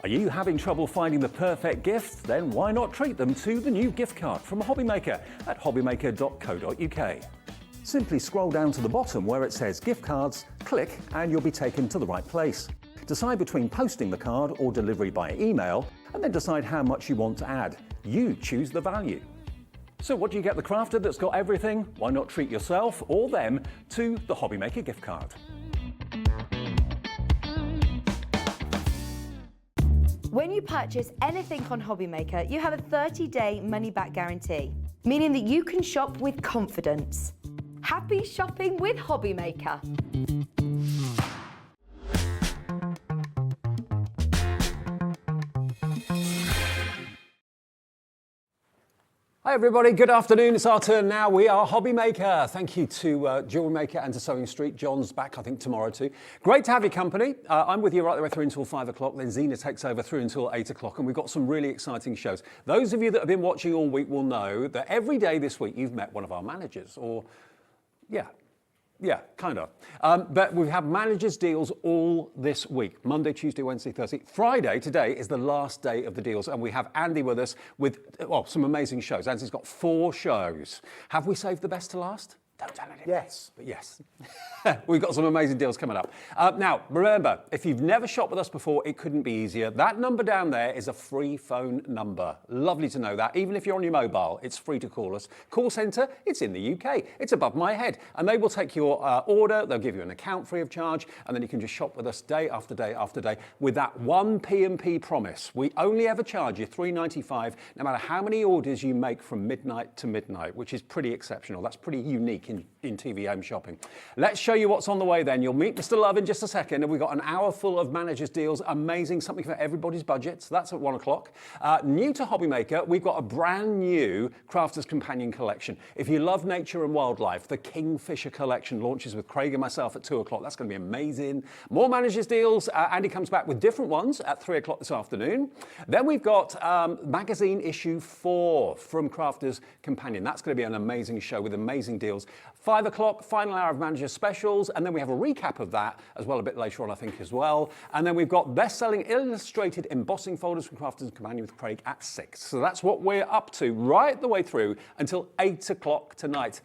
Are you having trouble finding the perfect gift? Then why not treat them to the new gift card from HobbyMaker at hobbymaker.co.uk. Simply scroll down to the bottom where it says gift cards, click and you'll be taken to the right place. Decide between posting the card or delivery by email and then decide how much you want to add. You choose the value. So what do you get the crafter that's got everything? Why not treat yourself or them to the HobbyMaker gift card? When you purchase anything on HobbyMaker, you have a 30-day money-back guarantee, meaning that you can shop with confidence. Happy shopping with HobbyMaker. Hi everybody, good afternoon. It's our turn now. We are HobbyMaker. Thank you to Jewelry Maker and to Sewing Street. John's back, I think, tomorrow too. Great to have your company. I'm with you right the way through until 5 o'clock. Then Zena takes over through until 8 o'clock. And we've got some really exciting shows. Those of you that have been watching all week will know that every day this week you've met one of our managers. Yeah, kind of. But we have managers' deals all this week. Monday, Tuesday, Wednesday, Thursday. Friday, today, is the last day of the deals. And we have Andy with us with, well, some amazing shows. Andy's got 4 shows. Have we saved the best to last? Don't tell anyone. Yes. But yes. We've got some amazing deals coming up. Now, remember, if you've never shopped with us before, it couldn't be easier. That number down there is a free phone number. Lovely to know that. Even if you're on your mobile, it's free to call us. Call centre, it's in the UK. It's above my head. And they will take your order. They'll give you an account free of charge. And then you can just shop with us day after day after day with that one P&P promise. We only ever charge you $3.95 no matter how many orders you make from midnight to midnight, which is pretty exceptional. That's pretty unique in TV home shopping. Let's show you what's on the way then. You'll meet Mr. Love in just a second, and we've got an hour full of managers' deals, amazing, something for everybody's budget. So that's at 1 o'clock. New to HobbyMaker, we've got a brand new Crafter's Companion collection. If you love nature and wildlife, the Kingfisher collection launches with Craig and myself at 2 o'clock. That's going to be amazing. More managers' deals. Andy comes back with different ones at 3 o'clock this afternoon. Then we've got magazine issue 4 from Crafter's Companion. That's going to be an amazing show with amazing deals. 5 o'clock, final hour of manager specials, and then we have a recap of that as well a bit later on, I think, as well. And then we've got best-selling illustrated embossing folders from Crafter's Companion with Craig at 6. So that's what we're up to right the way through until 8 o'clock tonight.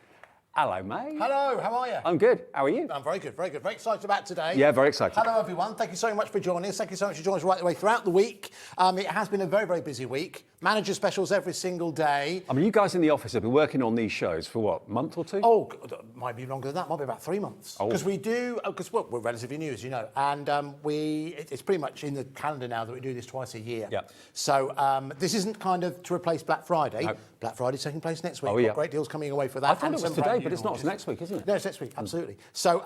Hello, mate. Hello, how are you? I'm good. How are you? I'm very good, very good. Very excited about today. Yeah, very excited. Hello, everyone. Thank you so much for joining us. Thank you so much for joining us right the way throughout the week. It has been a very, very busy week. Manager specials every single day. I mean, you guys in the office have been working on these shows for what, a month or 2? Oh, God, might be longer than that. Might be about 3 months. Because we do, because well, we're relatively new, as you know, and it's pretty much in the calendar now that we do this twice a year. Yeah. So this isn't kind of to replace Black Friday. No. Black Friday's taking place next week. Oh, yeah. Got great deals coming away for that. I thought it was today, but it's not. It's next week, isn't it? No, it's next week, absolutely. So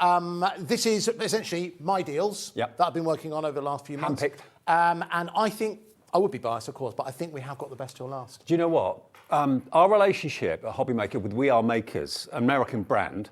this is essentially my deals that I've been working on over the last few months. Handpicked. And I think, I would be biased, of course, but I think we have got the best till last. Do you know what? Our relationship at HobbyMaker with We Are Makers, an American brand,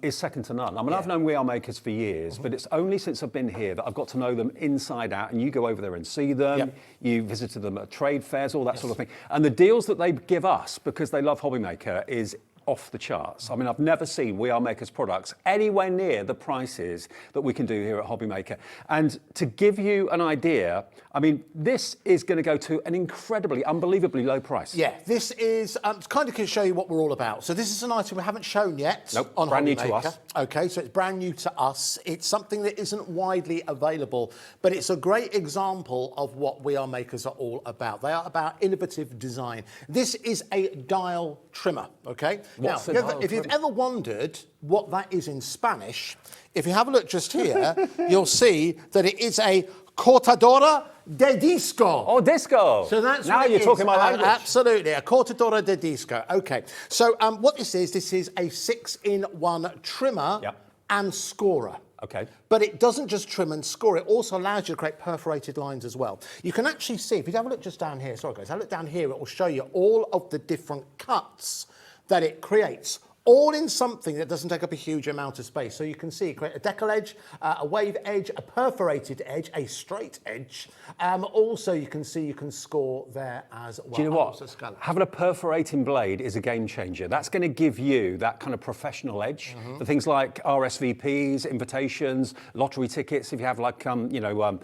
is second to none. I mean, I've known We Are Makers for years, but it's only since I've been here that I've got to know them inside out, and you go over there and see them, you visited them at trade fairs, all that sort of thing. And the deals that they give us, because they love HobbyMaker, is off the charts. I mean, I've never seen We Are Makers products anywhere near the prices that we can do here at HobbyMaker. And to give you an idea, I mean, this is going to go to an incredibly, unbelievably low price. Yeah, this is kind of can show you what we're all about. So this is an item we haven't shown yet on brand new HobbyMaker. to us. Okay, so it's brand new to us. It's something that isn't widely available, but it's a great example of what We Are Makers are all about. They are about innovative design. This is a dial trimmer, okay? Now, if you've ever wondered what that is in Spanish, if you have a look just here, you'll see that it is a cortadora de disco. Oh, disco. So that's now what you're talking my language. Absolutely, a cortadora de disco. Okay, so what this is a 6-in-1 trimmer and scorer. Okay. But it doesn't just trim and score, it also allows you to create perforated lines as well. You can actually see, if you have a look just down here, sorry guys, have a look down here, it will show you all of the different cuts that it creates all in something that doesn't take up a huge amount of space. So you can see, create a decal edge, a wave edge, a perforated edge, a straight edge. Also, you can see you can score there as well. Do you know what? Having a perforating blade is a game changer. That's going to give you that kind of professional edge for things like RSVPs, invitations, lottery tickets. If you have like, tombolas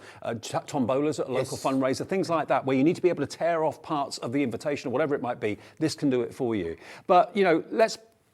at a local fundraiser, things like that, where you need to be able to tear off parts of the invitation or whatever it might be, this can do it for you. But,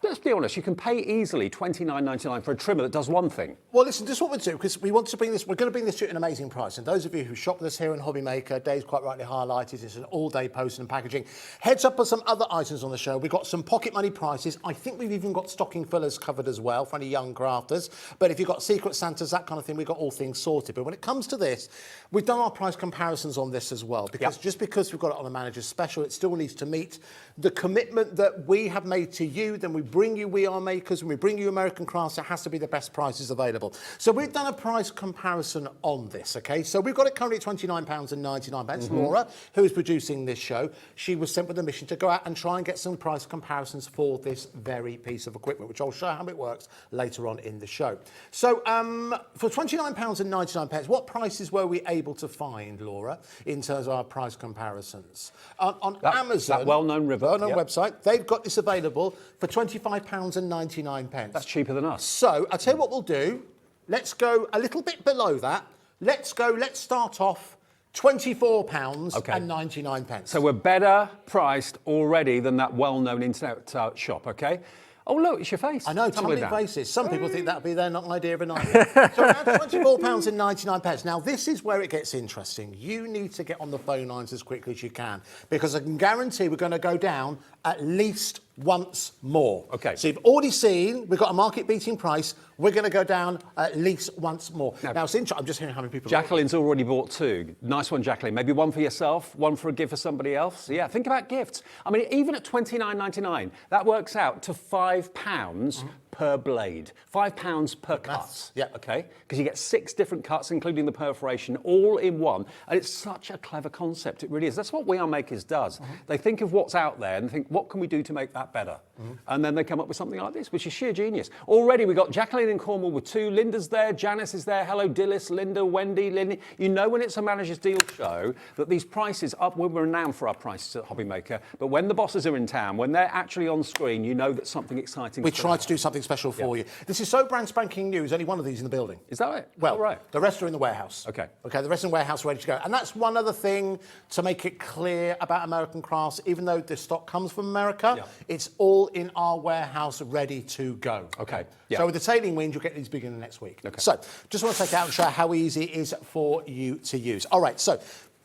let's be honest, you can pay easily $29.99 for a trimmer that does one thing. Well, listen, this is what we'll do, because we want to bring this, we're going to bring this to you at an amazing price. And those of you who shop with us here in HobbyMaker, Dave's quite rightly highlighted, it's an all-day posting and packaging. Heads up on some other items on the show. We've got some pocket money prices. I think we've even got stocking fillers covered as well for any young crafters. But if you've got Secret Santas, that kind of thing, we've got all things sorted. But when it comes to this, we've done our price comparisons on this as well, because just because we've got it on a manager's special, it still needs to meet the commitment that we have made to you. Then we bring you We Are Makers, and we bring you American crafts. It has to be the best prices available. So we've done a price comparison on this, okay? So we've got it currently at £29.99. Laura, who is producing this show, she was sent with a mission to go out and try and get some price comparisons for this very piece of equipment, which I'll show how it works later on in the show. So for £29.99, what prices were we able to find, Laura, in terms of our price comparisons? On Amazon, that well-known website, they've got this available for £25.99. That's cheaper than us. So I'll tell you what we'll do. Let's go a little bit below that. Let's start off £24.99. So we're better priced already than that well-known internet shop, okay? Oh, look, it's your face. I know, tumbling faces. Some people think that would be their idea of a night. So around £24.99. Now, this is where it gets interesting. You need to get on the phone lines as quickly as you can, because I can guarantee we're going to go down at least once more. Okay. So you've already seen we've got a market-beating price. We're going to go down at least once more. Now it's interesting. I'm just hearing how many people. Jacqueline's already bought two. Nice one, Jacqueline. Maybe one for yourself, one for a gift for somebody else. Yeah, think about gifts. I mean, even at $29.99, that works out to £5 per blade. £5 per cut. Yeah. Okay. Because you get 6 different cuts, including the perforation, all in one. And it's such a clever concept. It really is. That's what We Are Makers does. They think of what's out there and think, what can we do to make that better? And then they come up with something like this, which is sheer genius. Already we've got Jacqueline in Cornwall with 2. Linda's there. Janice is there. Hello, Dillis, Linda, Wendy, Lindy. You know when it's a manager's deal show that these prices up. We're renowned for our prices at HobbyMaker. But when the bosses are in town, when they're actually on screen, you know that something exciting. We try to do something special for you. This is so brand spanking new. There's only one of these in the building. Is that right? Well, right. The rest are in the warehouse. Okay. Okay, the rest in the warehouse ready to go. And that's one other thing to make it clear about American crafts. Even though the stock comes from America, it's all in our warehouse ready to go. Okay. So with the tailing wings, you'll get these beginning next week. Okay. So just want to take it out and show how easy it is for you to use. All right, so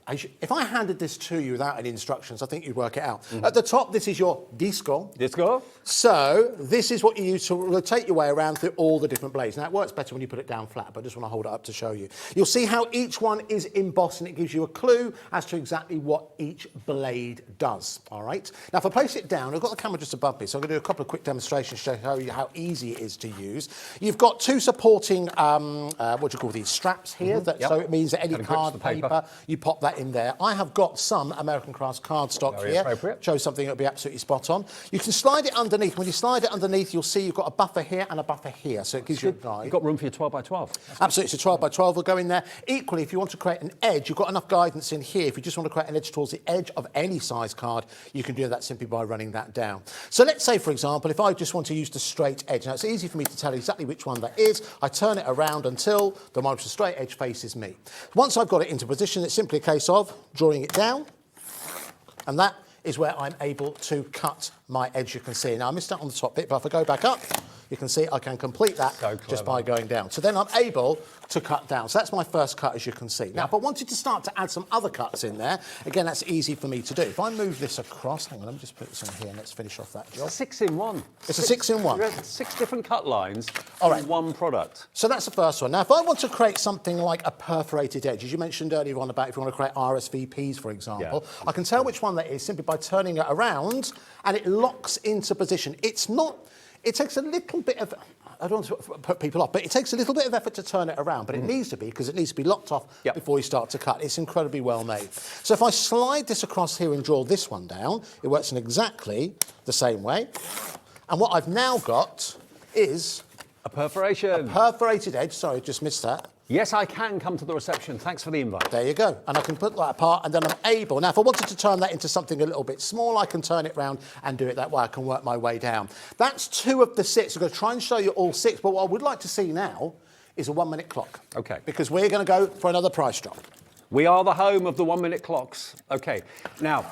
if I handed this to you without any instructions, I think you'd work it out. At the top, this is your disco. Disco. So this is what you use to rotate your way around through all the different blades. Now, it works better when you put it down flat, but I just want to hold it up to show you. You'll see how each one is embossed, and it gives you a clue as to exactly what each blade does, all right? Now, if I place it down, I've got the camera just above me, so I'm going to do a couple of quick demonstrations to show you how easy it is to use. You've got 2 supporting, what do you call these, straps here, so it means that any card, paper, you pop that in there. I have got some American Crafts cardstock here. Show something that'll be absolutely spot on. You can slide it underneath. When you slide it underneath, you'll see you've got a buffer here and a buffer here, so it gives you a guide. You've got room for your 12 by 12. Absolutely, so 12 by 12 will go in there. Equally, if you want to create an edge, you've got enough guidance in here. If you just want to create an edge towards the edge of any size card, you can do that simply by running that down. So let's say, for example, if I just want to use the straight edge. Now, it's easy for me to tell exactly which one that is. I turn it around until the one with the straight edge faces me. Once I've got it into position, it's simply a case of drawing it down, and that is where I'm able to cut my edge, you can see. Now, I missed out on the top bit, but if I go back up, you can see I can complete that just by going down. So then I'm able to cut down. So that's my first cut, as you can see. Now, if I wanted to start to add some other cuts in there, again, that's easy for me to do. If I move this across, hang on, let me just put this in here and let's finish off that job. It's a 6-in-1. It's a 6-in-1. 6 different cut lines All right. in one product. So that's the first one. Now, if I want to create something like a perforated edge, as you mentioned earlier on about if you want to create RSVPs, for example, I can tell which one that is simply by turning it around, and it locks into position. It's not... It takes a little bit of, I don't want to put people off, but it takes a little bit of effort to turn it around, but it needs to be, because it needs to be locked off before you start to cut. It's incredibly well made. So if I slide this across here and draw this one down, it works in exactly the same way. And what I've now got is A perforation. perforated edge. Sorry, just missed that. Yes, I can come to the reception. Thanks for the invite. There you go. And I can put that apart, and then I'm able. Now, if I wanted to turn that into something a little bit small, I can turn it round and do it that way. I can work my way down. That's 2 of the 6. I'm going to try and show you all 6. But what I would like to see now is a 1-minute clock. Okay. Because we're going to go for another price drop. We are the home of the 1-minute clocks. Okay, now,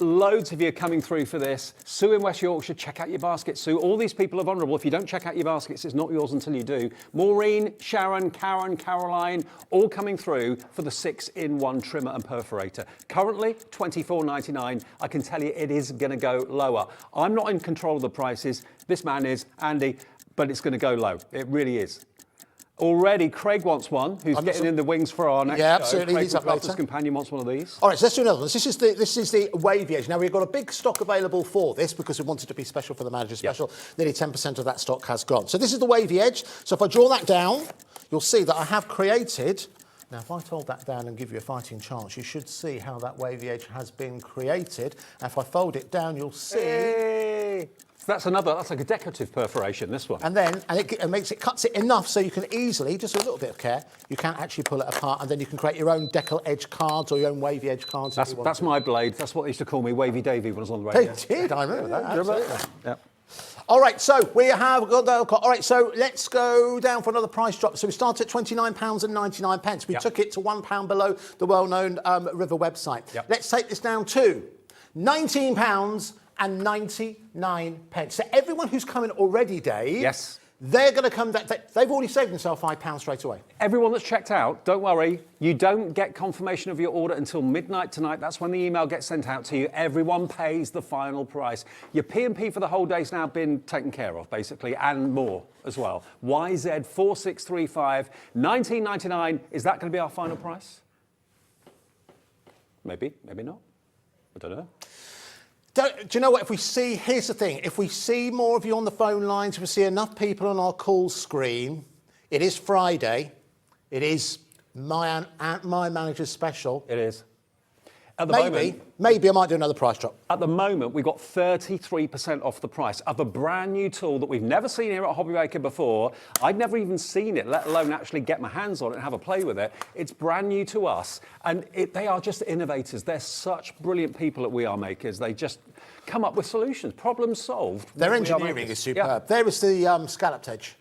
loads of you are coming through for this. Sue in West Yorkshire, check out your baskets. Sue, all these people are vulnerable. If you don't check out your baskets, it's not yours until you do. Maureen, Sharon, Karen, Caroline, all coming through for the 6-in-1 trimmer and perforator. Currently, $24.99. I can tell you it is going to go lower. I'm not in control of the prices. This man is, Andy, but it's going to go low. It really is. Already, Craig wants one, who's getting in the wings for our next show. Absolutely. Craig He's up from Crafter'S later. Companion wants one of these. All right, so let's do another one. This is the wavy edge. Now, we've got a big stock available for this because we wanted to be special for the manager special. Nearly 10% of that stock has gone. So this is the wavy edge. So if I draw that down, you'll see that I have created... Now, if I hold that down and give you a fighting chance, you should see how that wavy edge has been created. And if I fold it down, you'll see... Hey. That's like a decorative perforation, this one. And then, it cuts it enough so you can easily, just with a little bit of care, you can actually pull it apart, and then you can create your own decal edge cards or your own wavy edge cards. That's my blade. That's what they used to call me, Wavy Davy, when I was on the radio. They did, I remember that, absolutely. Yeah. All right, so we have got that. All right, so let's go down for another price drop. So we started at £29.99. We took it to £1 below the well-known River website. Let's take this down to £19.99. So everyone who's coming already, Dave, Yes. they're going to come. They've already saved themselves £5 straight away. Everyone that's checked out, don't worry, you don't get confirmation of your order until midnight tonight. That's when the email gets sent out to you. Everyone pays the final price. Your P&P for the whole day's now been taken care of, basically, and more as well. YZ4635, $19.99. Is that going to be our final price? Maybe, maybe not. I don't know. Do you know what? Here's the thing. If we see more of you on the phone lines, if we see enough people on our call screen, it is Friday. It is my manager's special. It is. At the moment, maybe I might do another price drop. At the moment, we've got 33% off the price of a brand new tool that we've never seen here at HobbyMaker before. I'd never even seen it, let alone actually get my hands on it and have a play with it. It's brand new to us, and they are just innovators. They're such brilliant people at We Are Makers. They just come up with solutions, problems solved. Their engineering is superb. Yeah. There is the scalloped edge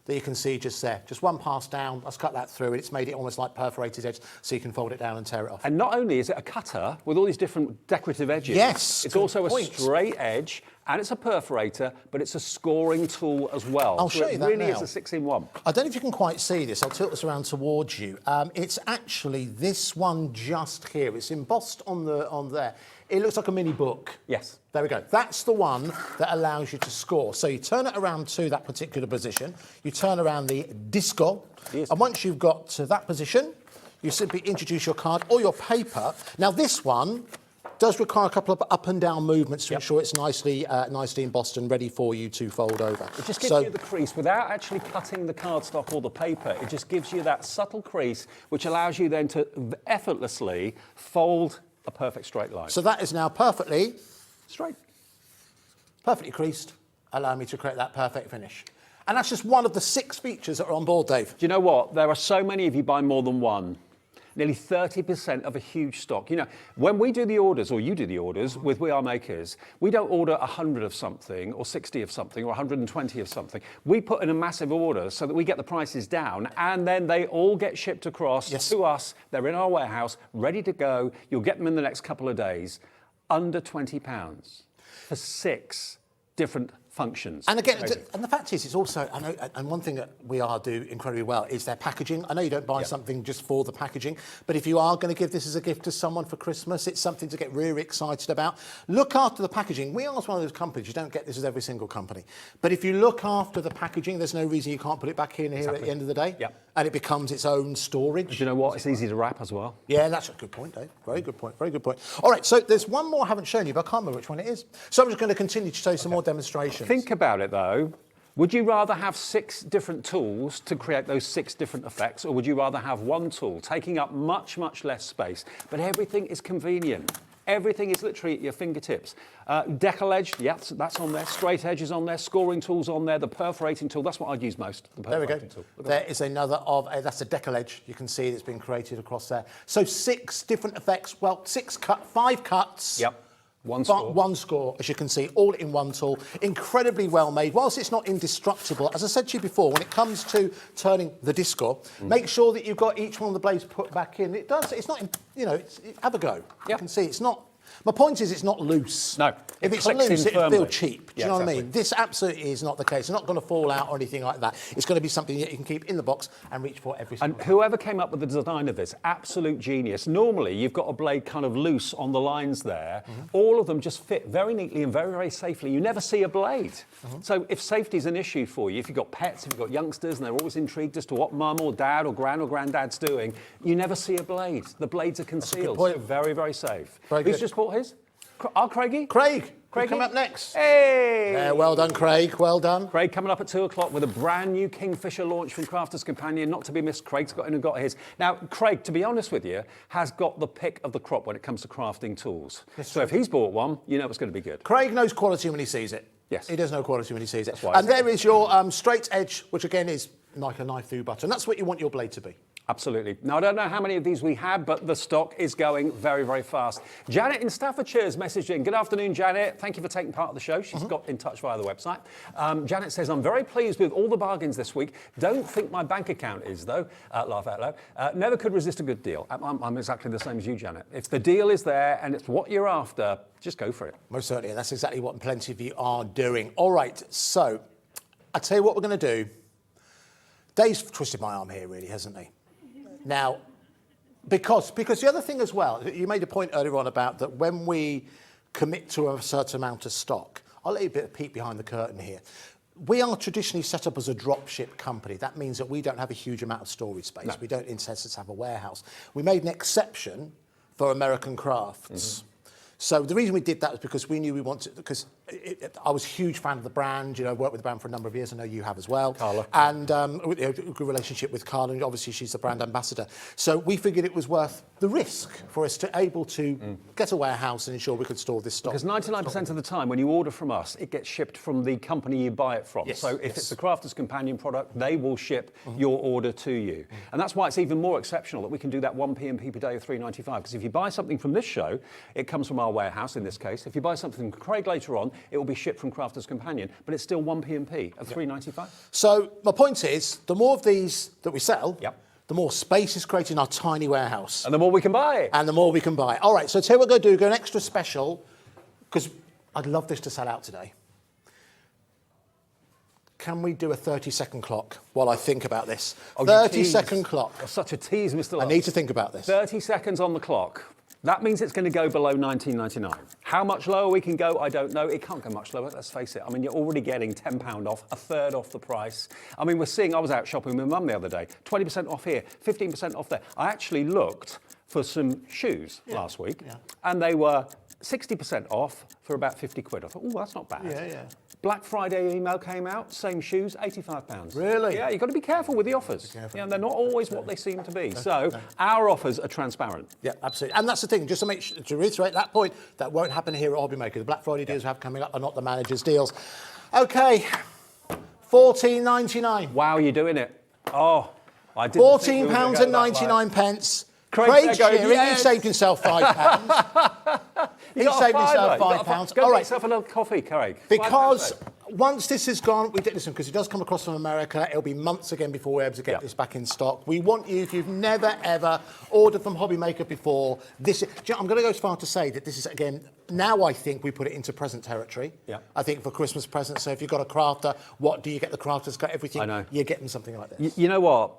that you can see just there. Just one pass down, let's cut that through, and it's made it almost like perforated edge, so you can fold it down and tear it off. And not only is it a cutter with all these different decorative edges, yes, it's also a straight edge, and it's a perforator, but it's a scoring tool as well. I'll show you that It really now. is a 6-in-1. I don't know if you can quite see this. I'll tilt this around towards you. It's actually this one just here. It's embossed on there. It looks like a mini book. Yes. There we go. That's the one that allows you to score. So you turn it around to that particular position. You turn around the disco. And once you've got to that position, you simply introduce your card or your paper. Now, this one does require a couple of up and down movements to ensure it's nicely embossed and ready for you to fold over. It just gives you the crease without actually cutting the cardstock or the paper. It just gives you that subtle crease, which allows you then to effortlessly fold a perfect straight line. So that is now perfectly straight, perfectly creased, allow me to create that perfect finish. And that's just one of the 6 features that are on board, Dave. Do you know what? There are so many of you buy more than one. Nearly 30% of a huge stock. You know, when we do the orders, or you do the orders with We Are Makers, we don't order 100 of something, or 60 of something, or 120 of something. We put in a massive order so that we get the prices down, and then they all get shipped across to us. They're in our warehouse, ready to go. You'll get them in the next couple of days. Under £20 for 6 different functions. And again, and the fact is, it's also, I know, and one thing that We Are do incredibly well is their packaging. I know you don't buy something just for the packaging, but if you are going to give this as a gift to someone for Christmas, it's something to get really excited about. Look after the packaging. We Are is one of those companies, you don't get this with every single company. But if you look after the packaging, there's no reason you can't put it back in here at the end of the day. And it becomes its own storage. Do you know what? It's easy to wrap as well. Yeah, that's a good point, Dave. Very good point, very good point. All right, so there's one more I haven't shown you, but I can't remember which one it is. So I'm just going to continue to show you some more demonstrations. Think about it, though. Would you rather have 6 different tools to create those 6 different effects, or would you rather have one tool taking up much, much less space, but everything is convenient? Everything is literally at your fingertips. Decal edge, yeah, that's on there. Straight edge is on there. Scoring tools on there. The perforating tool, that's what I'd use most. The There we go. tool. There is another that's a decal edge. You can see that's been created across there. So 6 different effects. Well, 5 cuts. Yep. One score. One score, as you can see, all in one tool. Incredibly well made. Whilst it's not indestructible, as I said to you before, when it comes to turning the disco, make sure that you've got each one of the blades put back in. It does. It's not, have a go. You can see it's not. My point is, it's not loose. No. If it's loose, it'll feel cheap. Do you know what I mean? This absolutely is not the case. It's not going to fall out or anything like that. It's going to be something that you can keep in the box and reach for every single time. And whoever came up with the design of this, absolute genius. Normally, you've got a blade kind of loose on the lines there. All of them just fit very neatly and very, very safely. You never see a blade. So if safety is an issue for you, if you've got pets, if you've got youngsters, and they're always intrigued as to what mum or dad or granddad's doing, you never see a blade. The blades are concealed. So very, very safe. Who's just bought his? Craigie? Craig come up next. Hey! Yeah, well done, Craig. Well done. Craig coming up at 2 o'clock with a brand new Kingfisher launch from Crafter's Companion. Not to be missed. Craig's got in and got his. Now, Craig, to be honest with you, has got the pick of the crop when it comes to crafting tools. So if he's bought one, you know it's going to be good. Craig knows quality when he sees it. Yes. He does know quality when he sees it. That's why And there is your straight edge, which again is like a knife through butter. And that's what you want your blade to be. Absolutely. Now, I don't know how many of these we have, but the stock is going very, very fast. Janet in Staffordshire is messaging. Good afternoon, Janet. Thank you for taking part of the show. She's got in touch via the website. Janet says, I'm very pleased with all the bargains this week. Don't think my bank account is, though. Laugh out loud. Never could resist a good deal. I'm exactly the same as you, Janet. If the deal is there and it's what you're after, just go for it. Most certainly. And that's exactly what plenty of you are doing. All right. So I'll tell you what we're going to do. Dave's twisted my arm here, really, hasn't he? Now, because the other thing as well, you made a point earlier on about that when we commit to a certain amount of stock, I'll let you a bit of peek behind the curtain here. We are traditionally set up as a dropship company. That means that we don't have a huge amount of storage space. No. We don't, in essence, have a warehouse. We made an exception for American crafts. So the reason we did that was because we knew we wanted, because I was a huge fan of the brand, worked with the brand for a number of years. I know you have as well. Carla. And a good relationship with Carla, and obviously she's the brand ambassador. So we figured it was worth the risk for us to able to get a warehouse and ensure we could store this stock. Because 99% of the time when you order from us, it gets shipped from the company you buy it from. Yes, so if it's a Crafter's Companion product, they will ship your order to you. And that's why it's even more exceptional that we can do that 1p&p per day of $3.95. Because if you buy something from this show, it comes from our warehouse in this case. If you buy something from Craig later on, it will be shipped from Crafter's Companion, but it's still 1p&p at $3.95. So my point is, the more of these that we sell, the more space is created in our tiny warehouse. And the more we can buy. And the more we can buy. All right, so tell you what we're going to do, go an extra special, because I'd love this to sell out today. Can we do a 30-second clock while I think about this? 30-second clock. You're such a tease, Mr. Love. I need to think about this. 30 seconds on the clock. That means it's going to go below $19.99. How much lower we can go, I don't know. It can't go much lower, let's face it. I mean, you're already getting £10 off, a third off the price. I mean, I was out shopping with Mum the other day. 20% off here, 15% off there. I actually looked for some shoes last week, and they were 60% off for about 50 quid. I thought, oh, that's not bad. Yeah. Black Friday email came out, same shoes, £85. Really? Yeah, you've got to be careful with the offers. They're not always what they seem to be. Our offers are transparent. Yeah, absolutely. And that's the thing, just to reiterate that point, that won't happen here at HobbyMaker. The Black Friday deals we have coming up are not the manager's deals. Okay, $14.99. Wow, you're doing it. Oh, I didn't £14.99. Craig Shearing, he saved himself £5. He saved himself £5. Go get yourself another coffee, Craig. Because once this is gone, listen, because it does come across from America, it'll be months again before we're able to get this back in stock. We want you, if you've never, ever ordered from HobbyMaker before, I'm going to go as far to say that this is, again, now I think we put it into present territory. Yeah. I think for Christmas presents, so if you've got a crafter, what do you get? The crafter's got everything. I know. You're getting something like this. You know what?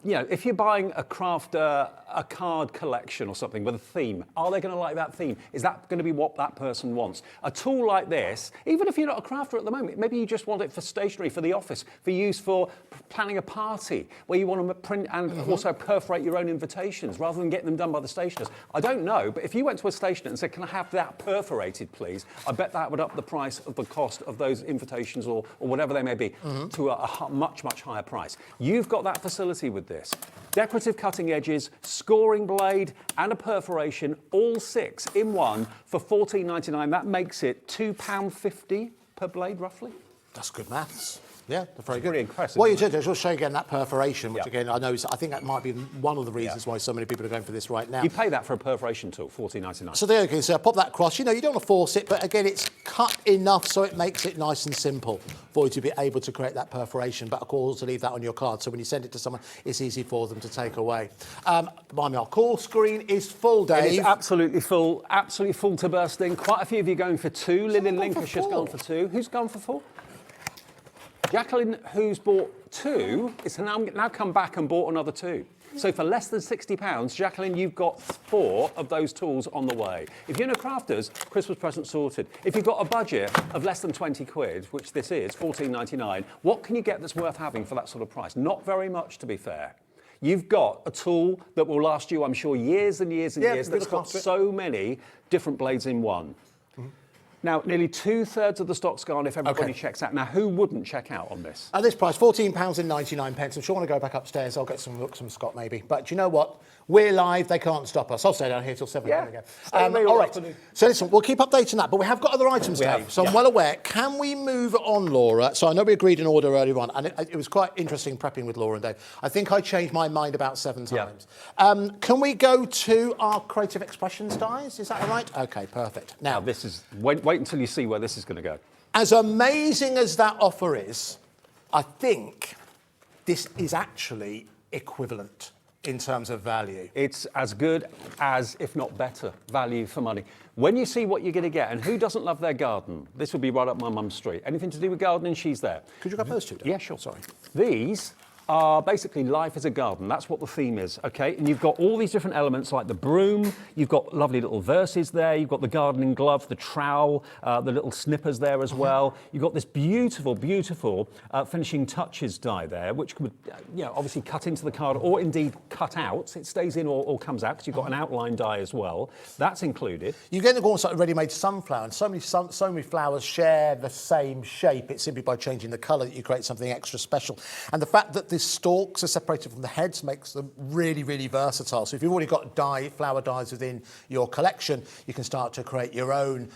If you're buying a crafter, a card collection or something with a theme, are they going to like that theme? Is that going to be what that person wants? A tool like this, even if you're not a crafter at the moment, maybe you just want it for stationery, for the office, for use for planning a party, where you want to print and also perforate your own invitations, rather than getting them done by the stationers. I don't know, but if you went to a stationer and said, can I have that perforated, please? I bet that would up the price of the cost of those invitations or whatever they may be to a much, much higher price. You've got that facility with this. Decorative cutting edges, scoring blade, and a perforation, all 6 in one for $14.99. That makes it £2.50 per blade, roughly. That's good maths. Yeah, that's very good. Pretty impressive. What you did is we'll show you again that perforation, which Yeah. again, I think that might be one of the reasons why so many people are going for this right now. You pay that for a perforation tool, $14.99. So there you go. So I pop that across. You know, you don't want to force it, but again, it's cut enough so it makes it nice and simple for you to be able to create that perforation. But of course, leave that on your card. So when you send it to someone, it's easy for them to take away. Remind me, our call screen is full, Dave. It is absolutely full to bursting. Quite a few of you going for 2. Lynn in gone for Lincolnshire's 4. gone for 2. Who's gone for 4? Jacqueline, who's bought 2, is now come back and bought another 2. So for less than £60, Jacqueline, you've got 4 of those tools on the way. If you're in a Crafter's, Christmas present sorted. If you've got a budget of less than 20 quid, which this is, $14.99, what can you get that's worth having for that sort of price? Not very much, to be fair. You've got a tool that will last you, I'm sure, years and years and years, that's got so many different blades in one. Now, nearly 2/3 of the stock's gone if everybody checks out. Now, who wouldn't check out on this? At this price, £14.99. I'm sure I want to go back upstairs. I'll get some Scott maybe. But do you know what? We're live. They can't stop us. I'll stay down here till 7 Yeah. again. Stay All right. afternoon. So listen, we'll keep updating that. But we have got other items, Dave. So I'm well aware. Can we move on, Laura? So I know we agreed an order earlier on, and it was quite interesting prepping with Laura and Dave. I think I changed my mind about 7 times. Can we go to our creative expressions dies? Is that all right? Okay, perfect. Now, this is wait until you see where this is going to go. As amazing as that offer is, I think this is actually equivalent in terms of value. It's as good as, if not better, value for money. When you see what you're going to get, and who doesn't love their garden? This would be right up my mum's street. Anything to do with gardening, she's there. Could you grab those 2, Dave? Yeah, sure. Sorry. These are basically life as a garden. That's what the theme is, okay? And you've got all these different elements like the broom, you've got lovely little verses there, you've got the gardening glove, the trowel, the little snippers there as well. You've got this beautiful, beautiful finishing touches die there, which could, obviously cut into the card or indeed cut out. It stays in or comes out because you've got an outline die as well. That's included. You get the also ready-made sunflower, and so many flowers share the same shape. It's simply by changing the colour that you create something extra special. And the fact that the stalks are separated from the heads makes them really, really versatile. So if you've already got flower dies within your collection, you can start to create your own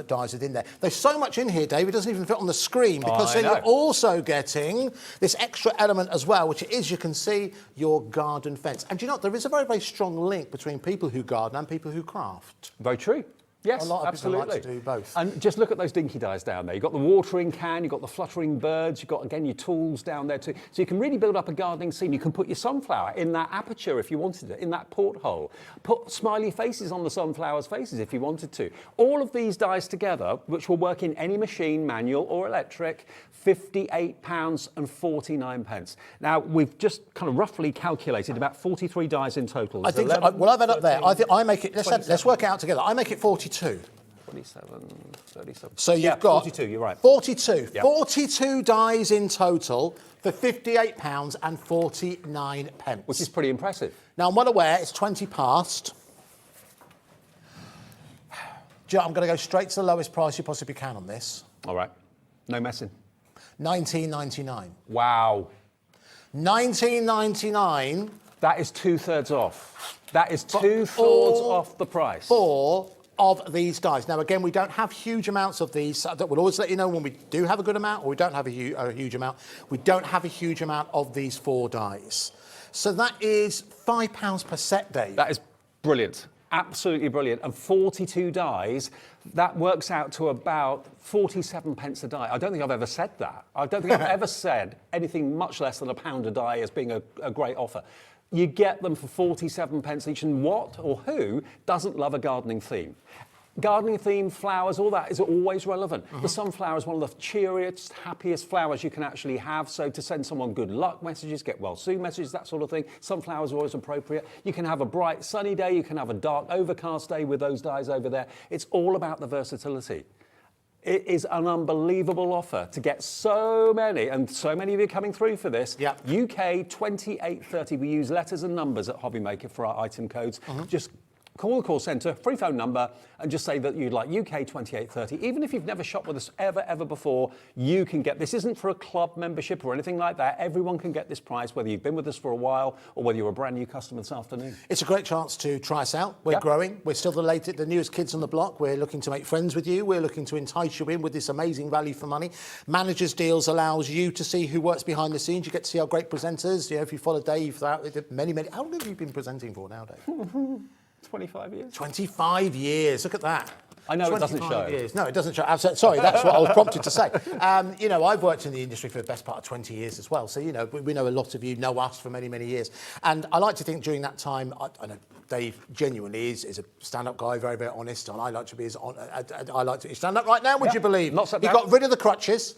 dies within there. There's so much in here, Dave, it doesn't even fit on the screen, because then you're also getting this extra element as well, which is, you can see, your garden fence. And do you know what? There is a very, very strong link between people who garden and people who craft. Very true. Yes, a lot of absolutely. people like to do both. And just look at those dinky dies down there. You've got the watering can, you've got the fluttering birds, you've got, again, your tools down there too. So you can really build up a gardening scene. You can put your sunflower in that aperture if you wanted it, in that porthole. Put smiley faces on the sunflower's faces if you wanted to. All of these dies together, which will work in any machine, manual or electric, £58.49. Now, we've just kind of roughly calculated about 43 dies in total. I think, 11, well, I've had up there. 13, I think I make it, let's work it out together. I make it 42. 27, 37. So you've got 42, you're right. 42. Yep. 42 dies in total for £58.49. Which is pretty impressive. Now, I'm well aware it's 20 past. Joe, I'm going to go straight to the lowest price you possibly can on this. All right. No messing. $19.99. Wow. $19.99. That is 2/3 off. That is 2/3 off the price. 4 of these dies. Now, again, we don't have huge amounts of these. That will always let you know when we do have a good amount or we don't have a huge amount. We don't have a huge amount of these 4 dies. So that is £5 per set, Dave. That is brilliant. Absolutely brilliant. And 42 dies, that works out to about 47 pence a die. I don't think I've ever said that. I don't think I've ever said anything much less than £1 a die as being a great offer. You get them for 47 pence each, and what or who doesn't love a gardening theme? Gardening theme, flowers, all that is always relevant. The sunflower is one of the cheeriest, happiest flowers you can actually have. So to send someone good luck messages, get well soon messages, that sort of thing, sunflowers are always appropriate. You can have a bright sunny day, you can have a dark overcast day with those dies over there. It's all about the versatility. It is an unbelievable offer to get so many, and so many of you coming through for this. Yeah. UK 2830. We use letters and numbers at HobbyMaker for our item codes. Just call the call centre, free phone number, and just say that you'd like UK 2830. Even if you've never shopped with us ever before, you can get this. Isn't for a club membership or anything like that. Everyone can get this price, whether you've been with us for a while or whether you're a brand new customer this afternoon. It's a great chance to try us out. We're growing. We're still the newest kids on the block. We're looking to make friends with you. We're looking to entice you in with this amazing value for money. Managers Deals allows you to see who works behind the scenes. You get to see our great presenters. You know, if you follow Dave throughout many. How long have you been presenting for now, Dave? 25 years. 25 years. Look at that. I know it doesn't show. Years. No, it doesn't show. Sorry, that's what I was prompted to say. You know, I've worked in the industry for the best part of 20 years as well. So, you know, we know a lot of you know us for many years. And I like to think during that time, I know Dave genuinely is a stand-up guy, very honest. And I like to be I like to stand up right now, would you believe? Not so he bad. got rid of the crutches.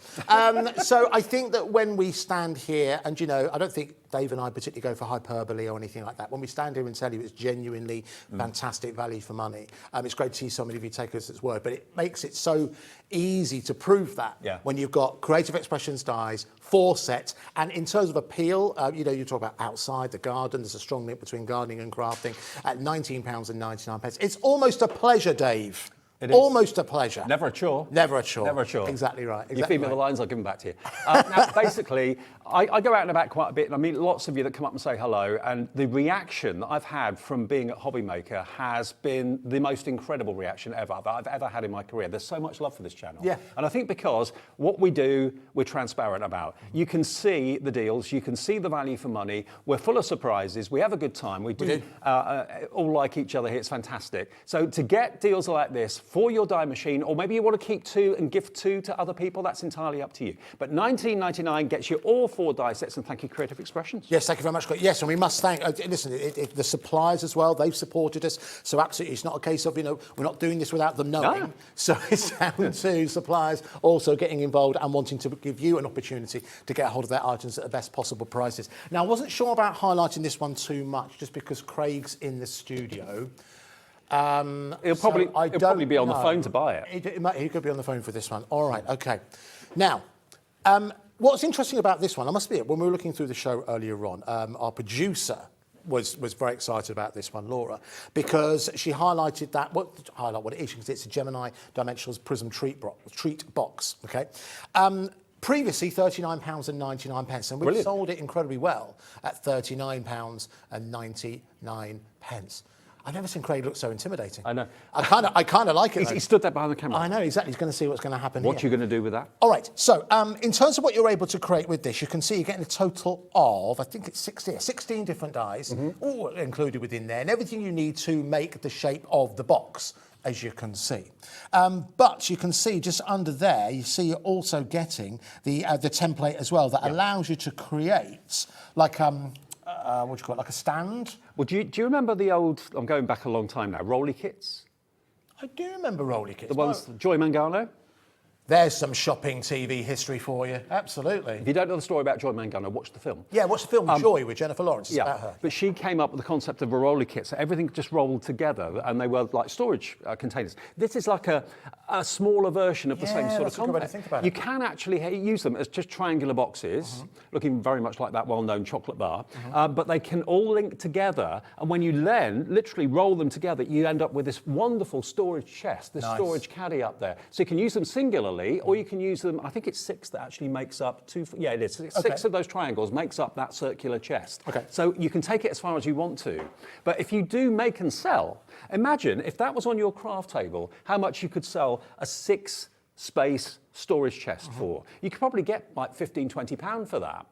So I think that when we stand here, and, you know, I don't think Dave and I particularly go for hyperbole or anything like that. When we stand here and tell you it's genuinely fantastic value for money, it's great to see so many of you take us at its word, but it makes it so easy to prove that when you've got Creative Expressions dies, 4 sets, and in terms of appeal, you know, you talk about outside the garden, there's a strong link between gardening and crafting at £19.99. It's almost a pleasure, Dave. It is. Almost a pleasure. Never a chore. Never a chore. Never a chore. Exactly right. You feed me the lines, I'll give them back to you. Now, basically, I go out and about quite a bit, and I meet lots of you that come up and say hello, and the reaction that I've had from being at HobbyMaker has been the most incredible reaction ever that I've ever had in my career. There's so much love for this channel. Yeah. And I think because what we do, we're transparent about. You can see the deals, you can see the value for money, we're full of surprises, we have a good time, we do. All like each other here, it's fantastic. So to get deals like this for your die machine, or maybe you want to keep 2 and gift 2 to other people, that's entirely up to you. But $19.99 gets you all 4 die sets, and thank you, Creative Expressions. Yes, thank you very much. Yes, and we must thank, listen, the suppliers as well, they've supported us. So absolutely, it's not a case of, you know, we're not doing this without them knowing. No. So it's down to suppliers also getting involved and wanting to give you an opportunity to get a hold of their items at the best possible prices. Now, I wasn't sure about highlighting this one too much, just because Craig's in the studio. He'll probably be on the phone to buy it. He could be on the phone for this one. All right, okay. Now, what's interesting about this one, I must be it, when we were looking through the show earlier on, our producer was very excited about this one, Laura, because she highlighted that, what it is, because it's a Gemini Dimensionals Prism treat box, okay? Previously, £39.99, and we sold it incredibly well at £39.99. I've never seen Craig look so intimidating. I know. I kind of like it. He stood there behind the camera. I know, exactly. He's going to see what's going to happen What are you going to do with that? All right. So, in terms of what you're able to create with this, you can see you're getting a total of, I think it's 16 different dies, all included within there, and everything you need to make the shape of the box, as you can see. But you can see just under there, you see you're also getting the template as well that allows you to create like what do you call it, like a stand? Well, do you remember the old, I'm going back a long time now, Rolly kits? I do remember Rolly kits. The ones, Joy Mangano? There's some shopping TV history for you. Absolutely. If you don't know the story about Joy Mangano, watch the film. Yeah, watch the film Joy with Jennifer Lawrence. It's about her. But she came up with the concept of a Rolly kit, so everything just rolled together, and they were like storage containers. This is like a smaller version of the same sort of concept. Good way to think about it. You can actually use them as just triangular boxes, looking very much like that well-known chocolate bar, but they can all link together, and when you then literally roll them together, you end up with this wonderful storage chest, this storage caddy up there. So you can use them singularly, or you can use them, I think it's 6 that actually makes up 2, yeah it is, 6 of those triangles makes up that circular chest. Okay. So you can take it as far as you want to, but if you do make and sell, imagine if that was on your craft table, how much you could sell a 6-space storage chest for. You could probably get like £15–20 for that.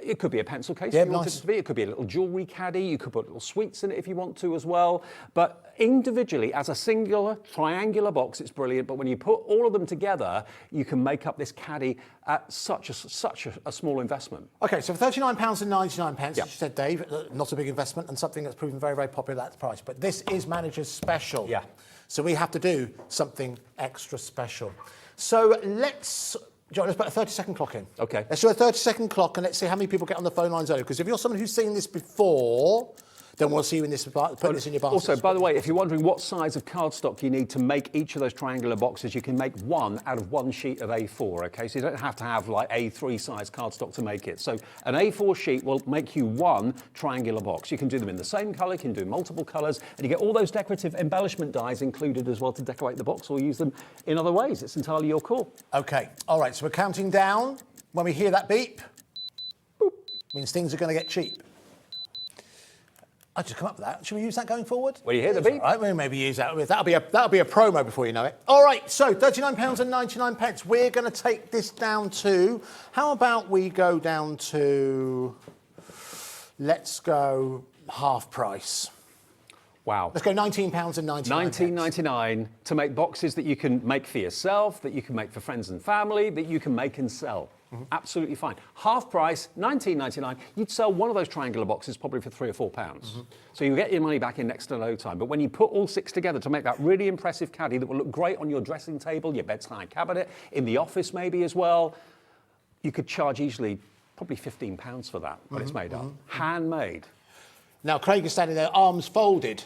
It could be a pencil case if you wanted it to be. It could be a little jewellery caddy. You could put little sweets in it if you want to as well. But individually, as a singular triangular box, it's brilliant. But when you put all of them together, you can make up this caddy at such a small investment. Okay, so for £39.99, as you said, Dave, not a big investment and something that's proven very popular at that price. But this is Manager's Special. Yeah. So we have to do something extra special. So let's put a 30-second clock in. Okay. Let's do a 30-second clock and let's see how many people get on the phone lines earlier. Because if you're someone who's seen this before, then we'll see you in this, put this in your basket. Also, by the way, if you're wondering what size of cardstock you need to make each of those triangular boxes, you can make one out of one sheet of A4, okay? So you don't have to have like A3 size cardstock to make it. So an A4 sheet will make you one triangular box. You can do them in the same colour, you can do multiple colours, and you get all those decorative embellishment dies included as well to decorate the box or use them in other ways. It's entirely your call. Okay, all right, so we're counting down. When we hear that beep, boop, means things are going to get cheap. I just come up with that. Should we use that going forward? When you hear the beep. All right, we'll maybe use that. That'll be a promo before you know it. All right, so £39.99. We're going to take this down to, how about we go down to, let's go half price. Wow. Let's go £19.99. $19.99 to make boxes that you can make for yourself, that you can make for friends and family, that you can make and sell. Absolutely fine. Half price, $19.99. You'd sell one of those triangular boxes probably for £3 or £4. So you get your money back in next to no time. But when you put all 6 together to make that really impressive caddy that will look great on your dressing table, your bedside cabinet, in the office maybe as well, you could charge easily probably £15 for that when it's made up. Handmade. Now, Craig is standing there, arms folded.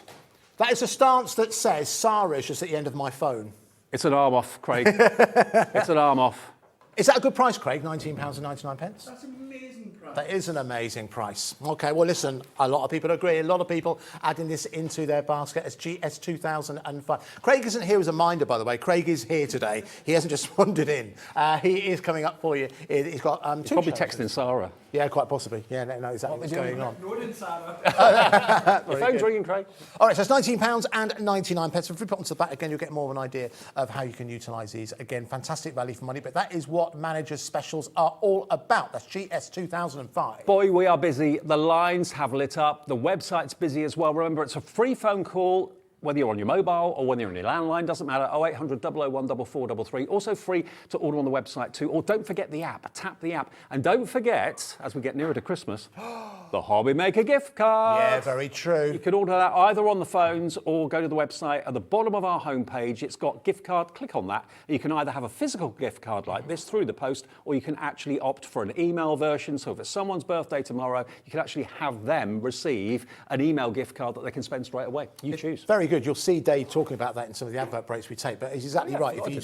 That is a stance that says, Sarah is just at the end of my phone. It's an arm off, Craig. It's an arm off. Is that a good price, Craig? £19.99? That's an amazing price. That is an amazing price. OK, well, listen, a lot of people agree. A lot of people adding this into their basket as GS 2005. Craig isn't here as a minder, by the way. Craig is here today. He hasn't just wandered in. He is coming up for you. He's got He's two probably shows. texting Sarah. Yeah, quite possibly. Yeah, no, exactly what's going on. No, it didn't, Sarah. Your phone's ringing, Craig. All right, so it's £19.99. If we put onto the back again, you'll get more of an idea of how you can utilise these. Again, fantastic value for money, but that is what managers' specials are all about. That's GS 2005. Boy, we are busy. The lines have lit up. The website's busy as well. Remember, it's a free phone call. Whether you're on your mobile or whether you're on your landline, doesn't matter. 0800 001 4433. Also free to order on the website too. Or don't forget the app. Tap the app. And don't forget, as we get nearer to Christmas, the HobbyMaker gift card. Yeah, very true. You can order that either on the phones or go to the website. At the bottom of our homepage, it's got gift card. Click on that. You can either have a physical gift card like this through the post, or you can actually opt for an email version. So if it's someone's birthday tomorrow, you can actually have them receive an email gift card that they can spend straight away. You choose. Very good. You'll see Dave talking about that in some of the advert breaks we take, but he's exactly right. If you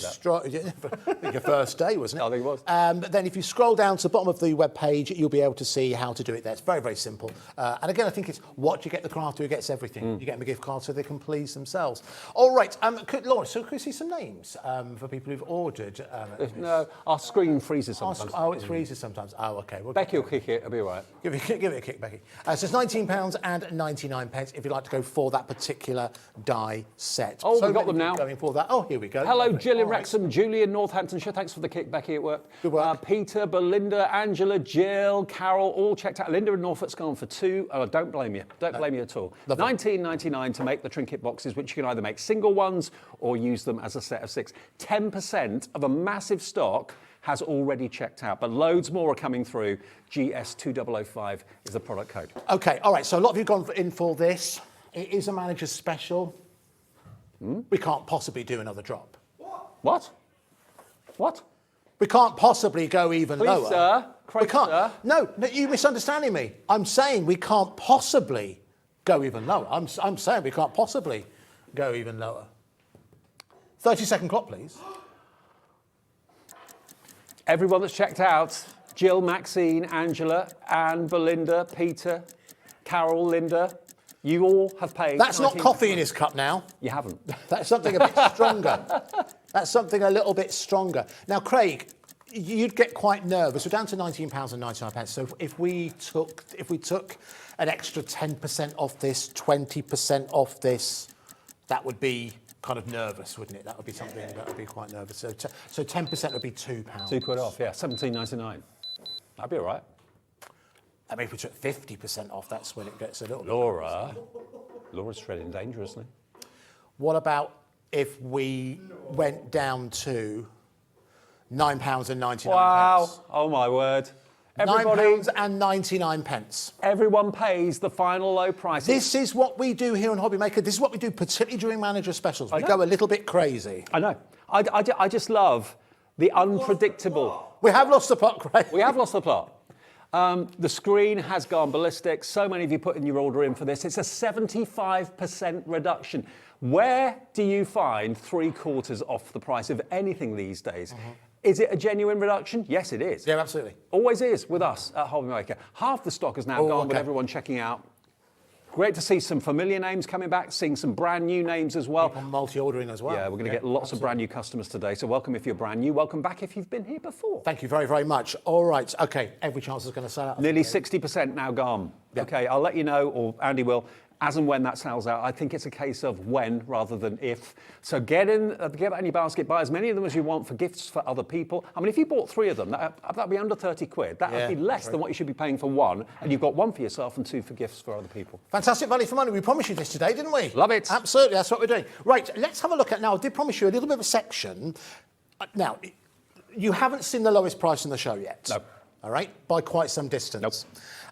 your first day, wasn't it? I think it was. But then if you scroll down to the bottom of the web page, you'll be able to see how to do it there. It's very, very simple. And again, I think it's what you get the crafter who gets everything. You get them a gift card so they can please themselves. All right, Laura, so could we see some names for people who've ordered? No, our screen freezes sometimes. Oh, it freezes sometimes. Oh, OK. Well, Becky will kick it. It'll be all right. Give it a kick, Becky. So it's £19.99 if you'd like to go for that particular die set. Oh, so we've got them now. Going for that. Oh, here we go. Hello, Jill in All right. Wrexham, Julie in Northamptonshire. Thanks for the kick, Becky, at work. Good work. Peter, Belinda, Angela, Jill, Carol, all checked out. Linda in Norfolk's gone for 2. Oh, don't blame you. Don't blame you at all. $19.99 to make the trinket boxes, which you can either make single ones or use them as a set of 6. 10% of a massive stock has already checked out, but loads more are coming through. GS2005 is the product code. OK, all right. So a lot of you have gone in for this. It is a manager's special. We can't possibly do another drop. What? What? We can't possibly go even Please, lower. sir. We can't. Sir. No, you're misunderstanding me. I'm saying we can't possibly go even lower. I'm saying we can't possibly go even lower. 30-second clock, please. Everyone that's checked out, Jill, Maxine, Angela, Anne, Belinda, Peter, Carol, Linda, you all have paid. That's not 19. coffee in his cup now. You haven't. That's something a bit stronger. That's something a little bit stronger. Now, Craig, you'd get quite nervous. We're down to £19.99. So if we took an extra 10% off this, 20% off this, that would be kind of nervous, wouldn't it? That would be something that would be quite nervous. So 10% would be £2. £2 off, yeah, $17.99. That'd be all right. I mean, if we took 50% off, that's when it gets a little. Laura's treading dangerously. What about if we went down to £9.99? Wow! Oh my word! Everybody, £9.99. everyone pays the final low price. This is what we do here on HobbyMaker. This is what we do, particularly during manager specials. We go a little bit crazy. I know. I just love the unpredictable. We have lost the plot, Craig. We have lost the plot. The screen has gone ballistic. So many of you putting your order in for this. It's a 75% reduction. Where do you find 3/4 off the price of anything these days? Is it a genuine reduction? Yes, it is. Yeah, absolutely. Always is with us at HobbyMaker. Half the stock is now gone with everyone checking out. Great to see some familiar names coming back, seeing some brand new names as well. People multi-ordering as well. Yeah, we're going to get lots of brand new customers today. So welcome if you're brand new. Welcome back if you've been here before. Thank you very, very much. All right, okay, every chance is going to sell out. Nearly 60% now gone. Okay, I'll let you know, or Andy will, as and when that sells out. I think it's a case of when rather than if. So get that in your basket, buy as many of them as you want for gifts for other people. I mean, if you bought 3 of them, that'd be under 30 quid. That would be less than what you should be paying for one, and you've got 1 for yourself and 2 for gifts for other people. Fantastic value for money. We promised you this today, didn't we? Love it. Absolutely, that's what we're doing. Right, let's have a look at, now I did promise you a little bit of a section. Now, you haven't seen the lowest price in the show yet. No. All right, by quite some distance.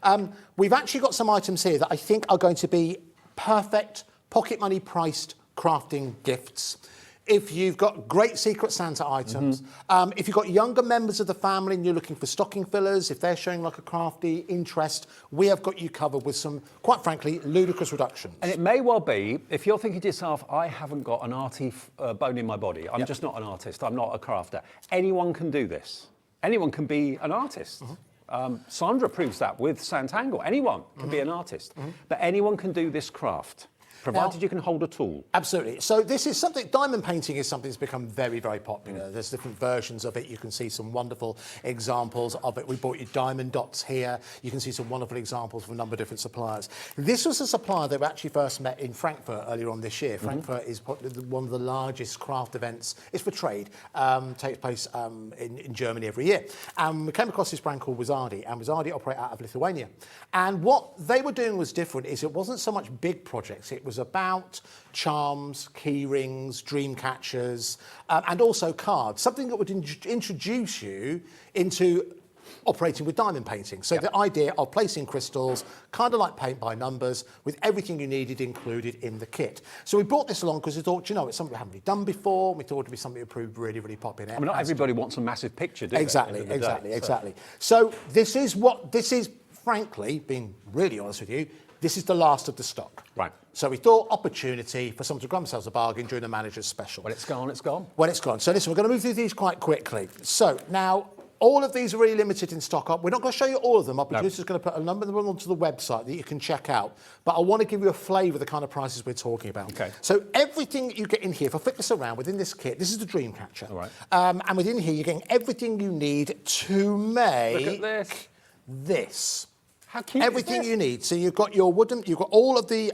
Nope. We've actually got some items here that I think are going to be perfect pocket money priced crafting gifts. If you've got great Secret Santa items, if you've got younger members of the family and you're looking for stocking fillers, if they're showing like a crafty interest, we have got you covered with some, quite frankly, ludicrous reductions. And it may well be, if you're thinking to yourself, I haven't got an arty bone in my body, I'm just not an artist, I'm not a crafter. Anyone can do this. Anyone can be an artist. Sandra proves that with Santangle. Anyone can be an artist, but anyone can do this craft, provided you can hold a tool. Absolutely. So this is something, diamond painting is something that's become very, very popular. There's different versions of it. You can see some wonderful examples of it. We brought you diamond dots here. You can see some wonderful examples from a number of different suppliers. This was a supplier that we actually first met in Frankfurt earlier on this year. Frankfurt is one of the largest craft events. It's for trade. Takes place in Germany every year. And we came across this brand called Wizardi, and Wizardi operate out of Lithuania. And what they were doing was different. Is it wasn't so much big projects. It was about charms, key rings, dream catchers, and also cards, something that would introduce you into operating with diamond painting. So the idea of placing crystals, kind of like paint by numbers, with everything you needed included in the kit. So we brought this along because we thought, you know, it's something we haven't really done before. We thought it would be something that proved really, really popular. I mean, not everybody wants a massive picture, do they? Exactly. So this is, frankly, being really honest with you, this is the last of the stock. Right. So we thought opportunity for someone to grab themselves a bargain during the manager's special. When it's gone, it's gone. When it's gone. So listen, we're going to move through these quite quickly. So now, all of these are really limited in stock up. We're not going to show you all of them. Our producer's going to put a number of them onto the website that you can check out. But I want to give you a flavour of the kind of prices we're talking about. Okay. So everything that you get in here, if I flip this around, within this kit, this is the dream catcher. All right. And within here, you're getting everything you need to make Look at this. How cute everything is this? you need. So you've got your wooden, you've got all of the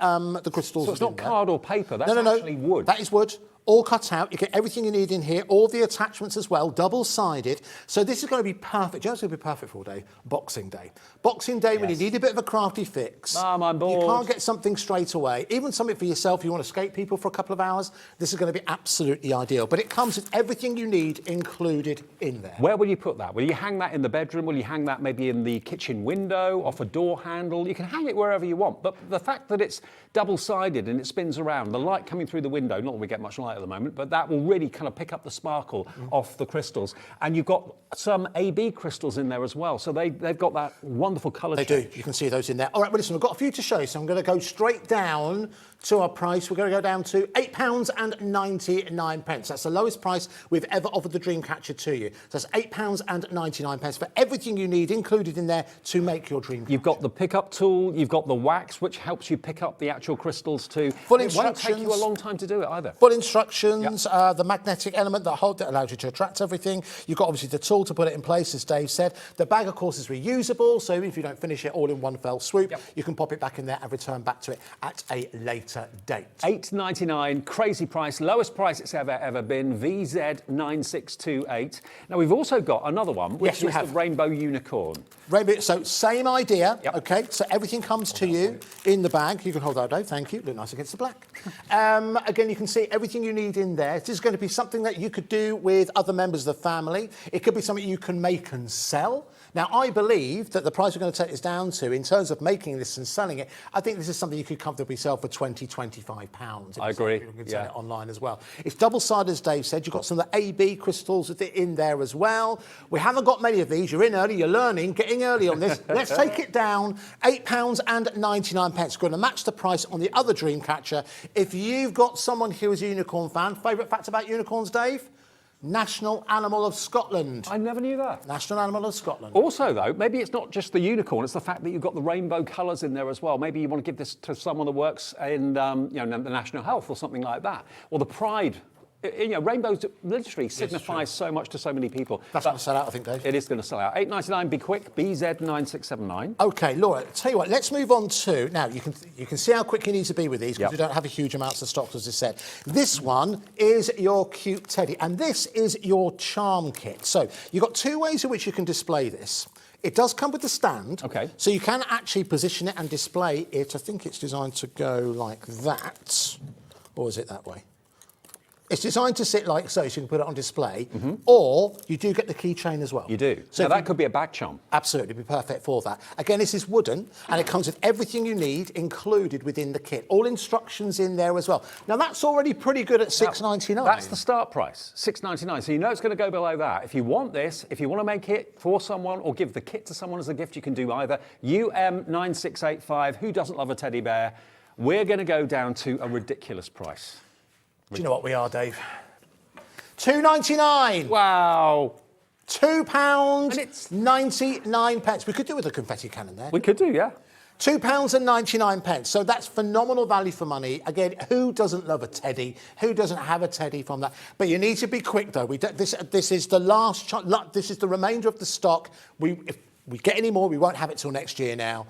crystals. So it's not within there. card or paper, that's No. actually wood. That is wood. All cut out. You get everything you need in here. All the attachments as well, double-sided. So this is going to be perfect. Do you know what's going to be perfect for all day? Boxing Day. Boxing Day, when you need a bit of a crafty fix. Mum, I'm bored. You can't get something straight away. Even something for yourself, you want to skate people for a couple of hours, this is going to be absolutely ideal. But it comes with everything you need included in there. Where will you put that? Will you hang that in the bedroom? Will you hang that maybe in the kitchen window, off a door handle? You can hang it wherever you want. But the fact that it's double-sided and it spins around, the light coming through the window, not that we get much light at the moment, but that will really kind of pick up the sparkle off the crystals. And you've got some AB crystals in there as well. So they've got that wonderful colour change. They do. You can see those in there. All right, well, listen, we've got a few to show you, so I'm going to go straight down to our price. We're going to go down to £8.99. That's the lowest price we've ever offered the Dreamcatcher to you. So that's £8.99 for everything you need included in there to make your Dreamcatcher. You've got the pickup tool, you've got the wax, which helps you pick up the actual crystals too. Full It won't instructions. take you a long time to do it either. Full instructions, the magnetic element that allows you to attract everything. You've got obviously the tool to put it in place, as Dave said. The bag, of course, is reusable, so even if you don't finish it all in one fell swoop, you can pop it back in there and return back to it at a later date. $8.99, crazy price, lowest price it's ever been, VZ9628. Now we've also got another one, which is the Rainbow Unicorn. Rainbow, so same idea, okay? So everything comes to you in the bag. You can hold that, Dave, thank you. Look nice against the black. Again, you can see everything you need in there. This is going to be something that you could do with other members of the family. It could be something you can make and sell. Now, I believe that the price we're going to take this down to, in terms of making this and selling it, I think this is something you could comfortably sell for £20, £25. I agree. You can sell it online as well. It's double-sided, as Dave said. You've got some of the AB crystals in there as well. We haven't got many of these. You're in early, you're learning, getting early on this. Let's take it down, £8.99. We're going to match the price on the other Dreamcatcher. If you've got someone who is a unicorn fan, favourite fact about unicorns, Dave? National animal of Scotland. I never knew that. National animal of Scotland. Also, though, maybe it's not just the unicorn, it's the fact that you've got the rainbow colours in there as well. Maybe you want to give this to someone that works in the National Health or something like that. Or the Pride. Rainbows literally signify so much to so many people. That's going to sell out, I think, Dave. It is going to sell out. $8.99, be quick, BZ9679. OK, Laura, tell you what, let's move on to... Now, you can see how quick you need to be with these because we don't have a huge amounts of stock, as I said. This one is your cute teddy, and this is your charm kit. So you've got two ways in which you can display this. It does come with the stand, so you can actually position it and display it. I think it's designed to go like that, or is it that way? It's designed to sit like so you can put it on display, or you do get the keychain as well. You do. So now that could be a bag charm. Absolutely, it'd be perfect for that. Again, this is wooden, and it comes with everything you need included within the kit. All instructions in there as well. Now, that's already pretty good at $6.99. That's the start price, $6.99. So you know it's going to go below that. If you want this, if you want to make it for someone or give the kit to someone as a gift, you can do either. UM9685, who doesn't love a teddy bear? We're going to go down to a ridiculous price. Do you know what we are, Dave? £2.99. Wow. £2.99. We could do with a confetti cannon there. We could do, yeah. £2.99. So that's phenomenal value for money. Again, who doesn't love a teddy? Who doesn't have a teddy from that? But you need to be quick, though. This is the last. This is the remainder of the stock. If we get any more, we won't have it till next year now.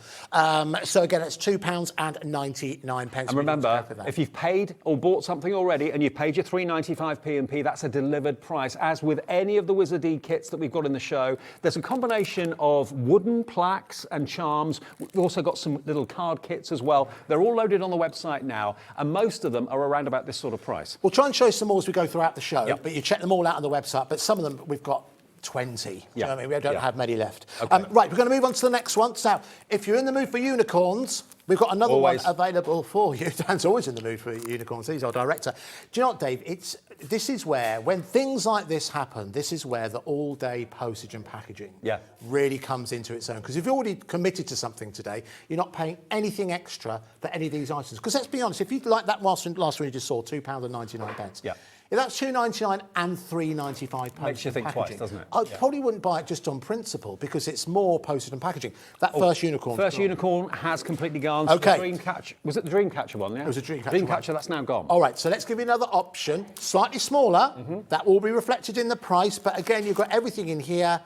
So again, it's £2.99. And remember, if you've paid or bought something already and you've paid your $3.95 P&P, that's a delivered price. As with any of the Wizarding kits that we've got in the show, there's a combination of wooden plaques and charms. We've also got some little card kits as well. They're all loaded on the website now, and most of them are around about this sort of price. We'll try and show some more as we go throughout the show, but you check them all out on the website. But some of them we've got 20. Do you know what I mean? We don't have many left. Okay. Right, we're going to move on to the next one. Now, if you're in the mood for unicorns, we've got another one available for you. Dan's always in the mood for unicorns. He's our director. Do you know what, Dave? This is where, when things like this happen, this is where the all-day postage and packaging really comes into its own. Because if you've already committed to something today, you're not paying anything extra for any of these items. Because let's be honest, if you like that last one you just saw, £2.99. If that's $2.99 and $3.95. Makes you think twice, doesn't it? I probably wouldn't buy it just on principle because it's more postage and packaging. That first unicorn. First unicorn has completely gone. Okay. The Dreamcatcher. Was it the Dreamcatcher one? Yeah. It was a Dreamcatcher. Dreamcatcher. That's now gone. All right. So let's give you another option. Slightly smaller. That will be reflected in the price. But again, you've got everything in here.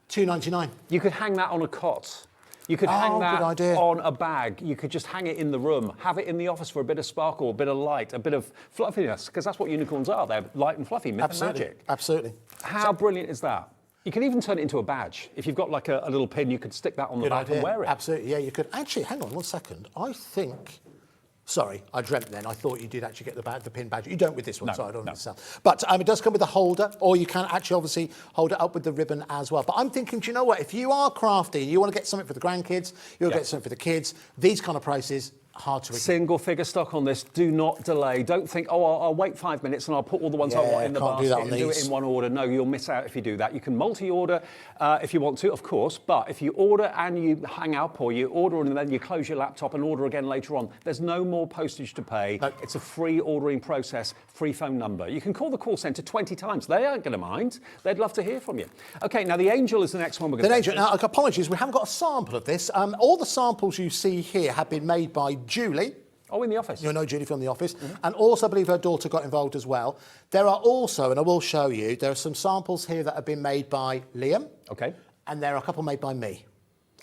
$2.99. You could hang that on a cot. You could hang that on a bag. You could just hang it in the room, have it in the office for a bit of sparkle, a bit of light, a bit of fluffiness, because that's what unicorns are. They're light and fluffy, myth and magic. Absolutely. How brilliant is that? You can even turn it into a badge. If you've got like a little pin, you could stick that on the back and wear it. Absolutely, yeah, you could. Actually, hang on 1 second. I think... Sorry, I dreamt then. I thought you did actually get the pin badge. You don't with this one, sorry, I don't understand. But it does come with a holder, or you can actually obviously hold it up with the ribbon as well. But I'm thinking, do you know what? If you are crafty and you want to get something for the grandkids, you'll get something for the kids, these kind of prices, hard to ignore. Single figure stock on this. Do not delay. Don't think, I'll wait 5 minutes and I'll put all the ones I want in the basket and do it in one order. No, you'll miss out if you do that. You can multi-order if you want to, of course, but if you order and you hang up or you order and then you close your laptop and order again later on, there's no more postage to pay. No. It's a free ordering process, free phone number. You can call the call centre 20 times. They aren't going to mind. They'd love to hear from you. Okay, now the Angel is the next one we're going to do. Now, apologies, we haven't got a sample of this. All the samples you see here have been made by Julie. Oh, in the office. You know Julie from the office. And also, I believe her daughter got involved as well. There are also, and I will show you, there are some samples here that have been made by Liam. Okay. And there are a couple made by me.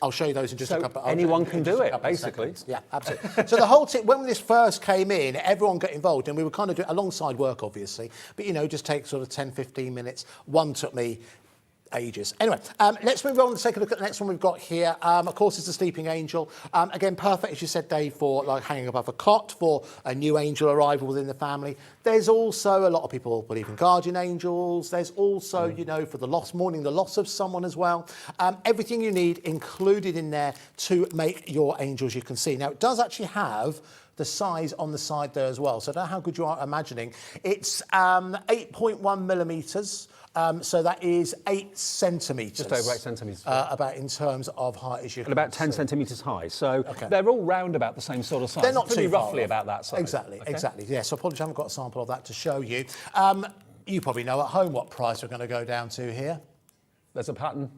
I'll show you those in just a couple. Anyone can do it, basically. Yeah, absolutely. So the whole tip, when this first came in, everyone got involved, and we were kind of doing alongside work, obviously. But just take sort of 10, 15 minutes. One took me ages. Anyway, let's move on and take a look at the next one we've got here. Of course, it's the sleeping angel. Again, perfect, as you said, Dave, for like hanging above a cot for a new angel arrival within the family. There's also a lot of people believe in guardian angels. There's also, you know, for the mourning the loss of someone as well. Everything you need included in there to make your angels, you can see. Now, it does actually have the size on the side there as well. So I don't know how good you are imagining. It's 8.1 millimetres. So that is 8 centimetres. Just over 8 centimetres. About in terms of height, as you can And about 10 see. centimetres high. So they're all round about the same sort of size. They're not pretty too far roughly off. about that size. Exactly, Okay. exactly. Yeah, so apologies, I haven't got a sample of that to show you. You probably know at home what price we're going to go down to here. There's a pattern.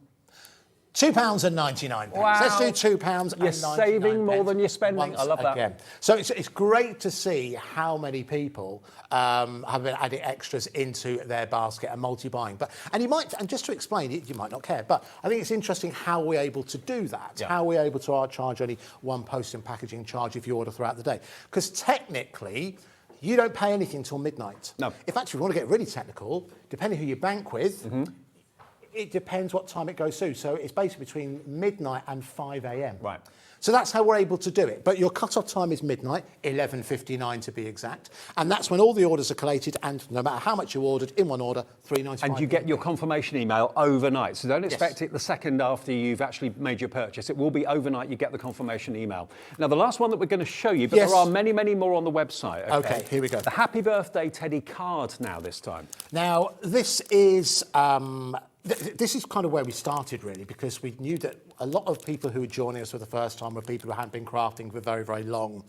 £2.99. Wow. Let's do £2.99. You're saving more than you're spending. Once I love that. again. So it's great to see how many people have been adding extras into their basket and multi-buying. And just to explain it, you might not care, but I think it's interesting how we're able to do that. Yeah. How we're able to charge only one post and packaging charge if you order throughout the day. Because technically, you don't pay anything till midnight. No. In fact, if you want to get really technical, depending who you bank with, it depends what time it goes through. So it's basically between midnight and 5 a.m. Right. So that's how we're able to do it. But your cut-off time is midnight, 11:59 to be exact. And that's when all the orders are collated, and no matter how much you ordered in one order, £3.95. And you get your confirmation email overnight. So don't expect it the second after you've actually made your purchase. It will be overnight you get the confirmation email. Now, the last one that we're going to show you, but there are many, many more on the website. Okay, here we go. The Happy Birthday Teddy card now this time. Now, this is kind of where we started, really, because we knew that a lot of people who were joining us for the first time were people who hadn't been crafting for very, very long.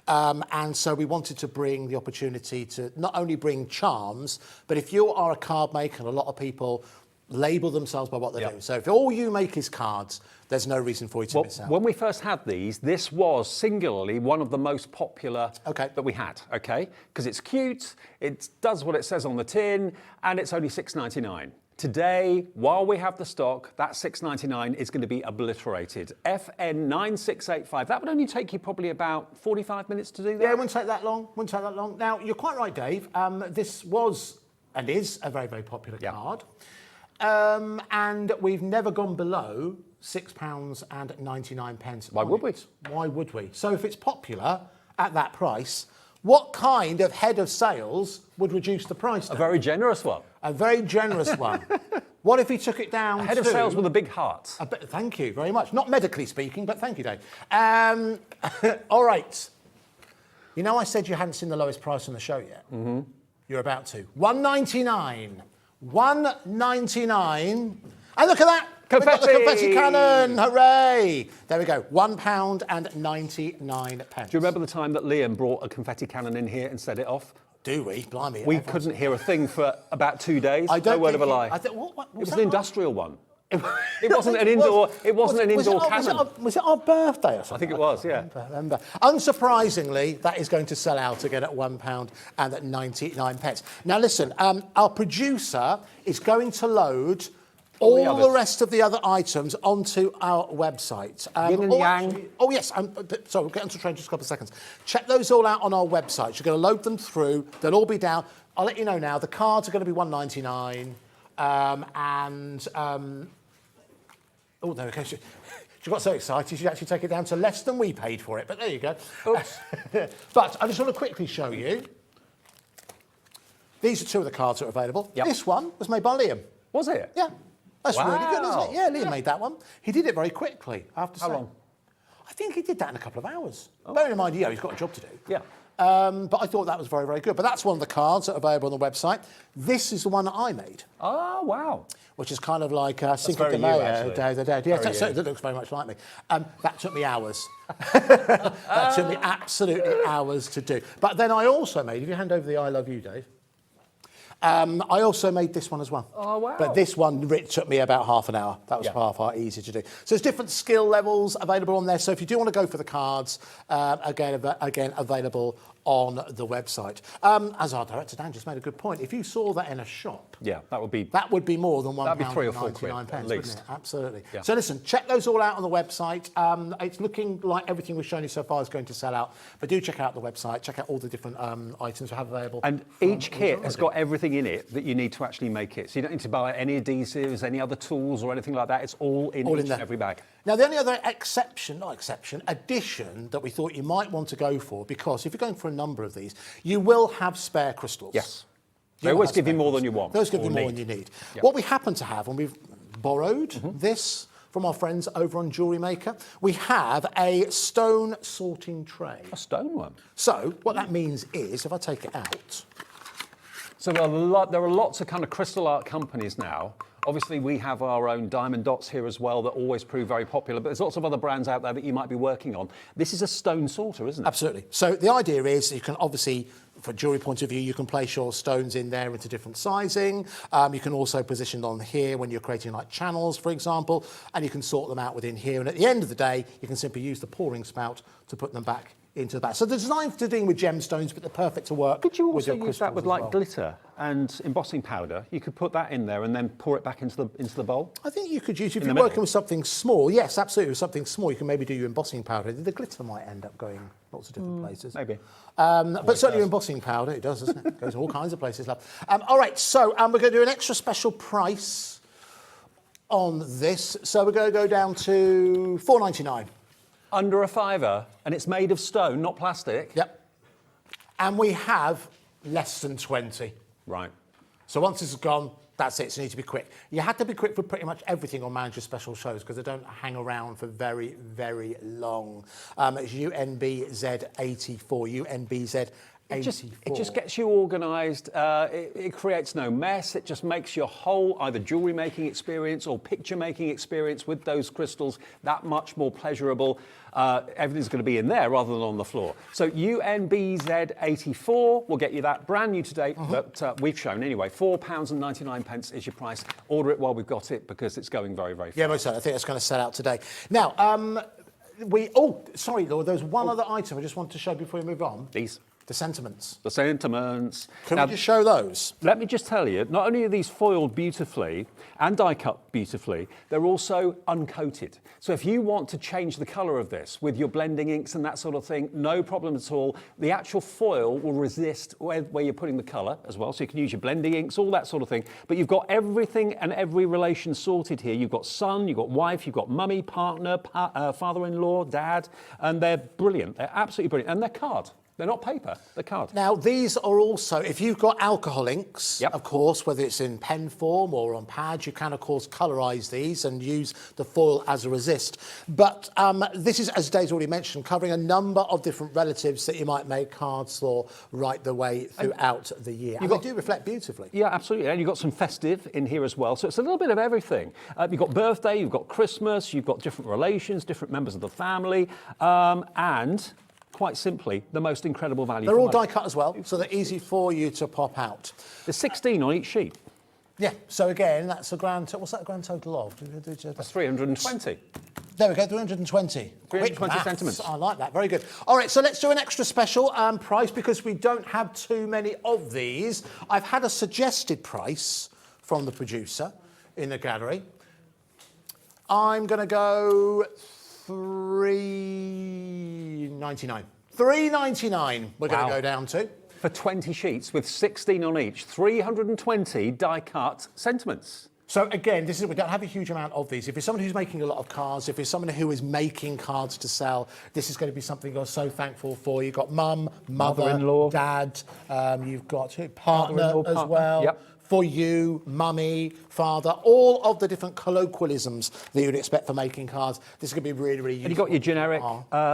And so we wanted to bring the opportunity to not only bring charms, but if you are a card maker, and a lot of people label themselves by what they do. So if all you make is cards, there's no reason for you to miss out. When we first had these, this was singularly one of the most popular that we had, okay? Because it's cute, it does what it says on the tin, and it's only $6.99. Today, while we have the stock, that $6.99 is going to be obliterated. FN9685. That would only take you probably about 45 minutes to do that. Yeah, it wouldn't take that long. Wouldn't take that long. Now, you're quite right, Dave. This was and is a very, very popular card. And we've never gone below £6.99. Why would we? Why would we? So if it's popular at that price, what kind of head of sales would reduce the price? A very generous one. A very generous one. What if he took it down Head of sales with a big heart. Thank you very much. Not medically speaking, but thank you, Dave. All right. You know I said you hadn't seen the lowest price on the show yet? Mm-hmm. You're about to. $1.99. $1.99. And look at that. Confetti! We've got the confetti cannon. Hooray. There we go. £1.99. Do you remember the time that Liam brought a confetti cannon in here and set it off? Do we? Blimey. We couldn't hear a thing for about 2 days. I don't no word of a think lie. What It was an industrial one. It wasn't an indoor. It wasn't an indoor cannon. Was it our birthday or something? I think it was. Yeah. Remember. Unsurprisingly, that is going to sell out again at £1.99. Now listen, our producer is going to load all the rest of the other items onto our website. Yin and yang. Oh yes, sorry, we'll get onto the train in just a couple of seconds. Check those all out on our website. You're going to load them through. They'll all be down. I'll let you know now. The cards are going to be £1.99. Oh, there we go. She got so excited, she'd actually take it down to less than we paid for it. But there you go. Oops. But I just want to quickly show you. These are two of the cards that are available. Yep. This one was made by Liam. Was it? Yeah. That's really good, isn't it? Wow. Yeah, Liam made that one. He did it very quickly, I have to say. How long? I think he did that in a couple of hours. Bearing in mind, he's got a job to do. Yeah. But I thought that was very, very good. But that's one of the cards that are available on the website. This is the one that I made. Oh, wow. Which is kind of like Cinco very de you, Mayo, actually. Day of the Dead. Yeah, Very so you. that looks very much like me. That took me hours. That took me absolutely hours to do. But then I also made, if you hand over the I Love You, Dave, I also made this one as well. Oh, wow. But this one took me about half an hour. That was far easier to do. So there's different skill levels available on there. So if you do want to go for the cards, again available on the website. As our director Dan just made a good point, if you saw that in a shop, Yeah, that would be more than That'd be £3 or £4 £1.99, at wouldn't least. it? Absolutely. Yeah. So listen, check those all out on the website. It's looking like everything we've shown you so far is going to sell out, but do check out the website, check out all the different items we have available. And each kit has got everything in it that you need to actually make it. So you don't need to buy any adhesives, any other tools or anything like that. It's all in each and every bag. Now, the only other addition that we thought you might want to go for, because if you're going for a number of these, you will have spare crystals. Yes. They always give you more than you want. Those give or you more need. than you need. Yep. What we happen to have, and we've borrowed this from our friends over on Jewelry Maker, we have a stone sorting tray. A stone one. So what that means is, if I take it out, So there are lots of kind of crystal art companies now. Obviously, we have our own diamond dots here as well that always prove very popular, but there's lots of other brands out there that you might be working on. This is a stone sorter, isn't it? absolutely. So the idea is you can obviously, from a jewellery point of view, you can place your stones in there into different sizing. You can also position them on here when you're creating like channels, for example, and you can sort them out within here. And at the end of the day, you can simply use the pouring spout to put them back into the bag. So they're designed to deal with gemstones, but they're perfect to work Could you with also your use that crystals with as like well. glitter and embossing powder? You could put that in there and then pour it back into the bowl. I think you could use, if In you're the working middle? with something small, yes, absolutely, with something small, you can maybe do your embossing powder. The glitter might end up going lots of different places. Maybe. But certainly your embossing powder, it does, doesn't it? It goes all kinds of places, love. All right, so we're going to do an extra special price on this. So we're going to go down to £4.99. Under a £5, and it's made of stone, not plastic. Yep. And we have less than 20. Right. So once this is gone, that's it. So you need to be quick. You have to be quick for pretty much everything on Manager Special shows because they don't hang around for very, very long. It's UNBZ84, UNBZ84. It just gets you organised. It creates no mess. It just makes your whole either jewellery making experience or picture making experience with those crystals that much more pleasurable. Everything's going to be in there rather than on the floor. So UNBZ84 will get you that brand new today that we've shown anyway. £4.99 is your price. Order it while we've got it because it's going very, very fast. Yeah, most certainly. I think that's going to sell out today. Now, sorry, Lord, there's one other item I just want to show before we move on. These. The sentiments. The sentiments. Can we just show those? Let me just tell you, not only are these foiled beautifully and die cut beautifully, they're also uncoated. So if you want to change the colour of this with your blending inks and that sort of thing, no problem at all. The actual foil will resist where you're putting the colour as well. So you can use your blending inks, all that sort of thing. But you've got everything and every relation sorted here. You've got son, you've got wife, you've got mummy, partner, father-in-law, dad, and they're brilliant. They're absolutely brilliant. And they're card. They're not paper, they're card. Now, these are also, if you've got alcohol inks, Yep. of course, whether it's in pen form or on pads, you can, of course, colorise these and use the foil as a resist. But this is, as Dave's already mentioned, covering a number of different relatives that you might make cards for right the way throughout the year. And they do reflect beautifully. Yeah, absolutely. And you've got some festive in here as well. So it's a little bit of everything. You've got birthday, you've got Christmas, you've got different relations, different members of the family, and quite simply, the most incredible value. They're for all money. die cut as well, so they're easy for you to pop out. There's 16 on each sheet. Yeah, so again, that's a grand, what's that a grand total of? That's 320. There we go, 320. 320 Quick maths. sentiments. I like that, very good. All right, so let's do an extra special price because we don't have too many of these. I've had a suggested price from the producer in the gallery. I'm going to go $3.99. $3.99 we're going to Wow. go down to. For 20 sheets with 16 on each, 320 die-cut sentiments. So again, we don't have a huge amount of these. If you're someone who's making a lot of cards, if you're someone who is making cards to sell, this is going to be something you're so thankful for. You've got mum, mother, Mother-in-law. dad, you've got partner Father-in-law, as partner. well. Yep. For you, mummy, father, all of the different colloquialisms that you'd expect for making cards. This is going to be really, really useful. And you've got your generic,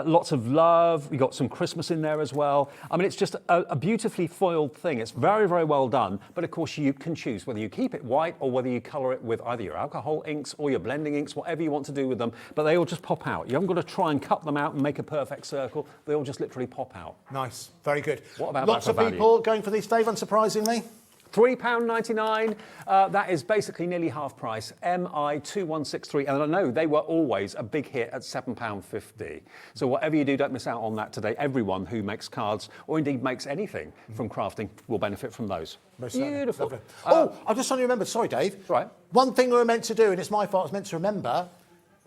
lots of love. You've got some Christmas in there as well. I mean, it's just a beautifully foiled thing. It's very, very well done. But of course, you can choose whether you keep it white or whether you colour it with either your alcohol inks or your blending inks, whatever you want to do with them. But they all just pop out. You haven't got to try and cut them out and make a perfect circle. They all just literally pop out. Nice, very good. What about Lots that of for value? people going for these, Dave, unsurprisingly? £3.99. That is basically nearly half price. MI2163. And I know they were always a big hit at £7.50. So whatever you do, don't miss out on that today. Everyone who makes cards or indeed makes anything from crafting will benefit from those. Most certainly. Beautiful. Lovely. I just suddenly remembered. Sorry, Dave. Right. One thing we were meant to do, and it's my fault, I was meant to remember.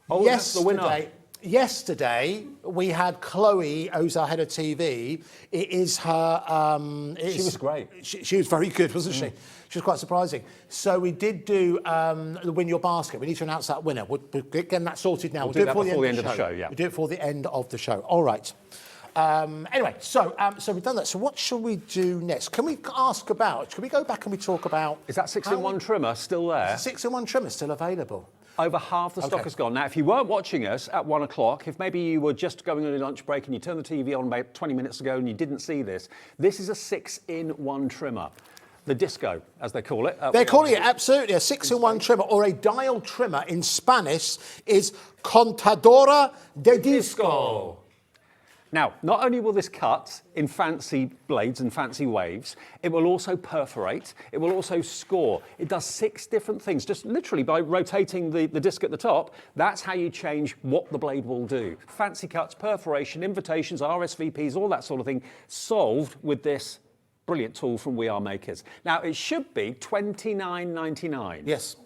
That's the winner. Yesterday, we had Chloe, who's our head of TV. It is her... She was great. She was very good, wasn't she? She was quite surprising. So we did do the Win Your Basket. We need to announce that winner. We're getting that sorted now. We'll do that before the end of the show, yeah. We'll do it before the end of the show. All right. Anyway, so we've done that. So what shall we do next? Can we go back and we talk about... Is that 6-in-1 trimmer still there? 6-in-1 trimmer still available? Over half the stock has gone. Now, if you weren't watching us at 1 o'clock, if maybe you were just going on a lunch break and you turned the TV on about 20 minutes ago and you didn't see this, this is a 6-in-1 trimmer. The disco, as they call it. They're calling it, absolutely, a 6-in-1 trimmer, or a dial trimmer in Spanish is contadora de disco. Now, not only will this cut in fancy blades and fancy waves, it will also perforate, it will also score. It does 6 different things, just literally by rotating the disc at the top. That's how you change what the blade will do. Fancy cuts, perforation, invitations, RSVPs, all that sort of thing, solved with this brilliant tool from We Are Makers. Now, it should be $29.99. Yes.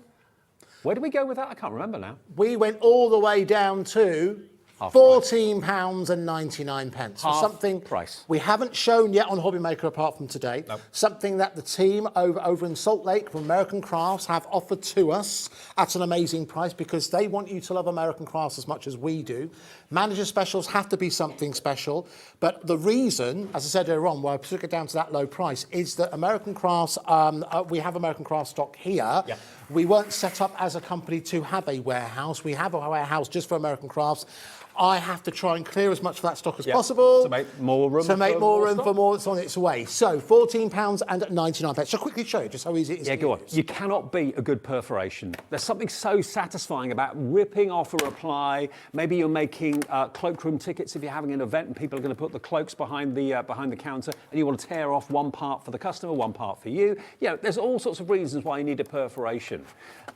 Where did we go with that? I can't remember now. We went all the way down to £14.99. Half something price. We haven't shown yet on HobbyMaker apart from today. Nope. Something that the team over in Salt Lake from American Crafts have offered to us at an amazing price because they want you to love American Crafts as much as we do. Manager specials have to be something special, but the reason, as I said earlier on, why I took it down to that low price is that American Crafts, we have American Crafts stock here. Yeah. We weren't set up as a company to have a warehouse. We have a warehouse just for American Crafts. I have to try and clear as much of that stock as possible. To make more room. For more that's on its way. So £14.99. I'll quickly show you just how easy it is. Yeah, go on. You cannot beat a good perforation. There's something so satisfying about ripping off a reply. Maybe you're making cloakroom tickets if you're having an event and people are going to put the cloaks behind the counter and you want to tear off one part for the customer, one part for you. You know, there's all sorts of reasons why you need a perforation.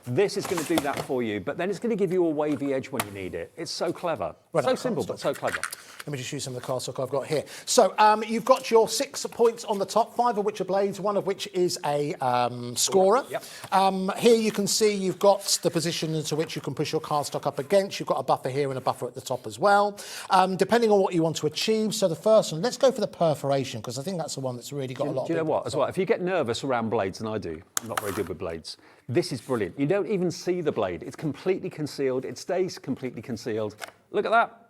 This is going to do that for you, but then it's going to give you a wavy edge when you need it. It's so clever. So simple, but so clever. Let me just use some of the cardstock I've got here. So you've got your 6 points on the top, 5 of which are blades, 1 of which is a scorer. Yep. Here you can see you've got the position into which you can push your cardstock up against. You've got a buffer here and a buffer at the top as well, depending on what you want to achieve. So the first one, let's go for the perforation, because I think that's the one that's really got a lot of... Do you know what, as well? If you get nervous around blades, and I do, I'm not very good with blades, this is brilliant. You don't even see the blade. It's completely concealed. It stays completely concealed. Look at that.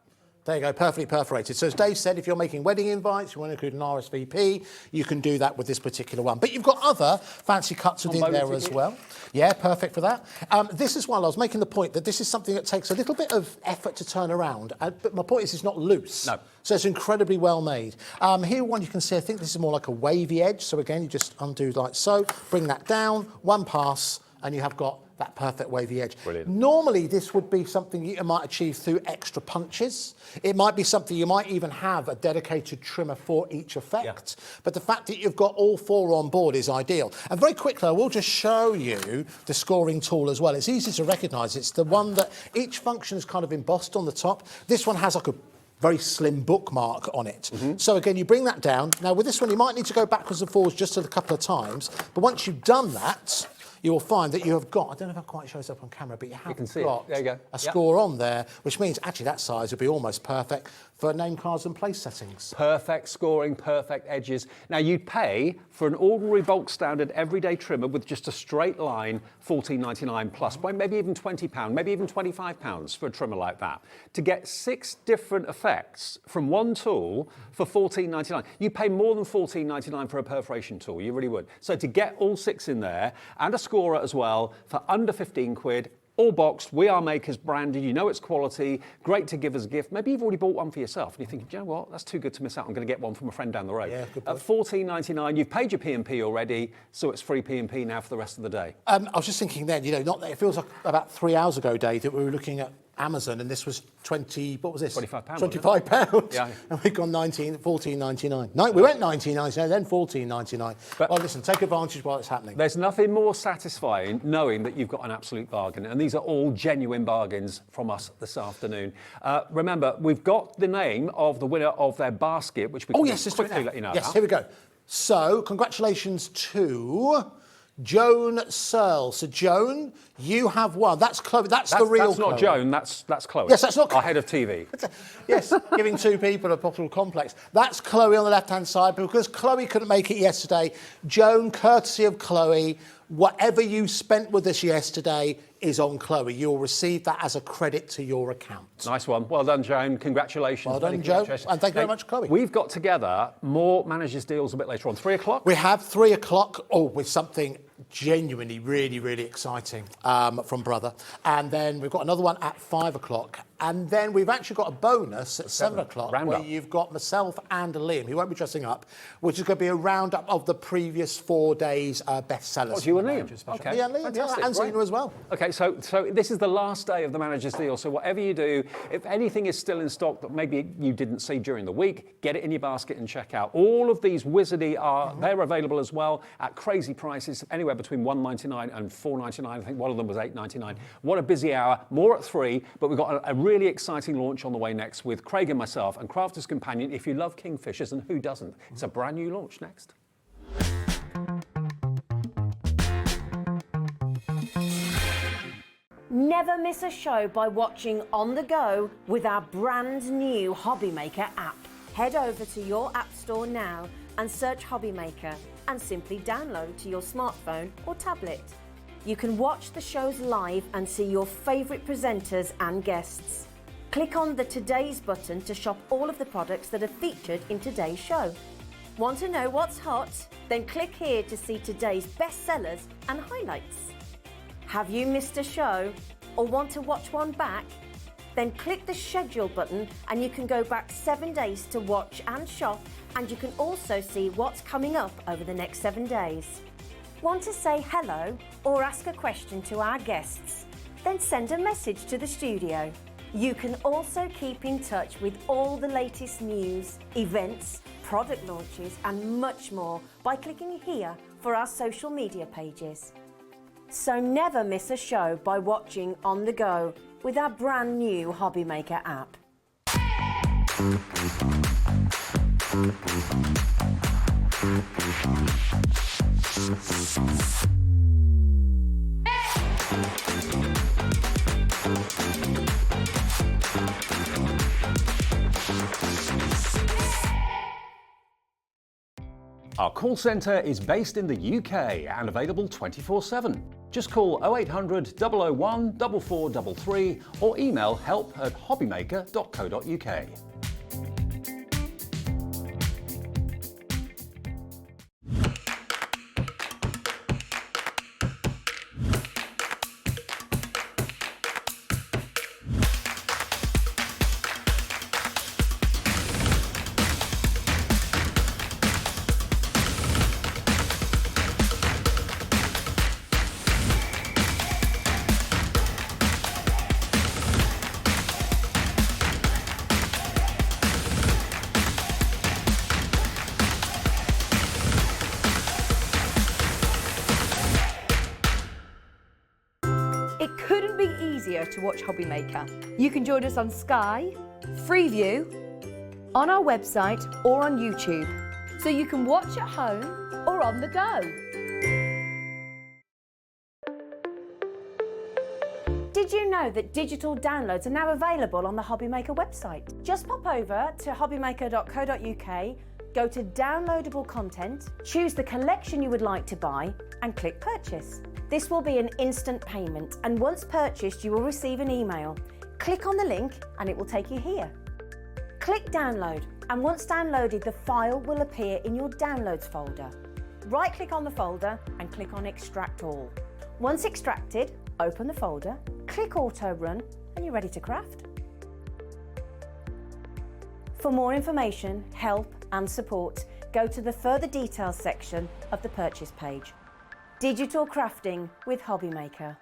There you go, perfectly perforated. So as Dave said, if you're making wedding invites, you want to include an RSVP, you can do that with this particular one. But you've got other fancy cuts within there as well. Yeah, perfect for that. This is why I was making the point that this is something that takes a little bit of effort to turn around. But my point is it's not loose. No. So it's incredibly well made. Here one you can see, I think this is more like a wavy edge. So again, you just undo like so, bring that down, one pass, and you have got that perfect wavy edge. Brilliant. Normally, this would be something you might achieve through extra punches. It might be something you might even have a dedicated trimmer for each effect. Yeah. But the fact that you've got all 4 on board is ideal. And very quickly, I will just show you the scoring tool as well. It's easy to recognise. It's the one that each function is kind of embossed on the top. This one has like a very slim bookmark on it. Mm-hmm. So again, you bring that down. Now with this one, you might need to go backwards and forwards just a couple of times. But once you've done that, you will find that you have got, I don't know if it quite shows up on camera, but you have got there you go. A score on there, which means actually that size would be almost perfect for name cards and place settings. Perfect scoring, perfect edges. Now you'd pay for an ordinary bulk standard everyday trimmer with just a straight line, $14.99 plus, maybe even £20, maybe even £25 for a trimmer like that. To get 6 different effects from one tool for $14.99, you pay more than $14.99 for a perforation tool, you really would. So to get all 6 in there, and a scorer as well, for under 15 quid, all boxed, We Are Makers branded, you know it's quality, great to give as a gift. Maybe you've already bought one for yourself and you're thinking, do you know what, that's too good to miss out, I'm going to get one from a friend down the road. Yeah, good At $14.99, you've paid your P&P already, so it's free P&P now for the rest of the day. I was just thinking then, you know, it feels like about 3 hours ago, Dave, that we were looking at Amazon, and this was 20. What was this? £25. £25. Yeah. And we've gone 14.99. No, we went 19.99, then 14.99. But- Well, listen, take advantage while it's happening. There's nothing more satisfying knowing that you've got an absolute bargain, and these are all genuine bargains from us this afternoon. Remember, we've got the name of the winner of their basket, which we can Let's do it quickly now. let you know Yes, about. here we go. So, congratulations to Joan Searle. So, Joan, you have won. That's Chloe. That's the real That's not Chloe. Joan, that's Chloe. Yes, that's not our head of TV. Yes, giving two people a bottle complex. That's Chloe on the left-hand side, because Chloe couldn't make it yesterday. Joan, courtesy of Chloe, whatever you spent with us yesterday is on Chloe. You'll receive that as a credit to your account. Nice one. Well done, Joan. Congratulations. Well done, Many Joan. congratulations. And thank you very much, Chloe. We've got together more managers' deals a bit later on. 3 o'clock? We have 3 o'clock, with something genuinely really, really exciting from Brother. And then we've got another one at 5 o'clock. And then we've actually got a bonus at 7 o'clock Roundup. where you've got myself and Liam, who won't be dressing up, which is going to be a roundup of the previous 4 days' bestsellers. Oh, you and from the Liam? Manager's Special. Okay. Yeah, Liam, Fantastic, and great. Zena as well. Okay, so this is the last day of the manager's deal. So whatever you do, if anything is still in stock that maybe you didn't see during the week, get it in your basket and check out. All of these Wizardy they're available as well at crazy prices, anywhere between $1.99 and $4.99. I think one of them was $8.99. What a busy hour. More at 3, but we've got a really exciting launch on the way next with Craig and myself and Crafter'S Companion. If you love Kingfishers, and who doesn't? It's a brand new launch next. Never miss a show by watching on the go with our brand new HobbyMaker app. Head over to your app store now and search HobbyMaker and simply download to your smartphone or tablet. You can watch the shows live and see your favourite presenters and guests. Click on the Today's button to shop all of the products that are featured in today's show. Want to know what's hot? Then click here to see today's bestsellers and highlights. Have you missed a show or want to watch one back? Then click the schedule button and you can go back 7 days to watch and shop, and you can also see what's coming up over the next 7 days. Want to say hello or ask a question to our guests? Then send a message to the studio. You can also keep in touch with all the latest news, events, product launches and much more by clicking here for our social media pages. So never miss a show by watching on the go with our brand new HobbyMaker app. Our call centre is based in the UK and available 24/7. Just call 0800 001 4433 or email help@hobbymaker.co.uk. It couldn't be easier to watch HobbyMaker. You can join us on Sky, Freeview, on our website or on YouTube. So you can watch at home or on the go. Did you know that digital downloads are now available on the HobbyMaker website? Just pop over to hobbymaker.co.uk, go to downloadable content, choose the collection you would like to buy and click purchase. This will be an instant payment, and once purchased you will receive an email. Click on the link and it will take you here. Click download, and once downloaded the file will appear in your downloads folder. Right click on the folder and click on extract all. Once extracted, open the folder, click auto run and you're ready to craft. For more information, help and support, go to the further details section of the purchase page. Digital crafting with HobbyMaker.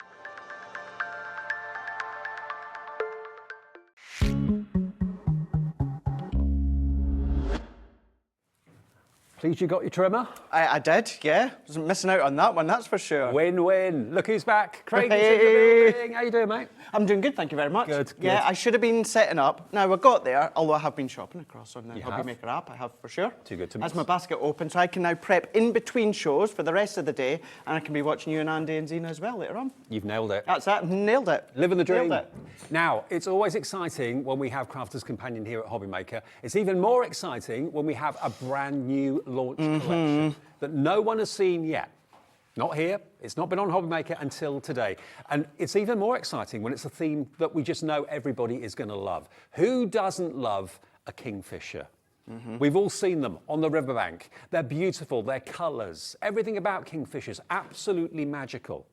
Pleased you got your trimmer? I did, yeah. Wasn't missing out on that one, that's for sure. Win-win. Look who's back. Craig is in Hey. the building. How you doing, mate? I'm doing good, thank you very much. Good, Yeah, good. I should have been setting up. Now, I got there, although I have been shopping across on the You have? HobbyMaker app, I have for sure. Too good to That's miss. my basket open, so I can now prep in between shows for the rest of the day, and I can be watching you and Andy and Zena as well later on. You've nailed it. That's it, nailed it. Living the dream. Nailed it. Now, it's always exciting when we have Crafter's Companion here at HobbyMaker. It's even more exciting when we have a brand new launch collection that no one has seen yet. Not here, it's not been on HobbyMaker until today. And it's even more exciting when it's a theme that we just know everybody is going to love. Who doesn't love a Kingfisher? We've all seen them on the riverbank. They're beautiful, their colours, everything about Kingfishers, absolutely magical.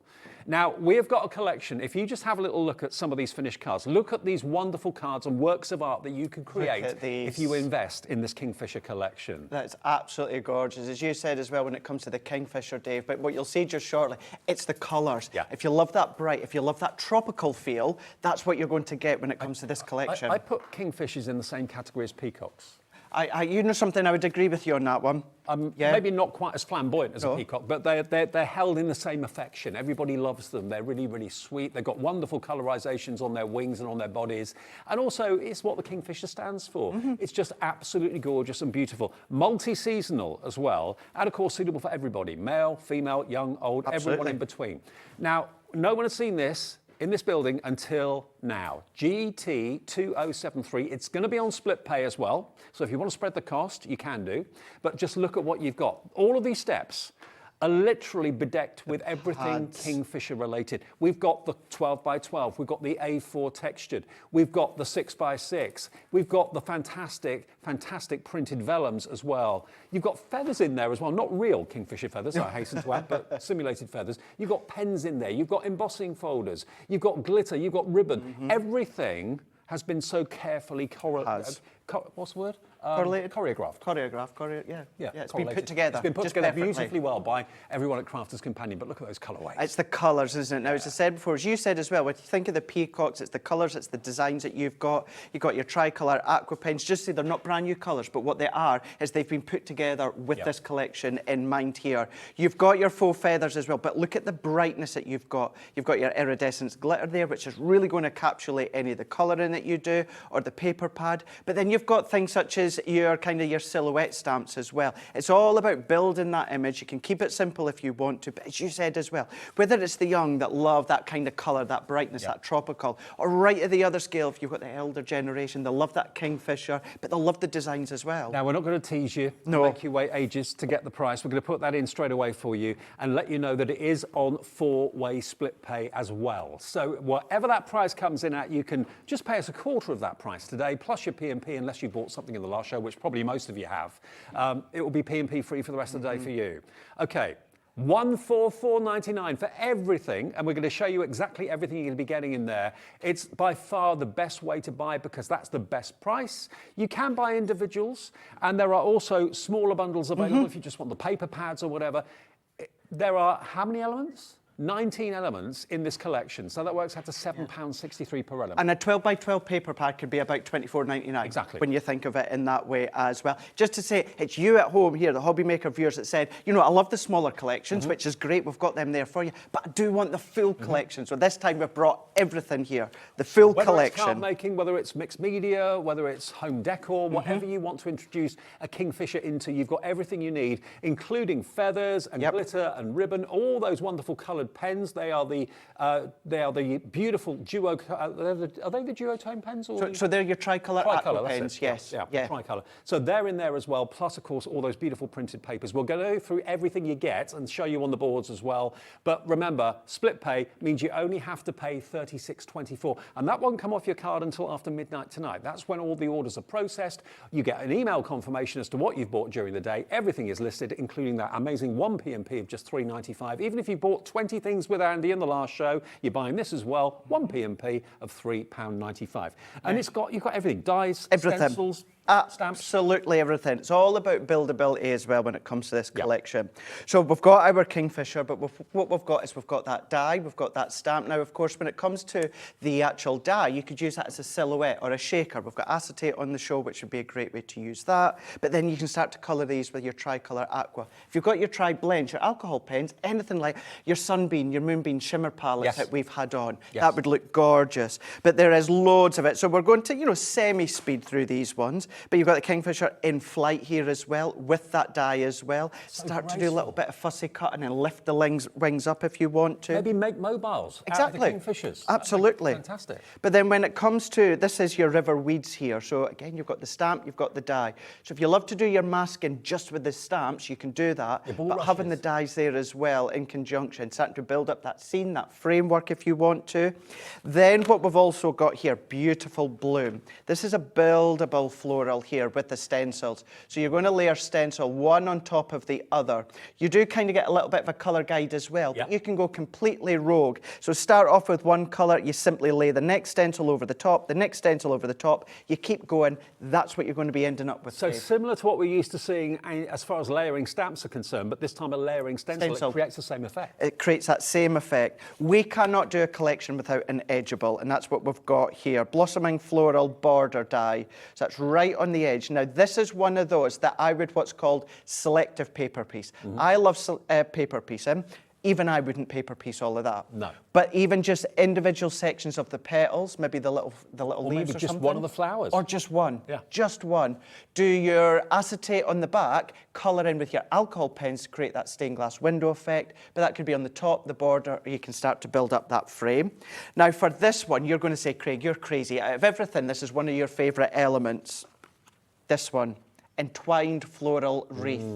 Now, we've got a collection. If you just have a little look at some of these finished cards, look at these wonderful cards and works of art that you can create if you invest in this Kingfisher collection. That's absolutely gorgeous. As you said as well when it comes to the Kingfisher, Dave, but what you'll see just shortly, it's the colours. Yeah. If you love that bright, if you love that tropical feel, that's what you're going to get when it comes to this collection. I put Kingfishers in the same category as peacocks. You know something, I would agree with you on that one. Yeah. Maybe not quite as flamboyant as No. a peacock, but they're held in the same affection. Everybody loves them. They're really, really sweet. They've got wonderful colorizations on their wings and on their bodies. And also, it's what the Kingfisher stands for. It's just absolutely gorgeous and beautiful. Multi-seasonal as well, and of course, suitable for everybody. Male, female, young, old, everyone in between. Now, no one has seen this in this building until now. GT2073. It's going to be on split pay as well. So if you want to spread the cost, you can do. But just look at what you've got. All of these steps are literally bedecked with everything Kingfisher related. We've got the 12 by 12, we've got the A4 textured, we've got the 6 by 6, we've got the fantastic printed vellums as well. You've got feathers in there as well, not real Kingfisher feathers, I hasten to add, but simulated feathers. You've got pens in there, you've got embossing folders, you've got glitter, you've got ribbon. Everything has been so carefully what's the word? Correlated? Choreographed. Yeah. It's been correlated. put together. It's been put just together perfectly. beautifully well by everyone at Crafter's Companion, but look at those colourways. It's the colours, isn't it? Now, as I said before, as you said as well, when you think of the peacocks, it's the colours, it's the designs that you've got. You've got your tricolour aqua pens. Just say they're not brand new colours, but what they are is they've been put together with this collection in mind here. You've got your faux feathers as well, but look at the brightness that you've got. You've got your iridescent glitter there, which is really going to encapsulate any of the colouring that you do, or the paper pad. But then you've got things such as your kind of your silhouette stamps as well. It's all about building that image. You can keep it simple if you want to, but as you said as well, whether it's the young that love that kind of colour, that brightness, that tropical, or right at the other scale, if you've got the elder generation, they'll love that Kingfisher, but they'll love the designs as well. Now, we're not going to tease you, make you wait ages to get the price. We're going to put that in straight away for you and let you know that it is on 4-way split pay as well. So whatever that price comes in at, you can just pay us a quarter of that price today, plus your P&P, unless you bought something in the last show, which probably most of you have. It will be P&P free for the rest of the day for you. Okay. $144.99 for everything, and we're going to show you exactly everything you're going to be getting in there. It's by far the best way to buy because that's the best price. You can buy individuals, and there are also smaller bundles available if you just want the paper pads or whatever. There are how many elements? 19 elements in this collection, so that works out to £7.63 per element. And a 12 by 12 paper pad could be about $24.99. Exactly. When you think of it in that way as well. Just to say, it's you at home here, the HobbyMaker viewers, that said, you know, I love the smaller collections, which is great, we've got them there for you, but I do want the full collection. So this time we've brought everything here, the full collection. Whether it's card making, whether it's mixed media, whether it's home decor, whatever you want to introduce a Kingfisher into, you've got everything you need, including feathers and glitter and ribbon, all those wonderful coloured pens. They are the beautiful duo. Are they the duotone pens? Or So they're your tricolour aqua pens, yes. Yeah, tricolour. So they're in there as well, plus, of course, all those beautiful printed papers. We'll go through everything you get and show you on the boards as well. But remember, split pay means you only have to pay $36.24. And that won't come off your card until after midnight tonight. That's when all the orders are processed. You get an email confirmation as to what you've bought during the day. Everything is listed, including that amazing one P&P of just $3.95. Even if you bought 20 things with Andy in the last show, you're buying this as well, one P&P of £3.95. And you've got everything, dies, stencils, Absolutely everything. It's all about buildability as well when it comes to this collection. So we've got our Kingfisher, but what we've got is we've got that die, we've got that stamp. Now, of course, when it comes to the actual die, you could use that as a silhouette or a shaker. We've got acetate on the show, which would be a great way to use that. But then you can start to colour these with your tricolour aqua. If you've got your tri-blends, your alcohol pens, anything like your Sunbeam, your Moonbeam shimmer palettes that we've had on, that would look gorgeous. But there is loads of it. So we're going to, you know, semi-speed through these ones. But you've got the Kingfisher in flight here as well, with that die as well. Start to do a little bit of fussy cutting and lift the wings up if you want to. Maybe make mobiles out of the Kingfishers. Absolutely. Fantastic. But then when it comes to, this is your river weeds here. So again, you've got the stamp, you've got the die. So if you love to do your masking just with the stamps, you can do that. But having the dies there as well in conjunction, starting to build up that scene, that framework if you want to. Then what we've also got here, beautiful bloom. This is a buildable floral here with the stencils. So you're going to layer stencil one on top of the other. You do kind of get a little bit of a colour guide as well, but you can go completely rogue. So start off with one colour, you simply lay the next stencil over the top, the next stencil over the top, you keep going, that's what you're going to be ending up with. So similar to what we're used to seeing as far as layering stamps are concerned, but this time a layering stencil. It creates the same effect. It creates that same effect. We cannot do a collection without an edgeable, and that's what we've got here. Blossoming floral border die. So that's right on the edge. Now, this is one of those that I would what's called selective paper piece. I love paper piecing. Even I wouldn't paper piece all of that. No. But even just individual sections of the petals, maybe the little or leaves maybe or just something. one of the flowers. Or just one. Yeah. Just one. Do your acetate on the back, colour in with your alcohol pens to create that stained glass window effect. But that could be on the top, the border, or you can start to build up that frame. Now for this one, you're going to say, Craig, you're crazy. Out of everything, this is one of your favourite elements. This one. Entwined floral wreath.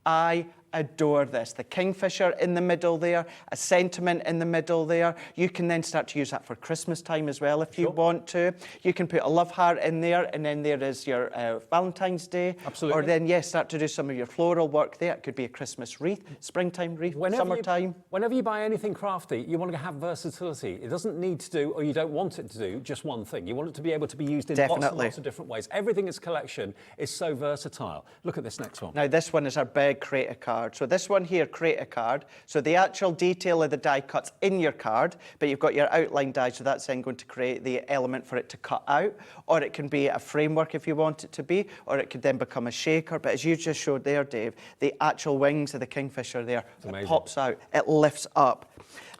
I adore this. The Kingfisher in the middle there, a sentiment in the middle there. You can then start to use that for Christmas time as well if you want to. You can put a love heart in there, and then there is your Valentine's Day. Absolutely. Or then, yes, start to do some of your floral work there. It could be a Christmas wreath, springtime wreath, summertime. Whenever you buy anything crafty, you want to have versatility. It doesn't need to do, or you don't want it to do, just one thing. You want it to be able to be used in lots and lots of different ways. Everything in this collection is so versatile. Look at this next one. Now, this one is our big create a card. So this one here, create a card. So the actual detail of the die cuts in your card, but you've got your outline die, so that's then going to create the element for it to cut out, or it can be a framework if you want it to be, or it could then become a shaker. But as you just showed there, Dave, the actual wings of the Kingfisher there, it pops out, it lifts up.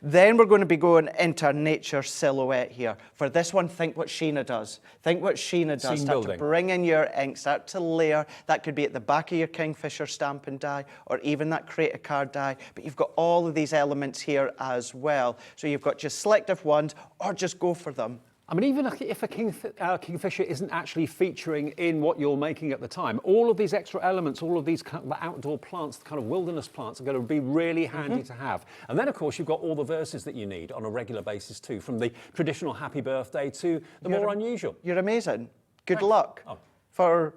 Then we're going to be going into our nature silhouette here. For this one, think what Sheena does. Think what Sheena does. Start to bring in your ink, start to layer. That could be at the back of your Kingfisher stamping die, or even that create a card die. But you've got all of these elements here as well. So you've got just selective ones, or just go for them. I mean, even if a Kingfisher isn't actually featuring in what you're making at the time, all of these extra elements, all of these kind of outdoor plants, the kind of wilderness plants, are going to be really handy to have. And then, of course, you've got all the verses that you need on a regular basis too, from the traditional happy birthday to the more unusual. You're amazing. Good luck for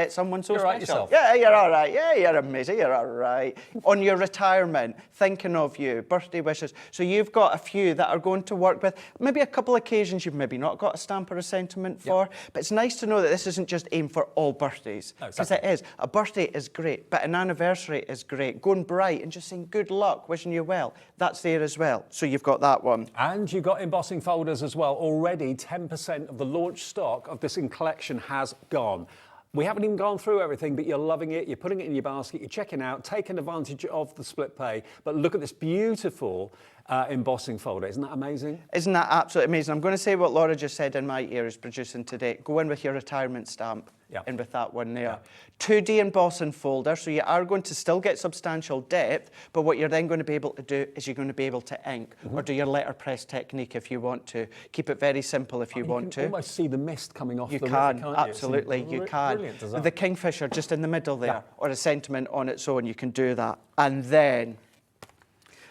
someone so you're special. Right yourself. Yeah, you're all right. Yeah, you're amazing. You're all right. On your retirement, thinking of you, birthday wishes. So you've got a few that are going to work with. Maybe a couple occasions you've maybe not got a stamp or a sentiment for. But it's nice to know that this isn't just aimed for all birthdays. Because it is. A birthday is great, but an anniversary is great. Going bright and just saying good luck, wishing you well. That's there as well. So you've got that one. And you've got embossing folders as well. Already 10% of the launch stock of this in collection has gone. We haven't even gone through everything, but you're loving it. You're putting it in your basket. You're checking out, taking advantage of the split pay. But look at this beautiful embossing folder. Isn't that amazing? Isn't that absolutely amazing? I'm going to say what Laura just said in my ear is producing today. Go in with your retirement stamp. And with that one there. 2D embossing folder, so you are going to still get substantial depth, but what you're then going to be able to do is you're going to be able to ink or do your letterpress technique if you want to. Keep it very simple if you want to. You can almost see the mist coming off the river, can't you? Absolutely, you can. With the Kingfisher just in the middle there, or a sentiment on its own, you can do that. And then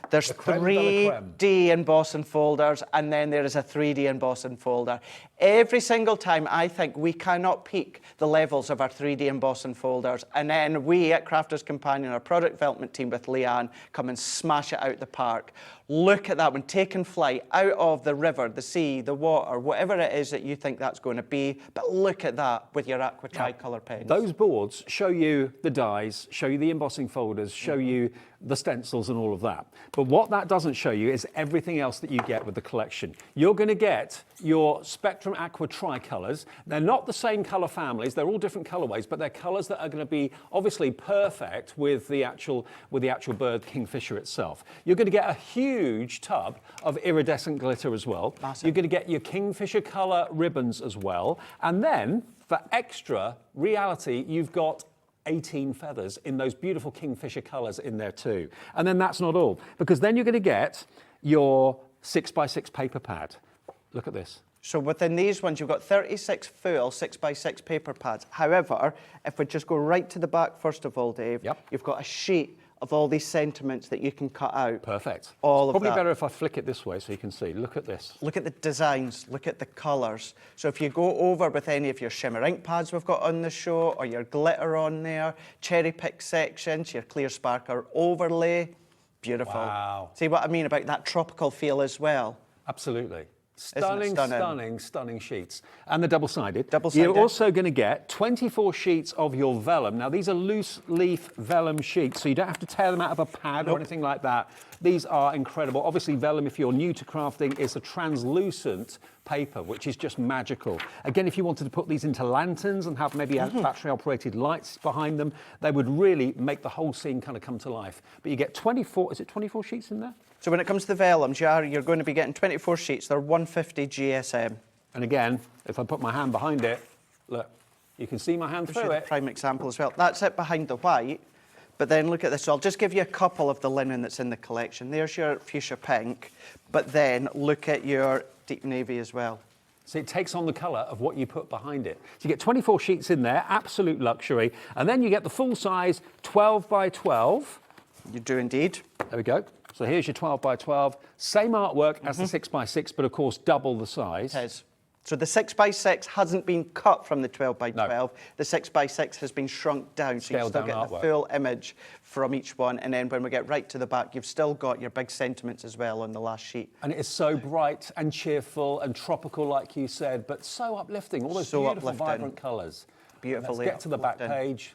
There's creme de la creme. 3D embossing folders, and then there is a 3D embossing folder. Every single time, I think we cannot peak the levels of our 3D embossing folders, and then we at Crafter's Companion, our product development team with Leanne, come and smash it out the park. Look at that one, taking flight out of the river, the sea, the water, whatever it is that you think that's going to be. But look at that with your aqua tricolour pens. Those boards show you the dies, show you the embossing folders, show you the stencils and all of that. But what that doesn't show you is everything else that you get with the collection. You're going to get your Spectrum Aqua tricolours. They're not the same colour families, they're all different colourways, but they're colours that are going to be obviously perfect with the actual bird Kingfisher itself. You're going to get a huge tub of iridescent glitter as well. Massive. You're going to get your Kingfisher colour ribbons as well. And then for extra reality, you've got 18 feathers in those beautiful Kingfisher colours in there too. And then that's not all, because then you're going to get your 6x6 paper pad. Look at this. So within these ones, you've got 36 full 6x6 paper pads. However, if we just go right to the back first of all, Dave, you've got a sheet of all these sentiments that you can cut out. Perfect. All of Probably that. better if I flick it this way so you can see. Look at this. Look at the designs, look at the colours. So if you go over with any of your shimmer ink pads we've got on the show, or your glitter on there, cherry pick sections, your clear sparkler overlay, beautiful. Wow. See what I mean about that tropical feel as well? Absolutely. Isn't it Stunning sheets. And the double-sided. Double-sided. You're also going to get 24 sheets of your vellum. Now, these are loose leaf vellum sheets, so you don't have to tear them out of a pad or anything like that. These are incredible. Obviously, vellum, if you're new to crafting, is a translucent paper, which is just magical. Again, if you wanted to put these into lanterns and have maybe battery-operated lights behind them, they would really make the whole scene kind of come to life. But you get 24, is it 24 sheets in there? So when it comes to the vellums, you're going to be getting 24 sheets. They're 150 GSM. And again, if I put my hand behind it, look, you can see my hand through it. Prime example as well. That's it behind the white. But then look at this. So I'll just give you a couple of the linen that's in the collection. There's your fuchsia pink, but then look at your deep navy as well. So it takes on the colour of what you put behind it. So you get 24 sheets in there, absolute luxury. And then you get the full size 12 by 12. You do indeed. There we go. So here's your 12 by 12. Same artwork as the 6 by 6, but of course double the size. It is. So the 6 by 6 hasn't been cut from the 12 by 12. No. The 6 by 6 has been shrunk down, so you Scaled still down get the artwork. full image from each one. And then when we get right to the back, you've still got your big sentiments as well on the last sheet. And it is so bright and cheerful and tropical, like you said, but so uplifting. All those So beautiful, uplifting. vibrant colours. Beautifully Let's get to the back uplifting. page.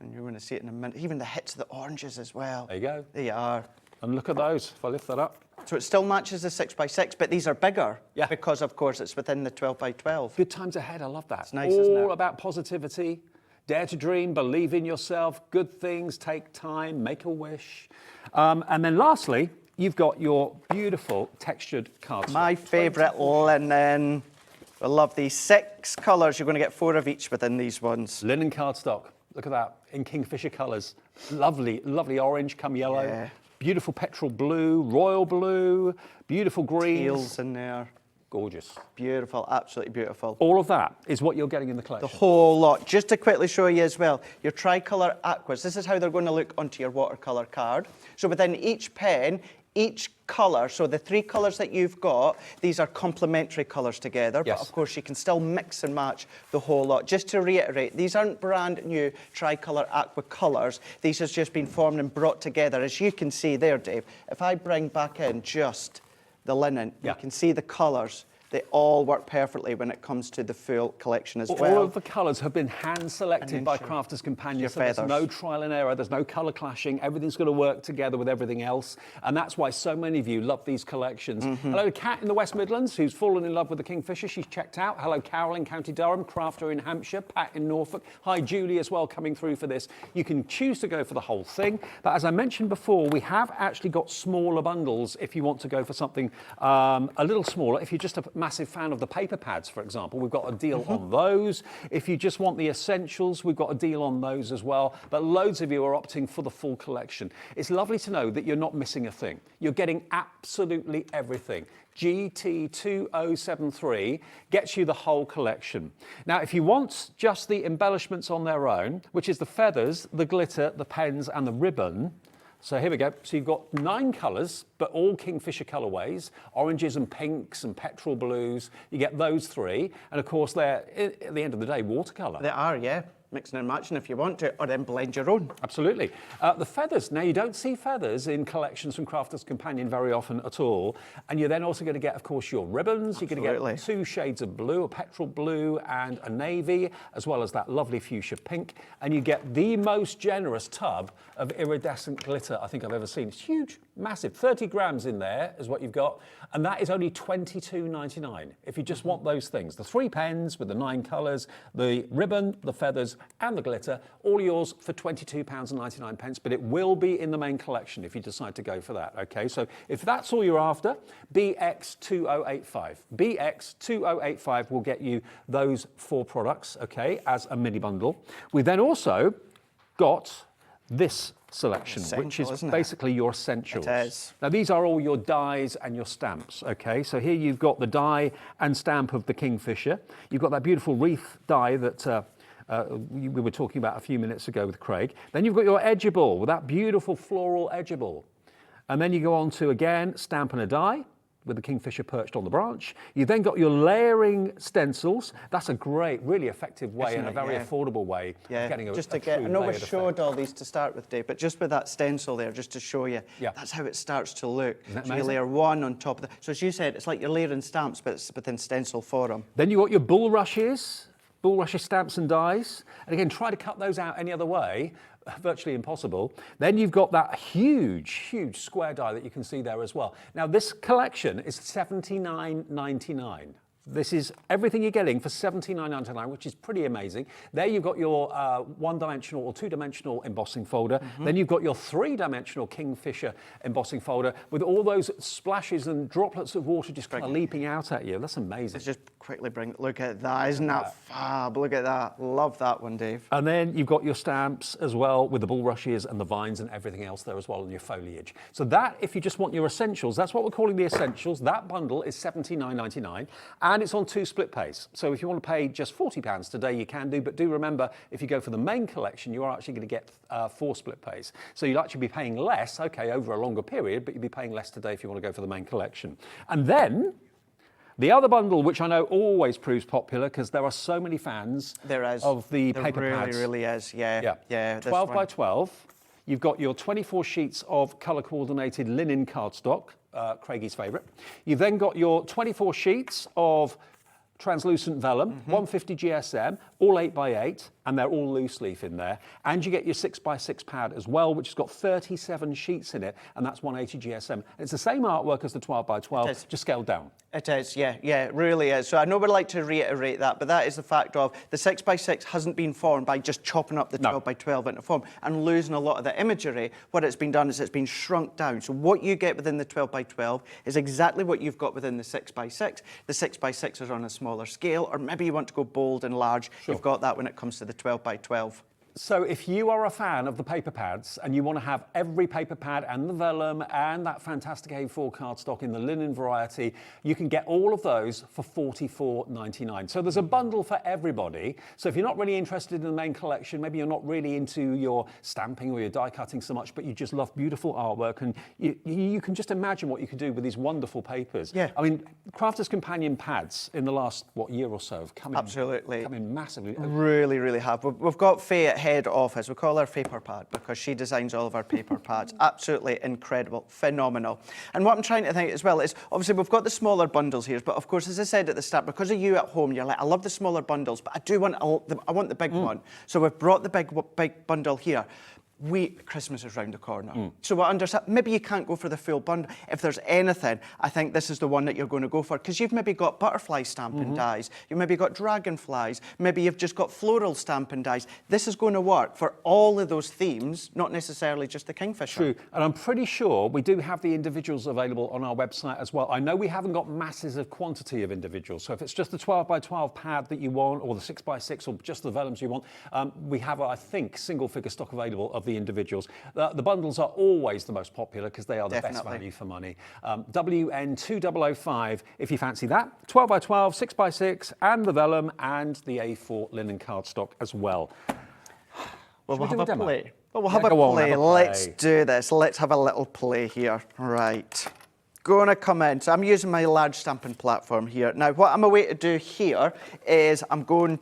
And you're going to see it in a minute. Even the hits of the oranges as well. There you go. There you are. And look at those, if I lift that up. So it still matches the 6 by 6, but these are bigger. Yeah. Because, of course, it's within the 12 by 12. Good times ahead, I love that. It's nice, isn't it? All about positivity, dare to dream, believe in yourself, good things, take time, make a wish. And then lastly, you've got your beautiful textured cardstock. My favourite linen. I love these 6 colours. You're going to get 4 of each within these ones. Linen cardstock, look at that, in Kingfisher colours. Lovely, lovely orange come yellow. Yeah. Beautiful petrol blue, royal blue, beautiful greens. Teals in there. Gorgeous. Beautiful, absolutely beautiful. All of that is what you're getting in the The collection. whole lot. Just to quickly show you as well, your tricolour aquas. This is how they're going to look onto your watercolour card. So within each pen, each colour, so the 3 colours that you've got, these are complementary colours together, Yes. but of course you can still mix and match the whole lot. Just to reiterate, these aren't brand new tricolour aqua colours. These have just been formed and brought together. As you can see there, Dave, if I bring back in just the linen, Yeah. you can see the colours. They all work perfectly when it comes to the full collection as All well. of the colours have been hand-selected by Crafter's Companion, Your so there's feathers. no trial and error, there's no colour clashing, everything's going to work together with everything else, and that's why so many of you love these collections. Hello to Kat in the West Midlands, who's fallen in love with the Kingfisher, she's checked out. Hello Carol in County Durham, Crafter in Hampshire, Pat in Norfolk. Hi Julie as well, coming through for this. You can choose to go for the whole thing, but as I mentioned before, we have actually got smaller bundles if you want to go for something a little smaller. If you're just a massive fan of the paper pads, for example, we've got a deal on those. If you just want the essentials, we've got a deal on those as well. But loads of you are opting for the full collection. It's lovely to know that you're not missing a thing. You're getting absolutely everything. GT2073 gets you the whole collection. Now, if you want just the embellishments on their own, which is the feathers, the glitter, the pens, and the ribbon, So here we go. So you've got 9 colours, but all Kingfisher colourways, oranges and pinks and petrol blues. You get those 3. And of course, they're, at the end of the day, watercolour. They are, yeah. Mixing and matching if you want to, or then blend your own. Absolutely. The feathers. Now, you don't see feathers in collections from Crafter's Companion very often at all. And you're then also going to get, of course, your ribbons. You're going to get 2 shades of blue, a petrol blue and a navy, as well as that lovely fuchsia pink. And you get the most generous tub of iridescent glitter I think I've ever seen. It's huge, massive. 30 grams in there is what you've got. And that is only $22.99 if you just want those things. The 3 pens with the 9 colours, the ribbon, the feathers, and the glitter, all yours for £22.99, but it will be in the main collection if you decide to go for that, okay? So if that's all you're after, BX2085. BX2085 will get you those 4 products, okay, as a mini bundle. We then also got this selection, which is basically your essentials. It is. Now, these are all your dies and your stamps, okay? So here you've got the die and stamp of the Kingfisher. You've got that beautiful wreath die that we were talking about a few minutes ago with Craig. Then you've got your edgeable with that beautiful floral edgeable. And then you go on to, again, stamp and a die with the Kingfisher perched on the branch. You've then got your layering stencils. That's a great, really effective way and a very affordable way of getting just to get, I know we showed all these to start with, Dave, but just with that stencil there, just to show you, that's how it starts to look. So you layer 1 on top of the, so as you said, it's like you're layering stamps, but it's within stencil form. Then you've got your bulrushes stamps and dies. And again, try to cut those out any other way, virtually impossible. Then you've got that huge square die that you can see there as well. Now, this collection is $79.99. This is everything you're getting for $79.99, which is pretty amazing. There you've got your one-dimensional or two-dimensional embossing folder. Then you've got your three-dimensional Kingfisher embossing folder with all those splashes and droplets of water just kind of leaping out at you. That's amazing. Let's just quickly look at that. Isn't that fab? Look at that. Love that one, Dave. And then you've got your stamps as well with the bulrushes and the vines and everything else there as well, and your foliage. So that, if you just want your essentials, that's what we're calling the essentials. That bundle is $79.99. And it's on 2 split pays. So if you want to pay just £40 today, you can do. But do remember, if you go for the main collection, you are actually going to get 4 split pays. So you'll actually be paying less, okay, over a longer period, but you'll be paying less today if you want to go for the main collection. And then the other bundle, which I know always proves popular because there are so many fans of the paper pads. There really is, yeah. 12 by 12. You've got your 24 sheets of colour-coordinated linen cardstock, Craigie's favourite. You've then got your 24 sheets of translucent vellum, 150 GSM, all 8 by 8, and they're all loose leaf in there. And you get your 6 by 6 pad as well, which has got 37 sheets in it, and that's 180 GSM. It's the same artwork as the 12 by 12, just scaled down. It is, yeah, it really is. So I know we'd like to reiterate that, but that is the fact of the 6 by 6 hasn't been formed by just chopping up the 12 by 12 into form and losing a lot of the imagery. What it's been done is it's been shrunk down. So what you get within the 12 by 12 is exactly what you've got within the 6 by 6. The 6 by 6 is on a smaller scale, or maybe you want to go bold and large. You've got that when it comes to the 12 by 12. So if you are a fan of the paper pads and you want to have every paper pad and the vellum and that fantastic A4 cardstock in the linen variety, you can get all of those for $44.99. So there's a bundle for everybody. So if you're not really interested in the main collection, maybe you're not really into your stamping or your die cutting so much, but you just love beautiful artwork, and you can just imagine what you could do with these wonderful papers. Yeah. I mean, Crafter's Companion pads in the last, year or so have come in massively. Really, really have. We've got Faye at head office. We call her Paper Pad because she designs all of our paper pads. Absolutely incredible, phenomenal. And what I'm trying to think as well is, obviously we've got the smaller bundles here, but of course, as I said at the start, because of you at home, you're like, I love the smaller bundles, but I want the big one. So we've brought the big bundle here. Christmas is round the corner. So I understand, maybe you can't go for the full bundle. If there's anything, I think this is the one that you're going to go for, because you've maybe got butterfly stamping dies, you've maybe got dragonflies, maybe you've just got floral stamping dies. This is going to work for all of those themes, not necessarily just the Kingfisher. True, and I'm pretty sure we do have the individuals available on our website as well. I know we haven't got masses of quantity of individuals, so if it's just the 12 by 12 pad that you want, or the 6 by 6, or just the vellums you want, we have, I think, single figure stock available of the individuals. The bundles are always the most popular because they are the best value for money. WN2005 if you fancy that. 12 by 12, 6 by 6, and the vellum and the A4 linen cardstock as well. Well, we'll have a play. Well, we'll have Yeah, a go on, play. have a play. Let's do this. Let's have a little play here. Right. Going to come in. So I'm using my large stamping platform here. Now, what I'm away to do here is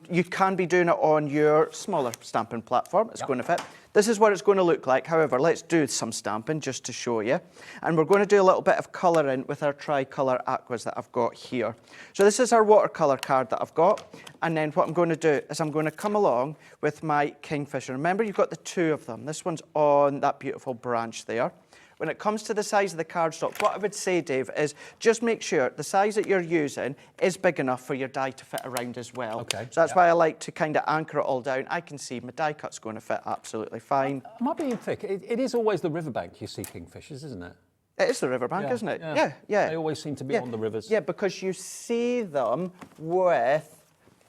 you can be doing it on your smaller stamping platform. It's going to fit. This is what it's going to look like. However, let's do some stamping just to show you. And we're going to do a little bit of colouring with our tricolour aquas that I've got here. So this is our watercolour card that I've got. And then what I'm going to do is I'm going to come along with my Kingfisher. Remember, you've got the two of them. This one's on that beautiful branch there. When it comes to the size of the cardstock, what I would say, Dave, is just make sure the size that you're using is big enough for your die to fit around as well. Okay. So that's why I like to kind of anchor it all down. I can see my die cut's going to fit absolutely fine. I might be thick. It is always the riverbank you see kingfishers, isn't it? It is the riverbank, isn't it? Yeah. They always seem to be on the rivers. Yeah, because you see them with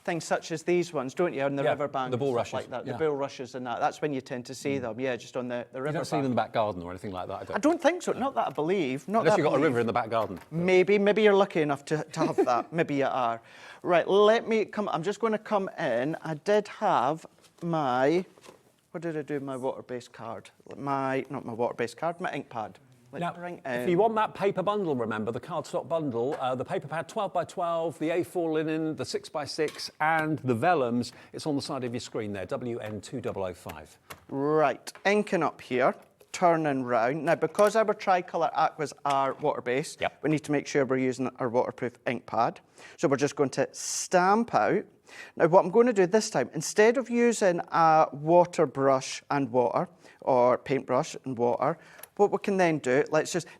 things such as these ones, don't you, on the riverbank? the bulrushes. Like that, Yeah. the bulrushes and that. That's when you tend to see them, just on the riverbank. You don't see them in the back garden or anything like that, I don't think so, not that I believe. Not Unless that you've got a I believe. river in the back garden. Maybe you're lucky enough to have that. Maybe you are. Right, let me come, I'm just going to come in. I did have my, what did I do with my water-based card? Not my water-based card, my ink pad. Now, if you want that paper bundle, remember, the cardstock bundle, the paper pad 12 by 12, the A4 linen, the 6 by 6, and the vellums, it's on the side of your screen there, WN2005. Right, inking up here, turning round. Now, because our tricolour aquas are water-based, we need to make sure we're using our waterproof ink pad. So we're just going to stamp out. Now, what I'm going to do this time, instead of using a water brush and water, or paintbrush and water, what we can then do,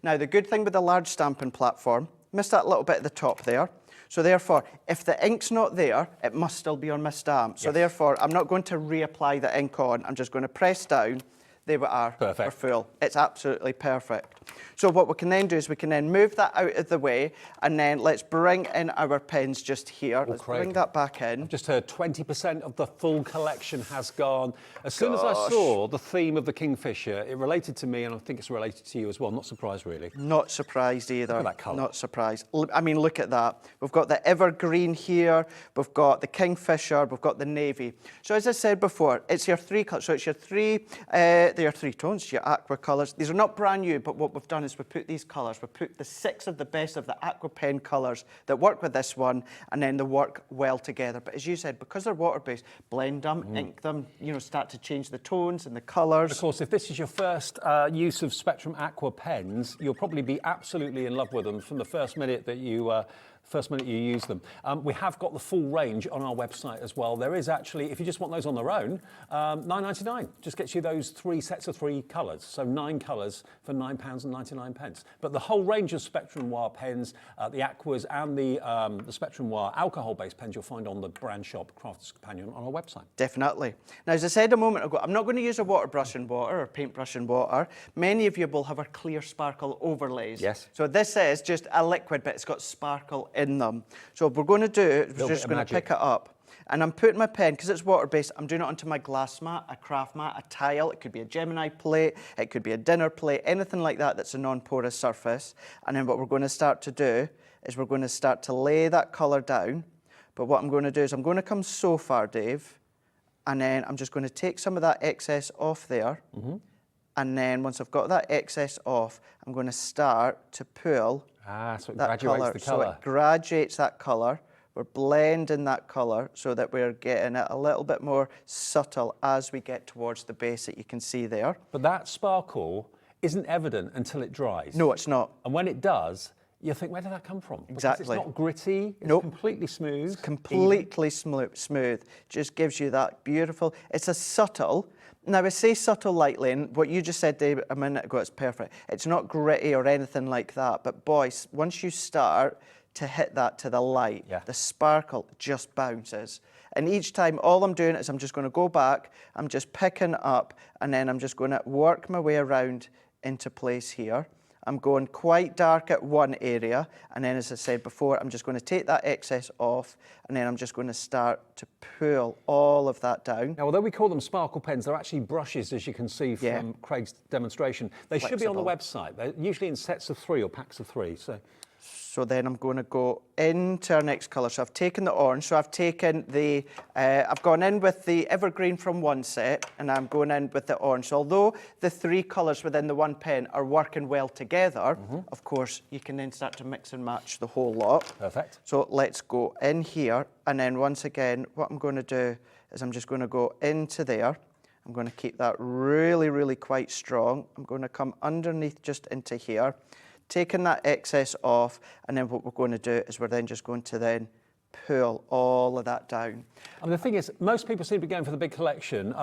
now the good thing with the large stamping platform, miss that little bit at the top there. So therefore, if the ink's not there, it must still be on my stamp. So therefore, I'm not going to reapply the ink on. I'm just going to press down. There we are. Perfect. We're full. It's absolutely perfect. So what we can then do is we can then move that out of the way, and then let's bring in our pens just here. Let's bring that back in. I've just heard 20% of the full collection has gone. As soon as I saw the theme of the Kingfisher, it related to me, and I think it's related to you as well. Not surprised, really. Not surprised either. Look at that colour. Not surprised. I mean, look at that. We've got the evergreen here. We've got the Kingfisher. We've got the navy. So as I said before, it's your three colours. So it's your three, they are three tones, your aqua colours. These are not brand new, but what we've done is we've put these colours. We've put the 6 of the best of the aqua pen colours that work with this one, and then they work well together. But as you said, because they're water-based, blend them, ink them, start to change the tones and the colours. Of course, if this is your first use of Spectrum Aqua pens, you'll probably be absolutely in love with them from the first minute that you use them. We have got the full range on our website as well. There is actually, if you just want those on their own, £9.99. Just gets you those 3 sets of 3 colours. So 9 colours for £9.99. But the whole range of Spectrum Noir pens, the Aquas and the Spectrum Noir alcohol-based pens you'll find on the brand shop Crafter's Companion on our website. Definitely. Now, as I said a moment ago, I'm not going to use a water brush and water or paintbrush and water. Many of you will have our clear sparkle overlays. Yes. So this is just a liquid, but it's got sparkle in them. So what we're going to do, we're just going to pick it up. And I'm putting my pen, because it's water-based, I'm doing it onto my glass mat, a craft mat, a tile. It could be a Gemini plate, it could be a dinner plate, anything like that that's a non-porous surface. And then what we're going to start to do is we're going to start to lay that colour down. But what I'm going to do is I'm going to come so far, Dave, and then I'm just going to take some of that excess off there. And then once I've got that excess off, I'm going to start to pull So it that graduates colour. the So colour. it graduates that colour. We're blending that colour so that we're getting it a little bit more subtle as we get towards the base that you can see there. But that sparkle isn't evident until it dries. No, it's not. And when it does, you think, where did that come from? Because Exactly. it's not gritty, it's Nope. completely smooth. It's completely smooth. Just gives you that beautiful, it's a subtle, now I say subtle lightly, and what you just said, Dave, a minute ago, it's perfect. It's not gritty or anything like that, but boys, once you start to hit that to the light, the sparkle just bounces. And each time, all I'm doing is I'm just going to go back, I'm just picking up, and then I'm just going to work my way around into place here. I'm going quite dark at one area, and then, as I said before, I'm just going to take that excess off, and then I'm just going to start to pull all of that down. Now, although we call them sparkle pens, they're actually brushes, as you can see from Craig's demonstration. They should be on the website. They're usually in sets of 3 or packs of 3. So So then I'm going to go into our next colour. So I've taken the orange. So I've taken the, I've gone in with the evergreen from one set, and I'm going in with the orange. So although the three colours within the one pen are working well together, of course, you can then start to mix and match the whole lot. Perfect. So let's go in here. And then once again, what I'm going to do is I'm just going to go into there. I'm going to keep that really, really quite strong. I'm going to come underneath just into here, taking that excess off, and then what we're going to do is we're then just going to then pull all of that down. I mean, the thing is, most people seem to be going for the big collection.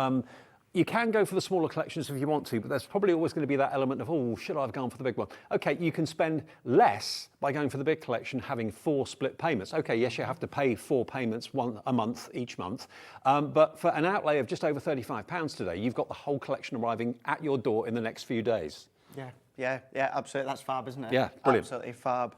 You can go for the smaller collections if you want to, but there's probably always going to be that element of, oh, should I have gone for the big one? Okay, you can spend less by going for the big collection, having 4 split payments. Okay, yes, you have to pay 4 payments, one a month each month, but for an outlay of just over £35 today, you've got the whole collection arriving at your door in the next few days. Yeah, absolutely. That's fab, isn't it? Yeah, brilliant. Absolutely fab.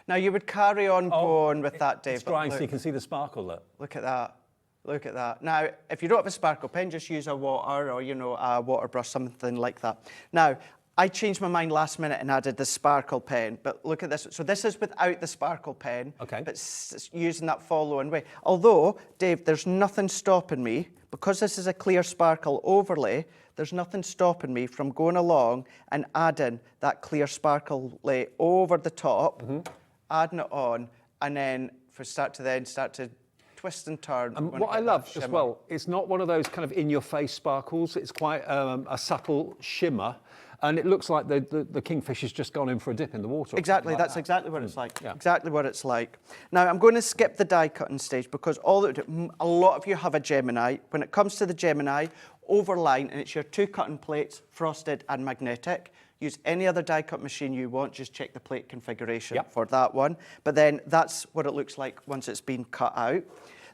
Now, you would carry on going with that, Dave. It's drying, but so you can see the sparkle there. look at that. Look at that. Now, if you don't have a sparkle pen, just use a water or, a water brush, something like that. Now, I changed my mind last minute and added the sparkle pen, but look at this. So this is without the sparkle pen, okay, but using that following way. Although, Dave, there's nothing stopping me, because this is a clear sparkle overlay, there's nothing stopping me from going along and adding that clear sparkle lay over the top, adding it on, and then start to twist and turn. And what I love as well, it's not one of those kind of in-your-face sparkles. It's quite a subtle shimmer, and it looks like the Kingfisher's just gone in for a dip in the water. Exactly, that's exactly what it's like. Yeah. Exactly what it's like. Now, I'm going to skip the die cutting stage because a lot of you have a Gemini. When it comes to the Gemini, overline, and it's your 2 cutting plates, frosted and magnetic. Use any other die cut machine you want, just check the plate configuration for that one. But then that's what it looks like once it's been cut out.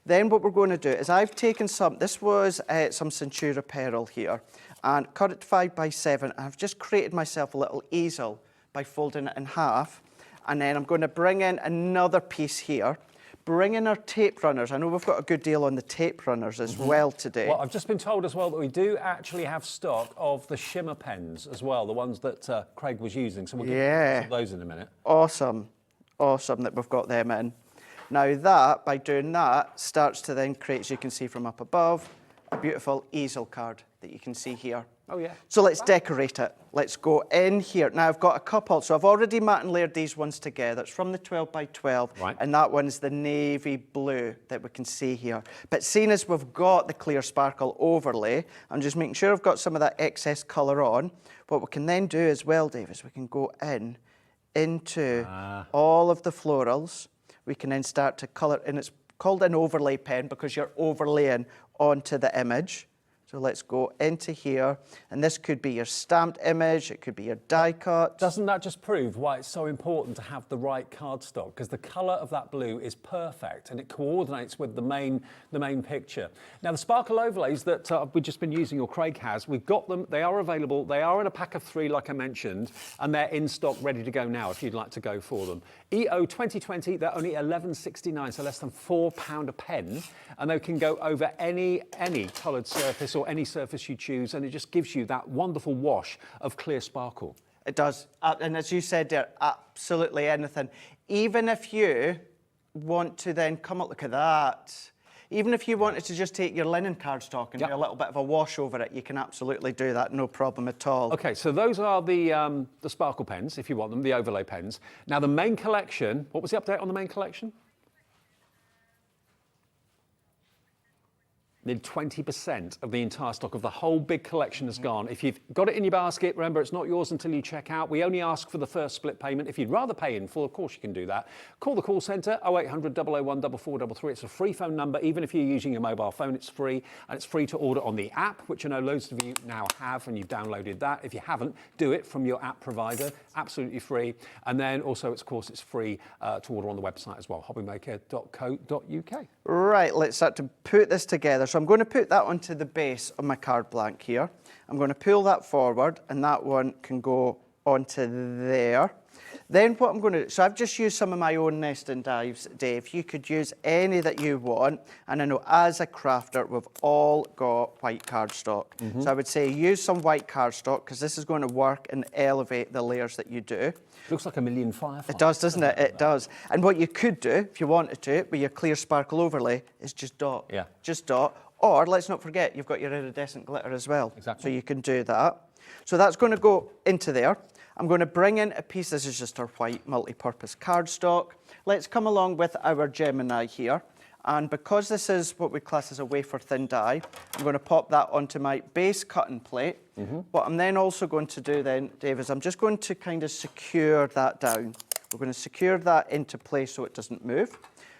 Then what we're going to do is I've taken this was some Centura Pearl here, and cut it 5x7. And I've just created myself a little easel by folding it in half. And then I'm going to bring in another piece here, bring in our tape runners. I know we've got a good deal on the tape runners as well today. Well, I've just been told as well that we do actually have stock of the shimmer pens as well, the ones that Craig was using. So we'll get some of those in a minute. Awesome. Awesome that we've got them in. Now that, by doing that, starts to then create, as you can see from up above, a beautiful easel card that you can see here. Oh, yeah. So let's decorate it. Let's go in here. Now, I've got a couple. So I've already matte and layered these ones together. It's from the 12x12. Right. And that one's the navy blue that we can see here. But seeing as we've got the clear sparkle overlay, I'm just making sure I've got some of that excess colour on. What we can then do as well, Dave, is we can go into all of the florals. We can then start to colour, and it's called an overlay pen because you're overlaying onto the image. So let's go into here, and this could be your stamped image, it could be your die cut. Doesn't that just prove why it's so important to have the right cardstock? Because the colour of that blue is perfect and it coordinates with the main picture. Now the sparkle overlays that we've just been using, or Craig has, we've got them, they are available, they are in a pack of 3 like I mentioned, and they're in stock ready to go now if you'd like to go for them. EO 2020, they're only £11.69, so less than £4 a pen, and they can go over any coloured surface or any surface you choose, and it just gives you that wonderful wash of clear sparkle. It does, and as you said there, absolutely anything. Even if you want to then come up, look at that. Even if you wanted to just take your linen cardstock and do a little bit of a wash over it, you can absolutely do that, no problem at all. Okay, so those are the sparkle pens, if you want them, the overlay pens. Now the main collection, what was the update on the main collection? Nearly 20% of the entire stock of the whole big collection has gone. If you've got it in your basket, remember, it's not yours until you check out. We only ask for the first split payment. If you'd rather pay in full, of course you can do that. Call the call centre, 0800 001 4433. It's a free phone number. Even if you're using your mobile phone, it's free. And it's free to order on the app, which I know loads of you now have, and you've downloaded that. If you haven't, do it from your app provider. Absolutely free. And then also, of course, it's free to order on the website as well, hobbymaker.co.uk. Right, let's start to put this together. So I'm going to put that onto the base of my card blank here. I'm going to pull that forward, and that one can go onto there. Then what I'm going to do, so I've just used some of my own nesting dies, Dave. You could use any that you want. And I know as a crafter, we've all got white cardstock. So I would say use some white cardstock because this is going to work and elevate the layers that you do. Looks like a million fireflies. It does, doesn't it? It does. And what you could do, if you wanted to, with your clear sparkle overlay, is just dot. Yeah. Just dot. Or let's not forget, you've got your iridescent glitter as well. Exactly. So you can do that. So that's going to go into there. I'm going to bring in a piece. This is just our white multi-purpose cardstock. Let's come along with our Gemini here. And because this is what we class as a wafer thin die, I'm going to pop that onto my base cutting plate. What I'm then also going to do then, Dave, is I'm just going to kind of secure that down. We're going to secure that into place so it doesn't move.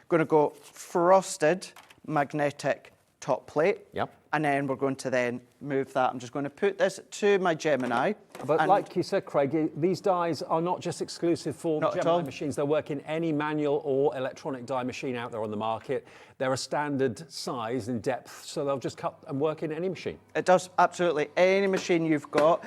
Going to go frosted magnetic top plate. Yep. And then we're going to then move that. I'm just going to put this to my Gemini. But and like you said, Craig, these dies are not just exclusive for Not at Gemini all. machines. They work in any manual or electronic die machine out there on the market. They're a standard size and depth, so they'll just cut and work in any machine. It does, absolutely. Any machine you've got,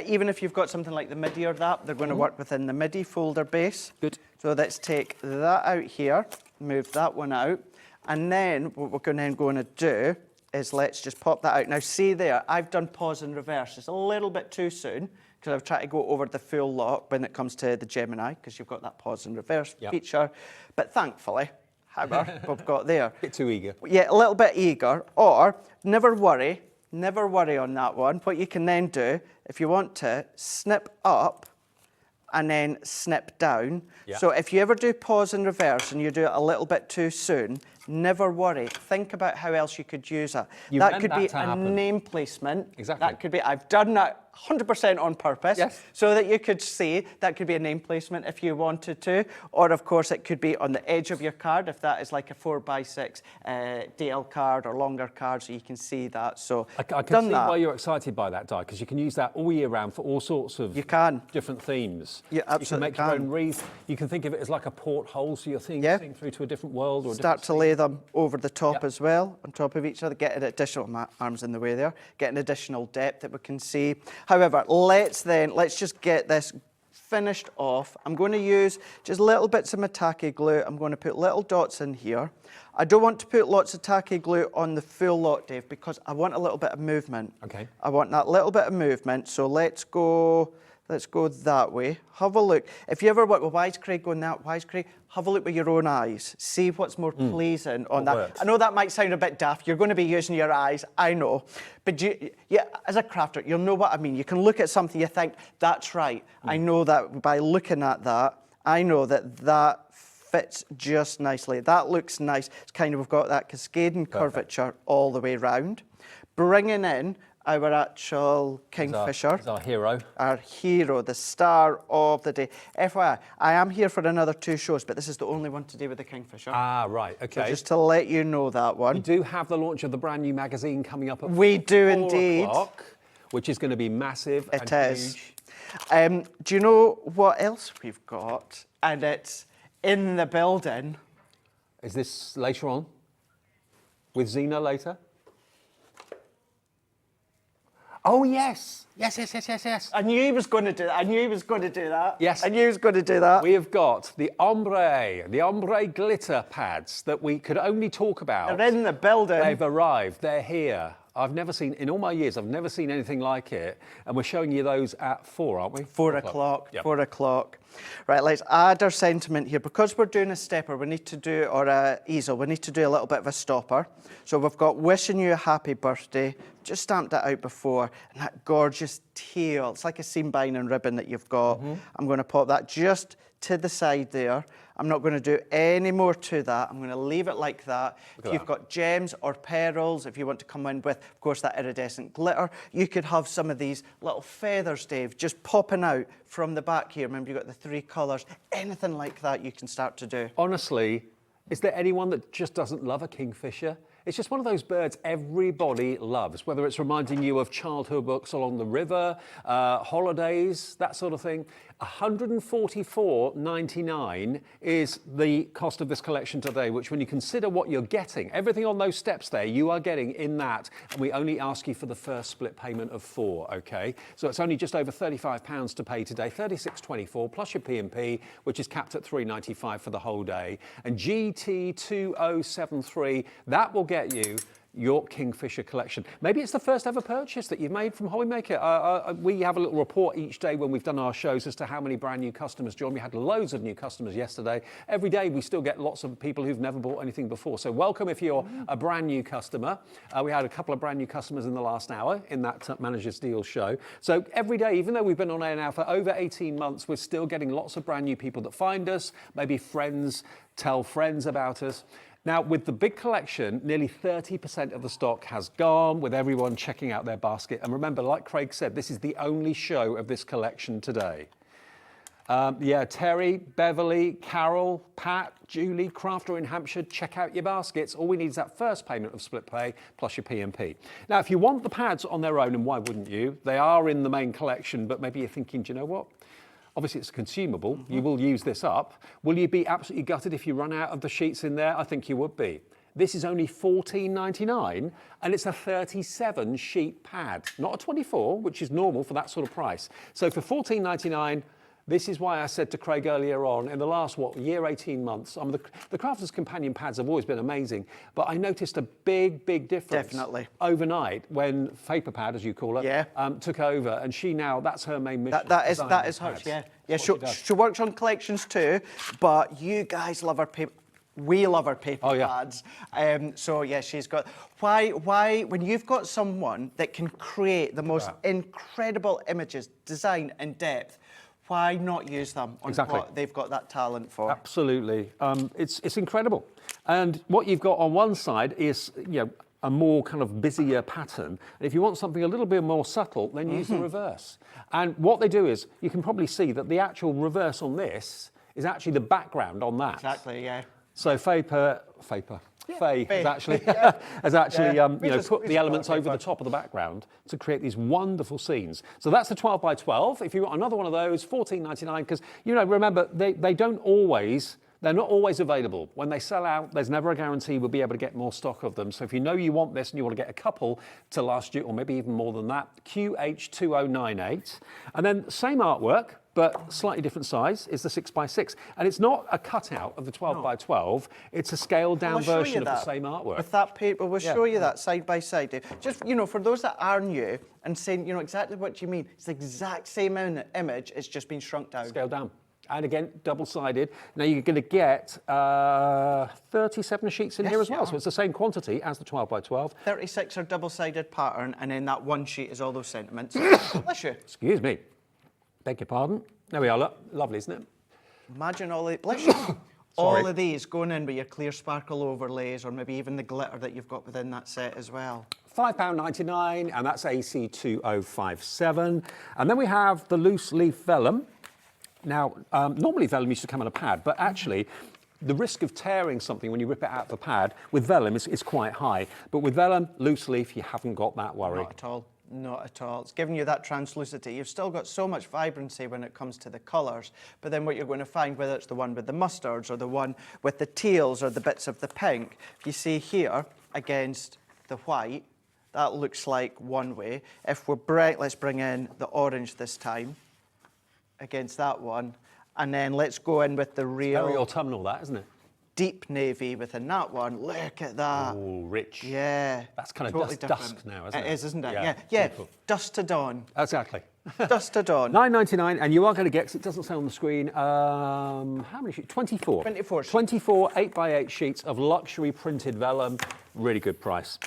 even if you've got something like the MIDI or that, they're going to work within the MIDI folder base. Good. So let's take that out here, move that one out, and then what we're going to do is let's just pop that out. Now see there, I've done pause and reverse. It's a little bit too soon because I've tried to go over the full lot when it comes to the Gemini because you've got that pause and reverse feature. But thankfully, however, we've got there. Bit too eager. Yeah, a little bit eager. Or never worry on that one. What you can then do, if you want to, snip up and then snip down. Yeah. So if you ever do pause and reverse and you do it a little bit too soon, never worry. Think about how else you could use it. You That meant could that be to a happen. name placement. Exactly. That could be, I've done that 100% on purpose. Yes. So that you could see, that could be a name placement if you wanted to. Or of course it could be on the edge of your card if that is like a 4x6 DL card or longer card so you can see that. So I can done see that. why you're excited by that die, because you can use that all year round for all sorts of You can. different themes. You absolutely can make your can. own wreath. You can think of it as like a porthole, so you're seeing through to a different world. Or a Start different to lay them over the top Yep. as well, on top of each other, get an additional, my arm's in the way there, get an additional depth that we can see. However, let's just get this finished off. I'm going to use just little bits of my tacky glue. I'm going to put little dots in here. I don't want to put lots of tacky glue on the full lot, Dave, because I want a little bit of movement. Okay. I want that little bit of movement, so let's go that way. Have a look. If you ever want, well, why is Craig going that? Why is Craig? Have a look with your own eyes. See what's more pleasing on that. works. I know that might sound a bit daft. You're going to be using your eyes, I know. But as a crafter, you'll know what I mean. You can look at something, you think, that's right. I know that by looking at that, I know that that fits just nicely. That looks nice. It's kind of, we've got that cascading curvature all the way round. Bringing in our actual Kingfisher. He's our hero. Our hero, the star of the day. FYI, I am here for another 2 shows, but this is the only one to do with the Kingfisher. Ah, right, So okay. just to let you know that one. We do have the launch of the brand new magazine coming up at We do 4 indeed. o'clock, which is going to be massive It and is. huge. Do you know what else we've got? And it's in the building. Is this later on? With Zena later? Oh, yes. Yes. I knew he was going to do that. Yes. I knew he was going to do that. We have got the ombre glitter pads that we could only talk about. They're in the building. They've arrived. They're here. I've never seen, in all my years, I've never seen anything like it. And we're showing you those at 4, aren't we? 4 o'clock. Yep. 4 o'clock. Right, let's add our sentiment here. Because we're doing a stepper, we need to do, or a easel, we need to do a little bit of a stopper. So we've got wishing you a happy birthday. Just stamped that out before. And that gorgeous teal. It's like a seam binding ribbon that you've got. I'm going to pop that just to the side there. I'm not going to do any more to that. I'm going to leave it like that. If you've got gems or pearls, if you want to come in with, of course, that iridescent glitter, you could have some of these little feathers, Dave, just popping out from the back here. Remember, you've got the 3 colours. Anything like that you can start to do. Honestly, is there anyone that just doesn't love a Kingfisher? It's just one of those birds everybody loves, whether it's reminding you of childhood books along the river, holidays, that sort of thing. $144.99 is the cost of this collection today, which when you consider what you're getting, everything on those steps there, you are getting in that, and we only ask you for the first split payment of 4, okay? So it's only just over £35 to pay today, $36.24 plus your P&P, which is capped at $3.95 for the whole day. And GT2073, that will get you your Kingfisher collection. Maybe it's the first ever purchase that you've made from HobbyMaker. We have a little report each day when we've done our shows as to how many brand new customers join. We had loads of new customers yesterday. Every day we still get lots of people who've never bought anything before. So welcome if you're a brand new customer. We had a couple of brand new customers in the last hour in that Manager's Deals show. So every day, even though we've been on air now for over 18 months, we're still getting lots of brand new people that find us, maybe friends tell friends about us. Now, with the big collection, nearly 30% of the stock has gone, with everyone checking out their basket. And remember, like Craig said, this is the only show of this collection today. Terry, Beverly, Carol, Pat, Julie, Crafter in Hampshire, check out your baskets. All we need is that first payment of split pay plus your P&P. Now, if you want the pads on their own, and why wouldn't you? They are in the main collection, but maybe you're thinking, do you know what? Obviously, it's consumable. You will use this up. Will you be absolutely gutted if you run out of the sheets in there? I think you would be. This is only $14.99, and it's a 37 sheet pad, not a 24, which is normal for that sort of price. So for $14.99, this is why I said to Craig earlier on, in the last, 18 months, the Crafter's Companion pads have always been amazing, but I noticed a big difference. Definitely. Overnight when Paperpad, as you call it, took over, and that's her main mission. That is her, yeah. She works on collections too, but you guys love her paper. We love our paper pads. So yeah, she's got. Why? When you've got someone that can create the most incredible images, design and depth, why not use them on what they've got that talent for? Absolutely. It's incredible. And what you've got on one side is, a more kind of busier pattern. And if you want something a little bit more subtle, then use the reverse. And what they do is, you can probably see that the actual reverse on this is actually the background on that. Exactly, yeah. So Faye has actually, put the elements over the top of the background to create these wonderful scenes. So that's the 12 by 12. If you want another one of those, $14.99, because, remember, they're not always available. When they sell out, there's never a guarantee we'll be able to get more stock of them. So if you know you want this and you want to get a couple to last you, or maybe even more than that, QH2098. And then same artwork, but slightly different size, is the 6x6. And it's not a cutout of the 12 by 12, it's a scaled down version of the same artwork. With that paper, we'll show you that side by side, Dave. Just, for those that are new and saying, exactly what you mean, it's the exact same image, it's just been shrunk down. Scaled down. And again, double-sided. Now you're going to get 37 sheets in here as well, so it's the same quantity as the 12 by 12. 36 are double-sided pattern, and then that one sheet is all those sentiments. Bless you. Excuse me. Beg your pardon. There we are. Look, lovely, isn't it? Imagine all the bless you. All of these going in with your clear sparkle overlays, or maybe even the glitter that you've got within that set as well. £5.99, and that's AC2057. And then we have the loose leaf vellum. Now, normally vellum used to come on a pad, but actually, the risk of tearing something when you rip it out of the pad with vellum is quite high. But with vellum, loose leaf, you haven't got that worry. Not at all. Not at all. It's giving you that translucity. You've still got so much vibrancy when it comes to the colours, but then what you're going to find, whether it's the one with the mustards or the one with the teals or the bits of the pink, if you see here against the white, that looks like one way. If we're bright, let's bring in the orange this time against that one, and then let's go in with the real... Very autumnal, that, isn't it? Deep navy within that one. Look at that. Oh, rich. Yeah. That's kind of totally dusk now, isn't it? It is, isn't it? Yeah. Beautiful. Dusk to dawn. Exactly. Dusk to dawn. $9.99, and you are going to get, 'cause it doesn't say on the screen, how many sheets? 24. 24 sheets. 24 8x8 sheets of luxury printed vellum. Really good price.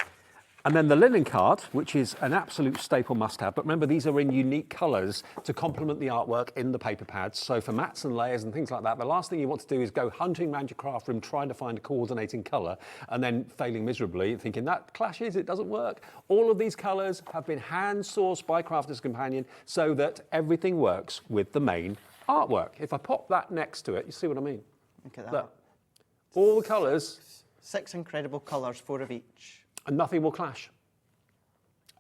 And then the linen card, which is an absolute staple must-have. But remember, these are in unique colours to complement the artwork in the paper pads. So for mats and layers and things like that, the last thing you want to do is go hunting around your craft room trying to find a coordinating colour and then failing miserably, thinking that clashes, it doesn't work. All of these colours have been hand-sourced by Crafter's Companion so that everything works with the main artwork. If I pop that next to it, you see what I mean? Look at that. Look, all the colours 6 incredible colours, 4 of each. And nothing will clash.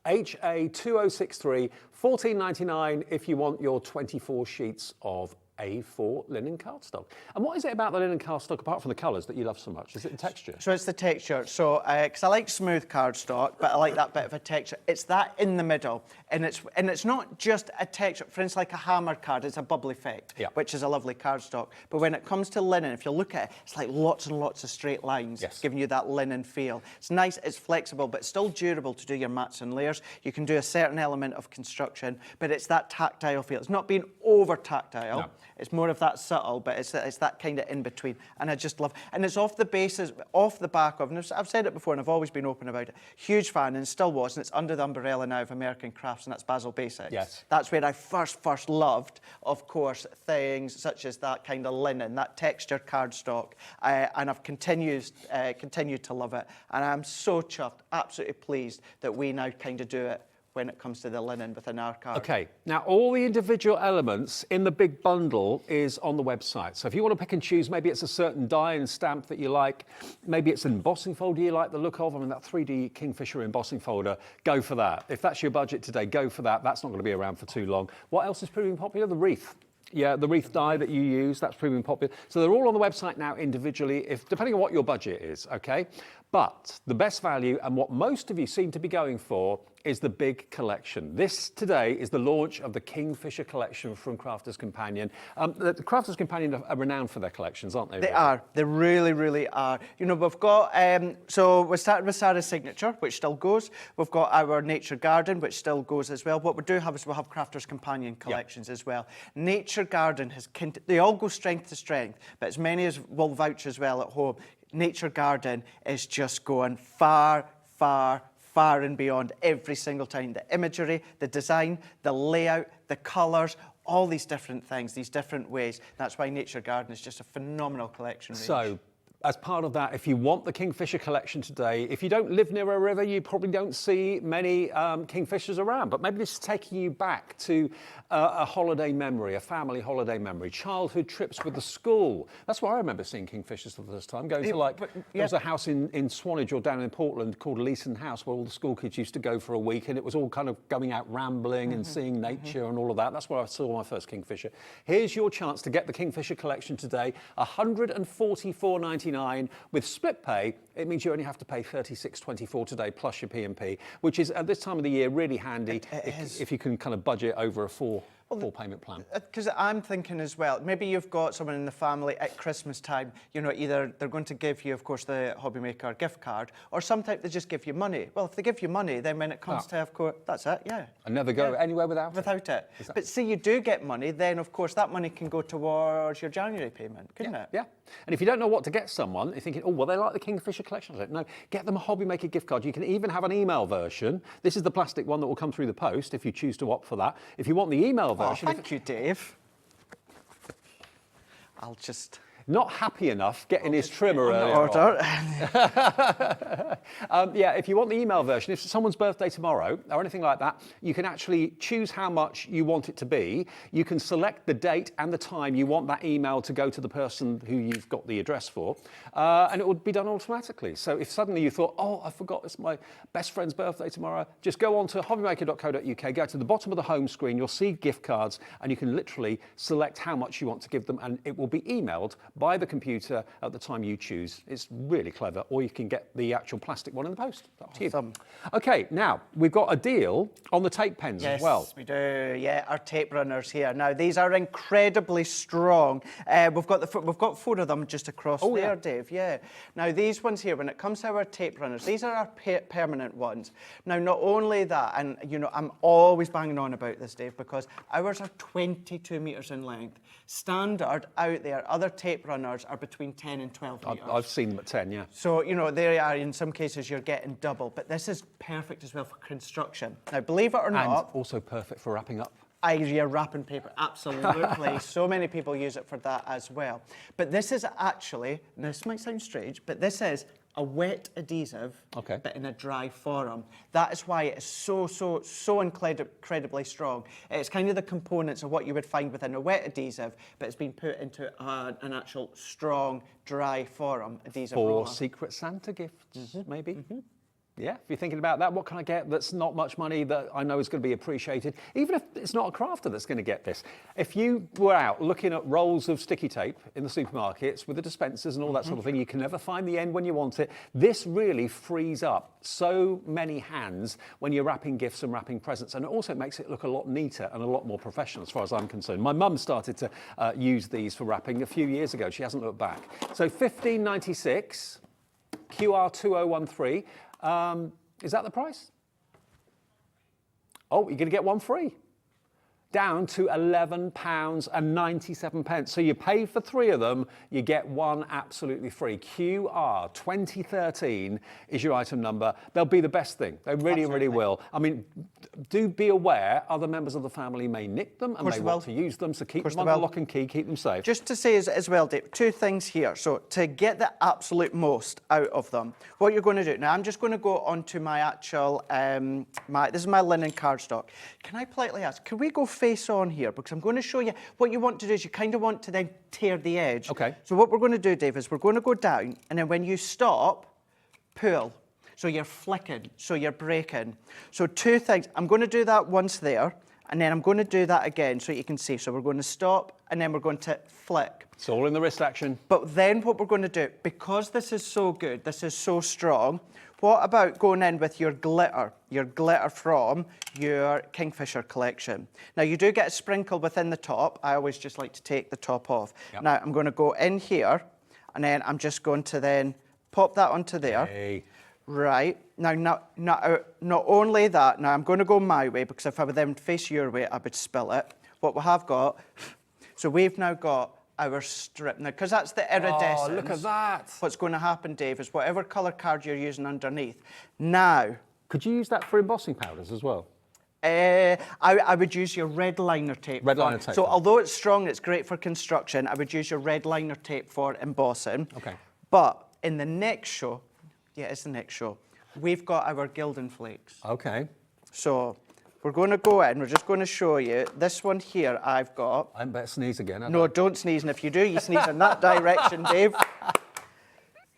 HA2063, $14.99 if you want your 24 sheets of A4 linen cardstock. And what is it about the linen cardstock, apart from the colours, that you love so much? Is it the texture? So it's the texture. So, because I like smooth cardstock, but I like that bit of a texture. It's that in the middle, and it's not just a texture. For instance, like a hammer card, it's a bubble effect, which is a lovely cardstock. But when it comes to linen, if you look at it, it's like lots and lots of straight lines, giving you that linen feel. It's nice, it's flexible, but still durable to do your mats and layers. You can do a certain element of construction, but it's that tactile feel. It's not being over tactile. No. It's more of that subtle, but it's that kind of in between. And I just love, and it's off the basis, off the back of, and I've said it before and I've always been open about it, huge fan and still was, and it's under the umbrella now of American Crafts, and that's Basil Basics. Yes. That's where I first loved, of course, things such as that kind of linen, that textured cardstock, and I've continued to love it. And I'm so chuffed, absolutely pleased that we now kind of do it when it comes to the linen within our card. Okay, now all the individual elements in the big bundle is on the website. So if you want to pick and choose, maybe it's a certain die and stamp that you like, maybe it's an embossing folder you like the look of, I mean that 3D Kingfisher embossing folder, go for that. If that's your budget today, go for that. That's not going to be around for too long. What else is proving popular? The wreath. Yeah, the wreath die that you use, that's proving popular. So they're all on the website now individually, depending on what your budget is, okay? But the best value, and what most of you seem to be going for, is the big collection. This today is the launch of the Kingfisher collection from Crafter's Companion. The Crafter's Companion are renowned for their collections, aren't they? They are. They really, really are. You know, we've got, so we started with Sarah's Signature, which still goes. We've got our Nature Garden, which still goes as well. What we do have is we'll have Crafter's Companion collections as well. Nature Garden they all go strength to strength, but as many as will vouch as well at home, Nature Garden is just going far, far, far and beyond every single time. The imagery, the design, the layout, the colours, all these different things, these different ways. That's why Nature Garden is just a phenomenal collection range. So, as part of that, if you want the Kingfisher collection today, if you don't live near a river, you probably don't see many Kingfishers around, but maybe this is taking you back to a holiday memory, a family holiday memory, childhood trips with the school. That's where I remember seeing Kingfishers for the first time, going to there was a house in Swanage or down in Portland called Leeson House where all the school kids used to go for a week, and it was all kind of going out rambling and seeing nature and all of that. That's where I saw my first Kingfisher. Here's your chance to get the Kingfisher collection today, $144.99. With split pay, it means you only have to pay $36.24 today plus your P&P, which is at this time of the year really handy if you can kind of budget over a full payment plan. Because I'm thinking as well, maybe you've got someone in the family at Christmas time, you know, either they're going to give you, of course, the HobbyMaker gift card, or sometimes they just give you money. Well, if they give you money, then when it comes to, of course, that's it, yeah. And never go anywhere without it. Exactly. But see, you do get money, then, of course, that money can go towards your January payment, couldn't it? Yeah. And if you don't know what to get someone, you're thinking, oh, well, they like the Kingfisher collection. I don't know. Get them a HobbyMaker gift card. You can even have an email version. This is the plastic one that will come through the post if you choose to opt for that. If you want the email version... Thank you, Dave. I'll just... Not happy enough getting his trimmer earlier order. Yeah, if you want the email version, if it's someone's birthday tomorrow or anything like that, you can actually choose how much you want it to be. You can select the date and the time you want that email to go to the person who you've got the address for, and it would be done automatically. So if suddenly you thought, oh, I forgot it's my best friend's birthday tomorrow, just go on to hobbymaker.co.uk, go to the bottom of the home screen, you'll see gift cards, and you can literally select how much you want to give them, and it will be emailed by the computer at the time you choose. It's really clever. Or you can get the actual plastic one in the post. Up to you. Okay, now we've got a deal on the tape pens as well. Yes, we do. Yeah, our tape runners here. Now these are incredibly strong. We've got 4 of them just across there, Dave. Yeah. Now these ones here, when it comes to our tape runners, these are our permanent ones. Now not only that, and you know, I'm always banging on about this, Dave, because ours are 22 metres in length. Standard out there, other tape runners are between 10 and 12 metres. I've seen them at 10, yeah. So, you know, they are, in some cases, you're getting double. But this is perfect as well for construction. Now, believe it or not... And also perfect for wrapping up. Wrapping paper, absolutely. So many people use it for that as well. But this is actually, now this might sound strange, but this is a wet adhesive, Okay. but in a dry form. That is why it is so incredibly strong. It's kind of the components of what you would find within a wet adhesive, but it's been put into an actual strong, dry form adhesive For roller. Secret Santa gifts, maybe? Yeah, if you're thinking about that, what can I get that's not much money that I know is going to be appreciated, even if it's not a crafter that's going to get this. If you were out looking at rolls of sticky tape in the supermarkets with the dispensers and all that sort of thing, you can never find the end when you want it. This really frees up so many hands when you're wrapping gifts and wrapping presents, and it also makes it look a lot neater and a lot more professional as far as I'm concerned. My mum started to use these for wrapping a few years ago. She hasn't looked back. So $15.96, QR 2013. Is that the price? Oh, you're going to get one free. Down to £11.97. So you pay for 3 of them, you get one absolutely free. QR 2013 is your item number. They'll be the best thing. They really will. I mean, do be aware other members of the family may nick them and may want to use them, so keep them under lock and key, keep them safe. Just to say as well, Dave, 2 things here. So to get the absolute most out of them, what you're going to do, now I'm just going to go onto my actual, this is my linen cardstock. Can I politely ask, can we go face on here? Because I'm going to show you, what you want to do is you kind of want to then tear the edge. Okay. So what we're going to do, Dave, is we're going to go down, and then when you stop, pull. So you're flicking, so you're breaking. So 2 things. I'm going to do that once there, and then I'm going to do that again so you can see. So we're going to stop, and then we're going to flick. It's all in the wrist action. But then what we're going to do, because this is so good, this is so strong, what about going in with your glitter from your Kingfisher collection? Now, you do get a sprinkle within the top. I always just like to take the top off. Yep. Now, I'm going to go in here, and then I'm just going to then pop that onto there. Hey. Right. Now, not only that, now I'm going to go my way, because if I would then face your way, I would spill it. What we have got, so we've now got our strip. Now, because that's the iridescence. Oh, look at that. What's going to happen, Dave, is whatever colour card you're using underneath. Now, Could you use that for embossing powders as well? I would use your red liner tape. Red liner tape. So although it's strong, it's great for construction, I would use your red liner tape for embossing. Okay. But in the next show, yeah, it's the next show, we've got our Gildan Flakes. Okay. So we're going to go in, we're just going to show you. This one here I've got. I better sneeze again. No, don't sneeze, and if you do, you sneeze in that direction, Dave.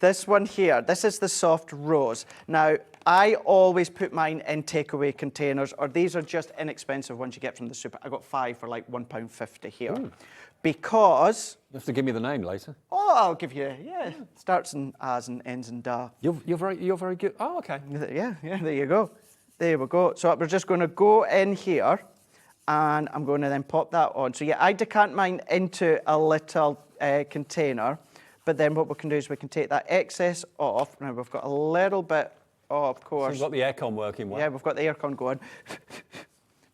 This one here, this is the soft rose. Now, I always put mine in takeaway containers, or these are just inexpensive ones you get from the super. I got 5 for like £1.50 here. Ooh. Because... You have to give me the name later. Oh, I'll give you, yeah. Starts in as and ends in da. You're very good. Oh, okay. Yeah, there you go. There we go. So we're just going to go in here, and I'm going to then pop that on. So yeah, I decant mine into a little container, but then what we can do is we can take that excess off. Now we've got a little bit, of course. So you've got the aircon working well. Yeah, we've got the aircon going.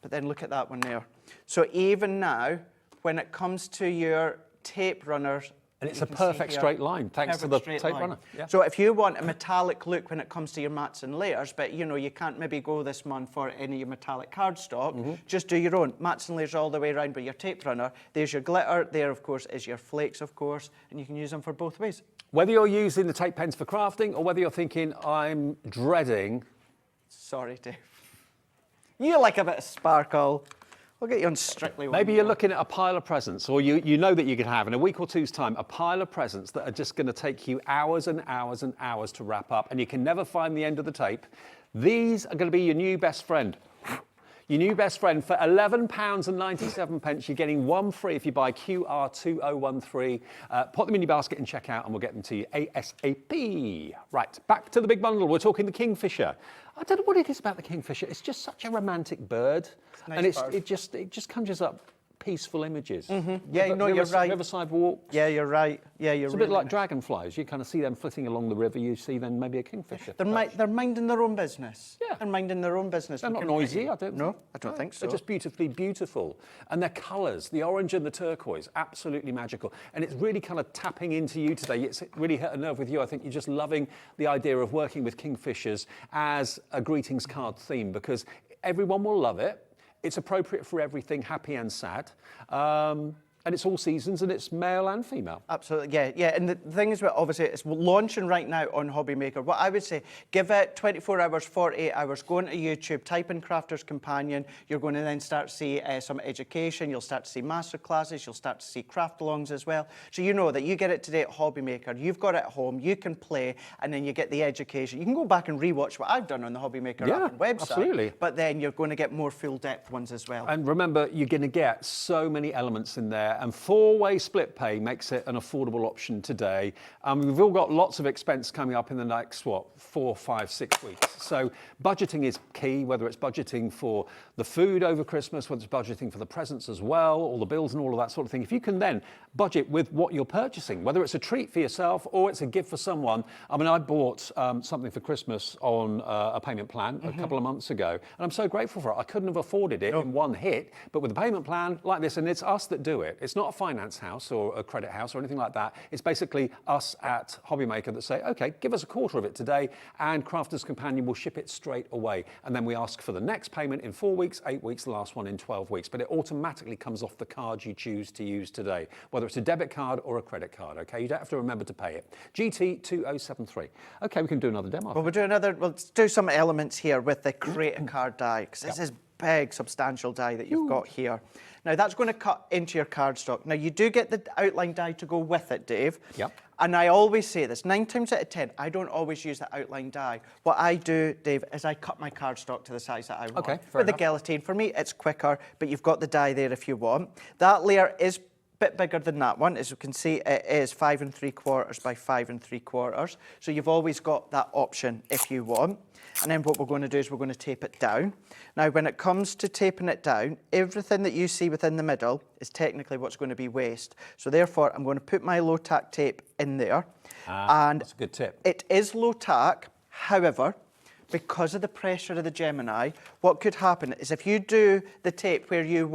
But then look at that one there. So even now, when it comes to your tape runners, And it's a perfect straight line, thanks to the tape runner. Yeah. So if you want a metallic look when it comes to your mats and layers, but you know, you can't maybe go this month for any of your metallic cardstock, just do your own. Mats and layers all the way around with your tape runner. There's your glitter, there of course is your flakes of course, and you can use them for both ways. Whether you're using the tape pens for crafting or whether you're thinking, I'm dreading... Sorry, Dave. You like a bit of sparkle. We'll get you on Strictly. Maybe you're looking at a pile of presents, or you know that you could have in a week or two's time a pile of presents that are just going to take you hours and hours and hours to wrap up, and you can never find the end of the tape. These are going to be your new best friend. Your new best friend for £11.97. You're getting one free if you buy QR 2013. Put them in your basket and check out, and we'll get them to you ASAP. Right, back to the big bundle. We're talking the Kingfisher. I don't know what it is about the Kingfisher. It's just such a romantic bird, and it just conjures up peaceful images. Yeah, no, you're right. Riverside walks. Yeah, you're right. Yeah, you're It's a bit like dragonflies. You kind of see them flitting along the river. You see then maybe a kingfisher. They're minding their own business. Yeah. They're minding their own business. They're not noisy, I don't No, think. I don't think so. They're just beautifully beautiful. And their colours, the orange and the turquoise, absolutely magical. And it's really kind of tapping into you today. It's really hit a nerve with you. I think you're just loving the idea of working with kingfishers as a greetings card theme, because everyone will love it. It's appropriate for everything, happy and sad. And it's all seasons, and it's male and female. Absolutely, yeah, yeah. And the thing is, obviously, it's launching right now on HobbyMaker. What I would say, give it 24 hours, 48 hours, go into YouTube, type in Crafter's Companion. You're going to then start to see some education. You'll start to see master classes. You'll start to see craft-alongs as well. So you know that you get it today at HobbyMaker. You've got it at home. You can play, and then you get the education. You can go back and rewatch what I've done on the HobbyMaker app and website. Absolutely. But then you're going to get more full-depth ones as well. And remember, you're going to get so many elements in there, and 4-way split pay makes it an affordable option today. We've all got lots of expense coming up in the next, 4, 5, 6 weeks. So budgeting is key, whether it's budgeting for the food over Christmas, whether it's budgeting for the presents as well, all the bills and all of that sort of thing. If you can then budget with what you're purchasing, whether it's a treat for yourself or it's a gift for someone. I mean, I bought something for Christmas on a payment plan a couple of months ago, and I'm so grateful for it. I couldn't have afforded it in one hit, but with a payment plan like this, and it's us that do it. It's not a finance house or a credit house or anything like that. It's basically us at HobbyMaker that say, okay, give us a quarter of it today, and Crafter's Companion will ship it straight away. And then we ask for the next payment in 4 weeks, 8 weeks, the last one in 12 weeks. But it automatically comes off the card you choose to use today, whether it's a debit card or a credit card, okay? You don't have to remember to pay it. GT2073. Okay, we can do another demo. Well, we'll do some elements here with the Create a Card die, because this is big, substantial die that you've got here. Now, that's going to cut into your cardstock. Now, you do get the outline die to go with it, Dave. Yep. And I always say this, 9 times out of 10, I don't always use the outline die. What I do, Dave, is I cut my cardstock to the size that I want. Okay, fair with the enough. guillotine, for me, it's quicker, but you've got the die there if you want. That layer is bit bigger than that one. As you can see, it is 5 3/4 by 5 3/4. So you've always got that option if you want. And then what we're going to do is we're going to tape it down. Now, when it comes to taping it down, everything that you see within the middle is technically what's going to be waste. So therefore, I'm going to put my low tack tape in there. And that's a good tip. It is low tack. However, because of the pressure of the Gemini, what could happen is if you do the tape where you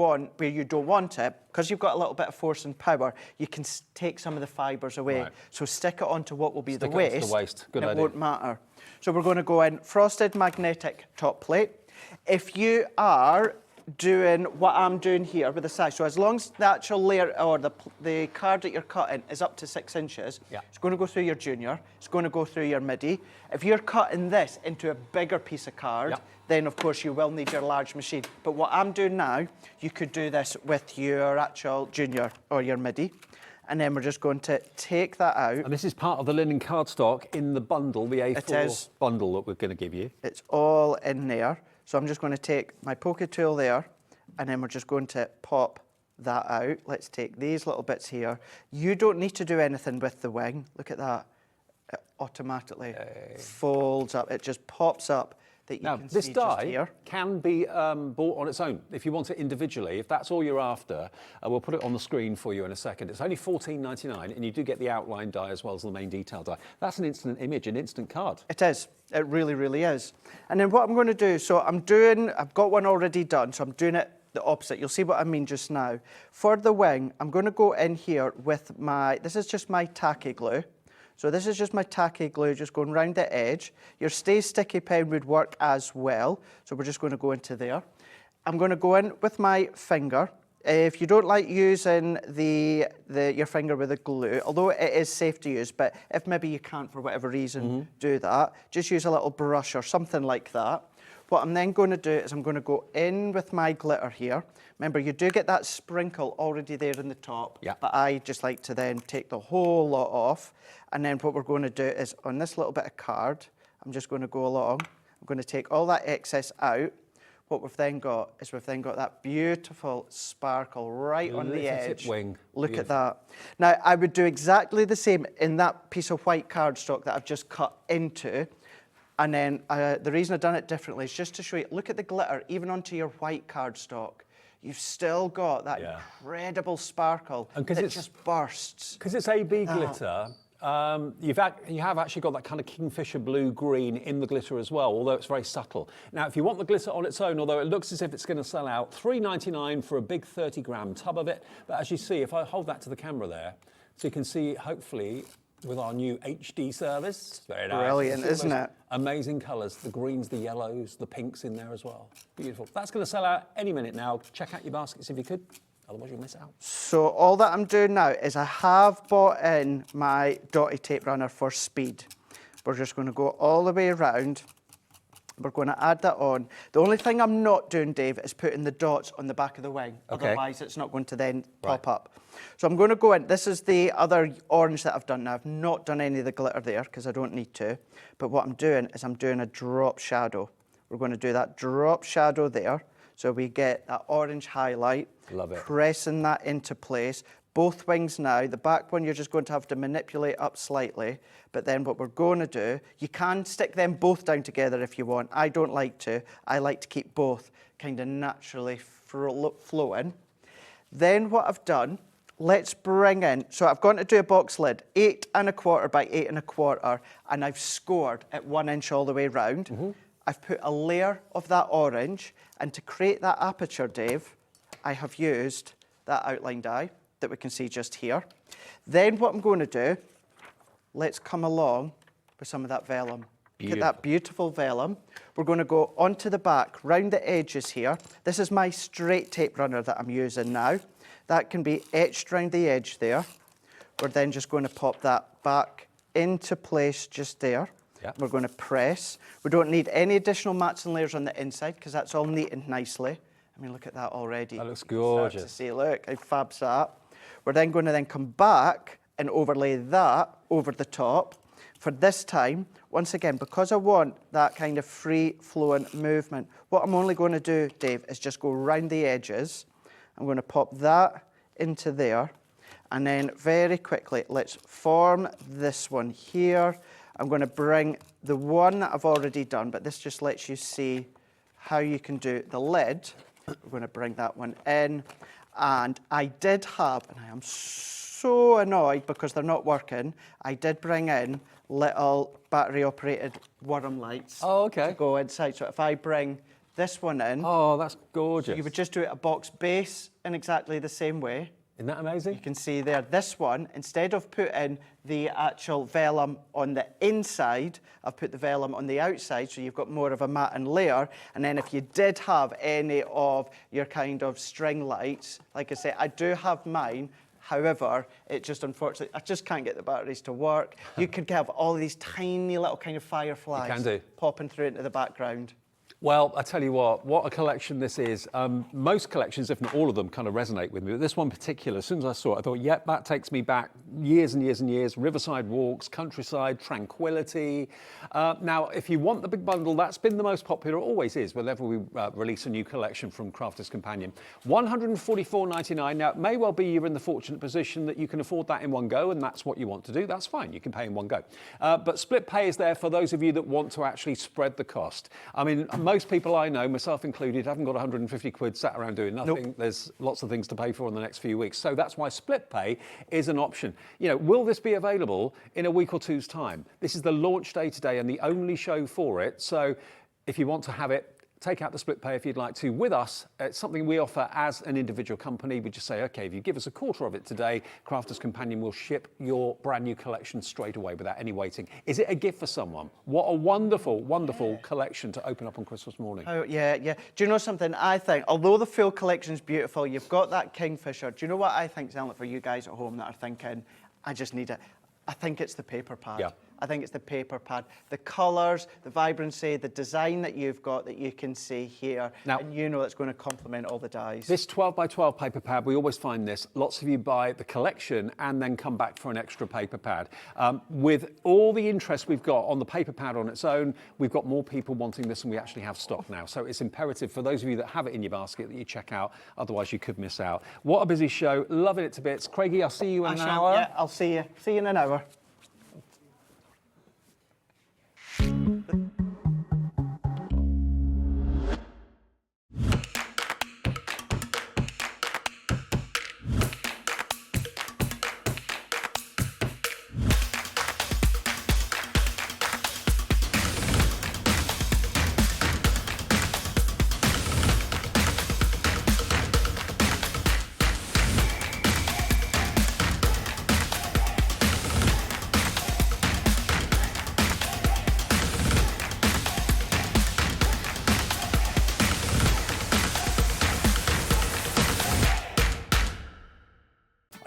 don't want it, because you've got a little bit of force and power, you can take some of the fibres away. Right. So stick it onto what will be Stick the it onto waste. the waste. Good and idea. it won't matter. So we're going to go in frosted magnetic top plate. If you are doing what I'm doing here with the size, so as long as the actual layer or the card that you're cutting is up to 6 inches, it's going to go through your junior, it's going to go through your midi. If you're cutting this into a bigger piece of card, then of course you will need your large machine. But what I'm doing now, you could do this with your actual junior or your midi. And then we're just going to take that out. And this is part of the linen cardstock in the bundle, the A4 bundle that we're going to give you. It's all in there. So I'm just going to take my poker tool there, and then we're just going to pop that out. Let's take these little bits here. You don't need to do anything with the wing. Look at that. It automatically folds up. It just pops up. That you Now, can this see die just here. can be bought on its own. If you want it individually, if that's all you're after, we'll put it on the screen for you in a second. It's only $14.99, and you do get the outline die as well as the main detail die. That's an instant image, an instant card. It is. It really, really is. And then what I'm going to do, so I've got one already done, so I'm doing it the opposite. You'll see what I mean just now. For the wing, I'm going to go in here with this is just my tacky glue. So this is just my tacky glue, just going round the edge. Your Stay Sticky pen would work as well. So we're just going to go into there. I'm going to go in with my finger. If you don't like using your finger with the glue, although it is safe to use, but if maybe you can't for whatever reason do that, just use a little brush or something like that. What I'm then going to do is I'm going to go in with my glitter here. Remember, you do get that sprinkle already there in the top, but I just like to then take the whole lot off. And then what we're going to do is on this little bit of card, I'm just going to go along. I'm going to take all that excess out. What we've then got is that beautiful sparkle right on the edge. Wing. Look at that. Now, I would do exactly the same in that piece of white cardstock that I've just cut into. And then the reason I've done it differently is just to show you, look at the glitter, even onto your white cardstock. You've still got that incredible sparkle that just bursts. Because it's AB glitter, you have actually got that kind of Kingfisher blue-green in the glitter as well, although it's very subtle. Now, if you want the glitter on its own, although it looks as if it's going to sell out, $3.99 for a big 30-gram tub of it. But as you see, if I hold that to the camera there, so you can see, hopefully, with our new HD service. Very nice. Brilliant, isn't it? Amazing colours, the greens, the yellows, the pinks in there as well. Beautiful. That's going to sell out any minute now. Check out your baskets if you could. Otherwise you'll miss out. So all that I'm doing now is I have bought in my dotty tape runner for speed. We're just going to go all the way around. We're going to add that on. The only thing I'm not doing, Dave, is putting the dots on the back of the wing. Okay. Otherwise, it's not going to then pop up. So I'm going to go in. This is the other orange that I've done now. I've not done any of the glitter there because I don't need to. But what I'm doing is I'm doing a drop shadow. We're going to do that drop shadow there. So we get that orange highlight. Love it. Pressing that into place. Both wings now, the back one you're just going to have to manipulate up slightly, but then what we're going to do, you can stick them both down together if you want. I don't like to. I like to keep both kind of naturally flowing. Then what I've done, let's bring in, so I've gone to do a box lid, 8 1/4 by 8 1/4, and I've scored at 1 inch all the way round. I've put a layer of that orange, and to create that aperture, Dave, I have used that outline die that we can see just here. Then what I'm going to do, let's come along with some of that vellum. Look at that beautiful vellum. We're going to go onto the back, round the edges here. This is my straight tape runner that I'm using now. That can be etched round the edge there. We're then just going to pop that back into place just there. Yep. We're going to press. We don't need any additional mats and layers on the inside because that's all neatened nicely. I mean, look at that already. That looks You can gorgeous. start to see, look, how fab's that. We're then going to come back and overlay that over the top. For this time, once again, because I want that kind of free-flowing movement, what I'm only going to do, Dave, is just go round the edges. I'm going to pop that into there. And then very quickly, let's form this one here. I'm going to bring the one that I've already done, but this just lets you see how you can do the lid. We're going to bring that one in. And I did have, and I am so annoyed because they're not working, I did bring in little battery-operated worm lights to go inside. So if I bring this one in, Oh, that's gorgeous. you would just do it a box base in exactly the same way. Isn't that amazing? You can see there, this one, instead of putting the actual vellum on the inside, I've put the vellum on the outside, so you've got more of a matte layer. And then if you did have any of your kind of string lights, like I say, I do have mine. However, it just unfortunately, I just can't get the batteries to work. You could have all these tiny little kind of fireflies You can do. popping through into the background. Well, I tell you what a collection this is. Most collections, if not all of them, kind of resonate with me. But this one in particular, as soon as I saw it, I thought, yep, that takes me back years and years and years. Riverside walks, countryside, tranquility. Now, if you want the big bundle, that's been the most popular, always is, whenever we release a new collection from Crafter's Companion. $144.99. Now, it may well be you're in the fortunate position that you can afford that in one go, and that's what you want to do. That's fine, you can pay in one go. But split pay is there for those of you that want to actually spread the cost. I mean, most people I know, myself included, haven't got 150 quid sat around doing nothing. Nope. There's lots of things to pay for in the next few weeks. So that's why split pay is an option. You know, will this be available in a week or two's time? This is the launch day today and the only show for it. So if you want to have it, take out the split pay if you'd like to with us. It's something we offer as an individual company. We just say, okay, if you give us a quarter of it today, Crafter's Companion will ship your brand new collection straight away without any waiting. Is it a gift for someone? What a wonderful, wonderful collection to open up on Christmas morning. Oh, yeah. Do you know something? I think, although the full collection's beautiful, you've got that Kingfisher. Do you know what I think, Zelda, for you guys at home that are thinking, I just need it? I think it's the paper pad. Yeah. I think it's the paper pad. The colours, the vibrancy, the design that you've got that you can see here, Now, and you know it's going to complement all the dies. This 12 by 12 paper pad, we always find this. Lots of you buy the collection and then come back for an extra paper pad. With all the interest we've got on the paper pad on its own, we've got more people wanting this and we actually have stock now. So it's imperative for those of you that have it in your basket that you check out, otherwise you could miss out. What a busy show, loving it to bits. Craigie, I'll see you in an hour. Yeah, I'll see you. See you in an hour.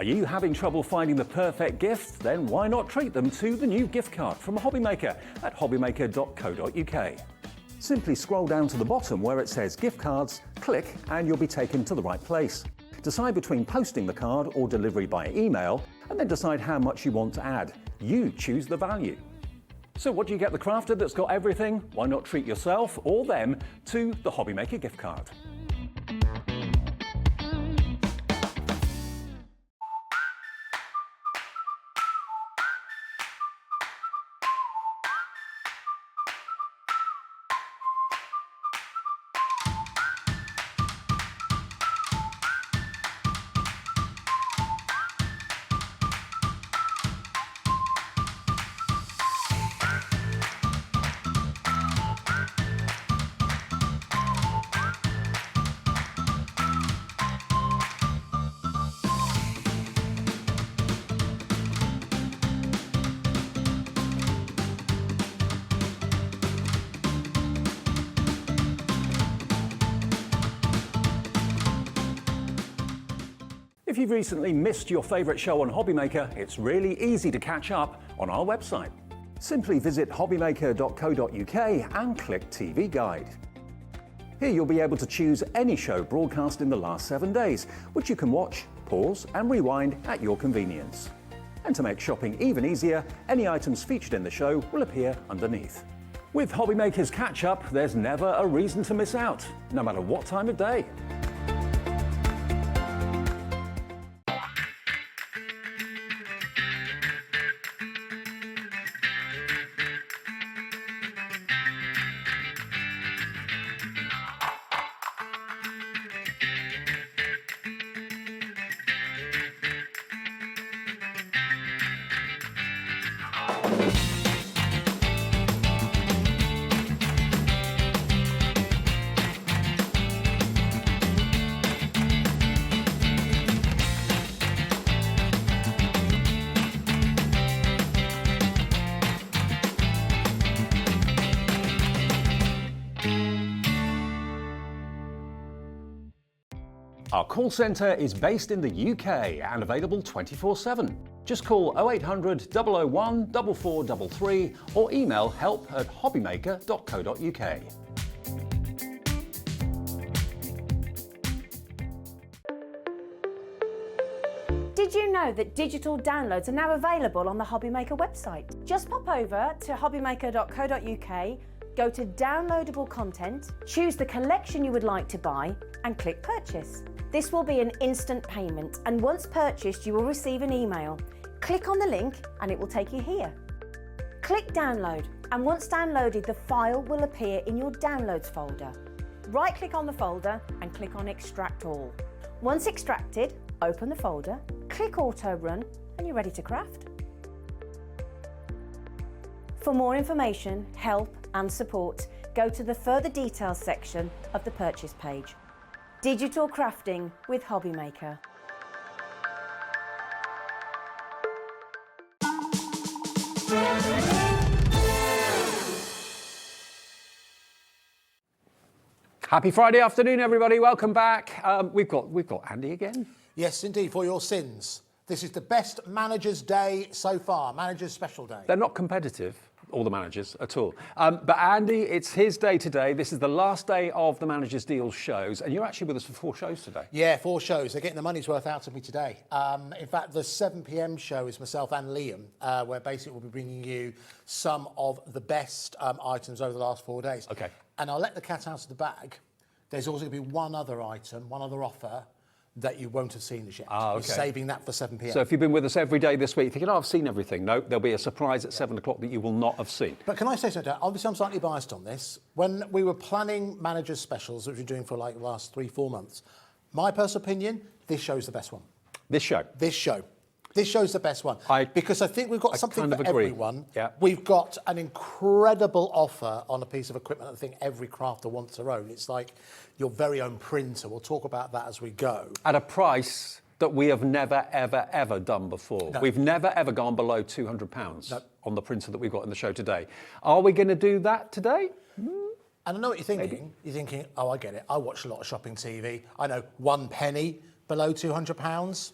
Are you having trouble finding the perfect gift? Then why not treat them to the new gift card from HobbyMaker at hobbymaker.co.uk. Simply scroll down to the bottom where it says gift cards, click and you'll be taken to the right place. Decide between posting the card or delivery by email and then decide how much you want to add. You choose the value. So what do you get the crafter that's got everything? Why not treat yourself or them to the HobbyMaker gift card? If you've recently missed your favourite show on HobbyMaker, it's really easy to catch up on our website. Simply visit hobbymaker.co.uk and click TV Guide. Here you'll be able to choose any show broadcast in the last 7 days, which you can watch, pause and rewind at your convenience. And to make shopping even easier, any items featured in the show will appear underneath. With HobbyMaker's catch-up, there's never a reason to miss out, no matter what time of day. Our call centre is based in the UK and available 24/7. Just call 0800 001 4433 or email help@hobbymaker.co.uk. Did you know that digital downloads are now available on the HobbyMaker website? Just pop over to hobbymaker.co.uk, go to downloadable content, choose the collection you would like to buy and click purchase. This will be an instant payment and once purchased you will receive an email. Click on the link and it will take you here. Click download and once downloaded the file will appear in your downloads folder. Right click on the folder and click on extract all. Once extracted, open the folder, click auto run and you're ready to craft. For more information, help and support, go to the further details section of the purchase page. Digital crafting with HobbyMaker. Happy Friday afternoon, everybody. Welcome back. We've got Andy again. Yes, indeed, for your sins. This is the best Manager's Day so far, Manager's Special Day. They're not competitive, all the managers, at all. But Andy, it's his day today. This is the last day of the Manager's Deals shows, and you're actually with us for 4 shows today. Yeah, 4 shows. They're getting the money's worth out of me today. In fact, the 7 p.m. show is myself and Liam, where basically we'll be bringing you some of the best items over the last 4 days. Okay. And I'll let the cat out of the bag. There's also going to be one other item, one other offer that you won't have seen as yet. Ah, okay. We're saving that for 7 p.m. So if you've been with us every day this week, thinking, oh, I've seen everything. No, there'll be a surprise at 7 o'clock that you will not have seen. But can I say something? Obviously, I'm slightly biased on this. When we were planning Manager's Specials, which we're doing for like the last 3-4 months, my personal opinion, this show's the best one. This show. This show. This show's the best one. Because I think we've got something kind of for agree. everyone. Yeah. We've got an incredible offer on a piece of equipment that I think every crafter wants their own. It's like your very own printer. We'll talk about that as we go. At a price that we have never, ever, ever done before. No. We've never, ever gone below £200 No. on the printer that we've got in the show today. Are we going to do that today? And I know what you're thinking. Maybe. You're thinking, oh, I get it. I watch a lot of shopping TV. I know 1 penny below £200.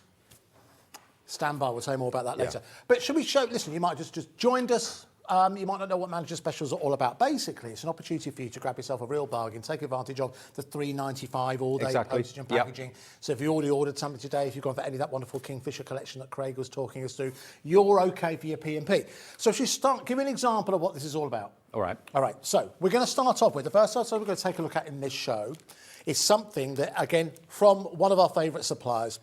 Stand by, we'll say more about that later. But should we show, listen, you might just joined us. You might not know what Manager Specials are all about. Basically, it's an opportunity for you to grab yourself a real bargain, take advantage of the $3.95 all day postage and packaging. So if you already ordered something today, if you've gone for any of that wonderful Kingfisher collection that Craig was talking us through, you're okay for your P&P. So if you start, give me an example of what this is all about. All right. All right, so we're going to start off with, the first item we're going to take a look at in this show is something that, again, from one of our favourite suppliers,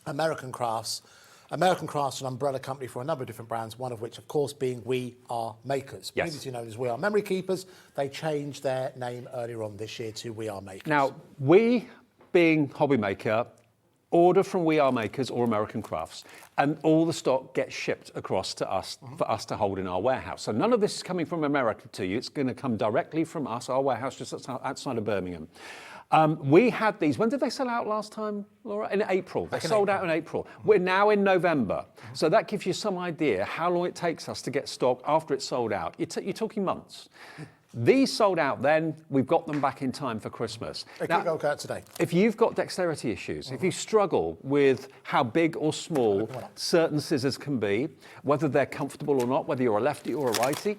American Crafts. American Crafts is an umbrella company for a number of different brands, one of which, of course, being We Are Makers. Yes. Previously known as We Are Memory Keepers. They changed their name earlier on this year to We Are Makers. Now, we, being HobbyMaker, order from We Are Makers or American Crafts, and all the stock gets shipped across to us for us to hold in our warehouse. So none of this is coming from America to you. It's going to come directly from us, our warehouse just outside of Birmingham. We had these, when did they sell out last time, Laura? In April. They sold out in April. We're now in November. So that gives you some idea how long it takes us to get stock after it's sold out. You're talking months. These sold out then, we've got them back in time for Christmas. They can go out today. If you've got dexterity issues, if you struggle with how big or small certain scissors can be, whether they're comfortable or not, whether you're a lefty or a righty,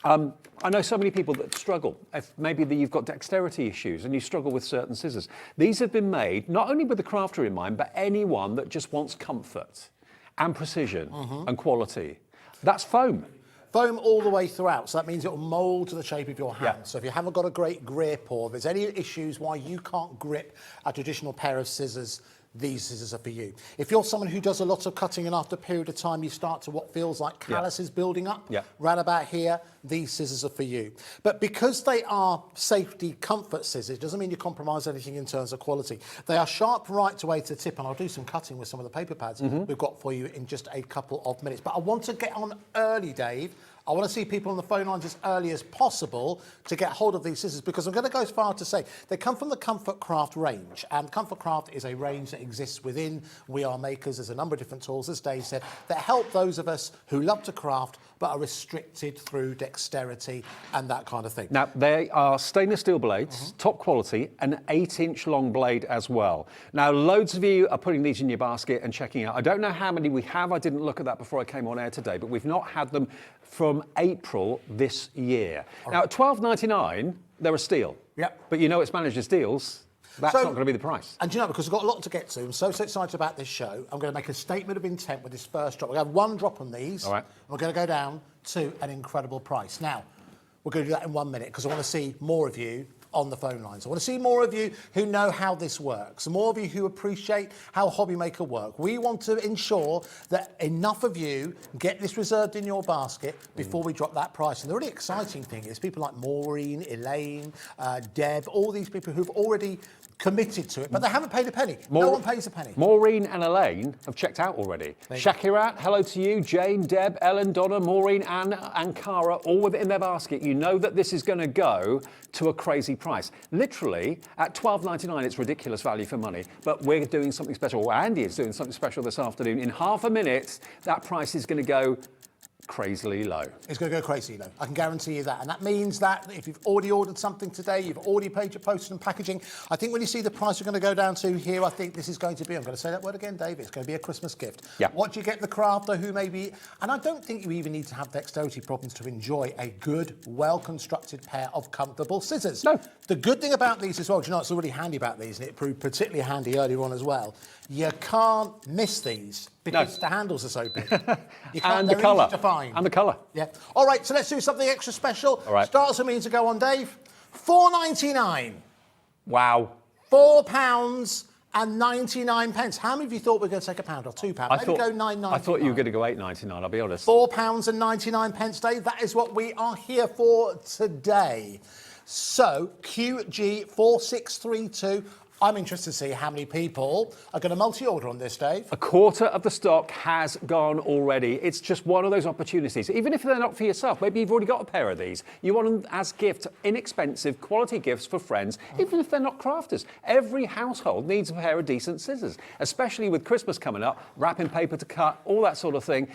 I know so many people that struggle. If maybe you've got dexterity issues and you struggle with certain scissors. These have been made not only with the crafter in mind, but anyone that just wants comfort and precision and quality. That's foam. Foam all the way throughout, so that means it will mould to the shape of your hand. So if you haven't got a great grip or if there's any issues why you can't grip a traditional pair of scissors, these scissors are for you. If you're someone who does a lot of cutting and after a period of time you start to what feels like calluses building up, right about here, these scissors are for you. But because they are safety comfort scissors, doesn't mean you compromise anything in terms of quality. They are sharp right away to the tip, and I'll do some cutting with some of the paper pads we've got for you in just a couple of minutes. But I want to get on early, Dave. I want to see people on the phone lines as early as possible to get hold of these scissors, because I'm going to go as far to say they come from the Comfort Craft range. And Comfort Craft is a range that exists within We Are Makers. There's a number of different tools, as Dave said, that help those of us who love to craft but are restricted through dexterity and that kind of thing. Now, they are stainless steel blades, top quality, an 8-inch long blade as well. Now, loads of you are putting these in your basket and checking out. I don't know how many we have. I didn't look at that before I came on air today, but we've not had them from April this year. Now, at $12.99, they're a steal. But you know it's Manager's Deals. That's not going to be the price. And you know, because we've got a lot to get to, I'm so excited about this show, I'm going to make a statement of intent with this first drop. We're going to have one drop on these. All right. And we're going to go down to an incredible price. Now, we're going to do that in 1 minute because I want to see more of you on the phone lines. I want to see more of you who know how this works, more of you who appreciate how HobbyMaker work. We want to ensure that enough of you get this reserved in your basket before we drop that price. And the really exciting thing is people like Maureen, Elaine, Deb, all these people who've already committed to it, but they haven't paid a penny. No one pays a penny. Maureen and Elaine have checked out already. Shakirat, hello to you. Jane, Deb, Ellen, Donna, Maureen, Anna, and Cara, all with it in their basket. You know that this is going to go to a crazy price. Literally, at $12.99, it's ridiculous value for money, but we're doing something special. Well, Andy is doing something special this afternoon. In half a minute, that price is going to go crazily low. It's going to go crazy low. I can guarantee you that. And that means that if you've already ordered something today, you've already paid your postage and packaging, I think when you see the price we're going to go down to here, I think this is going to be, I'm going to say that word again, Dave, it's going to be a Christmas gift. What do you get the crafter who maybe, and I don't think you even need to have dexterity problems to enjoy a good, well-constructed pair of comfortable scissors. No. The good thing about these as well, do you know what's really handy about these, and it proved particularly handy earlier on as well, you can't miss these because the handles are so big. You can't, and the they're colour. easy to find. And the colour. Yeah. All right, so let's do something extra special. All right. Starters for me to go on, Dave. £4.99. Wow. £4.99. How many of you thought we were going to take £1 or £2? Maybe go £9.99. I thought you were going to go $8.99, I'll be honest. £4.99, Dave. That is what we are here for today. So, QG4632. I'm interested to see how many people are going to multi-order on this, Dave. A quarter of the stock has gone already. It's just one of those opportunities. Even if they're not for yourself, maybe you've already got a pair of these. You want them as gifts, inexpensive, quality gifts for friends, even if they're not crafters. Every household needs a pair of decent scissors, especially with Christmas coming up, wrapping paper to cut, all that sort of thing.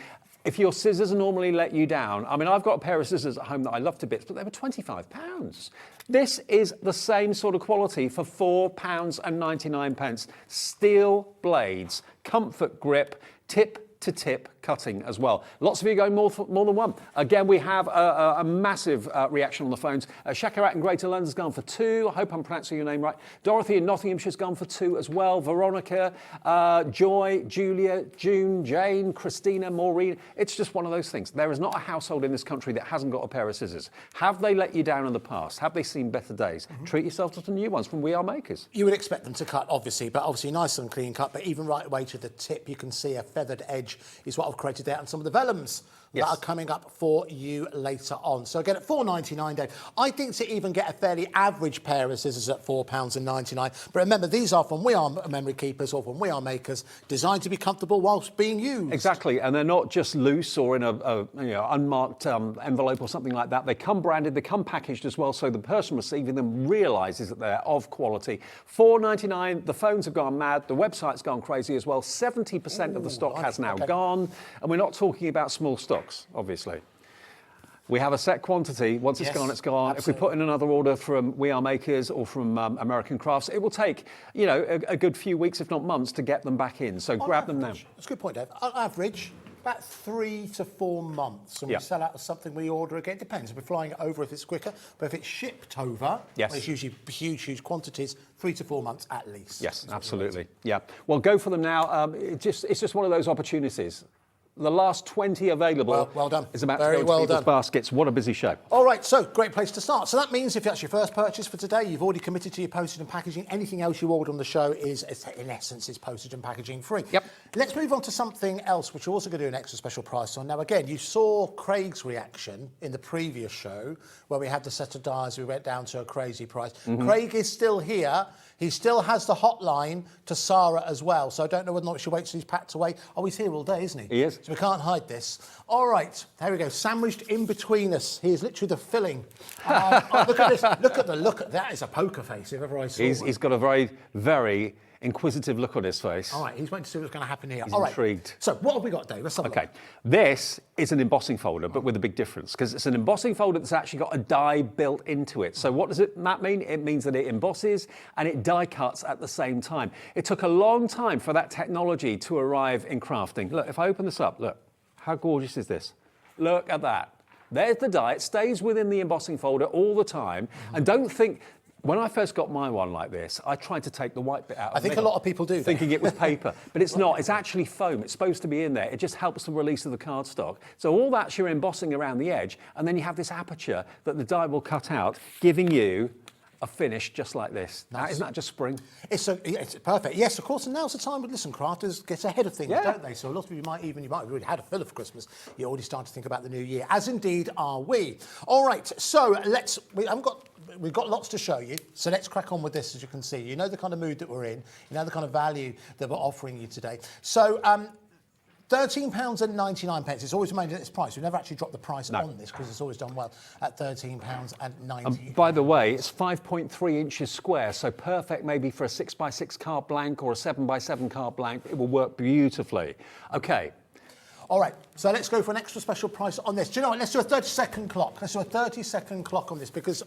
If your scissors normally let you down, I mean, I've got a pair of scissors at home that I love to bits, but they were £25. This is the same sort of quality for £4.99. Steel blades, comfort grip, tip-to-tip cutting as well. Lots of you going more than one. Again, we have a massive reaction on the phones. Shakarat in Greater London's gone for 2. I hope I'm pronouncing your name right. Dorothy in Nottinghamshire's gone for 2 as well. Veronica, Joy, Julia, June, Jane, Christina, Maureen. It's just one of those things. There is not a household in this country that hasn't got a pair of scissors. Have they let you down in the past? Have they seen better days? Treat yourself to some new ones from We Are Makers. You would expect them to cut, obviously, but obviously nice and clean cut. But even right away to the tip, you can see a feathered edge is what I've created there, and some of the vellums that are coming up for you later on. So again, at £4.99, Dave, I think to even get a fairly average pair of scissors at £4.99. But remember, these are from We Are Memory Keepers or from We Are Makers, designed to be comfortable whilst being used. Exactly, and they're not just loose or in a unmarked envelope or something like that. They come branded, they come packaged as well, so the person receiving them realises that they're of quality. £4.99, the phones have gone mad, the website's gone crazy as well. 70% of the stock has now gone, and we're not talking about small stocks, obviously. We have a set quantity. Once it's gone, it's gone. Absolutely. If we put in another order from We Are Makers or from American Crafts, it will take, a good few weeks, if not months, to get them back in. So grab them now. That's a good point, Dave. On average, about 3 to 4 months. And we sell out of something we order again. It depends. If we're flying it over, if it's quicker. But if it's shipped over, well, it's usually huge quantities, 3 to 4 months at least. Yes, absolutely. Yeah. Well, go for them now. It's just one of those opportunities. The last 20 available well done. is about Very to go well to people's done. baskets. What a busy show. All right, so great place to start. So that means if that's your first purchase for today, you've already committed to your postage and packaging. Anything else you order on the show is, in essence, is postage and packaging free. Yep. Let's move on to something else, which we're also going to do an extra special price on. Now, again, you saw Craig's reaction in the previous show where we had the set of dials, we went down to a crazy price. Craig is still here. He still has the hotline to Sarah as well. So I don't know whether or not she waits till he's packed away. Oh, he's here all day, isn't he? He is. So we can't hide this. All right, there we go. Sandwiched in between us. He is literally the filling. Look at this. Look at that. Is a poker face if ever I saw one. He's got a very, very inquisitive look on his face. All right, he's waiting to see what's going to happen here. He's All right. intrigued. So what have we got, Dave? Let's have a Okay, look. this is an embossing folder, but with a big difference, because it's an embossing folder that's actually got a die built into it. So what does that mean? It means that it embosses and it die cuts at the same time. It took a long time for that technology to arrive in crafting. Look, if I open this up, look, how gorgeous is this? Look at that. There's the die. It stays within the embossing folder all the time. And don't think... When I first got my one like this, I tried to take the white bit out. I think a lot of people do. Thinking it was paper, but it's not. It's actually foam. It's supposed to be in there. It just helps the release of the cardstock. So all that's your embossing around the edge, and then you have this aperture that the die will cut out, giving you a finish just like this. Now, isn't that just spring? It's perfect. Yes, of course. And now's the time with crafters get ahead of things, don't they? So a lot of you might have already had a fill of Christmas. You already started to think about the new year, as indeed are we. All right. So we've got lots to show you. So let's crack on with this. As you can see, you know the kind of mood that we're in. You know the kind of value that we're offering you today. So. £13.99. It's always remained at this price. We've never actually dropped the price on this because it's always done well at £13.99. By the way, it's 5.3 inches square, so perfect maybe for a 6x6 card blank or a 7x7 card blank. It will work beautifully. Okay. All right, so let's go for an extra special price on this. Do you know what? Let's do a 30-second clock. Let's do a 30-second clock on this because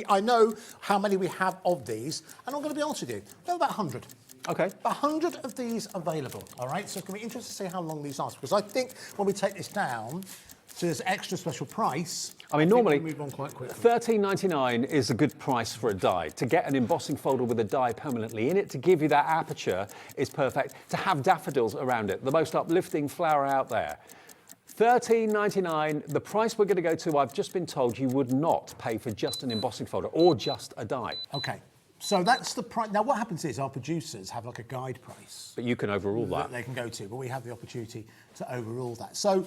I know how many we have of these, and I'm going to be honest with you. We have about 100. Okay. 100 of these available, all right? So it's going to be interesting to see how long these last, because I think when we take this down to this extra special price, normally we'll move on quite quickly. £13.99 is a good price for a die. To get an embossing folder with a die permanently in it, to give you that aperture is perfect. To have daffodils around it, the most uplifting flower out there. £13.99, the price we're going to go to, I've just been told you would not pay for just an embossing folder or just a die. Okay. So that's the price. Now, what happens is our producers have like a guide price. But you can overrule that. They can go to, but we have the opportunity to overrule that. So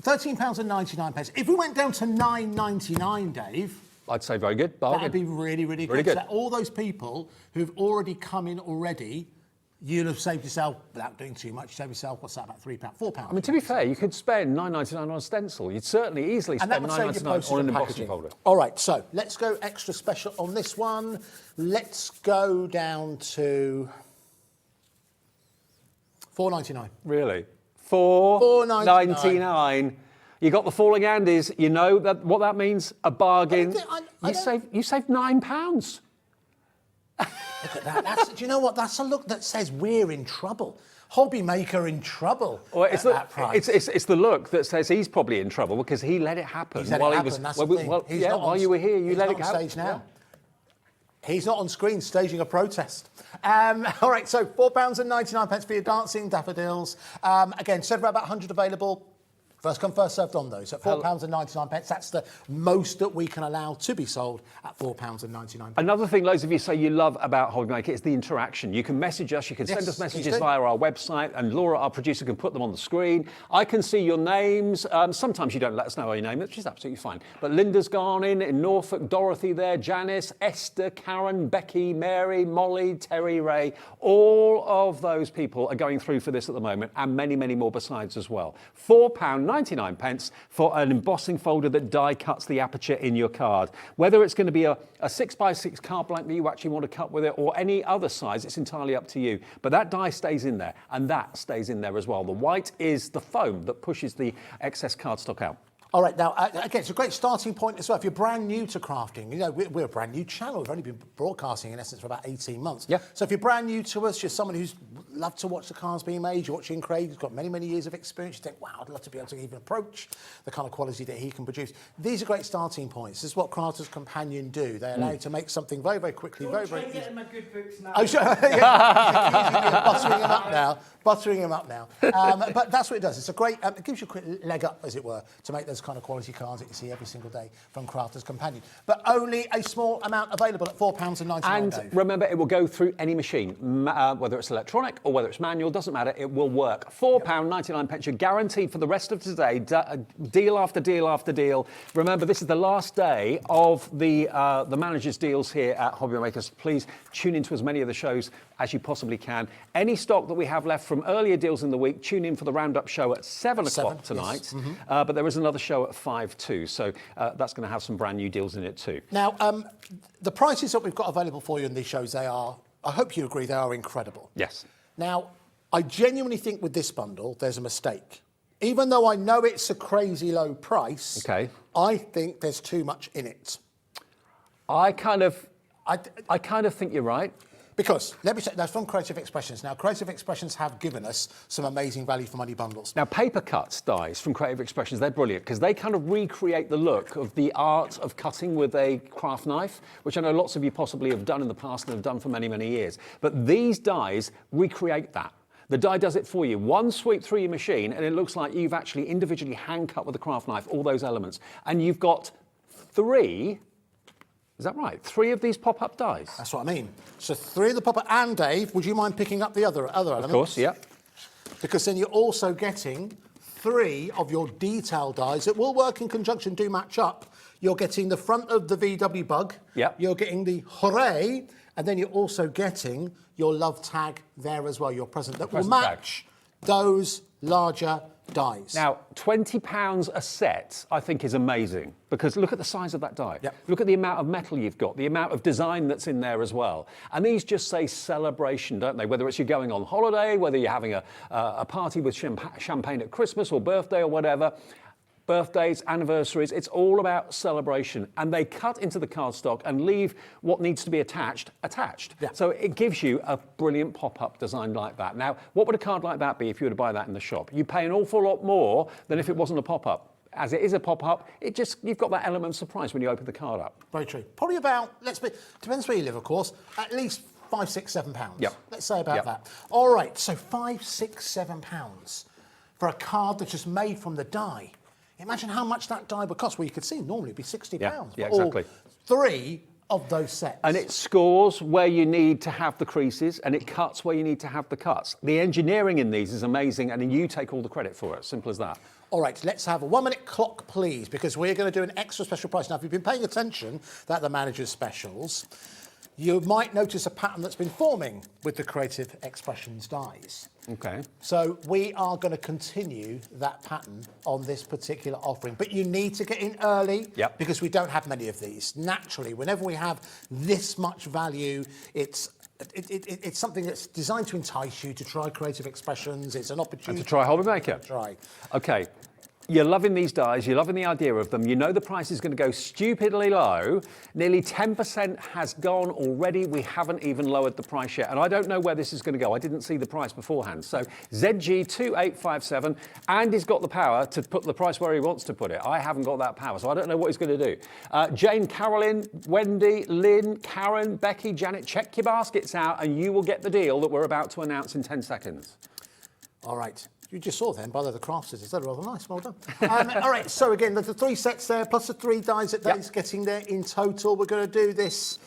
£13.99. If we went down to £9.99, Dave... I'd say very good. Bargain. That'd be really, really good. Really good. So all those people who've already come in already, you'll have saved yourself, without doing too much, save yourself, what's that, about £3, £4? I mean, to be fair, you could spend £9.99 on a stencil. You'd certainly easily spend £9.99 on an embossing folder. All right, so let's go extra special on this one. Let's go down to £4.99. Really? £4.99. You got the falling Andes. You know what that means? A bargain. You saved £9. Look at that. Do you know what? That's a look that says we're in trouble. HobbyMaker in trouble Well, at that price. it's the look that says he's probably in trouble because he let it happen. He's let while it he happen, was, that's well, the thing. well, He's yeah, not on while you were here, you he's let not it on happen. stage now. He's not on screen staging a protest. All right, so £4.99 for your dancing daffodils. Again, said about 100 available. First come, first served on those. At £4.99, that's the most that we can allow to be sold at £4.99. Another thing loads of you say you love about HobbyMaker is the interaction. You can message us, you can send us messages via our website, and Laura, our producer, can put them on the screen. I can see your names. Sometimes you don't let us know your name, which is absolutely fine. But Linda's gone in Norfolk, Dorothy there, Janice, Esther, Karen, Becky, Mary, Molly, Terry, Ray. All of those people are going through for this at the moment, and many, many more besides as well. £4.99 for an embossing folder that die cuts the aperture in your card. Whether it's going to be a 6x6 card blank that you actually want to cut with it or any other size, it's entirely up to you. But that die stays in there, and that stays in there as well. The white is the foam that pushes the excess cardstock out. All right, now, again, it's a great starting point as well. If you're brand new to crafting, you know, we're a brand new channel. We've only been broadcasting, in essence, for about 18 months. Yeah. So if you're brand new to us, you're someone who's loved to watch the cars being made, you're watching Craig, who's got many, many years of experience, you think, wow, I'd love to be able to even approach the kind of quality that he can produce. These are great starting points. This is what Crafter's Companion do. They allow you to make something very, very quickly, very, very easy. Getting my good books now. Oh, sure. Yeah. Buttering him up now. But that's what it does. It's a great, it gives you a quick leg up, as it were, to make those kind of quality cards that you see every single day from Crafter's Companion. But only a small amount available at £4.99. And remember, it will go through any machine, whether it's electronic or whether it's manual, doesn't matter, it will work. £4.99, you're guaranteed for the rest of today, deal after deal after deal. Remember, this is the last day of the manager's deals here at HobbyMaker. So please tune into as many of the shows as you possibly can. Any stock that we have left from earlier deals in the week, tune in for the roundup show at 7 o'clock tonight. Yes. But there is another show at 5 too, so that's going to have some brand new deals in it too. Now, the prices that we've got available for you in these shows, they are, I hope you agree, they are incredible. Yes. Now, I genuinely think with this bundle, there's a mistake. Even though I know it's a crazy low price, okay, I think there's too much in it. I kind of think you're right. Because, let me say, that's from Creative Expressions. Now, Creative Expressions have given us some amazing value for money bundles. Now, paper cuts dies from Creative Expressions, they're brilliant because they kind of recreate the look of the art of cutting with a craft knife, which I know lots of you possibly have done in the past and have done for many, many years. But these dies recreate that. The die does it for you. One sweep through your machine and it looks like you've actually individually hand cut with a craft knife all those elements. And you've got 3... Is that right? 3 of these pop-up dies? That's what I mean. So 3 of the pop-up. And Dave, would you mind picking up the other elements? Of course, yeah. Because then you're also getting 3 of your detail dies that will work in conjunction, do match up. You're getting the front of the VW bug. Yeah. You're getting the hooray, and then you're also getting your love tag there as well, your present that will match those larger dies. Now, £20 a set, I think, is amazing because look at the size of that die. Yep. Look at the amount of metal you've got, the amount of design that's in there as well. And these just say celebration, don't they? Whether it's you're going on holiday, whether you're having a party with champagne at Christmas or birthday or whatever. Birthdays, anniversaries, it's all about celebration. And they cut into the cardstock and leave what needs to be attached. Yeah. So it gives you a brilliant pop-up design like that. Now, what would a card like that be if you were to buy that in the shop? You pay an awful lot more than if it wasn't a pop-up. As it is a pop-up, you've got that element of surprise when you open the card up. Very true. Probably about, depends where you live, of course, at least £5, £6, £7. Yep. Let's say about that. All right, so £5, £6, £7 for a card that's just made from the die. Imagine how much that die would cost. Well, you could see normally it'd be £60 yeah, for exactly. all 3 of those sets. And it scores where you need to have the creases and it cuts where you need to have the cuts. The engineering in these is amazing and you take all the credit for it. Simple as that. All right, let's have a 1-minute clock, please, because we're going to do an extra special price. Now, if you've been paying attention at the manager's specials, you might notice a pattern that's been forming with the Creative Expressions dies. Okay. So we are going to continue that pattern on this particular offering. But you need to get in early because we don't have many of these. Naturally, whenever we have this much value, it's something that's designed to entice you to try Creative Expressions. It's an opportunity. And to try HobbyMaker. Try. Okay. You're loving these dies, you're loving the idea of them, you know the price is going to go stupidly low. Nearly 10% has gone already. We haven't even lowered the price yet. And I don't know where this is going to go. I didn't see the price beforehand. So ZG2857, Andy's got the power to put the price where he wants to put it. I haven't got that power, so I don't know what he's going to do. Jane, Carolyn, Wendy, Lynn, Karen, Becky, Janet, check your baskets out and you will get the deal that we're about to announce in 10 seconds. All right. You just saw them, by the way, the Crafter'S. They're rather nice. Well done. All right. So again, there's the 3 sets there, plus the 3 dies that Dave's getting there in total. We're going to do this.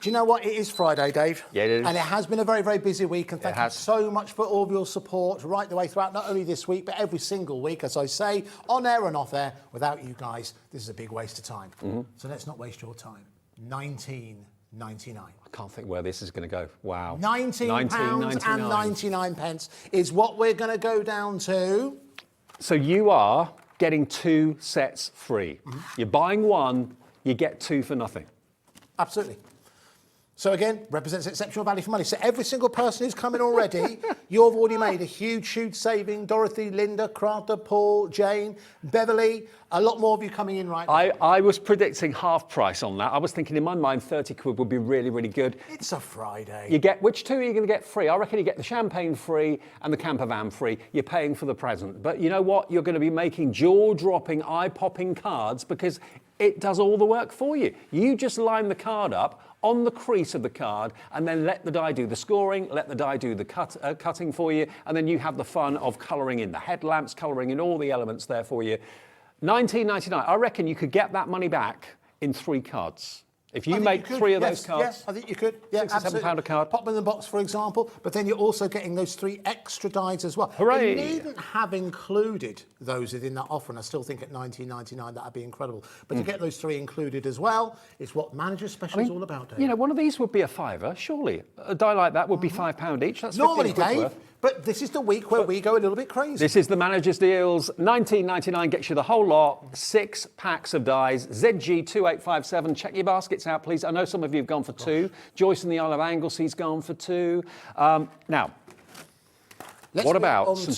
Do you know what? It is Friday, Dave. Yeah, it is. And it has been a very, very busy week. And thank you so much for all of your support right the way throughout, not only this week, but every single week, as I say, on air and off air. Without you guys, this is a big waste of time. So let's not waste your time. £19.99. I can't think where this is going to go. Wow. £19.99 is what we're going to go down to. So you are getting 2 sets free. You're buying 1, you get 2 for nothing. Absolutely. So again, represents exceptional value for money. So every single person who's coming already, you've already made a huge saving. Dorothy, Linda, Crafter, Paul, Jane, Beverly, a lot more of you coming in right now. I was predicting half price on that. I was thinking in my mind 30 quid would be really, really good. It's a Friday. You get, which 2 are you going to get free? I reckon you get the champagne free and the camper van free. You're paying for the present. But you know what? You're going to be making jaw-dropping, eye-popping cards because it does all the work for you. You just line the card up on the crease of the card and then let the die do the scoring, let the die do the cutting for you, and then you have the fun of colouring in the headlamps, colouring in all the elements there for you. £19.99. I reckon you could get that money back in 3 cards. If you make 3 of those cards, yes, I think you could. Yeah, £6 or £7 a card. Pop them in the box, for example, but then you're also getting those 3 extra dies as well. Hooray! You needn't have included those within that offer, and I still think at £19.99 that'd be incredible. But to get those 3 included as well, it's what Manager Special is all about, Dave. You know, one of these would be a £5, surely. A die like that would be £5 each. That's normally, 15 quid Dave. worth. But this is the week where we go a little bit crazy. This is the Manager's Deals. £19.99 gets you the whole lot. 6 packs of dies. ZG2857. Check your baskets out, please. I know some of you have gone for 2. Joyce in the Isle of Anglesea's gone for 2. Now, what about some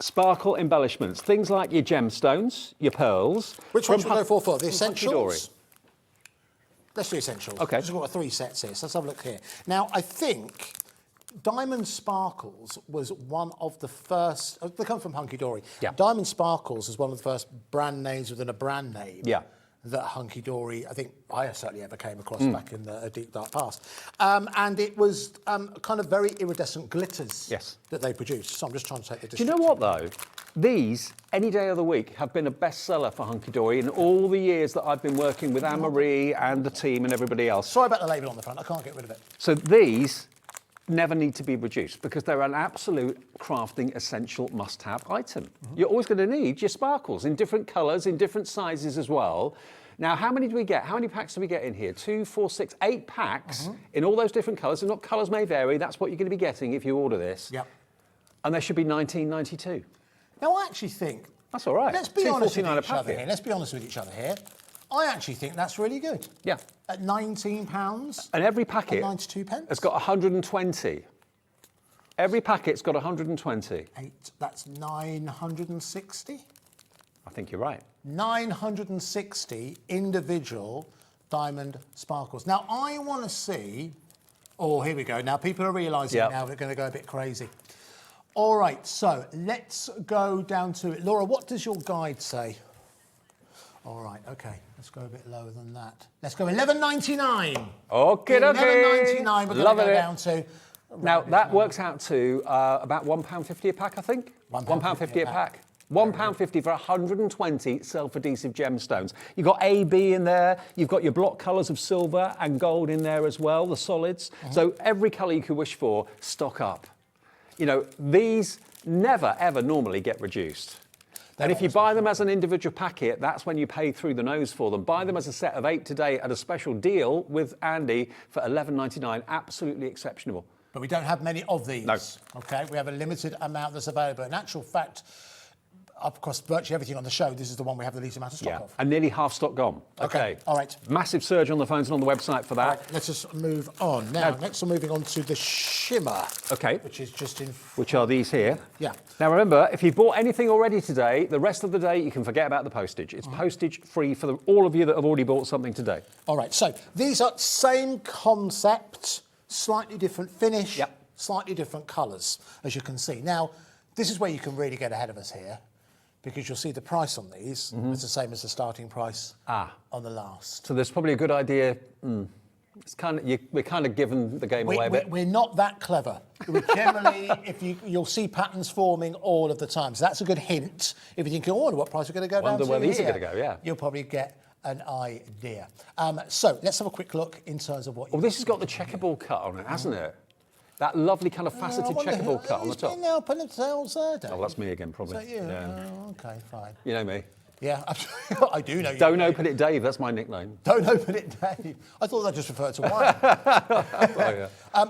sparkle embellishments? Things like your gemstones, your pearls. Which one should we go for? The essentials? Hunky-dory. Let's do essentials. Okay. We've got 3 sets here, so let's have a look here. Now, I think Diamond Sparkles was one of the first. They come from Hunky Dory. Yeah. Diamond Sparkles is one of the first brand names within a brand name. Yeah. That Hunky Dory, I think I certainly ever came across back in the deep dark past. And it was kind of very iridescent glitters that they produced. So I'm just trying to take the Do you know what though? These, any day of the week, have been a bestseller for Hunky Dory in all the years that I've been working with Anne-Marie and the team and everybody else. Sorry about the label on the front. I can't get rid of it. So these never need to be reduced because they're an absolute crafting essential must-have item. You're always going to need your sparkles in different colours, in different sizes as well. Now, how many do we get? How many packs do we get in here? 2, 4, 6, 8 packs in all those different colours. And not colours may vary. That's what you're going to be getting if you order this. Yep. And they should be £19.92. Now, I actually think... That's all right. Let's be honest with £2.49 a each other packet. here. Let's be honest with each other here. I actually think that's really good. Yeah. At £19 and every packet and 92 pence. has got 120. Every packet's got 120. 8, that's 960. I think you're right. 960 individual diamond sparkles. Now, I want to see... Oh, here we go. Now, people are realising now we're going to go a bit crazy. All right, so let's go down to it. Laura, what does your guide say? All right, OK. Let's go a bit lower than that. Let's go $11.99. Okay, okay. $11.99 we're going to go down to. Now, that works out to about £1.50 a pack, I think. £1.50 a pack. £1.50 for 120 self-adhesive gemstones. You've got AB in there. You've got your block colours of silver and gold in there as well, the solids. So every colour you could wish for, stock up. You know, these never, ever normally get reduced. And if you buy them as an individual packet, that's when you pay through the nose for them. Buy them as a set of 8 today at a special deal with Andy for £11.99. Absolutely exceptional. But we don't have many of these. No. OK, we have a limited amount that's available. In actual fact, of course, virtually everything on the show, this is the one we have the least amount of stock Yeah, of. and nearly half stock gone. Okay, all right. Massive surge on the phones and on the website for that. Right, let's just move on. Now, next we're moving on to the shimmer. Okay. Which is just in... Which are these here. Yeah. Now remember, if you've bought anything already today, the rest of the day you can forget about the postage. It's postage free for all of you that have already bought something today. All right, so these are same concept, slightly different finish, Yep. slightly different colours, as you can see. Now, this is where you can really get ahead of us here, because you'll see the price on these. It's the same as the starting price on the last. So there's probably a good idea. It's kind of we're kind of giving the game away a bit. We're not that clever. We generally, you'll see patterns forming all of the time. So that's a good hint. If you think, oh, I wonder what price we're going to go down Wonder to where these are here, gonna go, yeah. You'll probably get an idea. So let's have a quick look in terms of what you... Oh, this has got the checkerboard cut on it, hasn't it? That lovely kind of faceted checkerboard cut on the top. Now putting themselves there, Dave. Oh, that's me again, Is probably. that you? Yeah. Oh, okay, fine. You know me. Yeah, I do know you. Don't open it, Dave. That's my nickname. Don't open it, Dave. I thought that just referred to wine.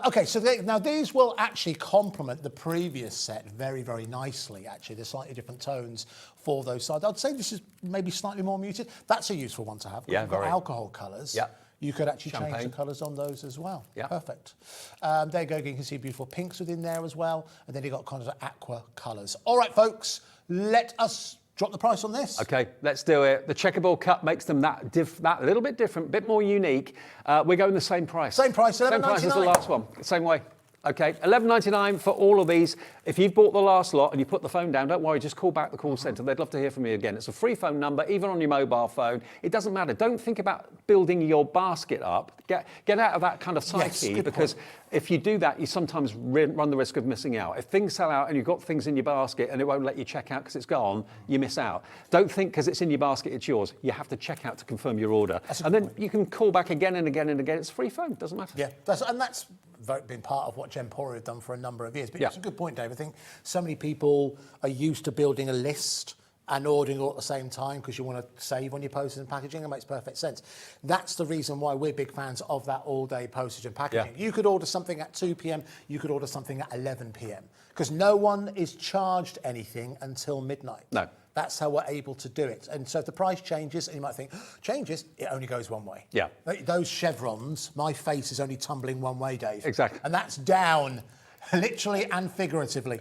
Okay, so now these will actually complement the previous set very, very nicely, actually. They're slightly different tones for those sides. I'd say this is maybe slightly more muted. That's a useful one to have. Yeah, You've got very. alcohol colours. Yeah. You could actually change Champagne. the colours on those as well. Yeah. Perfect. There you go. You can see beautiful pinks within there as well. And then you've got kind of aqua colours. All right, folks, let us drop the price on this. Okay, let's do it. The checkerboard cut makes them that little bit different, bit more unique. We're going the same price. Same price, Same price as the $11.99. last one. Same way. Okay, $11.99 for all of these. If you've bought the last lot and you put the phone down, don't worry, just call back the call centre. They'd love to hear from you again. It's a free phone number, even on your mobile phone. It doesn't matter. Don't think about building your basket up. Get out of that kind of psyche, good because if you do that, you sometimes run the risk of missing out. If things sell out and you've got things in your basket and it won't let you check out because it's gone, you miss out. Don't think because it's in your basket, it's yours. You have to check out to confirm your order. And then you can call back again and again and again. It's a free phone, doesn't matter. Yeah, that's been part of what Gempora have done for a number of years. But it's a good point, Dave. I think so many people are used to building a list and ordering all at the same time because you want to save on your postage and packaging. It makes perfect sense. That's the reason why we're big fans of that all-day postage and packaging. Yeah. You could order something at 2 p.m. You could order something at 11 p.m. because no one is charged anything until midnight. No. That's how we're able to do it. And so if the price changes, and you might think, changes, it only goes one way. Yeah. Those chevrons, my face is only tumbling one way, Dave. Exactly. And that's down, literally and figuratively.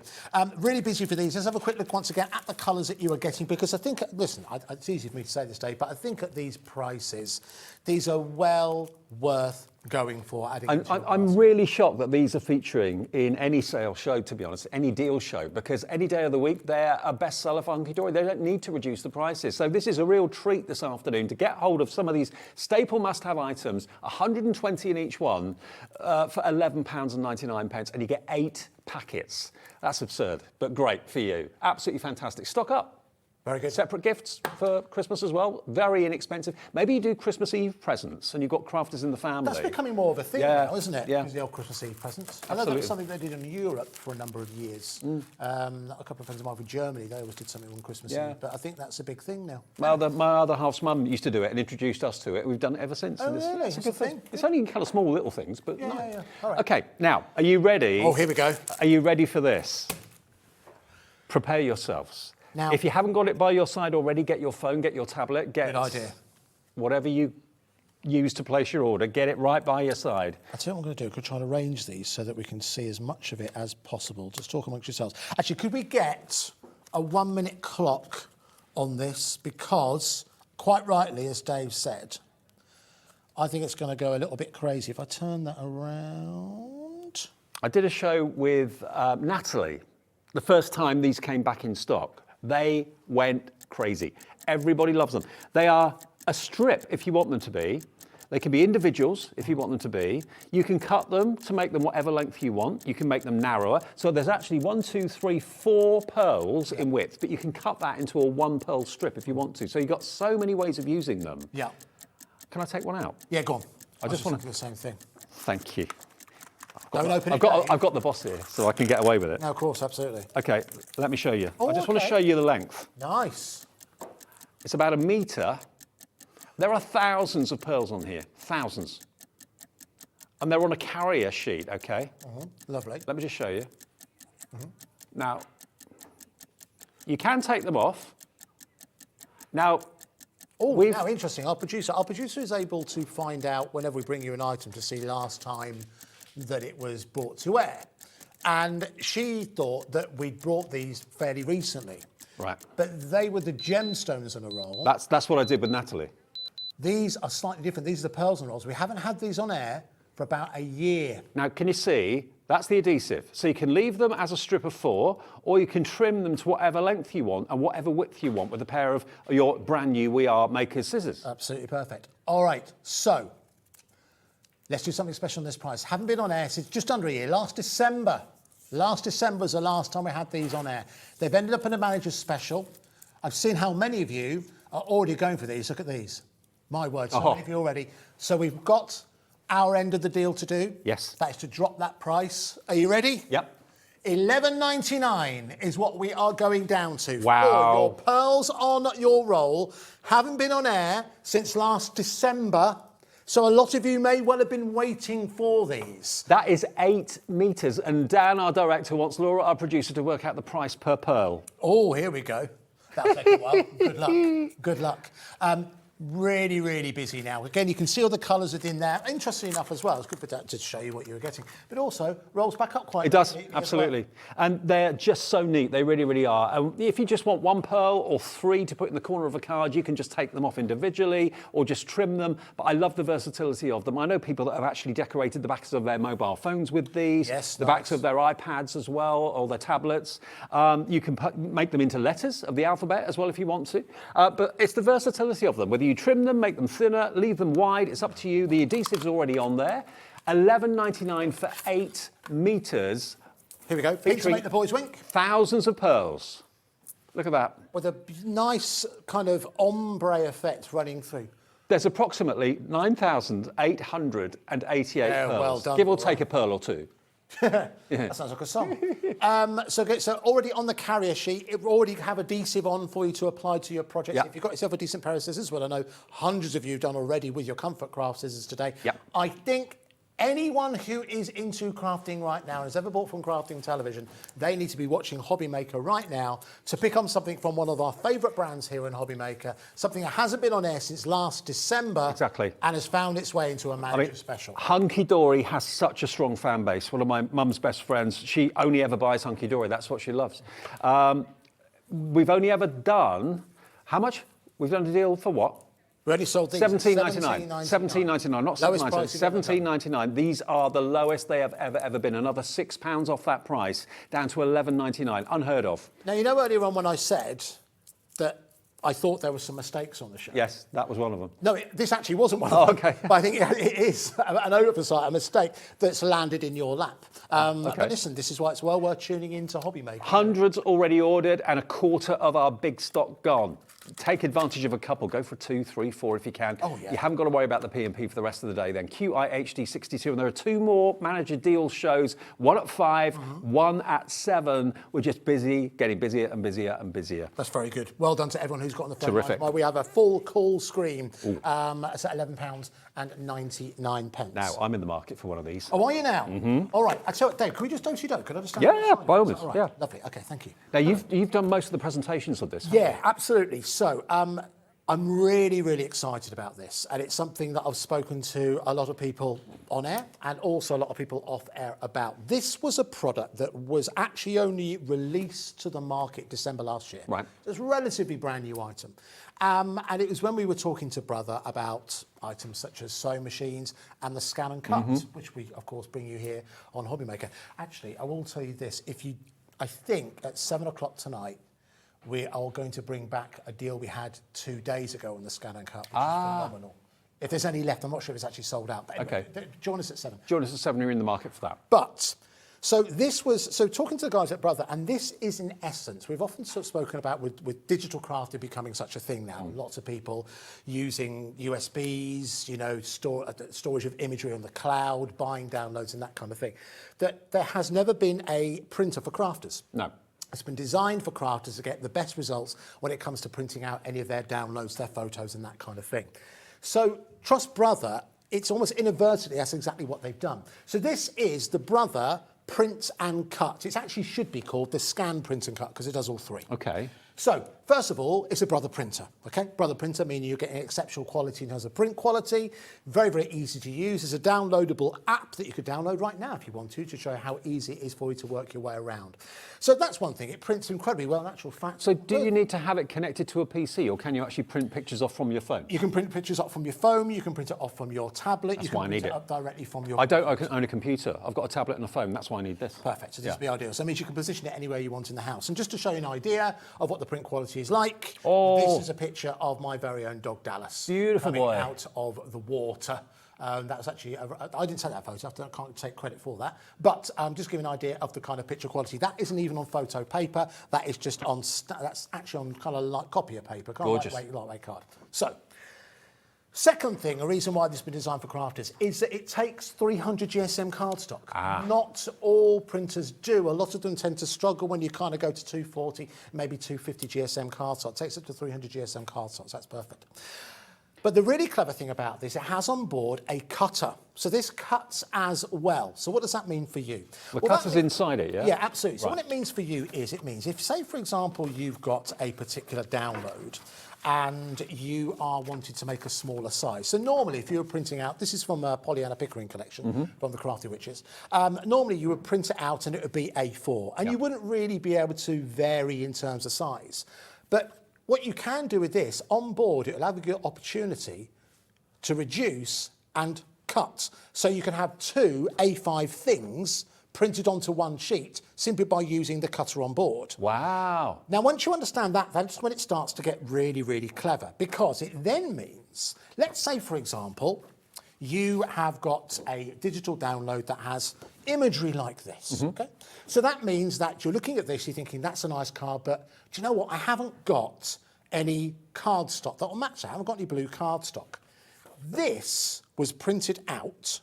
Really busy for these. Let's have a quick look once again at the colours that you are getting, because I think, listen, it's easy for me to say this, Dave, but I think at these prices, these are well worth going for. I'm really shocked that these are featuring in any sales show, to be honest, any deal show, because any day of the week they're a bestseller for Hunky Dory. They don't need to reduce the prices. So this is a real treat this afternoon to get hold of some of these staple must-have items, 120 in each one, for £11.99, and you get 8 packets. That's absurd, but great for you. Absolutely fantastic. Stock up. Very good. Separate gifts for Christmas as well. Very inexpensive. Maybe you do Christmas Eve presents and you've got Crafters in the family. That's becoming more of a thing Yeah, now, isn't it? yeah. The old Christmas Eve presents. I know that was something they did in Europe for a number of years. A couple of friends of mine from Germany, they always did something on Christmas Yeah. Eve. But I think that's a big thing now. My other half's mum used to do it and introduced us to it. We've done it ever since. Oh, and really? It's a It's good a thing. thing? It's only kind of small little things, but Yeah, nice. yeah. All right. Okay, now, are you ready? Oh, here we go. Are you ready for this? Prepare yourselves. Now- If you haven't got it by your side already, get your phone, get your tablet, get Good idea. whatever you use to place your order, get it right by your side. I'll tell you what I'm going to do. Could try to arrange these so that we can see as much of it as possible. Just talk amongst yourselves. Actually, could we get a 1-minute clock on this? Because, quite rightly, as Dave said, I think it's going to go a little bit crazy. If I turn that around... I did a show with Natalie the first time these came back in stock. They went crazy. Everybody loves them. They are a strip if you want them to be. They can be individuals if you want them to be. You can cut them to make them whatever length you want. You can make them narrower. So there's actually 1, 2, 3, 4 pearls in width, but you can cut that into a 1 pearl strip if you want to. So you've got so many ways of using them. Yeah. Can I take one out? Yeah, go on. I just want to do the same thing. Thank you. Don't open it. I've got the boss here, so I can get away with it. No, of course, absolutely. Okay, let me show you. Oh, I just want to okay. show you the length. Nice. It's about 1 metre. There are thousands of pearls on here, thousands. And they're on a carrier sheet, okay? Lovely. Let me just show you. Now, You can take them off. Now, Oh, now interesting. Our producer is able to find out whenever we bring you an item to see last time that it was brought to air. And she thought that we'd brought these fairly recently. right. But they were the gemstones on a roll. That's what I did with Natalie. These are slightly different. These are the pearls on rolls. We haven't had these on air for about a year. Now, can you see? That's the adhesive. So you can leave them as a strip of 4, or you can trim them to whatever length you want and whatever width you want with a pair of your brand new We Are Makers scissors. Absolutely perfect. All right, so let's do something special on this price. Haven't been on air since just under a year. Last December was the last time we had these on air. They've ended up in a manager's special. I've seen how many of you are already going for these. Look at these. My word, so many of you already. So we've got our end of the deal to do. Yes. That is to drop that price. Are you ready? Yep. $11.99 is what we are going down to. Wow. For your pearls on your roll. Haven't been on air since last December. So a lot of you may well have been waiting for these. That is 8 meters. And Dan, our director, wants Laura, our producer, to work out the price per pearl. Oh, here we go. That'll take a while. Good luck. Good luck. Really, really busy now. Again, you can see all the colours within there. Interesting enough as well, it's good for that to show you what you were getting. But also rolls back up quite It does, neatly as absolutely. well. And they're just so neat. They really, really are. And if you just want 1 pearl or 3 to put in the corner of a card, you can just take them off individually or just trim them. But I love the versatility of them. I know people that have actually decorated the backs of their mobile phones with these. Yes, the nice. backs of their iPads as well, or their tablets. You can make them into letters of the alphabet as well if you want to. But it's the versatility of them. Whether you trim them, make them thinner, leave them wide, it's up to you. The adhesive's already on there. $11.99 for 8 meters. Here we go. Feet to Featuring make the boys wink. Thousands of pearls. Look at that. With a nice kind of ombre effect running through. There's approximately 9,888 Yeah, pearls. well done, Give or Laura. take a pearl or 2. That sounds like a song. So already on the carrier sheet, it will already have adhesive on for you to apply to your project. Yeah. If you've got yourself a decent pair of scissors, well, I know hundreds of you have done already with your Comfort Craft scissors today. Yeah. I think anyone who is into crafting right now and has ever bought from Crafting Television, they need to be watching HobbyMaker right now to pick up something from one of our favourite brands here in HobbyMaker, something that hasn't been on air since last December. Exactly. And has found its way into a manager special. Hunky Dory has such a strong fan base. One of my mum's best friends, she only ever buys Hunky Dory. That's what she loves. We've only ever done, how much? We've done a deal for what? We only sold these. $17.99. $17.99, not Lowest $7.99. price you've ever done. $17.99. These are the lowest they have ever been. Another £6 off that price, down to $11.99. Unheard of. Now, you know earlier on when I said that I thought there were some mistakes on the show? Yes, that was one of them. No, this actually wasn't one of them. Okay. But I think it is an oversight, a mistake that's landed in your lap. Okay. But listen, this is why it's well worth tuning in to HobbyMaker. Hundreds already ordered and a quarter of our big stock gone. Take advantage of a couple. Go for 2, 3, 4 if you can. Oh, yeah. You haven't got to worry about the P&P for the rest of the day then. QIHD62. And there are 2 more manager deal shows. One at 5, one at 7. We're just busy, getting busier and busier and busier. That's very good. Well done to everyone who's got on the phone. Terrific. Lines. We have a full call screen. It's at £11.99. Now, I'm in the market for one of these. Oh, are you now? All right. I tell you what, Dave, can we just do-si-do? Could I just stand Yeah, on the yeah, side? by all Is that means, right? yeah. Lovely. Okay, thank you. Now, you've done most of the presentations of this. haven't Yeah, absolutely. So I'm really, really excited about this. And it's something that I've spoken to a lot of people on air and also a lot of people off air about. This was a product that was actually only released to the market December last year. Right. It's a relatively brand new item. And it was when we were talking to Brother about items such as sewing machines and the scan and cut, which we, of course, bring you here on HobbyMaker. Actually, I will tell you this. I think at 7 o'clock tonight, we are going to bring back a deal we had 2 days ago on the scan and cut, which is phenomenal. If there's any left, I'm not sure if it's actually sold out. But anyway, join us at 7. Join us at 7, you're in the market for that. But, so talking to the guys at Brother, and this is in essence, we've often sort of spoken about with digital crafting becoming such a thing now, lots of people using USBs, storage of imagery on the cloud, buying downloads and that kind of thing, that there has never been a printer for crafters. No. It's been designed for crafters to get the best results when it comes to printing out any of their downloads, their photos and that kind of thing. So trust Brother, it's almost inadvertently, that's exactly what they've done. So this is the Brother print and cut. It actually should be called the scan, print and cut because it does all three. Okay. So, first of all, it's a Brother printer, okay? Brother printer meaning you're getting exceptional quality in terms of print quality. Very, very easy to use. It's a downloadable app that you could download right now if you want to show how easy it is for you to work your way around. So that's one thing. It prints incredibly well, in actual fact. So do you need to have it connected to a PC, or can you actually print pictures off from your phone? You can print pictures off from your phone, you can print it off from your tablet, That's you can why I print need it it. up directly from your I don't own a computer. I've got a tablet and a phone. That's why I need this. Perfect, so this would be ideal. So it means you can position it anywhere you want in the house. And just to show you an idea of what the print quality is like, this is a picture of my very own dog Dallas. Beautiful coming boy. out of the water. That was actually, I didn't take that photo, I can't take credit for that. But just give you an idea of the kind of picture quality. That isn't even on photo paper, that is just on, that's actually on kind of like copier paper, kind Gorgeous. of lightweight card. So, second thing, a reason why this has been designed for Crafter'S is that it takes 300 GSM cardstock. Not all printers do. A lot of them tend to struggle when you kind of go to 240, maybe 250 GSM cardstock. It takes up to 300 GSM cardstock, so that's perfect. But the really clever thing about this, it has on board a cutter. So this cuts as well. So what does that mean for you? The cutter's inside it, yeah? Yeah, absolutely. So Right. what it means for you is, it means if, say, for example, you've got a particular download and you are wanting to make a smaller size. So normally, if you were printing out, this is from a Pollyanna Pickering collection from the Crafty Witches. Normally, you would print it out and it would be A4, and you wouldn't really be able to vary in terms of size. But what you can do with this, on board, it will have a good opportunity to reduce and cut. So you can have two A5 things printed onto one sheet simply by using the cutter on board. Wow. Now, once you understand that, that's when it starts to get really, really clever, because it then means, let's say, for example, you have got a digital download that has imagery like this, okay? So that means that you're looking at this, you're thinking, that's a nice card, but do you know what? I haven't got any cardstock that will match that. I haven't got any blue cardstock. This was printed out,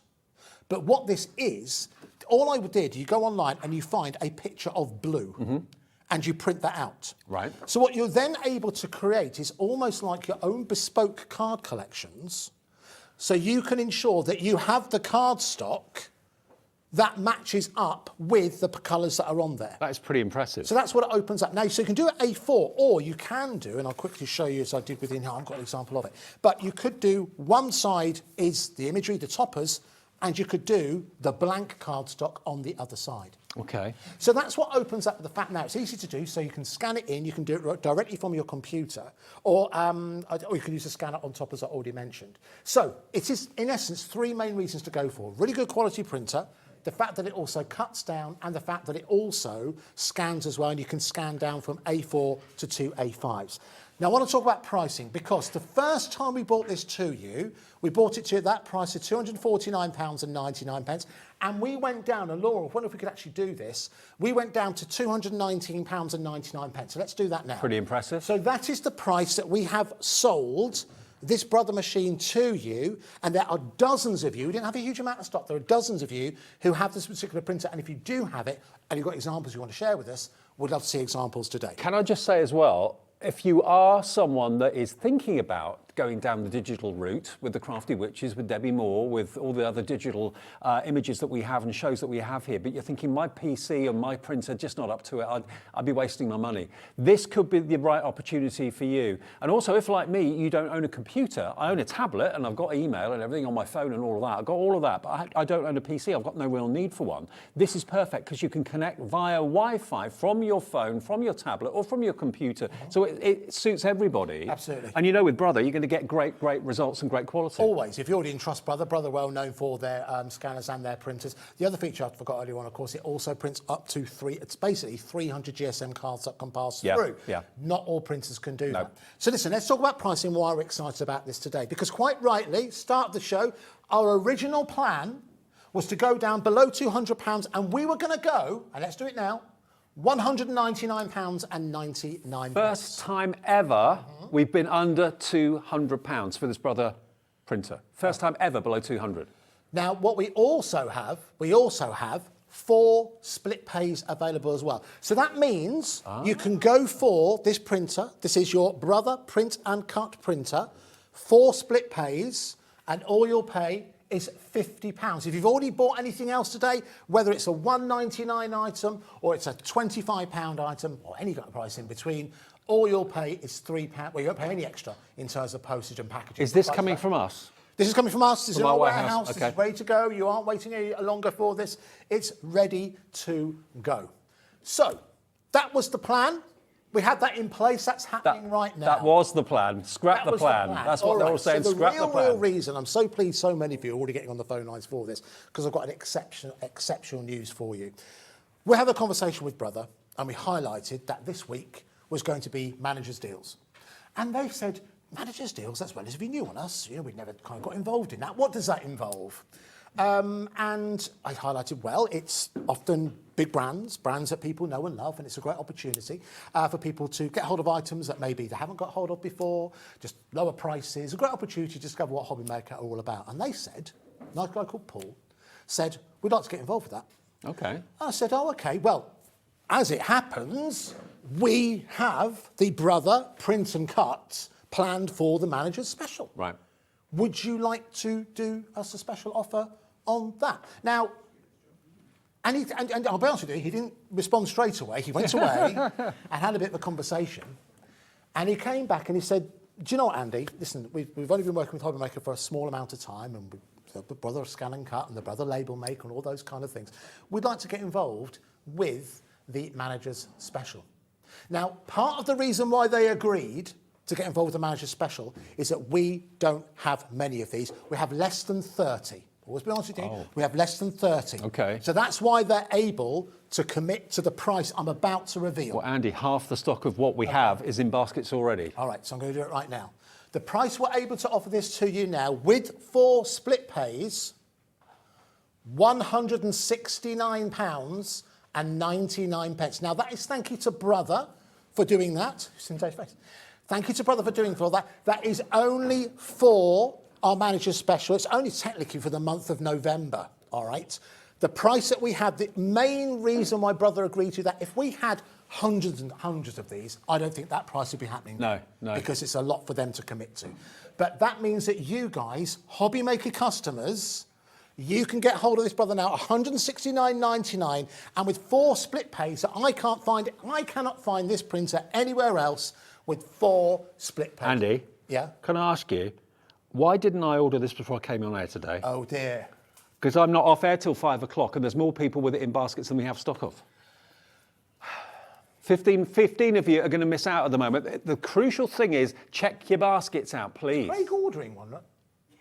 but what this is, all I did, you go online and you find a picture of blue and you print that out. Right. So what you're then able to create is almost like your own bespoke card collections, so you can ensure that you have the cardstock that matches up with the colours that are on there. That is pretty impressive. So that's what it opens up. Now, so you can do it A4, or you can do, and I'll quickly show you as I did within here, I've got an example of it, but you could do, one side is the imagery, the toppers, and you could do the blank cardstock on the other side. Okay. So that's what opens up the fact now. It's easy to do, so you can scan it in, you can do it directly from your computer, or you can use a scanner on top, as I already mentioned. So it is, in essence, three main reasons to go for. Really good quality printer, the fact that it also cuts down, and the fact that it also scans as well, and you can scan down from A4 to 2 A5s. Now, I want to talk about pricing, because the first time we bought this to you, we bought it to you at that price of £249.99, and we went down, and Laura, I wonder if we could actually do this, we went down to £219.99. So let's do that now. Pretty impressive. So that is the price that we have sold this Brother machine to you, and there are dozens of you, we didn't have a huge amount of stock, there are dozens of you who have this particular printer, and if you do have it, and you've got examples you want to share with us, we'd love to see examples today. Can I just say as well, if you are someone that is thinking about going down the digital route with the Crafty Witches, with Debbie Moore, with all the other digital images that we have and shows that we have here, but you're thinking my PC and my printer just not up to it, I'd be wasting my money. This could be the right opportunity for you. And also, if like me, you don't own a computer, I own a tablet and I've got email and everything on my phone and all of that. I've got all of that, but I don't own a PC. I've got no real need for one. This is perfect because you can connect via Wi-Fi from your phone, from your tablet, or from your computer. So it suits everybody. Absolutely. And you know, with Brother, you're going to get great results and great quality. Always. If you're already in trust Brother well known for their scanners and their printers. The other feature I forgot earlier on, of course, it also prints up to it's basically 300 GSM cards that can pass through. Yeah. Not all printers can do that. So listen, let's talk about pricing, why we're excited about this today. Because quite rightly, start of the show, our original plan was to go down below £200, and we were going to go, and let's do it now, £199.99. First time ever we've been under £200 for this Brother printer. First time ever below 200. Now, what we also have 4 split pays available as well. So that means you can go for this printer. This is your Brother print and cut printer, 4 split pays, and all you'll pay is £50. If you've already bought anything else today, whether it's a £1.99 item or it's a £25 item or any kind of price in between, all you'll pay is £3. Well, you won't pay any extra in terms of postage and packaging. Is this coming from us? This is coming from us. This is in our our warehouse, warehouse. okay. This is ready to go. You aren't waiting any longer for this. It's ready to go. So that was the plan. We had that in place. That's happening right now. That was the plan. Scrap the plan. That's what they're all saying. So Scrap the plan. real reason, I'm so pleased so many of you are already getting on the phone lines for this, because I've got an exceptional news for you. We had a conversation with Brother, and we highlighted that this week was going to be managers' deals. And they said, managers' deals, that's relatively new on us. You know, we've never kind of got involved in that. What does that involve? And I highlighted, well, it's often big brands that people know and love, and it's a great opportunity for people to get hold of items that maybe they haven't got hold of before, just lower prices, a great opportunity to discover what HobbyMaker are all about. And they said, a nice guy called Paul, said, we'd like to get involved with that. Okay. I said, oh, okay, well, as it happens, we have the Brother print and cut planned for the manager's special. Right. Would you like to do us a special offer on that? Now, and I'll be honest with you, he didn't respond straight away. He went away and had a bit of a conversation. And he came back and he said, do you know what, Andy? Listen, we've only been working with HobbyMaker for a small amount of time, and the Brother Scan and Cut and the Brother Label Maker and all those kind of things. We'd like to get involved with the manager's special. Now, part of the reason why they agreed to get involved with the manager's special is that we don't have many of these. We have less than 30. Always be honest with you, we have less than 30. Okay. So that's why they're able to commit to the price I'm about to reveal. Well, Andy, half the stock of what we have is in baskets already. All right, so I'm going to do it right now. The price we're able to offer this to you now, with 4 split pays, £169.99. Now, that is thank you to Brother for doing that. It's in Dave's face. Thank you to Brother for doing for that. That is only for our manager's special. It's only technically for the month of November, all right? The price that we had, the main reason why Brother agreed to that, if we had hundreds and hundreds of these, I don't think that price would be happening. No. Because it's a lot for them to commit to. But that means that you guys, HobbyMaker customers, you can get hold of this Brother now, £169.99, and with 4 split pays that I cannot find this printer anywhere else with 4 split pays. Andy? Yeah? Can I ask you, why didn't I order this before I came on air today? Oh, dear. Because I'm not off air till 5 o'clock, and there's more people with it in baskets than we have stock of. 15 of you are going to miss out at the moment. The crucial thing is, check your baskets out, please. Craig ordering one, right?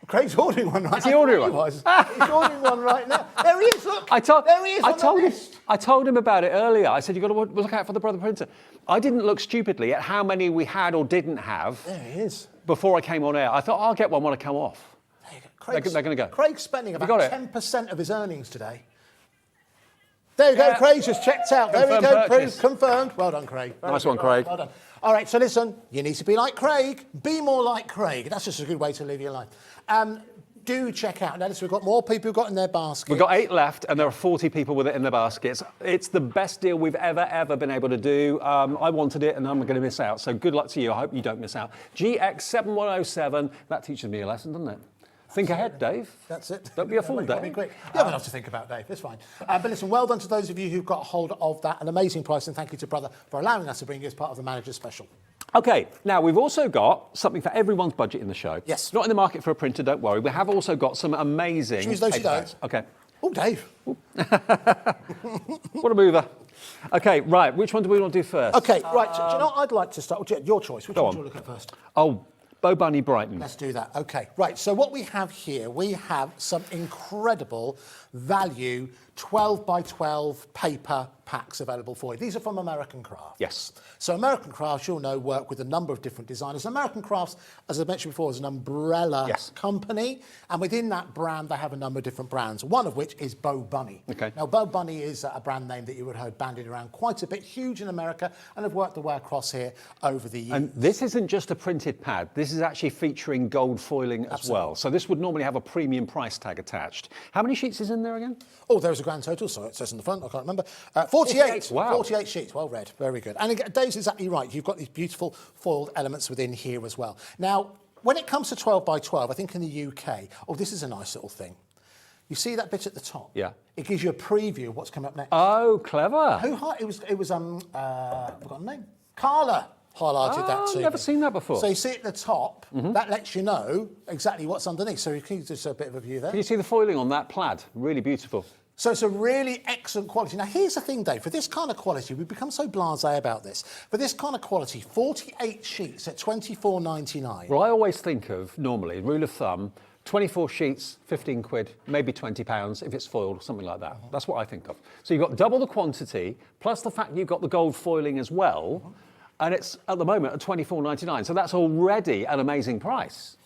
Craig's ordering one right now. Is he ordering one? He was. He's ordering one right now. There he is, look. There he is on the list. I told him about it earlier. I said, you've got to look out for the Brother printer. I didn't look stupidly at how many we had or didn't have. There he is. Before I came on air. I thought, I'll get one when I come off. There you go. They're going to go. Craig's spending about got it? 10% of his earnings today. There you go, Craig's just checked out. There we Confirmed go, purchase. confirmed. Well done, Craig. Nice one, Craig. Well done. All right, so listen, you need to be like Craig. Be more like Craig. That's just a good way to live your life. Do check out. Notice we've got more people who've got in their basket. We've got 8 left, and there are 40 people with it in their baskets. It's the best deal we've ever been able to do. I wanted it, and I'm going to miss out. So good luck to you. I hope you don't miss out. GX7107. That teaches me a lesson, doesn't it? Think ahead, Dave. That's it. Don't be a fool, That'd Dave. be great. You have enough to think about, Dave. It's fine. But listen, well done to those of you who've got hold of that. An amazing price, and thank you to Brother for allowing us to bring you as part of the manager's special. Okay, now we've also got something for everyone's budget in the show. Yes. Not in the market for a printer, don't worry. We have also got some amazing... Choose those you paperbacks. don't. Okay. Oh, Dave. What a mover. Okay, right, which one do we want to do first? Okay, right. Do you know what I'd like to start? Your choice. Which one do you want to look at first? Oh, Bow Bunny Brighton. Let's do that. Okay, right. So what we have here, we have some incredible value 12 by 12 paper packs available for you. These are from American Crafts. Yes. So American Crafts, you'll know, work with a number of different designers. American Crafts, as I mentioned before, is an umbrella company. And within that brand, they have a number of different brands, one of which is Bow Bunny. Okay. Now, Bow Bunny is a brand name that you would have heard bandied around quite a bit, huge in America, and have worked their way across here over the years. And this isn't just a printed pad. This is actually featuring gold foiling as well. So this would normally have a premium price tag attached. How many sheets is in there again? Oh, there is a grand total, so it says on the front, I can't remember. 48. Wow. 48 sheets, well read, very good. And again, Dave's exactly right. You've got these beautiful foiled elements within here as well. Now, when it comes to 12 by 12, I think in the UK, oh, this is a nice little thing. You see that bit at the top? Yeah. It gives you a preview of what's coming up next. Oh, clever. It was I've forgotten the name. Carla highlighted that to I've never me. seen that before. So you see at the top, that lets you know exactly what's underneath. So you can just a bit of a view there. Can you see the foiling on that plaid? Really beautiful. So it's a really excellent quality. Now, here's the thing, Dave. For this kind of quality, we've become so blasé about this. For this kind of quality, 48 sheets at £24.99. Well, I always think of, normally, rule of thumb, 24 sheets, 15 quid, maybe £20 if it's foiled or something like that. That's what I think of. So you've got double the quantity, plus the fact you've got the gold foiling as well, and it's, at the moment, at £24.99. So that's already an amazing price.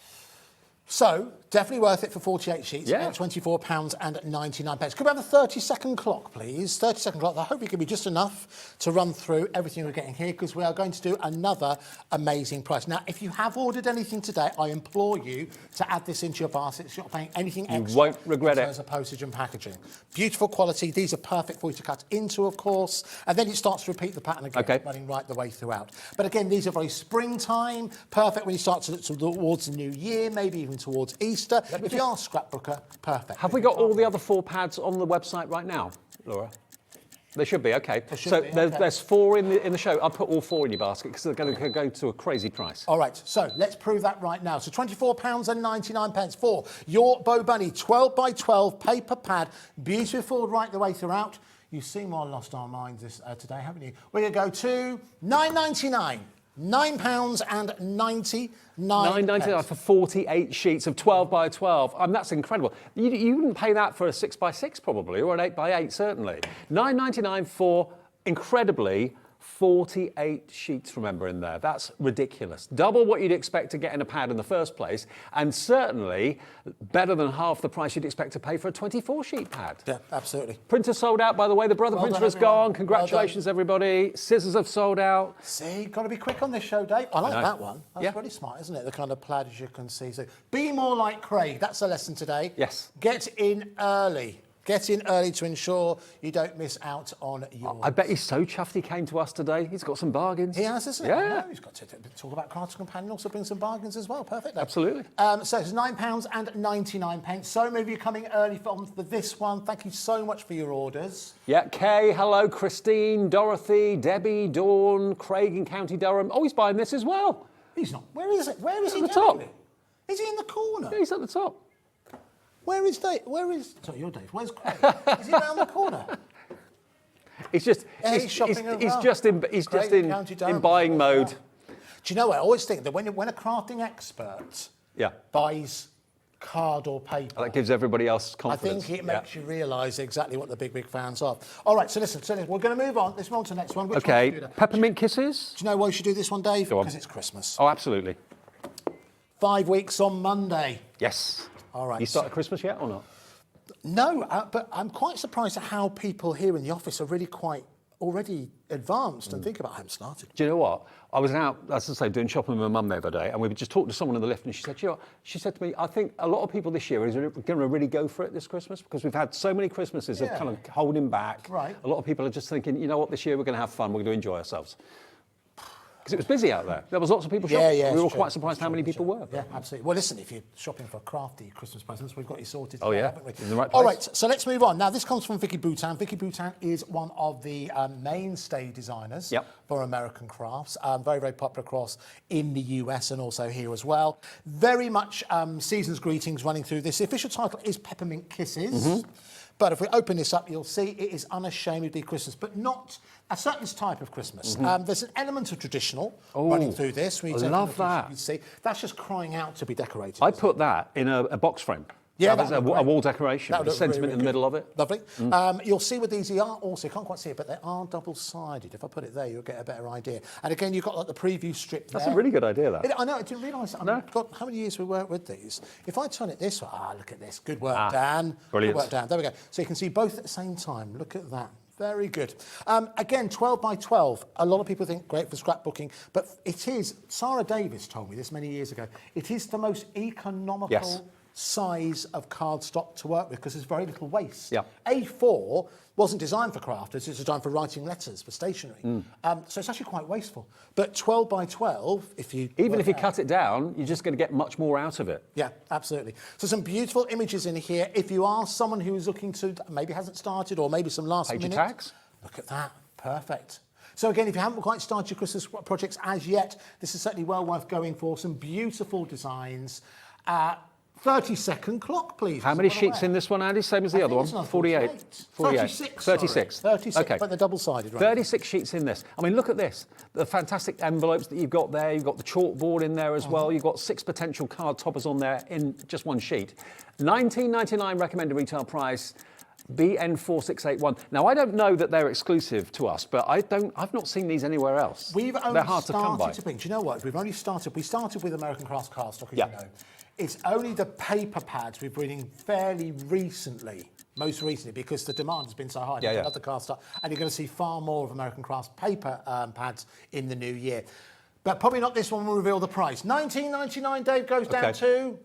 So, definitely worth it for 48 sheets at £24.99. Could we have a 30-second clock, please? 30-second clock. I hope it can be just enough to run through everything we're getting here, because we are going to do another amazing price. Now, if you have ordered anything today, I implore you to add this into your basket. So you're not paying anything extra. You won't regret it. In terms of postage and packaging. Beautiful quality. These are perfect for you to cut into, of course. And then it starts to repeat the pattern again, running right the way throughout. But again, these are very springtime, perfect when you start to look towards the new year, maybe even towards Easter. If you are a scrapbooker, perfect. Have we got all the other 4 pads on the website right now, Laura? They should be, okay. There's 4 in the show. I'll put all 4 in your basket because they're going to go to a crazy price. All right, so let's prove that right now. So £24.99 for your Bo Bunny 12 by 12 paper pad, beautiful right the way throughout. You've seen why I lost our minds today, haven't you? We're going to go to £9.99. £9.99. £9.99 for 48 sheets of 12 by 12. That's incredible. You wouldn't pay that for a 6 by 6 probably, or an 8 by 8 certainly. £9.99 for, incredibly, 48 sheets, remember, in there. That's ridiculous. Double what you'd expect to get in a pad in the first place, and certainly better than half the price you'd expect to pay for a 24-sheet pad. Yeah, absolutely. Printer sold out, by the way. The Brother printer is gone. Congratulations, everybody. Scissors have sold out. See, got to be quick on this show, Dave. I like that one. That's really smart, isn't it? The kind of plaid, as you can see. So be more like Craig. That's the lesson today. Yes. Get in early. Get in early to ensure you don't miss out on yours. I bet he's so chuffed he came to us today. He's got some bargains. He has, isn't he? Yeah. He's got to talk about Crafter's Companion, also bring some bargains as well. Perfect. Absolutely. So it's £9.99. So many of you coming early for this one. Thank you so much for your orders. Yeah, Kay, hello, Christine, Dorothy, Debbie, Dawn, Craig in County Durham. Oh, he's buying this as well. He's not. Where is it? Where is he? At the top. Is he in the corner? Yeah, he's at the top. Where is Dave? Sorry, you're Dave. Where's Craig? Is he around the corner? He's just he's just in buying mode. Do you know what? I always think that when a crafting expert buys card or paper, that gives everybody else confidence. I think it makes you realise exactly what the big fans are. All right, so listen, we're going to move on. Let's move on to the next one. Which one should we do? Peppermint Kisses. Do you know why we should do this one, Dave? Go on. Because it's Christmas. Oh, absolutely. 5 weeks on Monday. Yes. All right. You started Christmas yet or not? No, but I'm quite surprised at how people here in the office are really quite already advanced and think about I haven't started. Do you know what? I was out, as I say, doing shopping with my mum the other day, and we were just talking to someone in the lift, and she said, you know, she said to me, I think a lot of people this year are going to really go for it this Christmas, because we've had so many Christmases of kind of holding back. Right. A lot of people are just thinking, you know what, this year we're going to have fun, we're going to enjoy ourselves. Because it was busy out there. There was lots of people shopping. We were quite surprised how many people were. Yeah, absolutely. Well, listen, if you're shopping for crafty Christmas presents, we've got you sorted. Oh, yeah. Haven't we? In the right place. All right, so let's move on. Now, this comes from Vicky Boutin. Vicky Boutin is one of the mainstay designers for American crafts. Very popular across in the US and also here as well. Very much season's greetings running through this. The official title is Peppermint Kisses. But if we open this up, you'll see it is unashamedly Christmas, but not a certain type of Christmas. There's an element of traditional running through this. I love that. You see, that's just crying out to be decorated. I put that in a box frame. Yeah, that was a wall decoration with a sentiment in the middle of it. Lovely. You'll see with these, they are also, you can't quite see it, but they are double-sided. If I put it there, you'll get a better idea. And again, you've got like the preview strip there. That's a really good idea, that. I know, I didn't realise. God, how many years we worked with these? If I turn it this way, look at this. Good work, Dan. Brilliant. Good work, Dan. There we go. So you can see both at the same time. Look at that. Very good. Again, 12 by 12. A lot of people think great for scrapbooking, but it is, Sarah Davis told me this many years ago, it is the most economical size of cardstock to work with because there's very little waste. Yeah. A4 wasn't designed for crafters, it's designed for writing letters, for stationery. So it's actually quite wasteful. But 12 by 12, if you... Even if you cut it down, you're just going to get much more out of it. Yeah, absolutely. So some beautiful images in here. If you are someone who is looking to, maybe hasn't started, or maybe some last Pager minute... tags. Look at that, perfect. So again, if you haven't quite started your Christmas projects as yet, this is certainly well worth going for. Some beautiful designs. 30-second clock, please. How many sheets in this one, Andy? Same as the other one? 48. 36. 36. 36, Okay. but the double-sided, right? 36 sheets in this. I mean, look at this. The fantastic envelopes that you've got there. You've got the chalkboard in there as well. You've got 6 potential card toppers on there in just one sheet. $19.99 recommended retail price. BN4681. Now, I don't know that they're exclusive to us, but I've not seen these anywhere else. We've only They're hard to come by. started to bring. Do you know what? We started with American Crafts cardstock, as Yeah. you know. It's only the paper pads we're bringing fairly recently, most recently, because the demand has been so high. Yeah, yeah. Love the cardstock, and you're going to see far more of American Crafts paper pads in the new year. But probably not this one. We'll reveal the price. $19.99. Dave goes down to.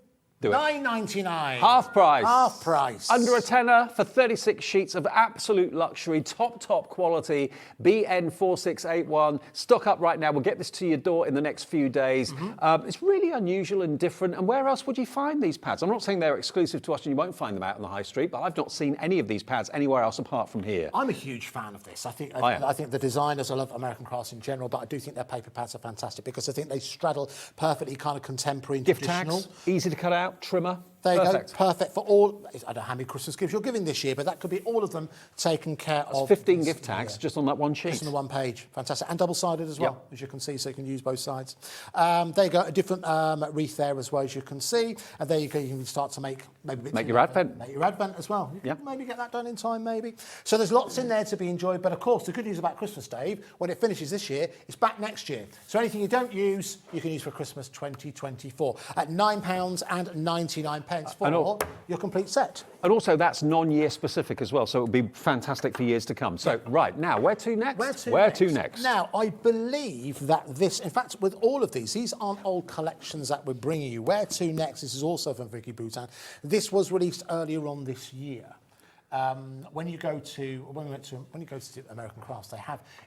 Do it. $9.99. Half price. Half price. Under a tenner for 36 sheets of absolute luxury, top quality, BN4681. Stock up right now. We'll get this to your door in the next few days. It's really unusual and different. And where else would you find these pads? I'm not saying they're exclusive to us and you won't find them out on the high street, but I've not seen any of these pads anywhere else apart from here. I'm a huge fan of this. I think the designers, I love American Crafts in general, but I do think their paper pads are fantastic because I think they straddle perfectly kind of contemporary and Gift traditional. tags, easy to cut out, trimmer. There you Perfect. go, perfect for all. I don't know how many Christmas gifts you're giving this year, but that could be all of them taken care of. 15 this gift tags year. just on that one sheet. Just on the one page, fantastic, and double-sided as well, Yep. as you can see, so you can use both sides. There you go, a different wreath there as well, as you can see, and there you go. You can start to make Make your advent. Make your advent as well. You can Yep. maybe get that done in time, maybe. So there's lots in there to be enjoyed, but of course, the good news about Christmas, Dave, when it finishes this year, it's back next year. So anything you don't use, you can use for Christmas 2024 at £9.99 for your complete set. And also, that's non-year specific as well, so it'll be fantastic for years to come. So, right, now, where to next? Where to next? Now, I believe that this, in fact, with all of these aren't old collections that we're bringing you. Where to next? This is also from Vicky Boutin. This was released earlier on this year. When you go to American Crafts,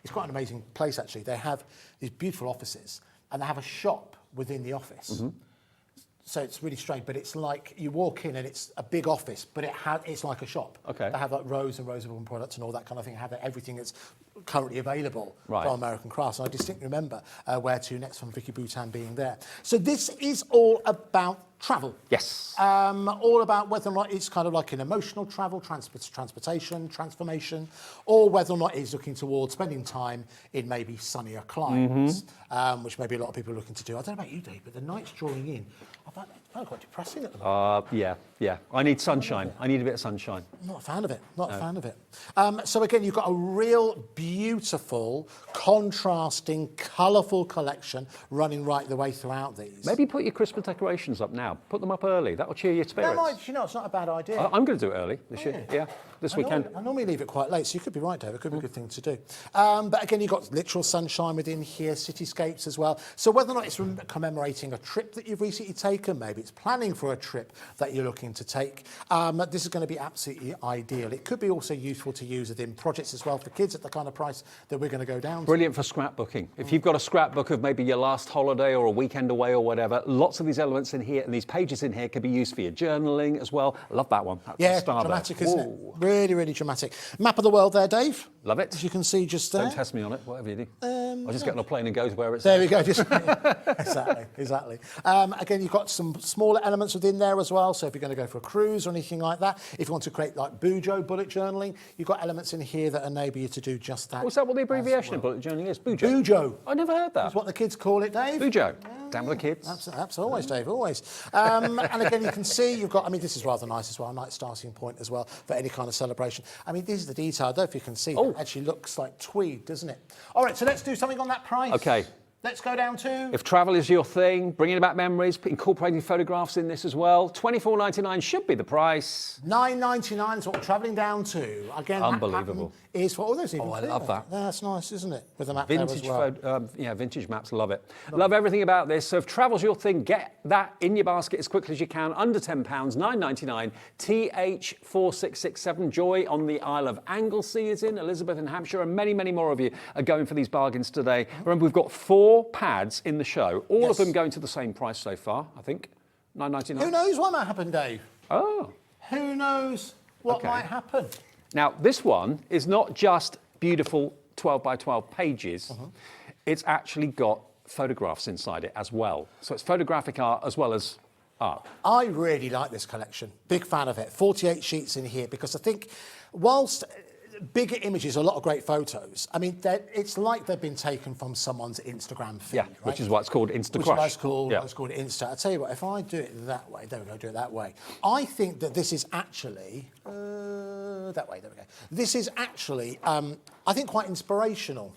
it's quite an amazing place actually. They have these beautiful offices, and they have a shop within the office. So it's really strange, but it's like you walk in and it's a big office, but it's like a shop. Okay. They have like rows and rows of products and all that kind of thing. Have everything that's currently available Right. from American Crafts. And I distinctly remember Where to Next from Vicky Boutin being there. So this is all about travel. Yes. All about whether or not it's kind of like an emotional travel, transportation, transformation, or whether or not it's looking towards spending time in maybe sunnier climes, which maybe a lot of people are looking to do. I don't know about you, Dave, but the night's drawing in. I find it quite depressing at the moment. Yeah. I need sunshine. I need a bit of sunshine. I'm not a fan of it. Not a fan of it. So again, you've got a real beautiful, contrasting, colourful collection running right the way throughout these. Maybe put your Christmas decorations up now. Put them up early. That'll cheer your spirits. It's not a bad idea. I'm going to do it early this year. Yeah, this weekend. I normally leave it quite late, so you could be right, Dave. It could be a good thing to do. But again, you've got literal sunshine within here, cityscapes as well. So whether or not it's commemorating a trip that you've recently taken, maybe it's planning for a trip that you're looking to take, this is going to be absolutely ideal. It could be also useful to use within projects as well for kids at the kind of price that we're going to go down to. Brilliant for scrapbooking. If you've got a scrapbook of maybe your last holiday or a weekend away or whatever, lots of these elements in here and these pages in here could be used for your journaling as well. I love that one. That's Yeah, a star dramatic, there. isn't it? Whoa. Really, really dramatic. Map of the world there, Dave. Love it. As you can see just there. Don't test me on it, whatever you do. I'll just get on a plane and go to where it's There we go. Just, exactly. Again, you've got some smaller elements within there as well. So if you're going to go for a cruise or anything like that, if you want to create like Bujo bullet journaling, you've got elements in here that enable you to do just that. What's that? What the abbreviation of bullet journaling is? Bujo. Bujo. I never heard that. That's what the kids call it, Dave. Bujo. Down with the kids. Absolutely, always, Dave, always. And again, you can see you've got, this is rather nice as well, a nice starting point as well for any kind of celebration. This is the detail. I don't know if you can see, it actually looks like tweed, doesn't it? All right, so let's do something on that price. Okay. Let's go down to... If travel is your thing, bringing back memories, incorporating photographs in this as well, $24.99 should be the price. $9.99 is what we're travelling down to. Again, Unbelievable. That pattern is for... Oh, there's even I clearer. love that. That's nice, isn't it? With the map there as Vintage, well. vintage maps, love it. Love everything about this. So if travel's your thing, get that in your basket as quickly as you can. Under £10, $9.99. TH4667. Joy on the Isle of Anglesey is in, Elizabeth in Hampshire, and many, many more of you are going for these bargains today. Remember, we've got 4 pads in the show, all of them going to the same price so far, I think. $9.99. Who knows what might happen, Dave? Oh. Who knows what might happen? Now, this one is not just beautiful 12 by 12 pages. It's actually got photographs inside it as well. So it's photographic art as well as art. I really like this collection. Big fan of it. 48 sheets in here because I think whilst bigger images, a lot of great photos, I mean, it's like they've been taken from someone's Instagram feed, right? Which is why it's called Insta Which Crush. is why it's called Insta. I'll tell you what, if I do it that way, there we go, do it that way. I think that this is actually, that way, there we go. This is actually, I think, quite inspirational.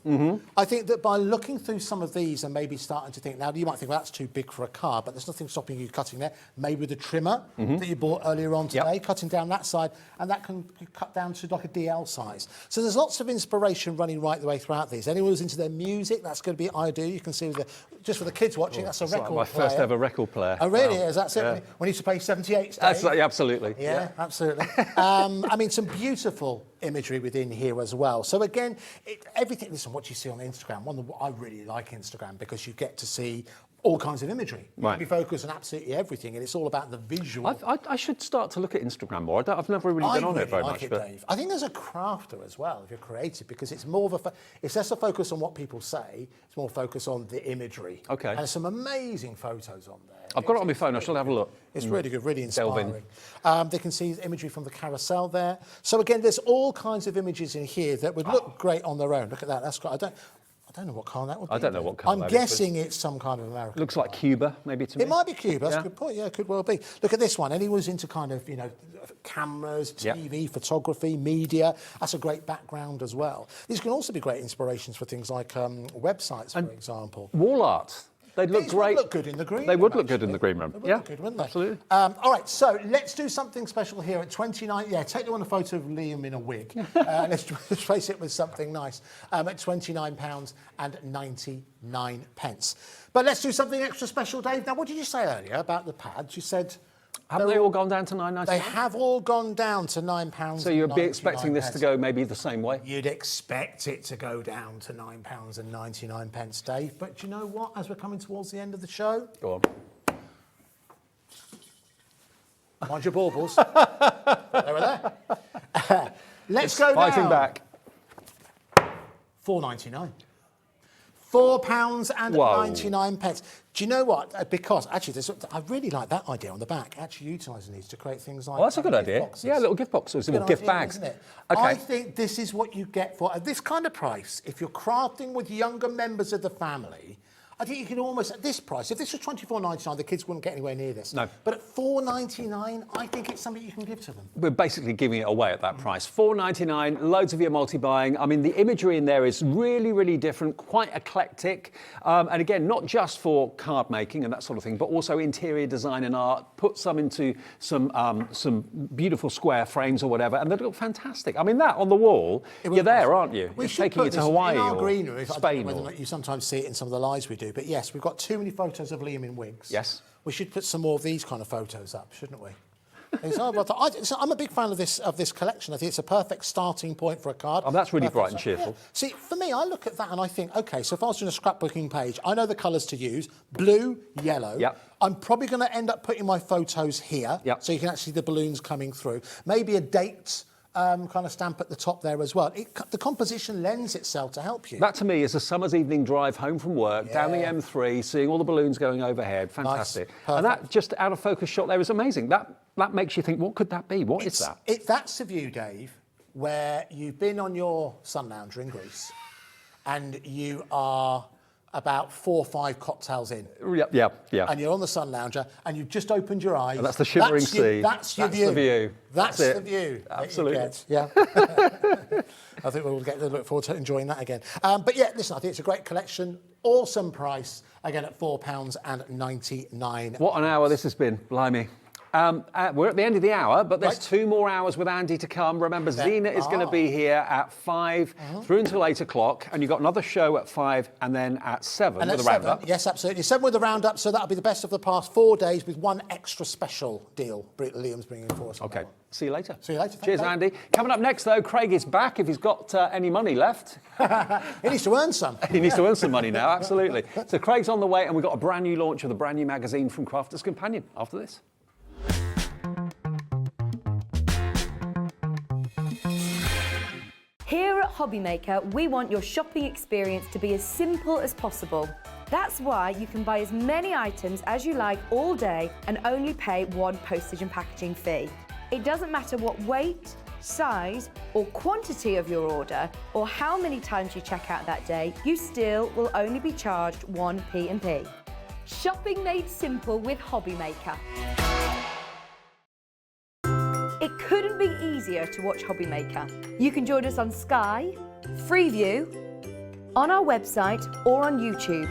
I think that by looking through some of these and maybe starting to think, now you might think, well, that's too big for a card, but there's nothing stopping you cutting there. Maybe the trimmer that you bought earlier on today, cutting down that side, and that can be cut down to like a DL size. So there's lots of inspiration running right the way throughout these. Anyone who's into their music, that's going to be ideal. You can see with just for the kids watching, that's a record player. My first ever record player. Oh, really? Wow. Is that it? When you used to play 78s? Absolutely. Yeah, absolutely. I mean, some beautiful imagery within here as well. So again, everything, listen, what you see on Instagram, I really like Instagram because you get to see all kinds of imagery. You can be focused on absolutely everything, and it's all about the visual. I should start to look at Instagram more. I've never really been on it very much. Dave. I think there's a crafter as well, if you're creative, because it's more of it's less a focus on what people say, it's more focus on the imagery. Okay. And there's some amazing photos on there. I've got it on my phone. I shall have a look. It's really good, really Delve in. inspiring. They can see imagery from the carousel there. So again, there's all kinds of images in here that would look great on their own. Look at that. That's great. I don't know what colour that would be. I don't know what colour that I'm is, guessing it's some kind of American. Looks like Cuba, maybe to me. It might be Cuba. That's a good point. Yeah, it could well be. Look at this one. Anyone's into kind of, cameras, TV, photography, media. That's a great background as well. These can also be great inspirations for things like websites, for example. Wall art. They'd look great. Would look good in the green They room, would look good in the green room. They would look good, wouldn't they? Absolutely. All right, so let's do something special here at 29. Yeah, take the one a photo of Liam in a wig. Let's replace it with something nice at £29.99. But let's do something extra special, Dave. Now, what did you say earlier about the pads? You said... Haven't they all gone down to $9.99? They have all gone down to £9. So you'd be expecting this to go maybe the same way? You'd expect it to go down to £9.99, Dave. But do you know what? As we're coming towards the end of the show... Go on. Mind your baubles. They were there. Let's go Fighting down. back. £4.99. £4.99. Do you know what? Because actually, I really like that idea on the back. Actually, utilising these to create things like. Oh, that's a good idea. boxes. Yeah, little gift boxes, little gift bags. Isn't it? Okay. I think this is what you get for at this kind of price. If you're crafting with younger members of the family, I think you can almost, at this price, if this was $24.99, the kids wouldn't get anywhere near this. No. But at $4.99, I think it's something you can give to them. We're basically giving it away at that price. $4.99, loads of your multi-buying. I mean, the imagery in there is really, really different, quite eclectic. And again, not just for card making and that sort of thing, but also interior design and art. Put some into some beautiful square frames or whatever, and they look fantastic. I mean, that on the wall, you're there, aren't you? We You're should taking put it to this Hawaii in our or green room. I don't Spain. know whether or not you sometimes see it in some of the lives we do. But yes, we've got too many photos of Liam in wigs. Yes. We should put some more of these kind of photos up, shouldn't we? I'm a big fan of this collection. I think it's a perfect starting point for a card. Oh, that's really Perfect bright and start. cheerful. Yeah. See, for me, I look at that and I think, OK, so if I was doing a scrapbooking page, I know the colours to use, blue, yellow. Yep. I'm probably going to end up putting my photos here, Yep. so you can actually see the balloons coming through. Maybe a date kind of stamp at the top there as well. The composition lends itself to help you. That to me is a summer's evening drive home from work, down the M3, seeing all the balloons going overhead. Fantastic. Nice. And that just out of focus shot there is amazing. That makes you think, what could that be? What is that? That's a view, Dave, where you've been on your sun lounger in Greece and you are about 4 or 5 cocktails in. Yeah. And you're on the sun lounger and you've just opened your eyes. And that's the shimmering sea. That's your That's view. the view. That's That's the it. view. Absolutely. That you get. Yeah. I think we'll get to look forward to enjoying that again. But yeah, listen, I think it's a great collection. Awesome price, again at £4.99. What an hour this has been, blimey. We're at the end of the hour, but there's Right. 2 more hours with Andy to come. Remember, Zena is going to be here at 5 through until 8 o'clock, and you've got another show at 5 and then at 7 And with at a roundup. 7, yes, absolutely. 7 with the roundup, so that'll be the best of the past 4 days with one extra special deal Liam's bringing for us. on Okay, that one. see you later. See you later. Cheers, Thank you. Andy. Coming up next, though, Craig is back if he's got any money left. He needs to earn some. He needs to earn some money now, absolutely. So Craig's on the way, and we've got a brand new launch of the brand new magazine from Crafter's Companion after this. Here at HobbyMaker, we want your shopping experience to be as simple as possible. That's why you can buy as many items as you like all day and only pay one postage and packaging fee. It doesn't matter what weight, size or quantity of your order or how many times you check out that day, you still will only be charged one P&P. Shopping made simple with HobbyMaker. It couldn't be easier to watch HobbyMaker. You can join us on Sky, Freeview, on our website or on YouTube,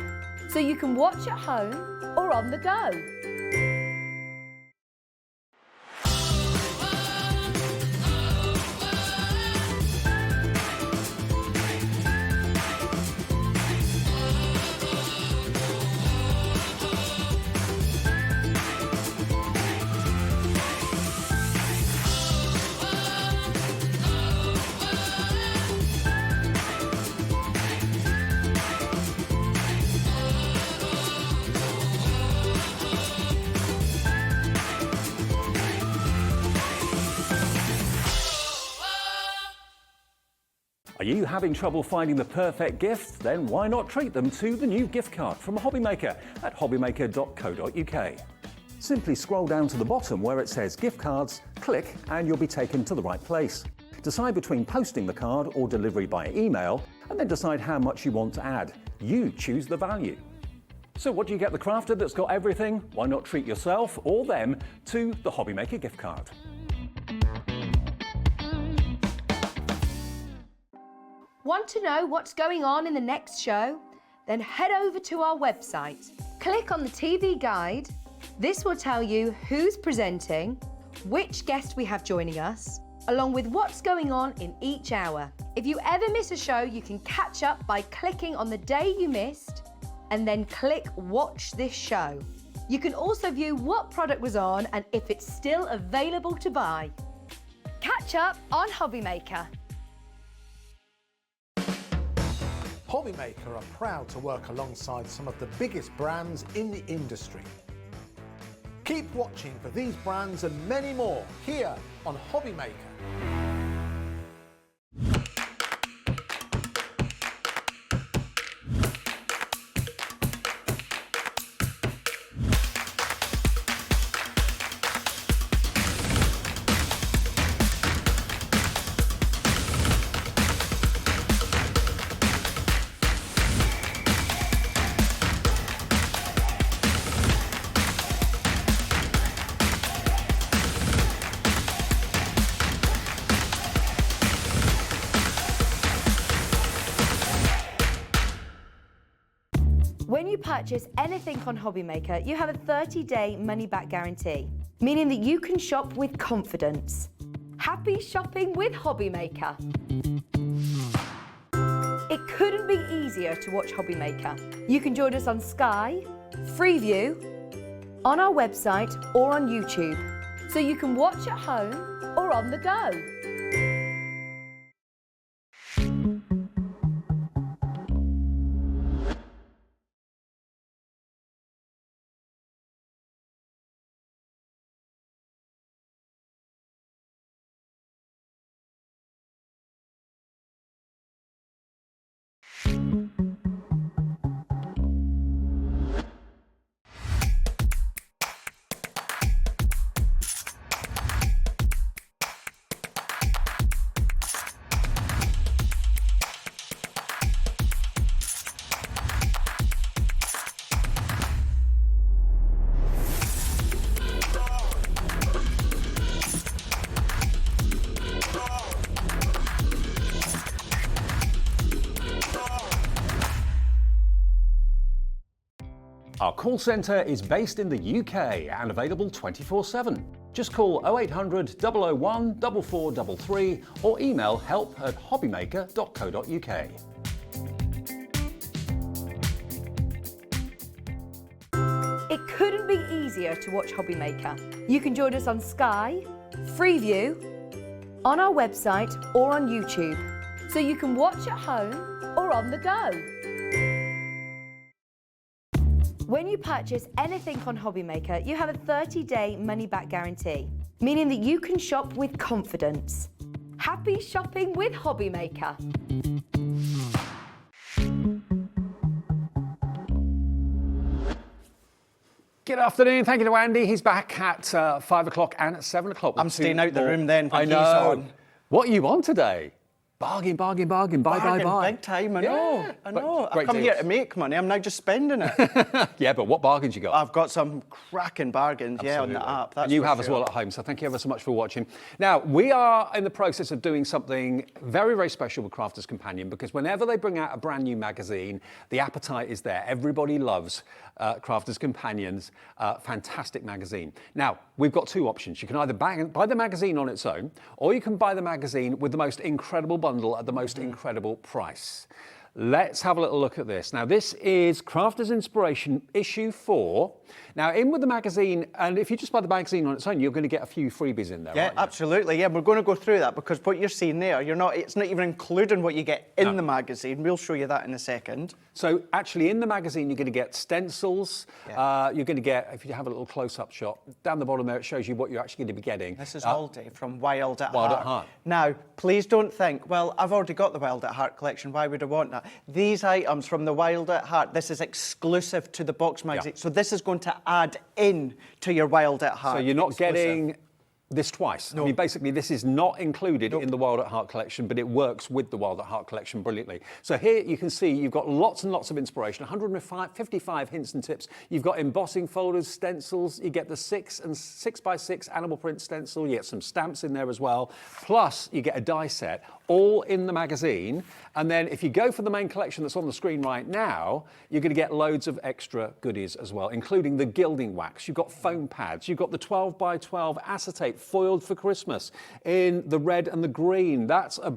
so you can watch at home or on the go. Are you having trouble finding the perfect gift? Then why not treat them to the new gift card from HobbyMaker at hobbymaker.co.uk. Simply scroll down to the bottom where it says gift cards, click and you'll be taken to the right place. Decide between posting the card or delivery by email and then decide how much you want to add. You choose the value. So what do you get the crafter that's got everything? Why not treat yourself or them to the HobbyMaker gift card? Want to know what's going on in the next show? Then head over to our website. Click on the TV guide. This will tell you who's presenting, which guest we have joining us, along with what's going on in each hour. If you ever miss a show, you can catch up by clicking on the day you missed and then click Watch This Show. You can also view what product was on and if it's still available to buy. Catch up on HobbyMaker. HobbyMaker are proud to work alongside some of the biggest brands in the industry. Keep watching for these brands and many more here on HobbyMaker. When you purchase anything on HobbyMaker, you have a 30-day money-back guarantee, meaning that you can shop with confidence. Happy shopping with HobbyMaker. It couldn't be easier to watch HobbyMaker. You can join us on Sky, Freeview, on our website or on YouTube, so you can watch at home or on the go. Our call centre is based in the UK and available 24/7. Just call 0800 001 4433 or email help@hobbymaker.co.uk. It couldn't be easier to watch HobbyMaker. You can join us on Sky, Freeview, on our website or on YouTube. So you can watch at home or on the go. When you purchase anything on HobbyMaker, you have a 30-day money-back guarantee, meaning that you can shop with confidence. Happy shopping with HobbyMaker. Good afternoon. Thank you to Andy. He's back at 5 o'clock and at 7 o'clock. I'm staying out the room then when I he's know. on. What are you on today? Bargain, bargain, bargain. Buy, buy, Bargain, buy. big time, I know. Yeah, I but know. I've great come here deals. to make money. I'm now just spending it. Yeah, but what bargains you got? I've got some cracking bargains, on the Absolutely. app. That's And you for have as sure. well at home, so thank you ever so much for watching. Now, we are in the process of doing something very, very special with Crafter's Companion, because whenever they bring out a brand new magazine, the appetite is there. Everybody loves Crafter's Companion's fantastic magazine. Now, we've got two options. You can either buy the magazine on its own, or you can buy the magazine with the most incredible bundle at the most incredible price. Let's have a little look at this. Now, this is Crafter's Inspiration issue 4. Now, in with the magazine, and if you just buy the magazine on its own, you're going to get a few freebies in there, Yeah, aren't you? absolutely. Yeah, we're going to go through that because what you're seeing there, it's not even including what you get in the magazine. We'll show you that in a second. So actually in the magazine, you're going to get stencils. Yeah. You're going to get, if you have a little close-up shot, down the bottom there, it shows you what you're actually going to be getting. This is all day from Wild at Wild at Heart. Heart. Now, please don't think, well, I've already got the Wild at Heart collection. Why would I want that? These items from the Wild at Heart, this is exclusive to the box magazine. So this is going to add in to your Wild at Heart. So you're not exclusive. getting this twice. No. I mean, basically, this is not included in the Wild at Heart collection, but it works with the Wild at Heart collection brilliantly. So here you can see you've got lots and lots of inspiration, 155 hints and tips. You've got embossing folders, stencils. You get the 6x6 animal print stencil. You get some stamps in there as well. Plus, you get a die set, all in the magazine. And then if you go for the main collection that's on the screen right now, you're going to get loads of extra goodies as well, including the gilding wax. You've got foam pads. You've got the 12x12 acetate foiled for Christmas in the red and the green. That's a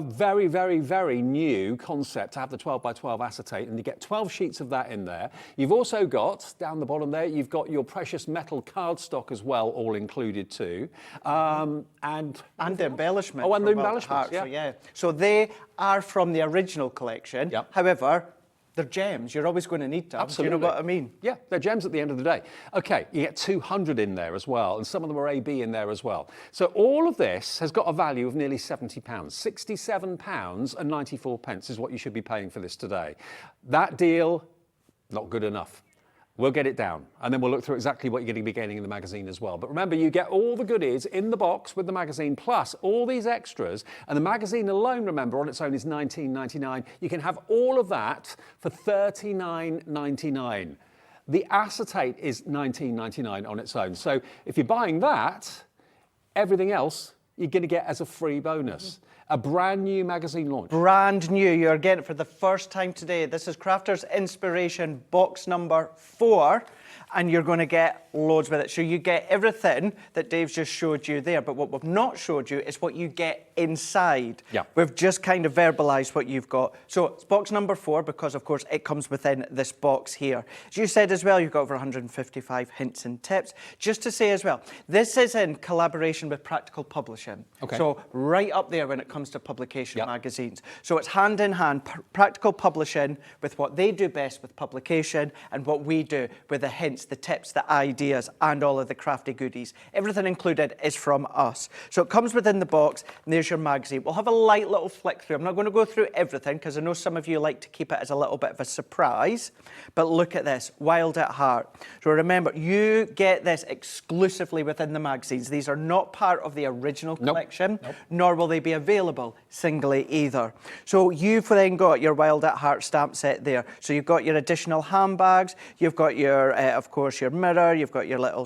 very, very, very new concept to have the 12x12 acetate, and you get 12 sheets of that in there. You've also got, down the bottom there, you've got your precious metal cardstock as well, all included too. And the embellishment. Oh, and the from Wild at embellishments, Heart, yeah. So, yeah. So they are from the original collection. Yep. However, they're gems. You're always going to need them. Absolutely. Do you know what I mean? Yeah, they're gems at the end of the day. Okay, you get 200 in there as well, and some of them are AB in there as well. So all of this has got a value of nearly £70. £67.94 is what you should be paying for this today. That deal, not good enough. We'll get it down, and then we'll look through exactly what you're going to be getting in the magazine as well. But remember, you get all the goodies in the box with the magazine, plus all these extras. And the magazine alone, remember, on its own is $19.99. You can have all of that for $39.99. The acetate is $19.99 on its own. So if you're buying that, everything else you're going to get as a free bonus. A brand new magazine launch. Brand new. You're getting it for the first time today. This is Crafter's Inspiration box number 4. And you're going to get loads with it. So you get everything that Dave's just showed you there. But what we've not showed you is what you get inside. Yeah. We've just kind of verbalised what you've got. So it's box number 4 because, of course, it comes within this box here. As you said as well, you've got over 155 hints and tips. Just to say as well, this is in collaboration with Practical Publishing. Okay. So right up there when it comes to publication Yep. magazines. So it's hand in hand, Practical Publishing with what they do best with publication and what we do with the hints, the tips, the ideas, and all of the crafty goodies. Everything included is from us. So it comes within the box, and there's your magazine. We'll have a light little flick through. I'm not going to go through everything because I know some of you like to keep it as a little bit of a surprise. But look at this, Wild at Heart. So remember, you get this exclusively within the magazines. These are not part of the original collection, nor will they be available singly either. So you've then got your Wild at Heart stamp set there. So you've got your additional handbags, you've got your, of of course, your mirror, you've got your little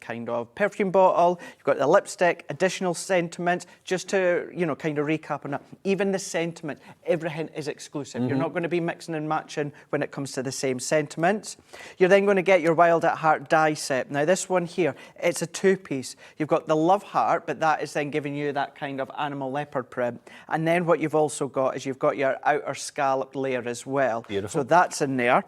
kind of perfume bottle, you've got the lipstick, additional sentiments, just to, you know, kind of recap on that. Even the sentiment, everything is exclusive. You're not going to be mixing and matching when it comes to the same sentiments. You're then going to get your Wild at Heart die set. Now, this one here, it's a two-piece. You've got the love heart, but that is then giving you that kind of animal leopard print. And then what you've also got is you've got your outer scalloped layer as well. Beautiful. So that's in there.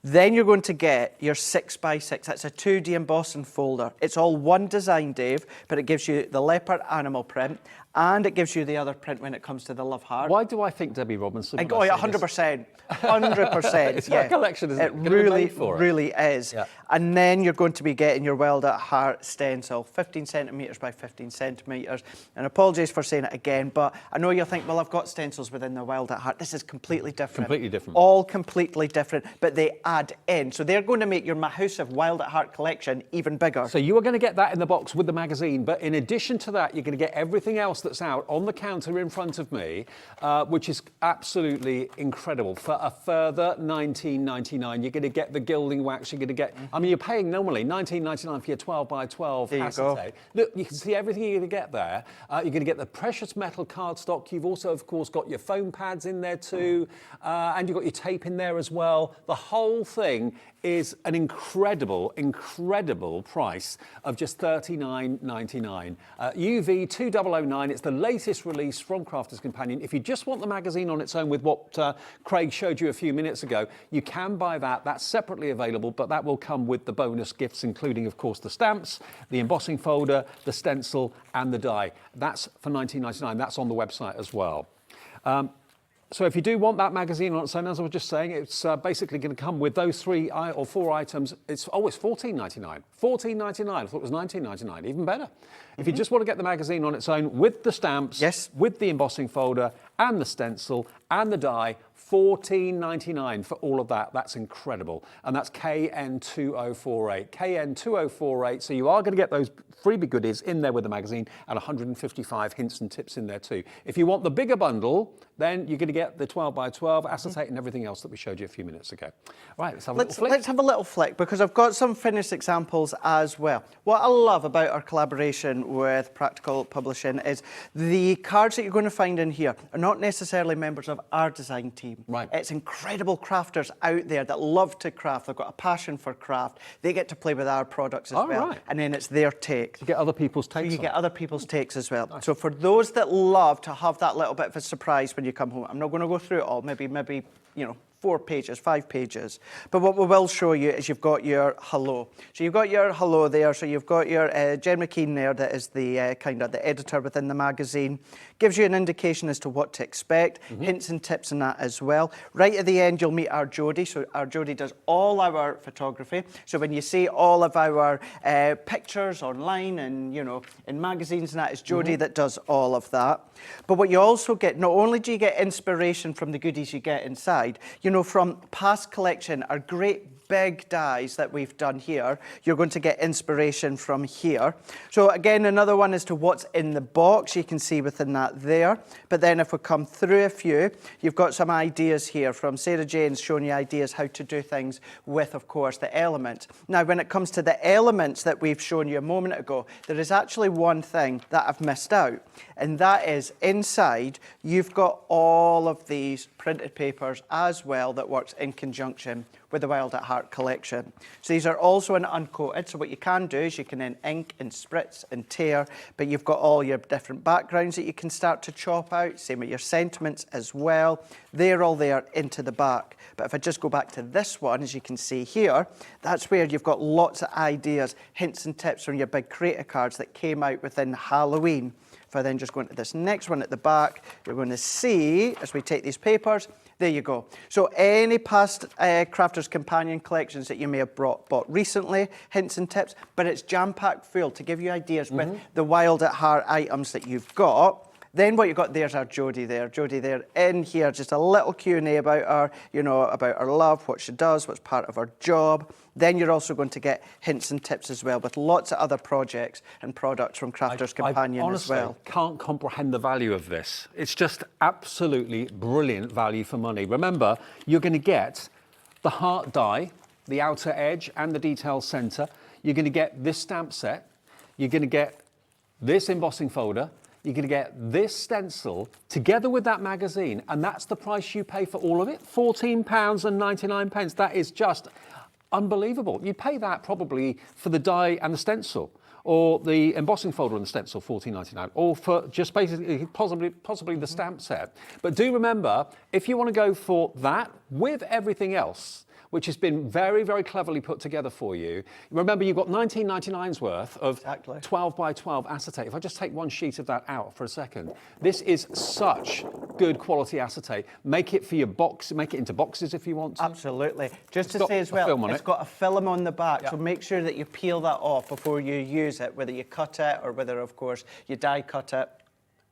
Then you're going to get your 6x6. That's a 2D embossing folder. It's all one design, Dave, but it gives you the leopard animal print, and it gives you the other print when it comes to the love heart. Why do I think Debbie Robinson? Oh, yeah, 100%. 100%. It's her collection, isn't it? It really is. Yeah. And then you're going to be getting your Wild at Heart stencil, 15 centimetres by 15 centimetres. And apologies for saying it again, but I know you'll think, well, I've got stencils within the Wild at Heart. This is completely different. Completely different. All completely different, but they add in. So they're going to make your Mahusive Wild at Heart collection even bigger. So you are going to get that in the box with the magazine, but in addition to that, you're going to get everything else that's out on the counter in front of me, which is absolutely incredible. For a further $19.99, you're going to get the gilding wax. You're going to get, I mean, you're paying normally $19.99 for your 12 by 12 There you acetate. Look, you can see everything you're going to get there. You're going to get the precious metal cardstock. You've also, of course, got your foam pads in there too, and you've got your tape in there as well. The whole thing is an incredible, incredible price of just $39.99. UV 2009, it's the latest release from Crafter's Companion. If you just want the magazine on its own with what Craig showed you a few minutes ago, you can buy that. That's separately available, but that will come with the bonus gifts, including, of course, the stamps, the embossing folder, the stencil, and the die. That's for $19.99. That's on the website as well. So if you do want that magazine on its own, as I was just saying, it's basically going to come with those 3 or 4 items. It's $14.99. $14.99. I thought it was $19.99. Even better. If you just want to get the magazine on its own with the stamps, yes, with the embossing folder and the stencil and the die, $14.99 for all of that. That's incredible. And that's KN2048. KN2048. So you are going to get those freebie goodies in there with the magazine and 155 hints and tips in there too. If you want the bigger bundle, then you're going to get the 12 by 12 acetate and everything else that we showed you a few minutes ago. Right, let's have a little flick. Let's have a little flick, because I've got some finished examples as well. What I love about our collaboration with Practical Publishing is the cards that you're going to find in here are not necessarily members of our design team. Right. It's incredible crafters out there that love to craft. They've got a passion for craft. They get to play with our products as well. Right. And then it's their take. You get other people's takes. You get other people's takes as well. Nice. So for those that love to have that little bit of a surprise when you come home, I'm not going to go through it all, maybe, you know, 4 pages, 5 pages. But what we will show you is you've got your hello. So you've got your hello there. So you've got your Jen McKean there, that is the kind of the editor within the magazine. Gives you an indication as to what to expect, hints and tips in that as well. Right at the end, you'll meet our Jodie. So our Jodie does all our photography. So when you see all of our pictures online and, you know, in magazines and that, it's Jodie that does all of that. But what you also get, not only do you get inspiration from the goodies you get inside, you know, from past collection, our great big dies that we've done here, you're going to get inspiration from here. So again, another one as to what's in the box, you can see within that there. But then if we come through a few, you've got some ideas here from Sarah Jane's showing you ideas how to do things with, of course, the elements. Now, when it comes to the elements that we've shown you a moment ago, there is actually one thing that I've missed out, and that is inside, you've got all of these printed papers as well that works in conjunction with the Wild at Heart collection. So these are also in uncoated, so what you can do is you can then ink and spritz and tear, but you've got all your different backgrounds that you can start to chop out, same with your sentiments as well. They're all there into the back. But if I just go back to this one, as you can see here, that's where you've got lots of ideas, hints and tips from your big creator cards that came out within Halloween. If I then just go into this next one at the back, you're going to see, as we take these papers, there you go. So any past Crafter's Companion collections that you may have bought recently, hints and tips, but it's jam-packed full to give you ideas with the Wild at Heart items that you've got. Then what you've got there's our Jodie there. Jodie there in here, just a little Q&A about her, you know, about her love, what she does, what's part of her job. Then you're also going to get hints and tips as well with lots of other projects and products from Crafter's Companion as well. I honestly can't comprehend the value of this. It's just absolutely brilliant value for money. Remember, you're going to get the heart die, the outer edge and the detail center. You're going to get this stamp set. You're going to get this embossing folder. You're going to get this stencil together with that magazine, and that's the price you pay for all of it, £14.99. That is just unbelievable. You pay that probably for the die and the stencil, or the embossing folder and the stencil, £14.99, or for just basically possibly the stamp set. But do remember, if you want to go for that with everything else, which has been very, very cleverly put together for you. Remember, you've got £19.99's worth of 12 by 12 acetate. If I just take one sheet of that out for a second, this is such good quality acetate. Make it for your box, make it into boxes if you want to. Absolutely. Just to say as well, it's got a film on the back, so make sure that you peel that off before you use it, whether you cut it or whether, of course, you die cut it.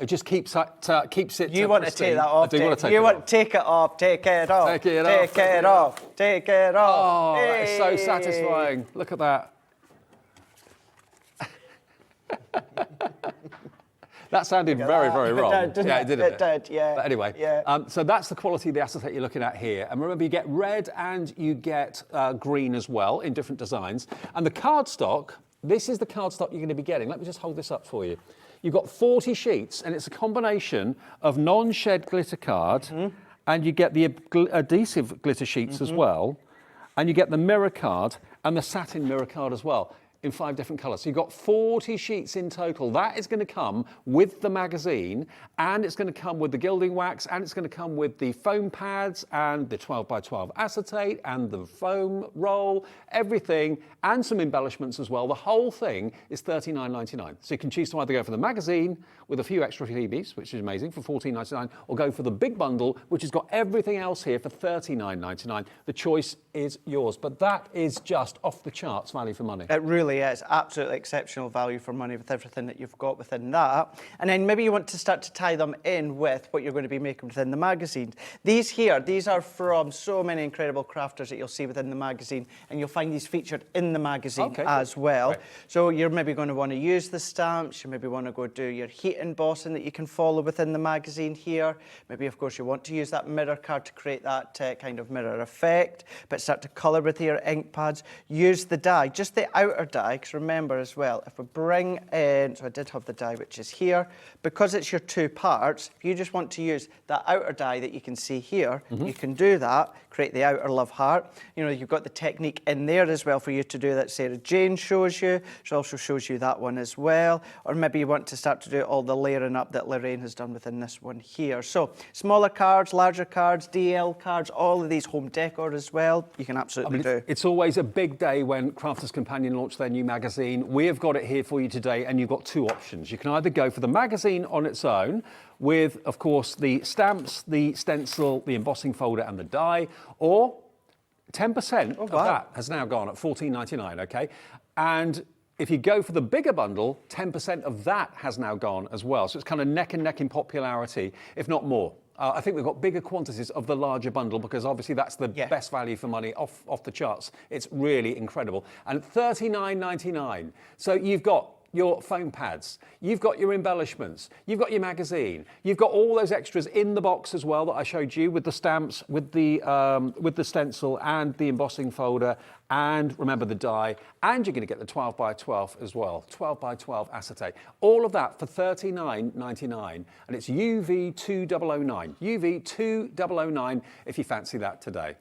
It just keeps it. You want to take that off? I do want to take you it want off. Take it off. Take it off. Take it take off. It off. Take it off. Oh, that is so satisfying. Look at that. That sounded very, very wrong. It did, yeah, it did. It did, yeah. But anyway, yeah. So that's the quality of the acetate you're looking at here. And remember, you get red and you get green as well in different designs. And the cardstock, this is the cardstock you're going to be getting. Let me just hold this up for you. You've got 40 sheets, and it's a combination of non-shed glitter card, and you get the adhesive glitter sheets as well, and you get the mirror card and the satin mirror card as well, in 5 different colours. So you've got 40 sheets in total. That is going to come with the magazine, and it's going to come with the gilding wax, and it's going to come with the foam pads and the 12 by 12 acetate and the foam roll, everything, and some embellishments as well. The whole thing is $39.99. So you can choose to either go for the magazine with a few extra freebies, which is amazing, for $14.99, or go for the big bundle, which has got everything else here for $39.99. The choice is yours. But that is just off the charts value for money. It really is. Absolutely exceptional value for money with everything that you've got within that. And then maybe you want to start to tie them in with what you're going to be making within the magazine. These here, these are from so many incredible crafters that you'll see within the magazine, and you'll find these featured in the magazine as well. Right. So you're maybe going to want to use the stamps, you maybe want to go do your heat embossing that you can follow within the magazine here. Maybe, of course, you want to use that mirror card to create that kind of mirror effect, but start to colour with your ink pads. Use the die, just the outer die, because remember as well, if we bring in, so I did have the die which is here, because it's your 2 parts, if you just want to use that outer die that you can see here, you can do that, create the outer love heart. You know, you've got the technique in there as well for you to do that Sarah Jane shows you. She also shows you that one as well. Or maybe you want to start to do all the layering up that Lorraine has done within this one here. So smaller cards, larger cards, DL cards, all of these home decor as well, you can absolutely do. It's always a big day when Crafter's Companion launch their new magazine. We have got it here for you today, and you've got 2 options. You can either go for the magazine on its own with, of course, the stamps, the stencil, the embossing folder and the die, or 10% of that has now gone at $14.99, okay? And if you go for the bigger bundle, 10% of that has now gone as well. So it's kind of neck and neck in popularity, if not more. I think we've got bigger quantities of the larger bundle because obviously that's the best value for money off the charts. It's really incredible. And $39.99. So you've got your foam pads, you've got your embellishments, you've got your magazine, you've got all those extras in the box as well that I showed you with the stamps, with the stencil and the embossing folder, and remember the die, and you're going to get the 12 by 12 as well, 12 by 12 acetate. All of that for $39.99, and it's UV2009, UV2009 if you fancy that today.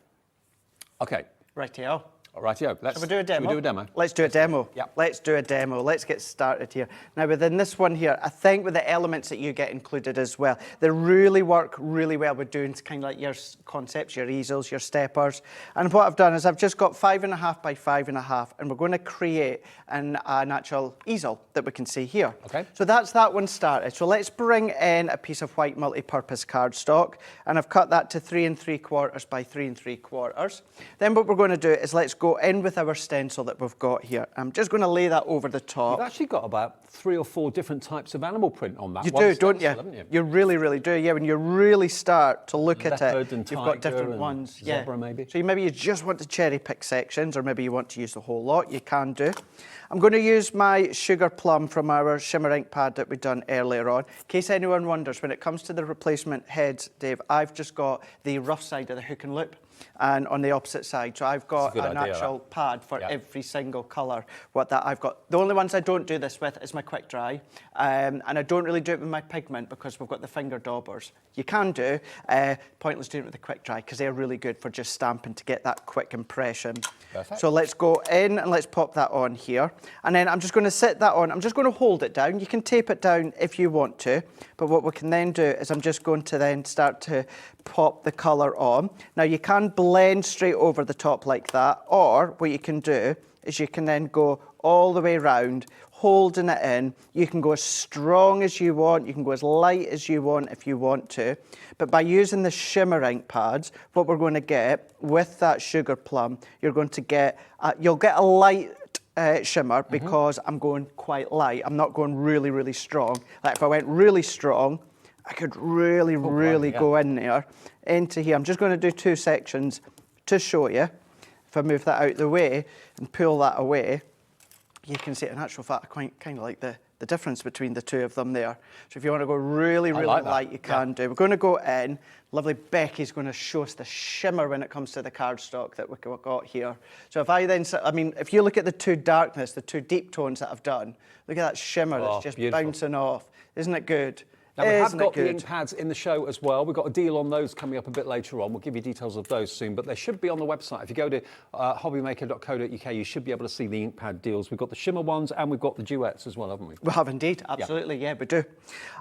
Okay. Rightio. Rightio. Shall we do a demo? Shall we do a demo? Let's do a demo. Yep. Let's do a demo. Let's get started here. Now, within this one here, I think with the elements that you get included as well, they really work really well with doing kind of like your concepts, your easels, your steppers. And what I've done is I've just got 5.5 by 5.5, and we're going to create an actual easel that we can see here. Okay. So that's that one started. So let's bring in a piece of white multi-purpose cardstock, and I've cut that to 3 3/4 by 3 3/4. Then what we're going to do is let's go in with our stencil that we've got here. I'm just going to lay that over the top. You've actually got about 3 or 4 different types of animal print on that. You one do, stencil, don't you? Haven't you? You really, really do. Yeah, when you really start to look at Leopard it, and you've got tiger different and ones. zebra maybe. So maybe you just want to cherry pick sections, or maybe you want to use the whole lot. You can do. I'm going to use my sugar plum from our shimmer ink pad that we done earlier on. In case anyone wonders, when it comes to the replacement heads, Dave, I've just got the rough side of the hook and loop. and on the opposite side. So I've got good an idea, actual that. pad for Yeah. every single colour. What that I've got. The only ones I don't do this with is my quick dry, and I don't really do it with my pigment because we've got the finger daubers. You can do, pointless doing it with the quick dry because they're really good for just stamping to get that quick impression. Perfect. So let's go in and let's pop that on here. And then I'm just going to sit that on. I'm just going to hold it down. You can tape it down if you want to. But what we can then do is I'm just going to then start to pop the colour on. Now you can blend straight over the top like that. Or what you can do is you can then go all the way around, holding it in. You can go as strong as you want. You can go as light as you want if you want to. But by using the shimmer ink pads, what we're going to get with that sugar plum, you're going to get, you'll get a light shimmer because I'm going quite light. I'm not going really, really strong. Like if I went really strong, I could really, really go in there into here. I'm just going to do 2 sections to show you. If I move that out of the way and pull that away, you can see in actual fact, I kind of like the difference between the two of them there. So if you want to go really, really like that. light, you can do. We're going to go in. Lovely Becky's going to show us the shimmer when it comes to the cardstock that we've got here. So if I then, I mean, if you look at the 2 darkness, the 2 deep tones that I've done, look at that shimmer that's just beautiful. bouncing off. Isn't it good? Now, we have Isn't it got the good? ink pads in the show as well. We've got a deal on those coming up a bit later on. We'll give you details of those soon, but they should be on the website. If you go to hobbymaker.co.uk, you should be able to see the ink pad deals. We've got the shimmer ones and we've got the duets as well, haven't we? We have indeed, absolutely, yeah, we do.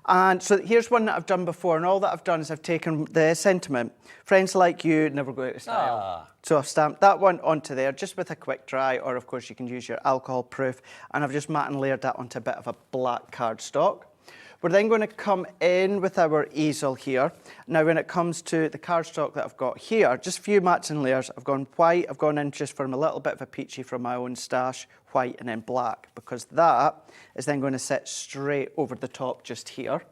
And so here's one that I've done before, and all that I've done is I've taken the sentiment, friends like you never go out of style. So I've stamped that one onto there just with a quick dry, or of course you can use your alcohol proof, and I've just matte and layered that onto a bit of a black cardstock. We're then going to come in with our easel here. Now, when it comes to the cardstock that I've got here, just a few mats and layers. I've gone white, I've gone in just from a little bit of a peachy from my own stash, white and then black, because that is then going to sit straight over the top just here.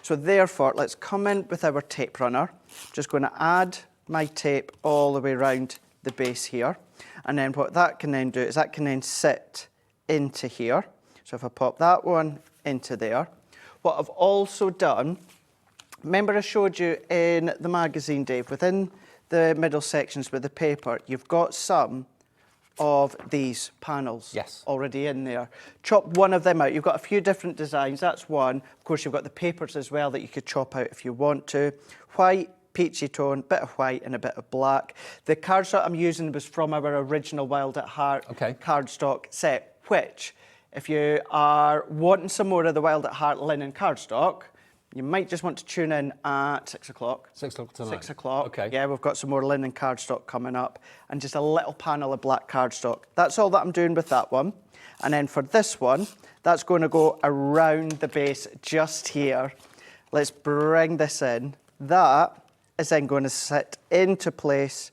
So therefore, let's come in with our tape runner. Just going to add my tape all the way around the base here. And then what that can then do is that can then sit into here. So if I pop that one into there, what I've also done, remember I showed you in the magazine, Dave, within the middle sections with the paper, you've got some of these panels already in there. Chop one of them out. You've got a few different designs, that's one. Of course, you've got the papers as well that you could chop out if you want to. White, peachy tone, bit of white and a bit of black. The cardstock I'm using was from our original Wild at Heart cardstock set, which, if you are wanting some more of the Wild at Heart linen cardstock, you might just want to tune in at 6 o'clock. 6 o'clock tonight. 6 o'clock. Okay. Yeah, we've got some more linen cardstock coming up and just a little panel of black cardstock. That's all that I'm doing with that one. And then for this one, that's going to go around the base just here. Let's bring this in. That is then going to sit into place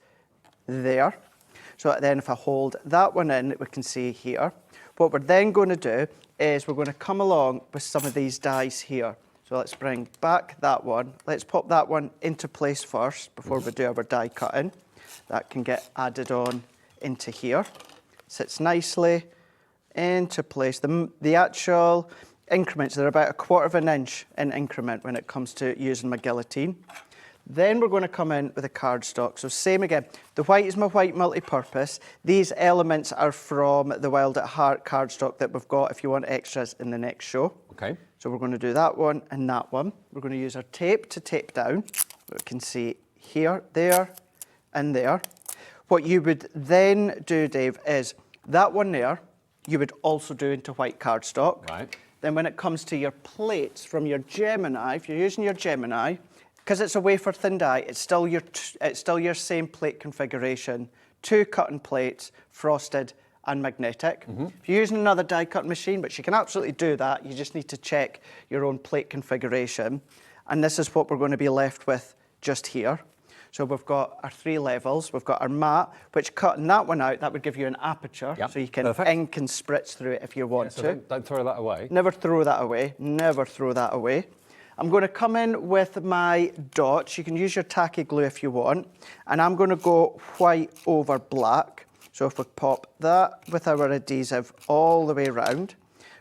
there. So then if I hold that one in, we can see here. What we're then going to do is we're going to come along with some of these dies here. So let's bring back that one. Let's pop that one into place first before we do our die cutting. That can get added on into here. Sits nicely into place. The actual increments, they're about 1/4 of an inch in increment when it comes to using my guillotine. Then we're going to come in with a cardstock. So same again, the white is my white multi-purpose. These elements are from the Wild at Heart cardstock that we've got if you want extras in the next show. Okay. So we're going to do that one and that one. We're going to use our tape to tape down. We can see here, there, and there. What you would then do, Dave, is that one there, you would also do into white cardstock. Right. Then when it comes to your plates from your Gemini, if you're using your Gemini, because it's a wafer thin die, it's still your same plate configuration. 2 cutting plates, frosted and magnetic. If you're using another die cutting machine, which you can absolutely do that, you just need to check your own plate configuration. And this is what we're going to be left with just here. So we've got our 3 levels. We've got our matte, which cutting that one out, that would give you an aperture. Yep. So you can Perfect. ink and spritz through it if you want So to. don't throw that away. Never throw that away. Never throw that away. I'm going to come in with my dots. You can use your tacky glue if you want. And I'm going to go white over black. So if we pop that with our adhesive all the way around,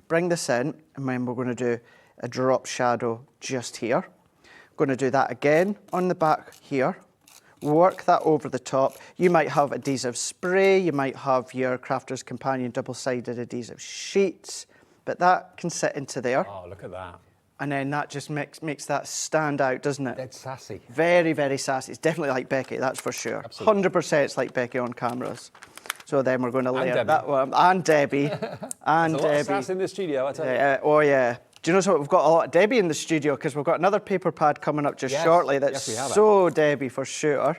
bring this in, and then we're going to do a drop shadow just here. Going to do that again on the back here work that over the top. You might have adhesive spray, you might have your Crafter's Companion double-sided adhesive sheets, but that can sit into there. Oh, look at that. And then that just makes that stand out, doesn't it? Dead sassy. Very, very sassy. It's definitely like Becky, that's for sure. Absolutely. 100% it's like Becky on cameras. So then we're going to layer Debbie. that one. And Debbie. And There's a lot Debbie. of sass in the studio, I tell you. Oh, yeah. Do you know what? We've got a lot of Debbie in the studio because we've got another paper pad coming up just Yes. shortly that's Yes, we have so Debbie for sure.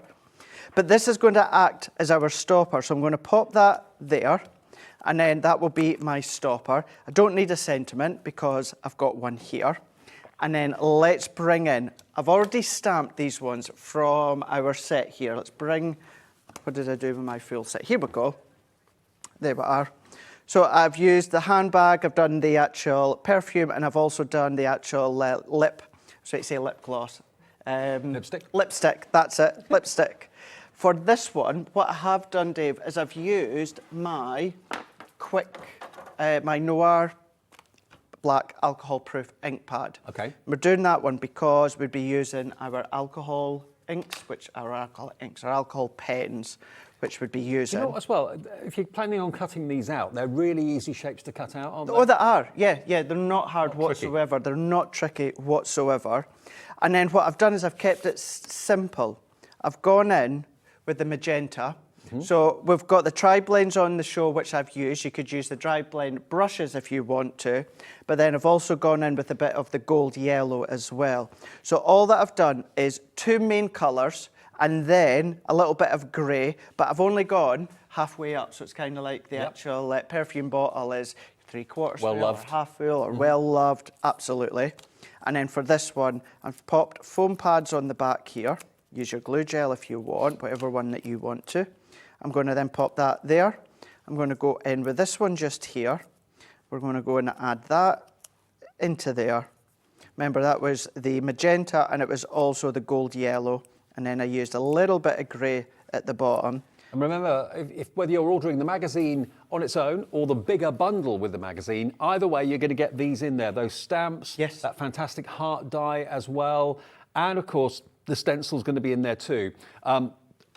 But this is going to act as our stopper. So I'm going to pop that there, and then that will be my stopper. I don't need a sentiment because I've got one here. And then let's bring in, I've already stamped these ones from our set here. Let's bring, what did I do with my full set? Here we go. There we are. So I've used the handbag, I've done the actual perfume, and I've also done the actual lip, so you say lip gloss. Lipstick? Lipstick, that's it, lipstick. For this one, what I have done, Dave, is I've used my my Noir black alcohol-proof ink pad. Okay. We're doing that one because we'd be using our alcohol inks, which are alcohol inks, or alcohol pens, which we'd be using. You know what, as well, if you're planning on cutting these out, they're really easy shapes to cut out, aren't they? Oh, they are. Yeah, they're not hard Not tricky. whatsoever. They're not tricky whatsoever. And then what I've done is I've kept it simple. I've gone in with the magenta. So we've got the tri-blends on the show, which I've used. You could use the dry blend brushes if you want to. But then I've also gone in with a bit of the gold yellow as well. So all that I've done is 2 main colours and then a little bit of grey. But I've only gone halfway up. So it's kind of like the actual perfume bottle is 3/4 Well full loved. or half full or well loved. Absolutely. And then for this one, I've popped foam pads on the back here. Use your glue gel if you want, whatever one that you want to. I'm going to then pop that there. I'm going to go in with this one just here. We're going to go and add that into there. Remember, that was the magenta and it was also the gold yellow. And then I used a little bit of grey at the bottom. And remember, if whether you're ordering the magazine on its own or the bigger bundle with the magazine, either way, you're going to get these in there. Those stamps, Yes. that fantastic heart die as well. And of course, the stencil's going to be in there too.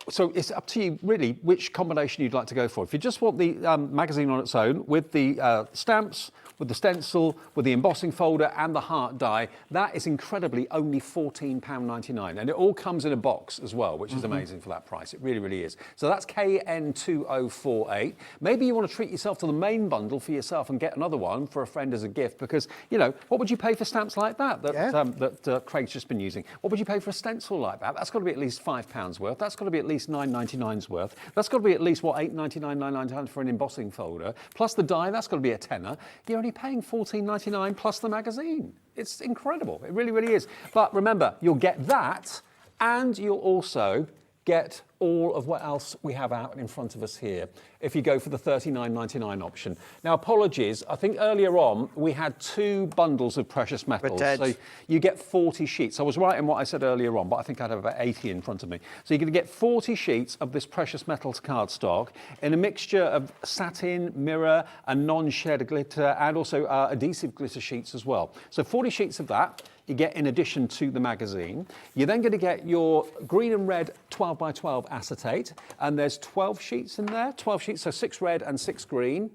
So it's up to you, really, which combination you'd like to go for. If you just want the magazine on its own, with the stamps, with the stencil, with the embossing folder and the heart die, that is incredibly only £14.99. And it all comes in a box as well, which is amazing for that price. It really, really is. So that's KN2048. Maybe you want to treat yourself to the main bundle for yourself and get another one for a friend as a gift, because, you know, what would you pay for stamps like that that Craig's just been using? What would you pay for a stencil like that? That's got to be at least £5 worth. That's got to be at least £9.99's worth. That's got to be at least, what, £8.99, £9.99 for an embossing folder. Plus the die, that's got to be a tenner. You're only paying £14.99 plus the magazine. It's incredible. It really, really is. But remember, you'll get that, and you'll also get all of what else we have out in front of us here if you go for the $39.99 option. Now, apologies, I think earlier on we had 2 bundles of precious metals. So you get 40 sheets. I was right in what I said earlier on, but I think I'd have about 80 in front of me. So you're going to get 40 sheets of this precious metals cardstock in a mixture of satin, mirror, and non-shed glitter, and also adhesive glitter sheets as well. So 40 sheets of that you get in addition to the magazine. You're then going to get your green and red 12x12 acetate, and there's 12 sheets in there, 12 sheets, so 6 red and 6 green.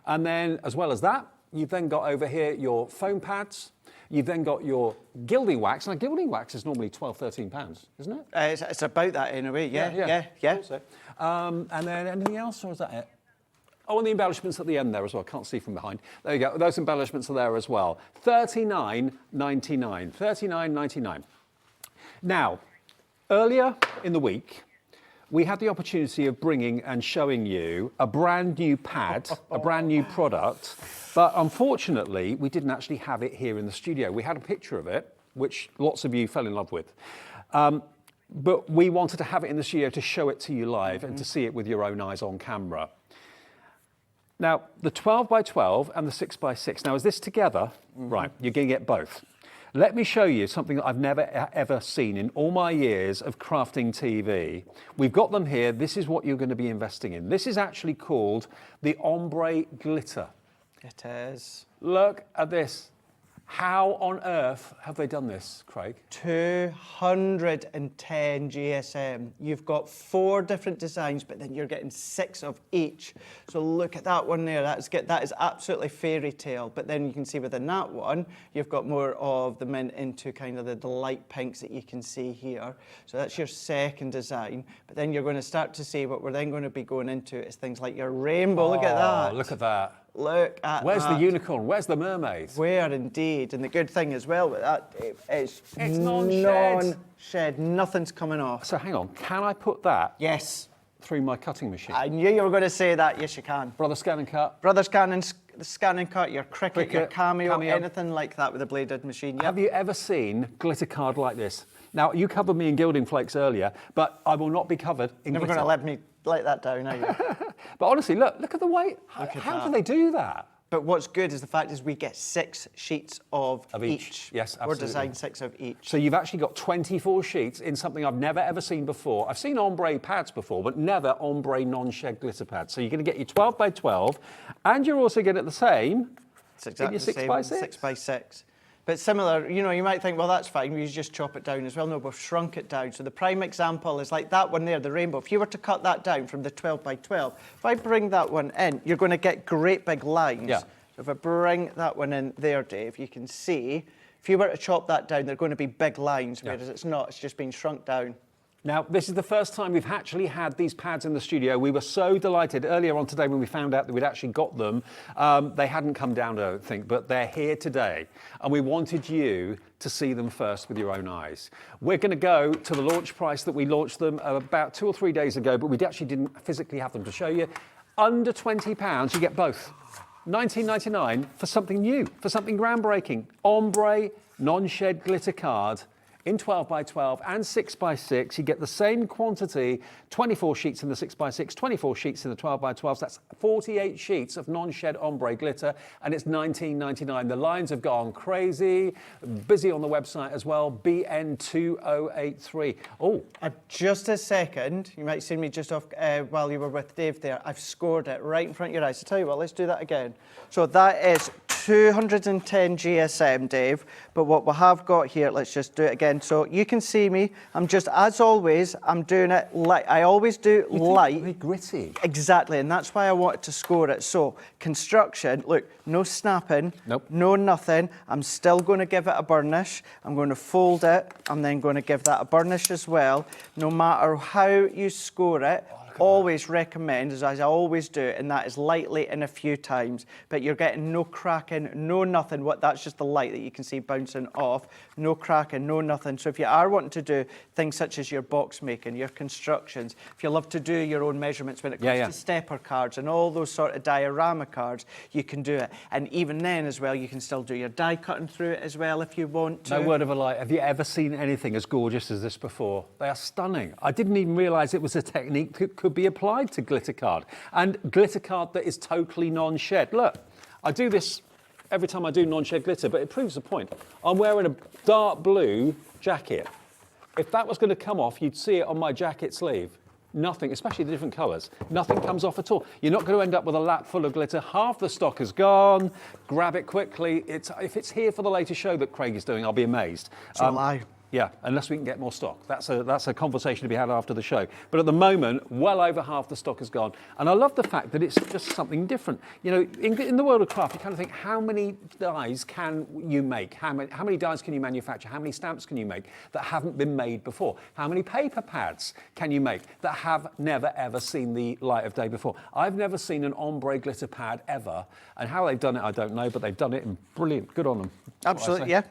And then, as well as that, you've then got over here your foam pads. You've then got your gilding wax. Now, gilding wax is normally £12–13, isn't it? It's about that in a way, yeah. Also. And then anything else, or is that it? Oh, and the embellishments at the end there as well. Can't see from behind. There you go. Those embellishments are there as well. $39.99. $39.99. Now, earlier in the week, we had the opportunity of bringing and showing you a brand new pad, a brand new product, but unfortunately, we didn't actually have it here in the studio. We had a picture of it, which lots of you fell in love with. But we wanted to have it in the studio to show it to you live and to see it with your own eyes on camera. Now, the 12x12 and the 6x6. Now, is this together? Right, you're going to get both. Let me show you something that I've never, ever seen in all my years of crafting TV. We've got them here. This is what you're going to be investing in. This is actually called the Ombre Glitter. It is. Look at this. How on earth have they done this, Craig? 210 GSM. You've got 4 different designs, but then you're getting 6 of each. So look at that one there. That is absolutely fairy tale. But then you can see within that one, you've got more of the mint into kind of the light pinks that you can see here. So that's your second design. But then you're going to start to see what we're then going to be going into is things like your rainbow. Look at that. Look at that. Look at Where's that. the unicorn? Where's the mermaid? Where indeed. And the good thing as well with that, it's non-shed. Non-shed. Nothing's coming off. So hang on, can I put that Yes. through my cutting machine? I knew you were going to say that. Yes, you can. Brother, scan and cut. Brother scan and cut, your cricket, your cameo, Cameo. anything like that with a bladed machine. Yep. Have you ever seen glitter card like this? Now, you covered me in gilding flakes earlier, but I will not be covered in Never glitter. going to let me let that down, are you? But honestly, look at the weight. Look at How that. do they do that? But what's good is the fact is we get 6 sheets of each. Yes, We're absolutely. designed 6 of each. So you've actually got 24 sheets in something I've never ever seen before. I've seen ombre pads before, but never ombre non-shed glitter pads. So you're going to get your 12 by 12, and you're also going to get the same It's exactly in your the 6 same, by 6. 6 by 6. But similar, you know, you might think, well, that's fine. We just chop it down as well. No, we've shrunk it down. So the prime example is like that one there, the rainbow. If you were to cut that down from the 12 by 12, if I bring that one in, you're going to get great big lines. Yeah. So if I bring that one in there, Dave, you can see, if you were to chop that down, they're going to be big lines, whereas it's not. It's just been shrunk down. Now, this is the first time we've actually had these pads in the studio. We were so delighted earlier on today when we found out that we'd actually got them. They hadn't come down, I don't think, but they're here today. And we wanted you to see them first with your own eyes. We're going to go to the launch price that we launched them about 2 or 3 days ago, but we actually didn't physically have them to show you. Under £20, you get both. $19.99 for something new, for something groundbreaking. Ombre, non-shed glitter card. In 12 by 12 and 6 by 6, you get the same quantity, 24 sheets in the 6 by 6, 24 sheets in the 12 by 12. So that's 48 sheets of non-shed ombre glitter, and it's $19.99. The lines have gone crazy. Busy on the website as well, BN2083. Oh, Just a second. You might see me just off while you were with Dave there. I've scored it right in front of your eyes. So tell you what, let's do that again. So that is 210 GSM, Dave. But what we have got here, let's just do it again. So you can see me. I'm just, as always, I'm doing it light. I always do light. very gritty. Exactly, and that's why I wanted to score it. So construction, look, no snapping, Nope. no nothing. I'm still going to give it a burnish. I'm going to fold it. I'm then going to give that a burnish as well. No matter how you score it, always recommend, as I always do, and that is lightly and a few times, but you're getting no cracking, no nothing. That's just the light that you can see bouncing off. No cracking, no nothing. So if you are wanting to do things such as your box making, your constructions, if you love to do your own measurements when it comes to stepper cards and all those sort of diorama cards, you can do it. And even then as well, you can still do your die cutting through it as well if you want to. No word of a lie. Have you ever seen anything as gorgeous as this before? They are stunning. I didn't even realise it was a technique that could be applied to glitter card. And glitter card that is totally non-shed. Look, I do this every time I do non-shed glitter, but it proves the point. I'm wearing a dark blue jacket. If that was going to come off, you'd see it on my jacket sleeve. Nothing, especially the different colours, nothing comes off at all. You're not going to end up with a lap full of glitter. Half the stock is gone. Grab it quickly. If it's here for the latest show that Craig is doing, I'll be amazed. So will I. Yeah, unless we can get more stock. That's a conversation to be had after the show. But at the moment, well over half the stock is gone. And I love the fact that it's just something different. You know, in the world of craft, you kind of think, how many dies can you make? How many dies can you manufacture? How many stamps can you make that haven't been made before? How many paper pads can you make that have never, ever seen the light of day before? I've never seen an ombre glitter pad ever. And how they've done it, I don't know, but they've done it and brilliant. Good on them. Absolutely, yeah.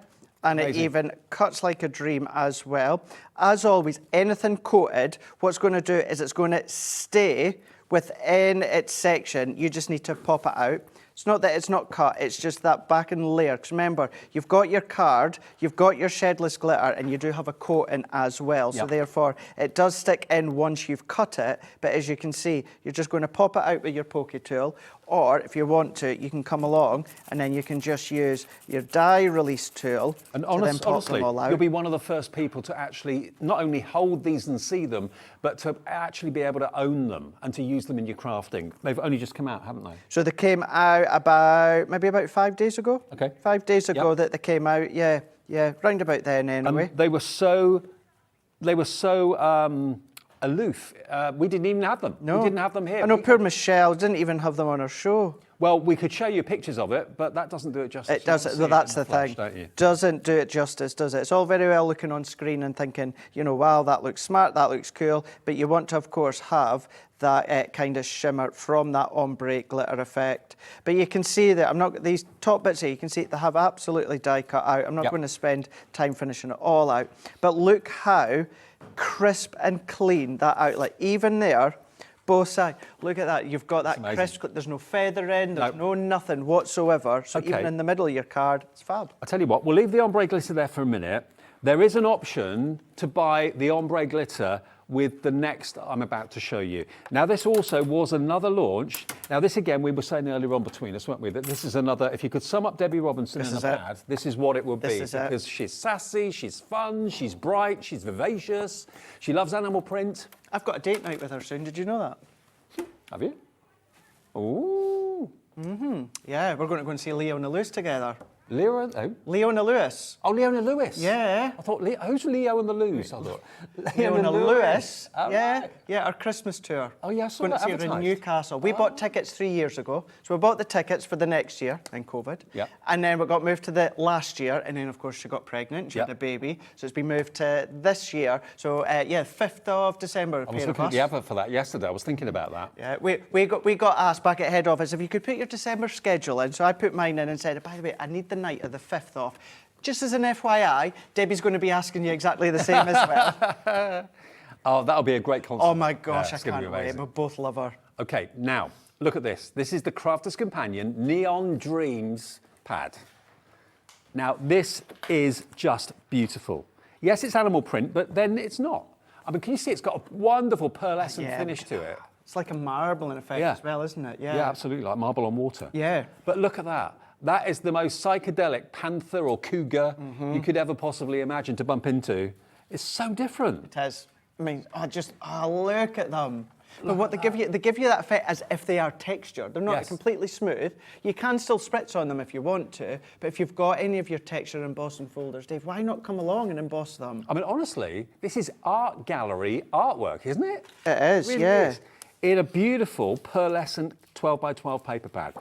And Amazing. it even cuts like a dream as well. As always, anything coated, what's going to do is it's going to stay within its section. You just need to pop it out. It's not that it's not cut, it's just that back end layer. Because remember, you've got your card, you've got your shedless glitter, and you do have a coating as well. So therefore, it does stick in once you've cut it. But as you can see, you're just going to pop it out with your poke tool. Or if you want to, you can come along and then you can just use your die release tool And to then pop honestly, them all out. you'll be one of the first people to actually not only hold these and see them, but to actually be able to own them and to use them in your crafting. They've only just come out, haven't they? So they came out maybe about 5 days ago. Okay. 5 days ago Yep. that they came out. Yeah, round about then anyway. And they were so aloof. We didn't even have them. No. We didn't have them here. I know poor Michelle didn't even have them on her show. Well, we could show you pictures of it, but that doesn't do it justice. It does. You want to Well, see it that's in the flesh, thing. don't you? Doesn't do it justice, does it? It's all very well looking on screen and thinking, you know, wow, that looks smart, that looks cool. But you want to, of course, have that kind of shimmer from that ombre glitter effect. But you can see that these top bits here, you can see they have absolutely die cut out. I'm not Yep. going to spend time finishing it all out. But look how crisp and clean that outlet, even there, both sides. Look at that. You've got that amazing. crisp. There's no feather in. There's No. no nothing whatsoever. So Okay. even in the middle of your card, it's fab. I'll tell you what, we'll leave the ombre glitter there for a minute. There is an option to buy the ombre glitter with the next I'm about to show you. Now, this also was another launch. Now, this again, we were saying earlier on between us, weren't we, that this is another, if you could sum up Debbie Robinson This in a is it. pad, this is what it would This be. is it. Because she's sassy, she's fun, she's bright, she's vivacious, she loves animal print. I've got a date night with her soon. Did you know that? Have you? Ooh. Yeah, we're going to go and see Leo and Lewis together. Leo and who? Leo and Lewis. Oh, Leo and Lewis. Yeah. I thought, who's Leo and the Lewis? I thought. Leo and Lewis. Oh, Yeah, right. yeah, our Christmas tour. Oh, yeah, I saw Going to that see her in advertised. Newcastle. We bought tickets 3 years ago. So we bought the tickets for the next year, then COVID. Yep. And then we got moved to the last year, and then, of course, she got pregnant. She had Yep. a baby. So it's been moved to this year. So, 5th of December, I was looking at the advert for that yesterday. I was thinking about that. Yeah, we got asked back at head office if you could put your December schedule in. So I put mine in and said, by the way, I need the night of the 5th off. Just as an FYI, Debbie's going to be asking you exactly the same as well. Oh, that'll be a great concert. Oh my gosh, Yeah, I it's gonna can't be wait. amazing. We both love her. Okay, now, look at this. This is the Crafter's Companion Neon Dreams pad. Now, this is just beautiful. Yes, it's animal print, but then it's not. I mean, can you see it's got a wonderful pearlescent Yeah. finish to it? It's like a marble in effect Yeah. as well, isn't it? Yeah, absolutely, like marble on water. Yeah. But look at that. That is the most psychedelic panther or cougar Mm-hmm. you could ever possibly imagine to bump into. It's so different. It is. I mean, look at them. But what they give you that effect as if they are textured. They're not Yes. completely smooth. You can still spritz on them if you want to, but if you've got any of your texture embossing folders, Dave, why not come along and emboss them? I mean, honestly, this is art gallery artwork, isn't it? It is, It really yeah. is. In a beautiful pearlescent 12 by 12 paper pad.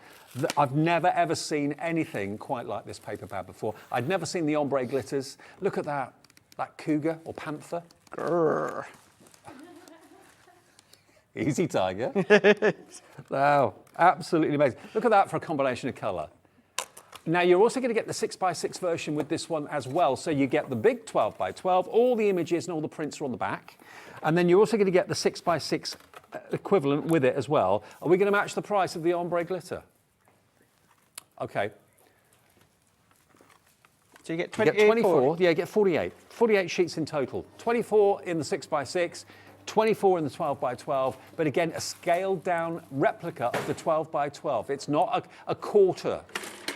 I've never ever seen anything quite like this paper pad before. I'd never seen the ombre glitters. Look at that cougar or panther. Grrr. Easy, tiger. Wow, absolutely amazing. Look at that for a combination of colour. Now, you're also going to get the 6x6 version with this one as well. So you get the big 12 by 12, all the images and all the prints are on the back. And then you're also going to get the 6x6 equivalent with it as well. Are we going to match the price of the ombre glitter? Okay. So you get You 24. get 24, yeah, you get 48. 48 sheets in total. 24 in the 6x6, 24 in the 12 by 12, but again, a scaled down replica of the 12 by 12. It's not a quarter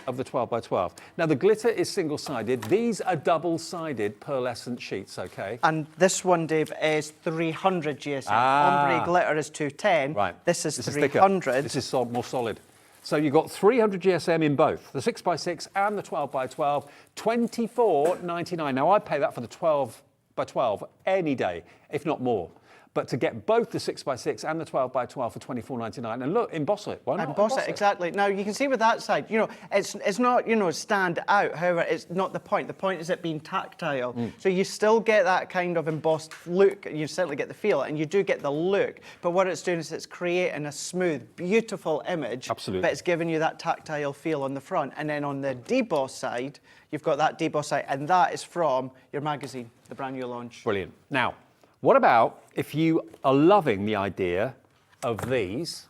of the 12 by 12. Now, the glitter is single-sided. These are double-sided pearlescent sheets, okay? And this one, Dave, is 300 GSM. Ah. Ombre glitter is 210. Right. This is thicker. 300. This is more solid. So you've got 300 GSM in both, the 6x6 and the 12 by 12, $24.99. Now, I'd pay that for the 12 by 12 any day, if not more. But to get both the 6x6 and the 12 by 12 for $24.99, and look, emboss it. Why not Emboss it, exactly. Now, you can see with that side, it's not, stand out. However, it's not the point. The point is it being tactile. So you still get that kind of embossed look. You certainly get the feel, and you do get the look. But what it's doing is it's creating a smooth, beautiful image. Absolutely. But it's giving you that tactile feel on the front. And then on the deboss side, you've got that deboss side, and that is from your magazine, the brand new launch. Brilliant. Now, what about if you are loving the idea of these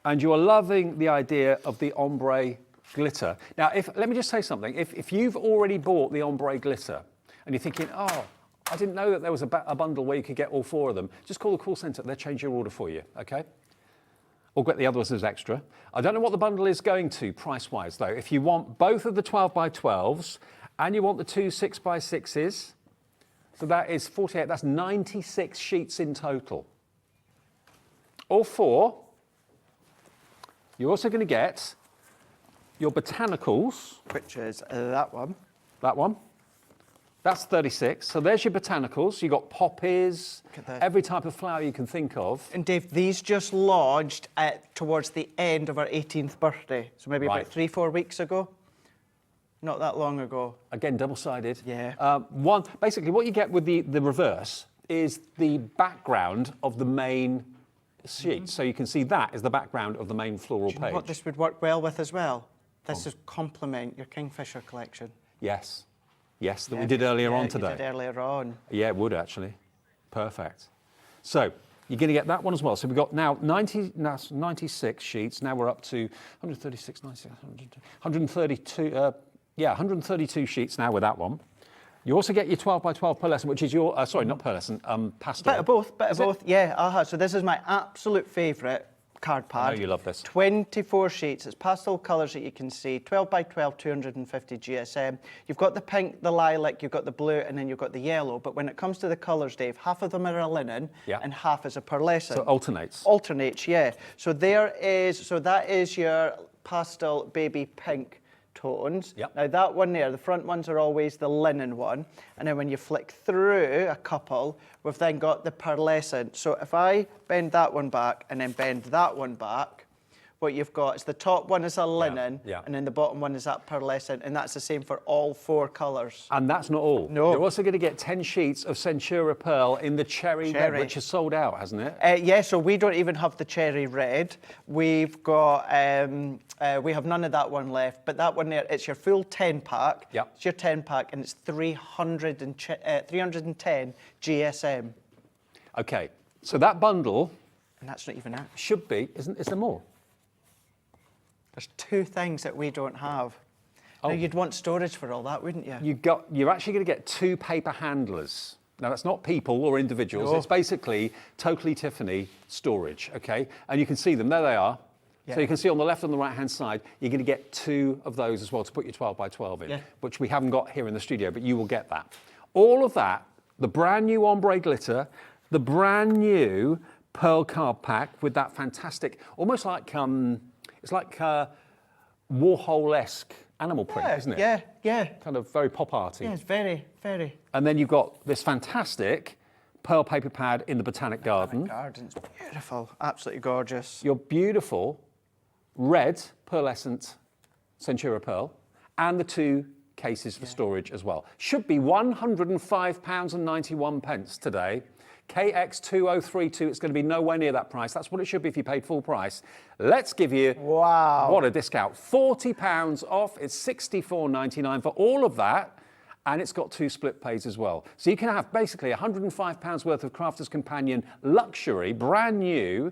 and you are loving the idea of the ombre glitter? Now, let me just say something. If you've already bought the ombre glitter and you're thinking, oh, I didn't know that there was a bundle where you could get all four of them, just call the call centre. They'll change your order for you, okay? or get the others as extra. I don't know what the bundle is going to price-wise though. If you want both of the 12x12s and you want the two 6x6s, so that is 48, that's 96 sheets in total. All four. You're also going to get your botanicals. Which is that one. That one. That's 36. So there's your botanicals. You've got poppies, Look at that. every type of flower you can think of. And Dave, these just launched towards the end of our 18th birthday. So maybe Right. about 3-4 weeks ago. Not that long ago. Again, double-sided. Yeah. Basically, what you get with the reverse is the background of the main sheet. So you can see that is the background of the main floral Do you know page. what this would work well with as well? This is complement your Kingfisher collection. Yes. Yes, that we did earlier on You today. did earlier on. Yeah, it would actually. Perfect. So you're going to get that one as well. So we've got now 96 sheets. Now we're up to 136, 96, 132. 132 sheets now with that one. You also get your 12x12 pearlescent, which is your, sorry, not pearlescent, pastel. Bit of both, Is it? Yeah, So this is my absolute favourite card pad. I know you love this. 24 sheets. It's pastel colours that you can see. 12x12, 250 GSM. You've got the pink, the lilac, you've got the blue, and then you've got the yellow. But when it comes to the colours, Dave, half of them are a linen and half is a pearlescent. So it alternates. Alternates, yeah. So that is your pastel baby pink tones. Yep. Now that one there, the front ones are always the linen one, and then when you flick through a couple, we've then got the pearlescent. So if I bend that one back and then bend that one back, what you've got is the top one is a linen, and then the bottom one is that pearlescent, and that's the same for all four colours. And that's not all. No. You're also going to get 10 sheets of Centura Pearl in the cherry red, which is sold out, hasn't it? Yeah, so we don't even have the cherry red. We've got, we have none of that one left, but that one there, it's your full 10 pack. Yep. It's your 10 pack, and it's 310 GSM. Okay, so that bundle And that's not even it. should be, is there more? There's two things that we don't have. Now, you'd want storage for all that, wouldn't you? You're actually going to get two paper handlers. Now, that's not people or individuals. No. It's basically Totally Tiffany storage, okay? And you can see them. There they are. Yeah. So you can see on the left and the right-hand side, you're going to get two of those as well to put your 12x12 in, which we haven't got here in the studio, but you will get that. All of that, the brand new ombre glitter, the brand new pearl card pack with that fantastic, almost like, it's like Warhol-esque animal print, isn't it? Yeah. Kind of very pop arty. Yeah, it's very, very. And then you've got this fantastic pearl paper pad in the Botanic Garden. Garden's beautiful, absolutely gorgeous. Your beautiful red pearlescent Centura Pearl, and the two cases for storage as well. Should be £105.91 today. KX2032, it's going to be nowhere near that price. That's what it should be if you paid full price. Let's give you, what a discount, £40 off. It's $64.99 for all of that. And it's got two split pays as well. So you can have basically £105 worth of Crafter's Companion luxury, brand new,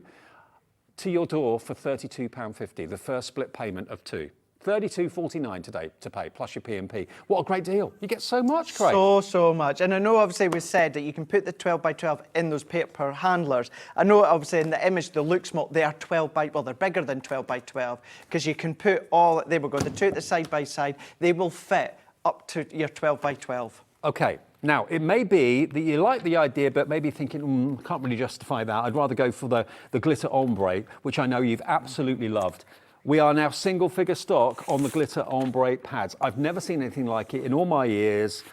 to your door for £32.50, the first split payment of two. $32.49 today to pay, plus your P&P. What a great deal. You get so much, Craig. So much. And I know obviously we said that you can put the 12x12 in those paper handlers. I know obviously in the image they look small, they are 12x, well they're bigger than 12x12 because you can put all, there we go, the two at the side by side, they will fit up to your 12x12. Okay, now it may be that you like the idea but maybe thinking, can't really justify that. I'd rather go for the glitter ombre, which I know you've absolutely loved. We are now single figure stock on the glitter ombre pads. I've never seen anything like it in all my years.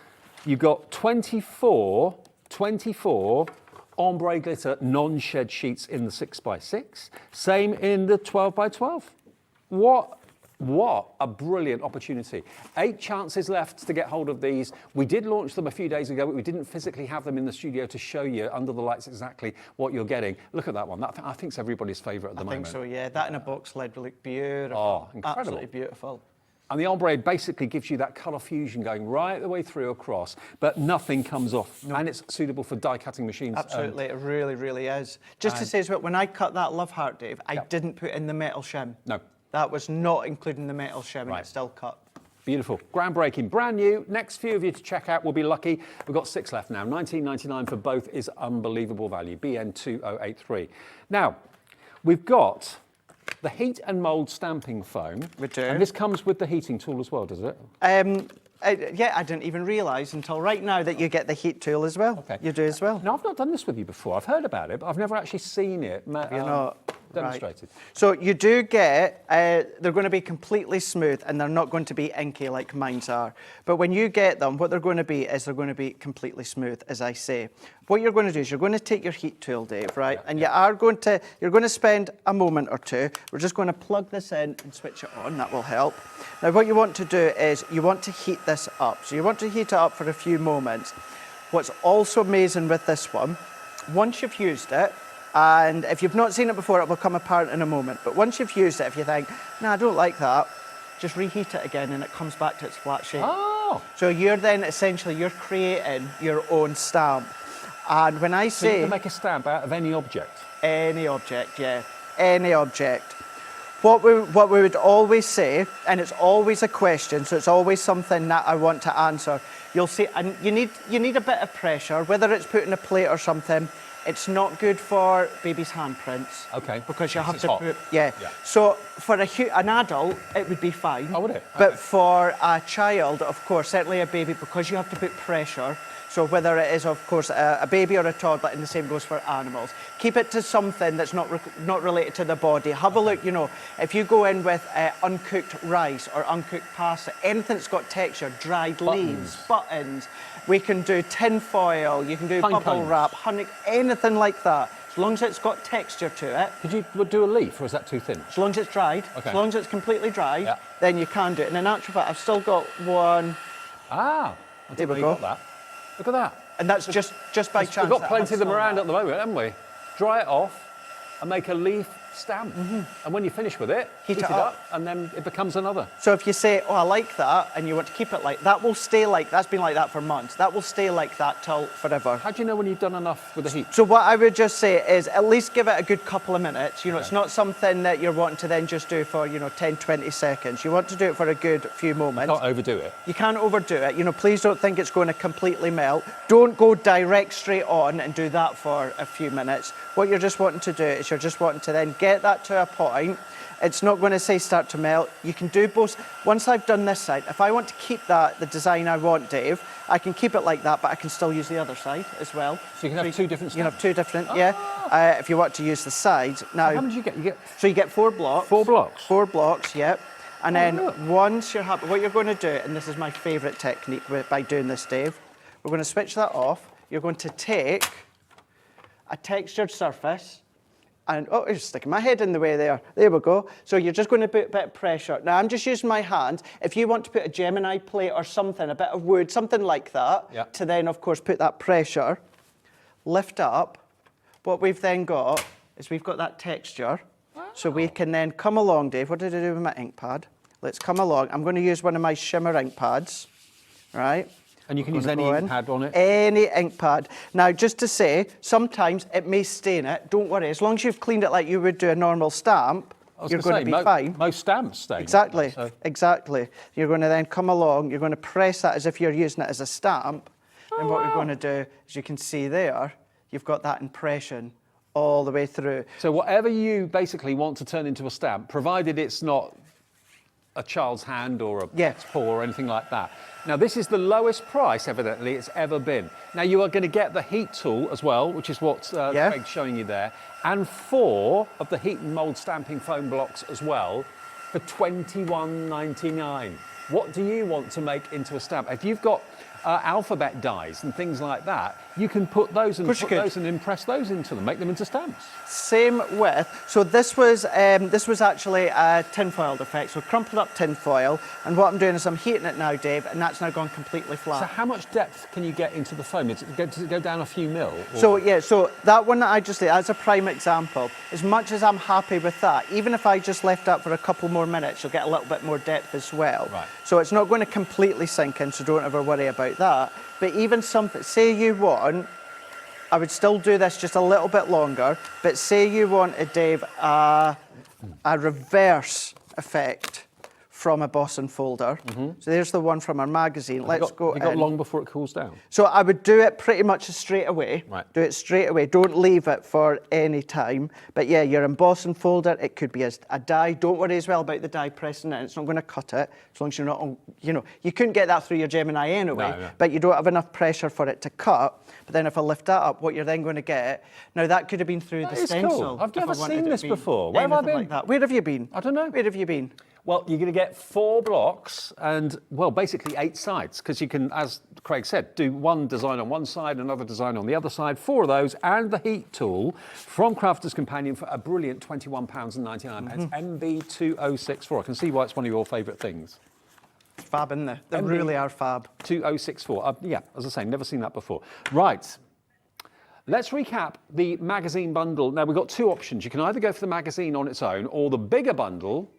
You've got 24 ombre glitter non-shed sheets in the 6x6. Same in the 12x12. What a brilliant opportunity. 8 chances left to get hold of these. We did launch them a few days ago, but we didn't physically have them in the studio to show you under the lights exactly what you're getting. Look at that one. That, I think, is everybody's favourite at the moment. I think so, yeah. That in a box lid will look beautiful. Oh, incredible. Absolutely beautiful. And the ombre basically gives you that colour fusion going right the way through across, but nothing comes off. No. And it's suitable for die cutting machines. Absolutely, it really, really is. Just to say as well, when I cut that love heart, Dave, I didn't put in the metal shim. No. That was not including the metal shim, and it's still cut. Beautiful, groundbreaking, brand new. Next few of you to check out will be lucky. We've got 6 left now. $19.99 for both is unbelievable value. BN2083. Now, we've got the heat and mould stamping foam. We do. And this comes with the heating tool as well, does it? Yeah, I didn't even realise until right now that you get the heat tool as well. Okay. You do as well. Now, I've not done this with you before. I've heard about it, but I've never actually seen it demonstrated. Right. So you do get, they're going to be completely smooth and they're not going to be inky like mine's are. But when you get them, what they're going to be is they're going to be completely smooth, as I say. What you're going to do is you're going to take your heat tool, Dave, right? And you're going to spend a moment or two. We're just going to plug this in and switch it on. That will help. Now, what you want to do is you want to heat this up. So you want to heat it up for a few moments. What's also amazing with this one, once you've used it, and if you've not seen it before, it will come apart in a moment. But once you've used it, if you think, no, I don't like that, just reheat it again and it comes back to its flat shape. Oh! So you're then essentially, you're creating your own stamp. And when I So you say... can make a stamp out of any object? Any object, yeah. Any object. What we would always say, and it's always a question, so it's always something that I want to answer. You'll see, and you need a bit of pressure, whether it's put in a plate or something. It's not good for baby's handprints. Okay. Because you have It's to hot. put, yeah. Yeah. So for an adult, it would be fine. Oh, would it? But Okay. for a child, of course, certainly a baby, because you have to put pressure. So whether it is, of course, a baby or a toddler, and the same goes for animals. Keep it to something that's not related to the body. Have a look, you know, if you go in with uncooked rice or uncooked pasta, anything that's got texture, dried leaves, buttons, we can do tin foil, you can do Pine bubble cones. wrap, honey, anything like that. As long as it's got texture to it, Could you do a leaf, or is that too thin? as long as it's dried, Okay. as long as it's completely dried, Yeah. then you can do it. And in actual fact, I've still got one, Ah! I There didn't we know you go. got that. Look at that. and that's just by chance. We've got that plenty I've of them still around got. at the moment, haven't we? Dry it off and make a leaf stamp. And when you finish with it, Heat heat it it up. up, and then it becomes another. So if you say, oh, I like that, and you want to keep it like that, will stay like, that's been like that for months. That will stay like that till forever. How do you know when you've done enough with the heat? So what I would just say is at least give it a good couple of minutes. You know, it's not something that you're wanting to then just do for, 10, 20 seconds. You want to do it for a good few moments. Can't overdo it. You can't overdo it. You know, please don't think it's going to completely melt. Don't go direct straight on and do that for a few minutes. What you're just wanting to do is you're just wanting to then get that to a point. It's not going to say start to melt. You can do both. Once I've done this side, if I want to keep that, the design I want, Dave, I can keep it like that, but I can still use the other side as well. So you can have two different You can have stamps? two different, yeah. If you want to use the sides. Now, How many do you get? You get so you get 4 blocks. 4 blocks? 4 blocks, yep. And then look. once you're happy, what you're going to do, and this is my favourite technique by doing this, Dave, we're going to switch that off. You're going to take a textured surface, and oh, it's sticking my head in the way there. There we go. So you're just going to put a bit of pressure. Now I'm just using my hand. If you want to put a Gemini plate or something, a bit of wood, something like that, Yeah. to then of course put that pressure, lift up. What we've then got is we've got that texture. So we can then come along, Dave. What did I do with my ink pad? Let's come along. I'm going to use one of my shimmer ink pads, right? And you can I'm use gonna any go ink in. pad on it? Any ink pad. Now, just to say, sometimes it may stain it. Don't worry. As long as you've cleaned it like you would do a normal stamp, you're going to be fine. Most stamps stain. Exactly, So exactly. You're going to then come along, you're going to press that as if you're using it as a stamp. And what we're going to do, as you can see there, you've got that impression all the way through. So whatever you basically want to turn into a stamp, provided it's not a child's hand or a Yeah. pet's paw or anything like that. Now this is the lowest price, evidently, it's ever been. Now you are going to get the heat tool as well, which is what Yeah. Craig's showing you there, and 4 of the heat and mould stamping foam blocks as well for $21.99. What do you want to make into a stamp? If you've got alphabet dies and things like that, you can put those and Of course you could. those and impress those into them, make them into stamps. Same with, so this was actually a tinfoiled effect, so crumpled up tinfoil, and what I'm doing is I'm heating it now, Dave, and that's now gone completely flat. So how much depth can you get into the foam? Does it go down a few mil? or- So yeah, so that one that I just did, that's a prime example. As much as I'm happy with that, even if I just left that for a couple more minutes, you'll get a little bit more depth as well. Right. So it's not going to completely sink in, so don't ever worry about that. But even something, say you want, I would still do this just a little bit longer, but say you wanted, Dave, a reverse effect from a Boss&' folder. So there's the one from our magazine. Let's go You got in. long before it cools down. So I would do it pretty much straight away. Right. Do it straight away. Don't leave it for any time. But yeah, your embossing folder, it could be a die. Don't worry as well about the die pressing it. It's not going to cut it as long as you're not on, you know, you couldn't get that through your Gemini anyway, No. but you don't have enough pressure for it to cut. But then if I lift that up, what you're then going to get, now that could have been through That the is cool. stencil. I've if I never wanted seen it this to be before. Where have I anything been? like that. Where have you been? I don't know. Where have you been? Well, you're going to get 4 blocks and, well, basically 8 sides, because you can, as Craig said, do one design on one side, another design on the other side, 4 of those, and the heat tool from Crafter's Companion for a brilliant £21.99, MB2064. I can see why it's one of your favourite things. Fab, in there. They MB really are fab. 2064. Yeah, as I say, never seen that before. Right. Let's recap the magazine bundle. Now, we've got 2 options. You can either go for the magazine on its own or the bigger bundle.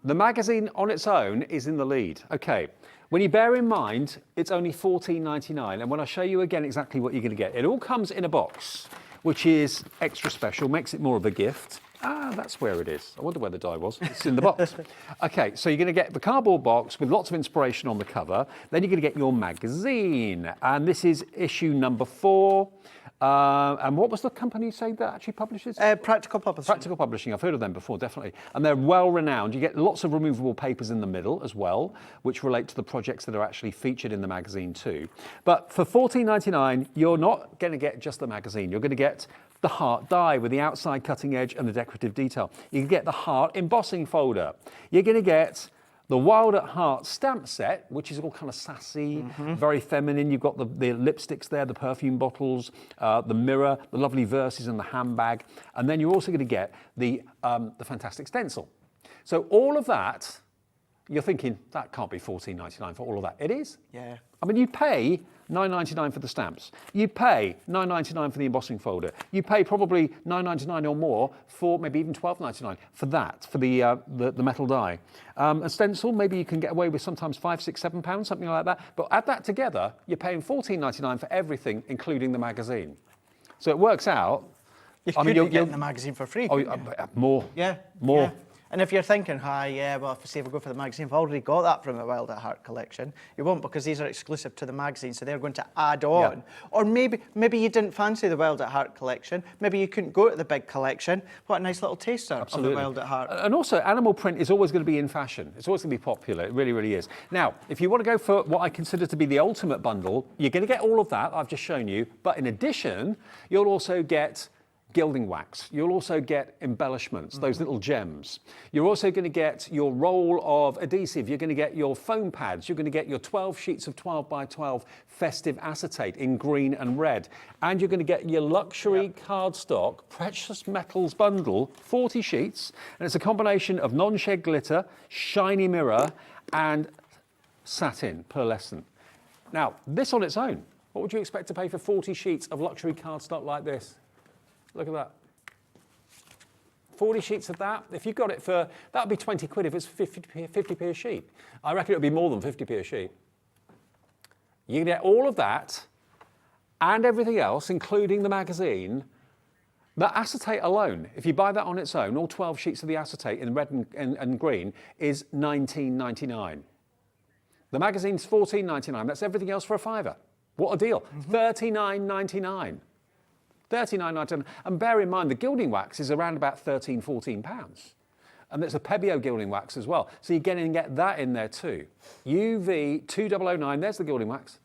The magazine on its own is in the lead. Okay, when you bear in mind, it's only £14.99, and when I show you again exactly what you're going to get, it all comes in a box, which is extra special, makes it more of a gift. Ah, that's where it is. I wonder where the die was. It's in the box. Okay, so you're going to get the cardboard box with lots of inspiration on the cover. Then you're going to get your magazine, and this is issue number 4. And what was the company you say that actually publishes? Practical Publishing. Practical Publishing, I've heard of them before, definitely. And they're well renowned. You get lots of removable papers in the middle as well, which relate to the projects that are actually featured in the magazine too. But for £14.99, you're not going to get just the magazine. You're going to get the heart die with the outside cutting edge and the decorative detail. You can get the heart embossing folder. You're going to get the Wild at Heart stamp set, which is all kind of sassy, very feminine. You've got the lipsticks there, the perfume bottles, the mirror, the lovely verses and the handbag. And then you're also going to get the fantastic stencil. So all of that, you're thinking, that can't be £14.99 for all of that. It is. Yeah. I mean, you pay £9.99 for the stamps. You pay £9.99 for the embossing folder. You pay probably £9.99 or more for maybe even £12.99 for that, for the metal die. A stencil, maybe you can get away with sometimes £5, £6, £7, something like that. But add that together, you're paying £14.99 for everything, including the magazine. So it works out. You could be getting the magazine for free. More. Yeah. More. Yeah. And if you're thinking, yeah, well, if we go for the magazine, I've already got that from the Wild at Heart collection. You won't, because these are exclusive to the magazine, so they're going to add on. Yeah. Or maybe you didn't fancy the Wild at Heart collection. Maybe you couldn't go to the big collection. What a nice little taster of the Wild at Heart. And also, animal print is always going to be in fashion. It's always going to be popular. It really, really is. Now, if you want to go for what I consider to be the ultimate bundle, you're going to get all of that I've just shown you. But in addition, you'll also get gilding wax. You'll also get embellishments, those little gems. You're also going to get your roll of adhesive. You're going to get your foam pads. You're going to get your 12 sheets of 12 by 12 festive acetate in green and red. And you're going to get your luxury cardstock precious metals bundle, 40 sheets. And it's a combination of non-shed glitter, shiny mirror, and satin, pearlescent. Now, this on its own, what would you expect to pay for 40 sheets of luxury cardstock like this? Look at that. 40 sheets of that. If you got it for, that would be 20 quid if it's 50p a sheet. I reckon it would be more than 50p a sheet. You get all of that and everything else, including the magazine. The acetate alone, if you buy that on its own, all 12 sheets of the acetate in red and green, is £19.99. The magazine's £14.99. That's everything else for a £5. What a deal. £39.99. £39.99. And bear in mind, the gilding wax is around about £13, £14. And there's a Pebeo gilding wax as well. So you're going to get that in there too. UV 2009, there's the gilding wax.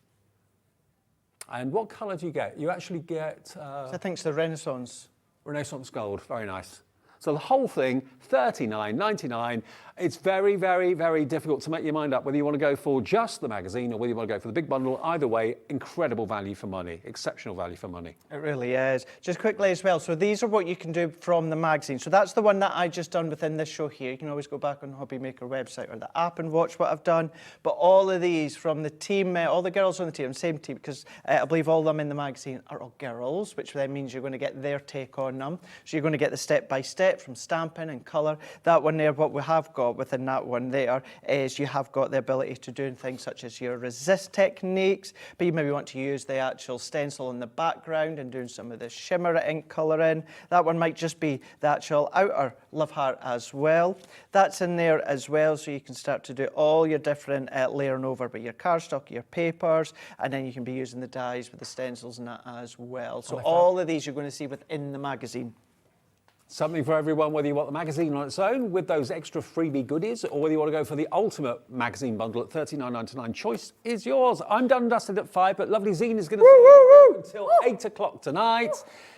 And what colour do you get? You actually get... I think it's the Renaissance. Renaissance gold, very nice. So the whole thing, $39.99. It's very, very, very difficult to make your mind up whether you want to go for just the magazine or whether you want to go for the big bundle. Either way, incredible value for money, exceptional value for money. It really is. Just quickly as well, so these are what you can do from the magazine. So that's the one that I just done within this show here. You can always go back on HobbyMaker website or the app and watch what I've done. But all of these from the team, all the girls on the team, same team, because I believe all of them in the magazine are all girls, which then means you're going to get their take on them. So you're going to get the step-by-step set from stamping and colour. That one there, what we have got within that one there is you have got the ability to do things such as your resist techniques, but you maybe want to use the actual stencil in the background and doing some of the shimmer ink colouring. That one might just be the actual outer love heart as well. That's in there as well, so you can start to do all your different layering over with your cardstock, your papers, and then you can be using the dies with the stencils and that as well. So all of these you're going to see within the magazine. Something for everyone, whether you want the magazine on its own with those extra freebie goodies, or whether you want to go for the ultimate magazine bundle at $39.99. Choice is yours. I'm done and dusted at 5, but lovely Zena is going to see you until 8 o'clock tonight.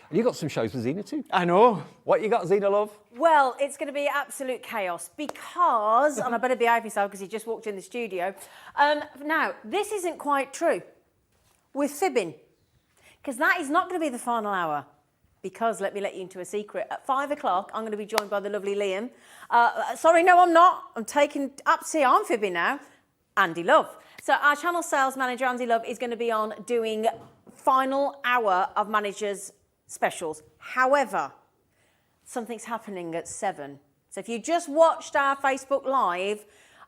And you got some shows for Zena too. I know. What you got, Zena, love? Well, it's going to be absolute chaos because, and I better behave myself because he just walked in the studio. Now, this isn't quite true. We're fibbing because that is not going to be the final hour. Because, let me let you into a secret, at 5 o'clock, I'm going to be joined by the lovely Liam. Sorry, no, I'm not. I'm taking up, see, I'm fibbing now. Andy Love. So our channel sales manager, Andy Love, is going to be on doing final hour of managers' specials. However, something's happening at 7. So if you just watched our Facebook Live,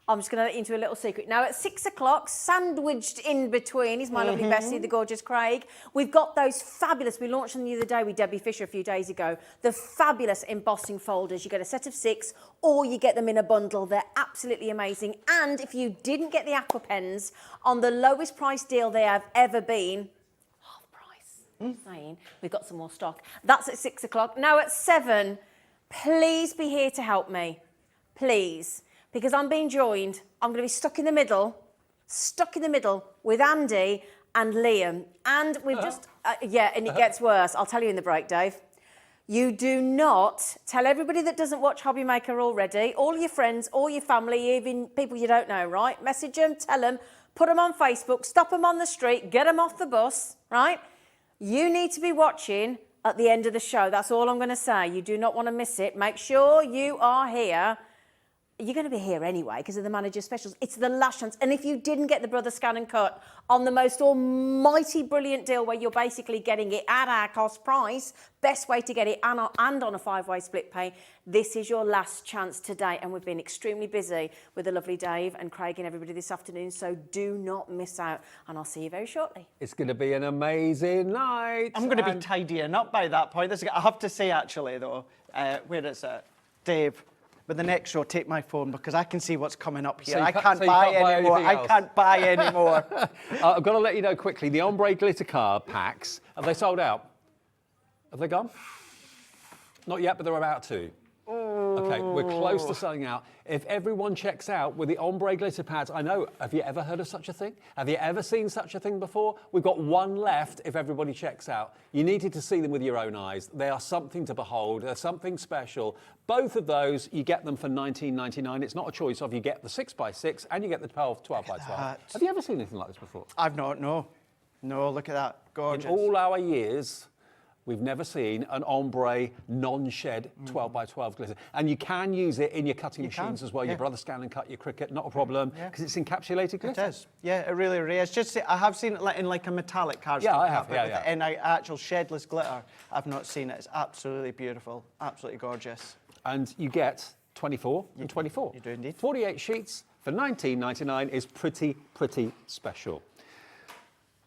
I'm just going to let you into a little secret. Now, at 6 o'clock, sandwiched in between, is my lovely Bessie, the gorgeous Craig. We've got those fabulous, we launched them the other day with Debbie Fisher a few days ago, the fabulous embossing folders. You get a set of 6, or you get them in a bundle. They're absolutely amazing. And if you didn't get the aqua pens on the lowest price deal they have ever been, half price, saying, we've got some more stock. That's at 6 o'clock. Now, at 7, please be here to help me. Please. Because I'm being joined, I'm going to be stuck in the middle with Andy and Liam. And we've just, yeah, and it gets worse. I'll tell you in the break, Dave. You do not tell everybody that doesn't watch HobbyMaker already, all your friends, all your family, even people you don't know, right? Message them, tell them, put them on Facebook, stop them on the street, get them off the bus, right? You need to be watching at the end of the show. That's all I'm going to say. You do not want to miss it. Make sure you are here. You're going to be here anyway because of the manager specials. It's the last chance. And if you didn't get the Brother Scan and Cut on the most almighty brilliant deal where you're basically getting it at our cost price, best way to get it and on a 5-way split pay, this is your last chance today. And we've been extremely busy with the lovely Dave and Craig and everybody this afternoon. So do not miss out. And I'll see you very shortly. It's going to be an amazing night. I'm going to be tidying up by that point. I have to say, actually, though, where is it? Dave. With the next show, take my phone because I can see what's coming up here. So I can't buy anymore. I can't buy anymore. I've got to let you know quickly, the ombre glitter card packs, have they sold out? Have they gone? Not yet, but they're about to. Okay, we're close to selling out. If everyone checks out with the ombre glitter pads, I know, have you ever heard of such a thing? Have you ever seen such a thing before? We've got one left if everybody checks out. You needed to see them with your own eyes. They are something to behold. They're something special. Both of those, you get them for $19.99. It's not a choice of you get the 6x6 and you get the 12x12. Have you ever seen anything like this before? I've not, no. No, look at that. Gorgeous. In all our years, we've never seen an ombre, non-shed 12x12 glitter. And you can use it in your cutting machines as well. Your Brother Scan and Cut, your Cricut, not a problem, because it's encapsulated glitter. It is. Yeah, it really, really is. Just, I have seen it in like a metallic cardstock. Yeah, I have, yeah. In an actual shedless glitter, I've not seen it. It's absolutely beautiful, absolutely gorgeous. And you get 24 and 24. You do indeed. 48 sheets for $19.99 is pretty, pretty special.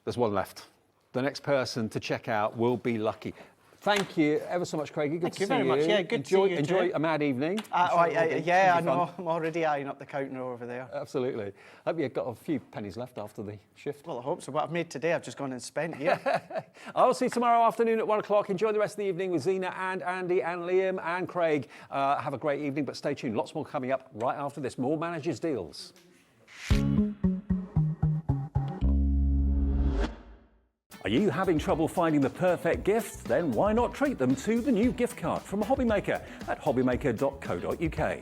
There's one left. The next person to check out will be lucky. Thank you ever so much, Craigie. Good to see you. Thank you very much. Yeah, good to see you Enjoy too. a mad evening. Yeah, I know. I'm already eyeing up the counter over there. Absolutely. Hope you've got a few pennies left after the shift. Well, I hope so. What I've made today, I've just gone and spent here. I'll see you tomorrow afternoon at 1 o'clock. Enjoy the rest of the evening with Zena and Andy and Liam and Craig. Have a great evening, but stay tuned. Lots more coming up right after this. More Managers Deals. Are you having trouble finding the perfect gift? Then why not treat them to the new gift card from HobbyMaker at hobbymaker.co.uk.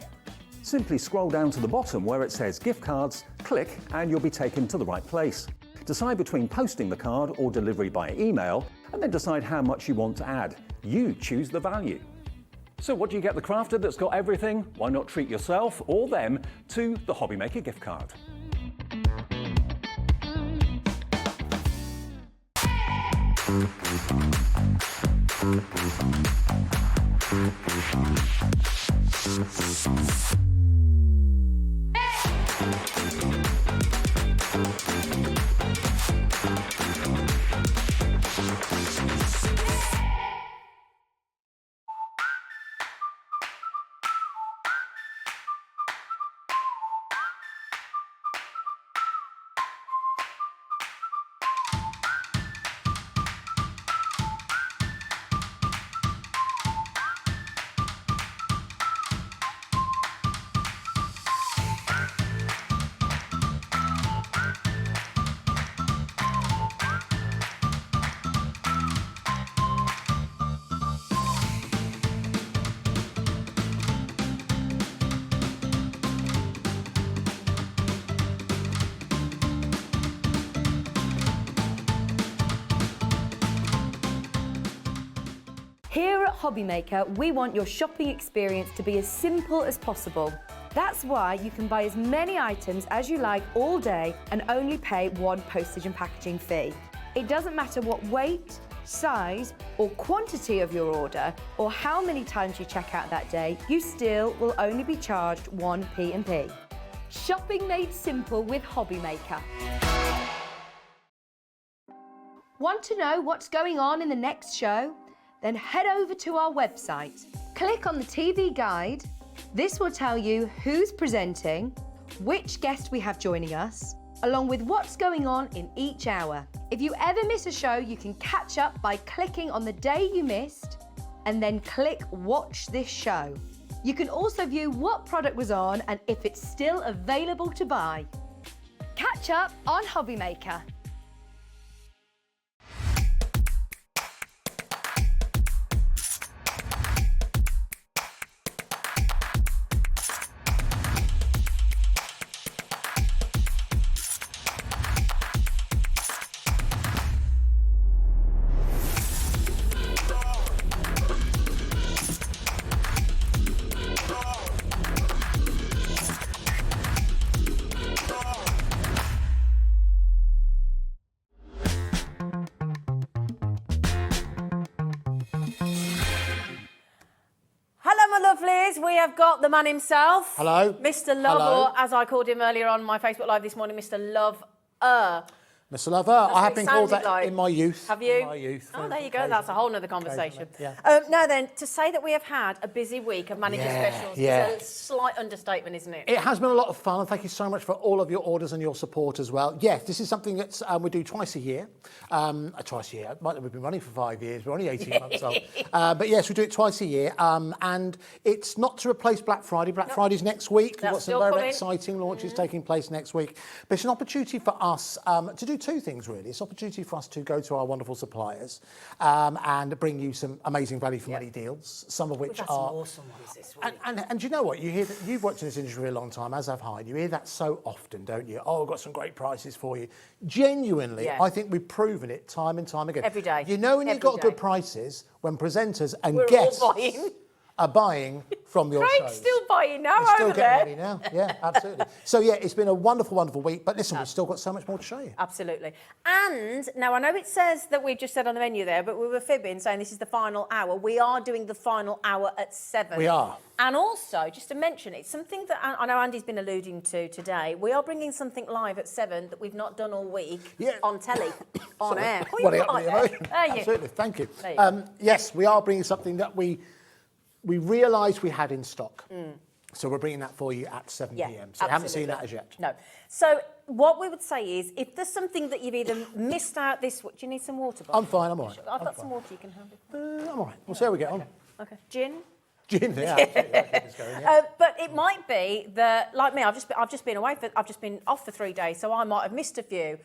Simply scroll down to the bottom where it says gift cards, click and you'll be taken to the right place. Decide between posting the card or delivery by email and then decide how much you want to add. You choose the value. So what do you get the crafter that's got everything? Why not treat yourself or them to the HobbyMaker gift card? Here at HobbyMaker, we want your shopping experience to be as simple as possible. That's why you can buy as many items as you like all day and only pay one postage and packaging fee. It doesn't matter what weight, size or quantity of your order or how many times you check out that day, you still will only be charged one P&P. Shopping made simple with HobbyMaker. Want to know what's going on in the next show? Then head over to our website. Click on the TV guide. This will tell you who's presenting, which guest we have joining us, along with what's going on in each hour. If you ever miss a show, you can catch up by clicking on the day you missed and then click Watch This Show. You can also view what product was on and if it's still available to buy. Catch up on HobbyMaker. We have got the man himself. Hello. Mr. Love, Hello. or as I called him earlier on my Facebook Live this morning, Mr. Love. Mr. Lover, I what have it been called that sounded like. in my youth. Have you? In my youth. Oh, there you go. That's a whole nother conversation. Yeah. Now then, to say that we have had a busy week of manager specials is a slight understatement, isn't it? It has been a lot of fun, and thank you so much for all of your orders and your support as well. Yes, this is something that we do twice a year. Twice a year. We've been running for 5 years. We're only 18 months old. But yes, we do it twice a year. And it's not to replace Black Friday. Black Friday's next week. We've got some very exciting launches taking place next week. But it's an opportunity for us to do two things, really. It's an opportunity for us to go to our wonderful suppliers and bring you some amazing value for money deals, some of which are awesome ones this week. And you know what? You hear that you've worked in this industry for a long time, as have I. You hear that so often, don't you? Oh, I've got some great prices for you. Genuinely, I think we've proven it time and time again. Every day. You know when you've got good prices when presenters and guests are buying from your shows. Craig's still buying now He's still over getting there. ready now. Yeah, absolutely. So yeah, it's been a wonderful, wonderful week. But listen, we've still got so much more to show you. Absolutely. And now I know it says that we've just said on the menu there, but we were fibbing saying this is the final hour. We are doing the final hour at 7. We are. And also, just to mention, it's something that I know Andy's been alluding to today. We are bringing something live at 7 that we've not done all week on telly, on air. Absolutely, thank you. Yes, we are bringing something that we realised we had in stock. So we're bringing that for you at 7 p.m. So you haven't seen that as yet. No. So what we would say is, if there's something that you've either missed out this week, do you need some water, Bob? I'm fine, I'm all right. I've got some water you can have. I'm all right. We'll see how we get on. Okay. Gin? Gin, yeah. Absolutely. But it might be that, like me, I've just been away I've just been off for 3 days, so I might have missed a few.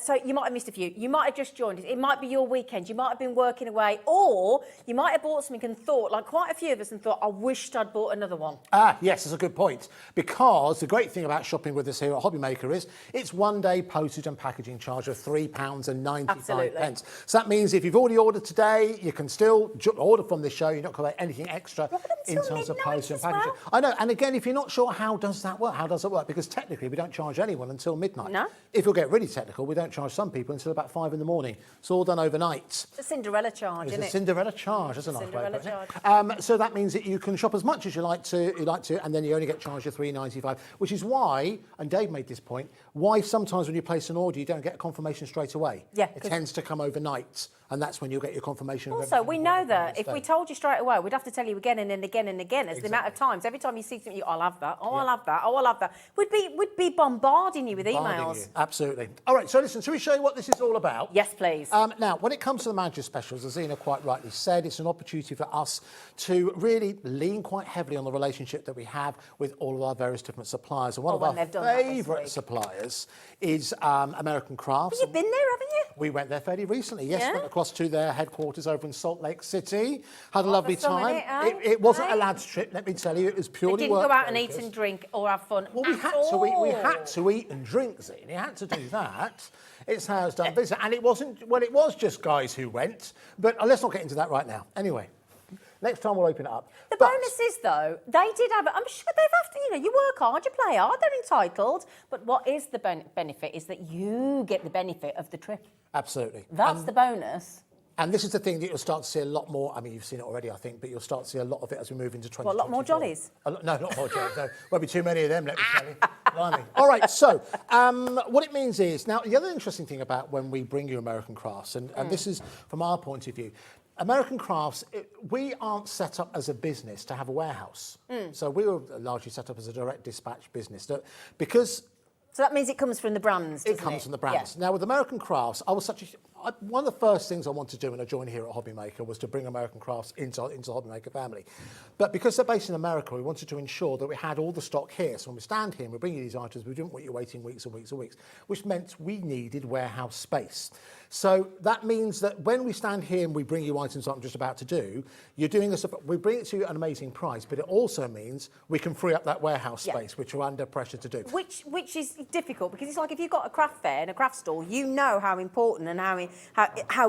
So you might have missed a few. You might have just joined us. It might be your weekend. You might have been working away, or you might have bought something and thought, like quite a few of us, and thought, I wished I'd bought another one. Yes, that's a good point. Because the great thing about shopping with us here at HobbyMaker is it's 1 day postage and packaging charge of £3.95. So that means if you've already ordered today, you can still order from this show. You're not going to pay anything extra in terms of postage and packaging. I know. And again, if you're not sure how does that work, how does it work? Because technically, we don't charge anyone until midnight. No. If you'll get really technical, we don't charge some people until about 5 in the morning. It's all done overnight. It's a Cinderella charge, isn't it? It's a Cinderella charge, that's a nice way of putting charge. it. So that means that you can shop as much as you like to, and then you only get charged your £3.95, which is why, and Dave made this point, why sometimes when you place an order you don't get a confirmation straight away. Yeah. It tends to come overnight, and that's when you'll get your confirmation. Also, we know that if we told you straight away, we'd have to tell you again and then again and again. As the amount of times, every time you see something, I'll have that, I'll have that, I'll have that. We'd be bombarding you with emails. Absolutely. All right, so listen, shall we show you what this is all about? Yes, please. Now, when it comes to the manager specials, as Zena quite rightly said, it's an opportunity for us to really lean quite heavily on the relationship that we have with all of our various different suppliers. And one of our favourite suppliers is American Crafts. You've been there, haven't you? We went there fairly recently. Yes, Yeah? went across to their headquarters over in Salt Lake City. Had a lovely for some, time. innit, It wasn't a eh? lads trip, let me tell you. It was They purely didn't go out and eat work-focused. and drink or have fun. Well, we at had to eat. We all. had to eat and drink, Zine. You had to do that. It's how it's done business, and it wasn't. Well, it was just guys who went, but let's not get into that right now. Anyway, next time we'll open it up. The But- bonus is, though, they did have, I'm sure they've have to, you work hard, you play hard, they're entitled. But what is the benefit is that you get the benefit of the trip. Absolutely. That's the bonus. And this is the thing that you'll start to see a lot more. I mean, you've seen it already, I think, but you'll start to see a lot of it as we move into 2024. What, a lot more jollies? No, not more jollies. No, won't be too many of them, let me tell you. Blimey. All right, so what it means is, now, the other interesting thing about when we bring you American Crafts, and this is from our point of view, American Crafts, we aren't set up as a business to have a warehouse. So we were largely set up as a direct dispatch business. Because So that means it comes from the brands, doesn't it comes from the brands. Yeah. Now, with American Crafts, one of the first things I wanted to do when I joined here at HobbyMaker was to bring American Crafts into the HobbyMaker family. But because they're based in America, we wanted to ensure that we had all the stock here. So when we stand here and we bring you these items, we didn't want you waiting weeks and weeks and weeks, which meant we needed warehouse space. So that means that when we stand here and we bring you items like I'm just about to do, we bring it to you at an amazing price, but it also means we can free up that warehouse space, which we're under pressure to do. Which is difficult, because it's like if you've got a craft fair and a craft store, you know how important and how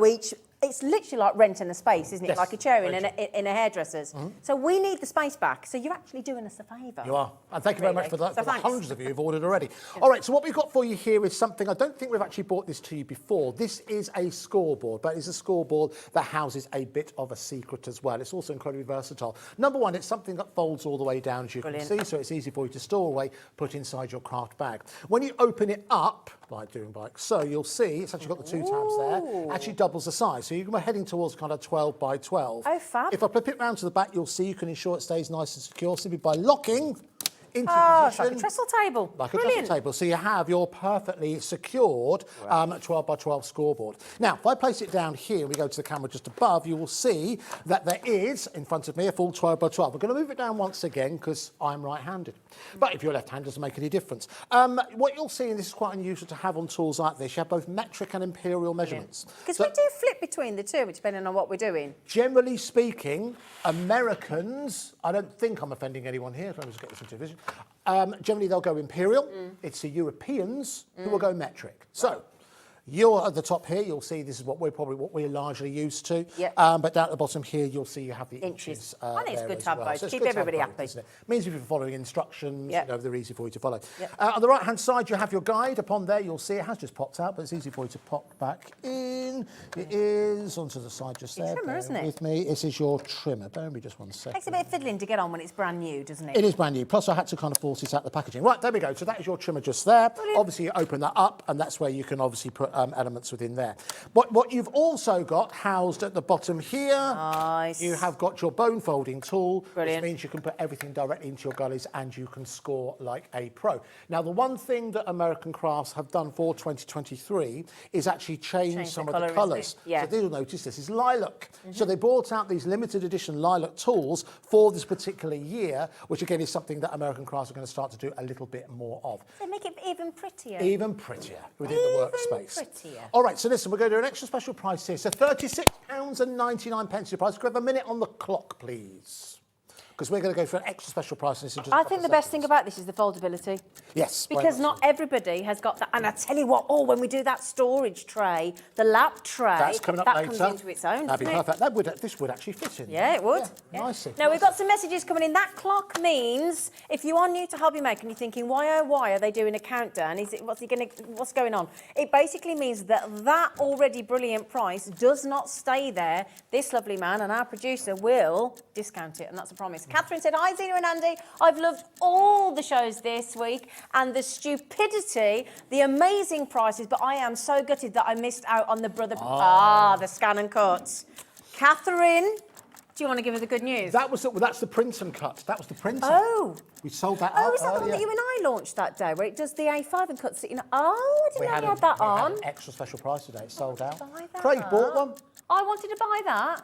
each... It's literally like renting a space, isn't it? Yes, Like a chair in very a hairdresser's. So we need the space back. So you're actually doing us a favour. You are. And thank you very much for that. So For the thanks. hundreds of you who've ordered already. All right, so what we've got for you here is something, I don't think we've actually brought this to you before. This is a scoreboard, but it's a scoreboard that houses a bit of a secret as well. It's also incredibly versatile. Number one, it's something that folds all the way down, as you can see, so it's easy for you to store away, put inside your craft bag. When you open it up, like so, you'll see it's actually got the two tabs there. Actually doubles the size. So you're heading towards kind of 12 by 12. Oh, fab. If I flip it round to the back, you'll see you can ensure it stays nice and secure simply by locking into It's position. like a trestle table. Like Brilliant. a trestle table. So you have your perfectly secured 12 by 12 scoreboard. Now, if I place it down here, we go to the camera just above, you will see that there is, in front of me, a full 12 by 12. We're going to move it down once again because I'm right-handed. But if you're left-handed, it doesn't make any difference. What you'll see, and this is quite unusual to have on tools like this, you have both metric and imperial measurements. Because So we do flip between the two, depending on what we're doing. generally speaking, Americans, I don't think I'm offending anyone here, let me just get this into vision. Generally, they'll go imperial. It's the Europeans who will go metric. So, you're at the top here. You'll see this is what we're largely used to. Yep. But down at the bottom here, you'll see you have the Inches. inches. I think it's there good as to have well. both. So it's Keep good to have everybody both, happy. isn't it? Means if you're following instructions, Yep. they're easy for you to follow. Yep. On the right-hand side, you have your guide. Upon there, you'll see it has just popped out, but it's easy for you to pop back in. It is onto the side just there. trimmer, Bear isn't it? With me, this is your trimmer. Bear with me just one second. Takes a bit of fiddling to get on when it's brand new, doesn't it? It is brand new. Plus, I had to kind of force it out the packaging. Right, there we go. So that is your trimmer just there. Brilliant. Obviously, you open that up, and that's where you can obviously put elements within there. What you've also got housed at the bottom here, Nice. you have got your bone folding tool, Brilliant. which means you can put everything directly into your gullies and you can score like a pro. Now, the one thing that American Crafts have done for 2023 is actually change some the of the colour, colours. isn't it? Yeah. So you'll notice this is lilac. So they brought out these limited edition lilac tools for this particular year, which again is something that American Crafts are going to start to do a little bit more of. They make it even prettier. Even prettier within the Even workspace. prettier. All right, so listen, we're going to do an extra special price here. So £36.99 your price. Could we have a minute on the clock, please? Because we're going to go for an extra special price. And this in just a I couple think of the best thing seconds. about this is the foldability. Yes. very Because much not so. everybody has got that. And I tell you what, when we do that storage tray, the lap tray, That's coming up that later. comes into its own. That'd be doesn't it? perfect. This would actually fit in. Yeah, it would. Yeah, nicely. Now, we've got some messages coming in. That clock means if you are new to HobbyMaker and you're thinking, why are they doing a countdown? What's going on? It basically means that already brilliant price does not stay there. This lovely man and our producer will discount it, and that's a promise. Catherine said, hi, Zena and Andy. I've loved all the shows this week and the stupidity, the amazing prices, but I am so gutted that I missed out on the the scan and cuts. Catherine, do you want to give her the good news? That's the print and cut. That was the printer. Oh. We sold that Oh, out is that the one earlier. that you and I launched that day, where it does the A5 and cuts it? Oh, I didn't know you had that we on. had an extra special price today. It sold out. Buy that. Craig bought one. I wanted to buy that.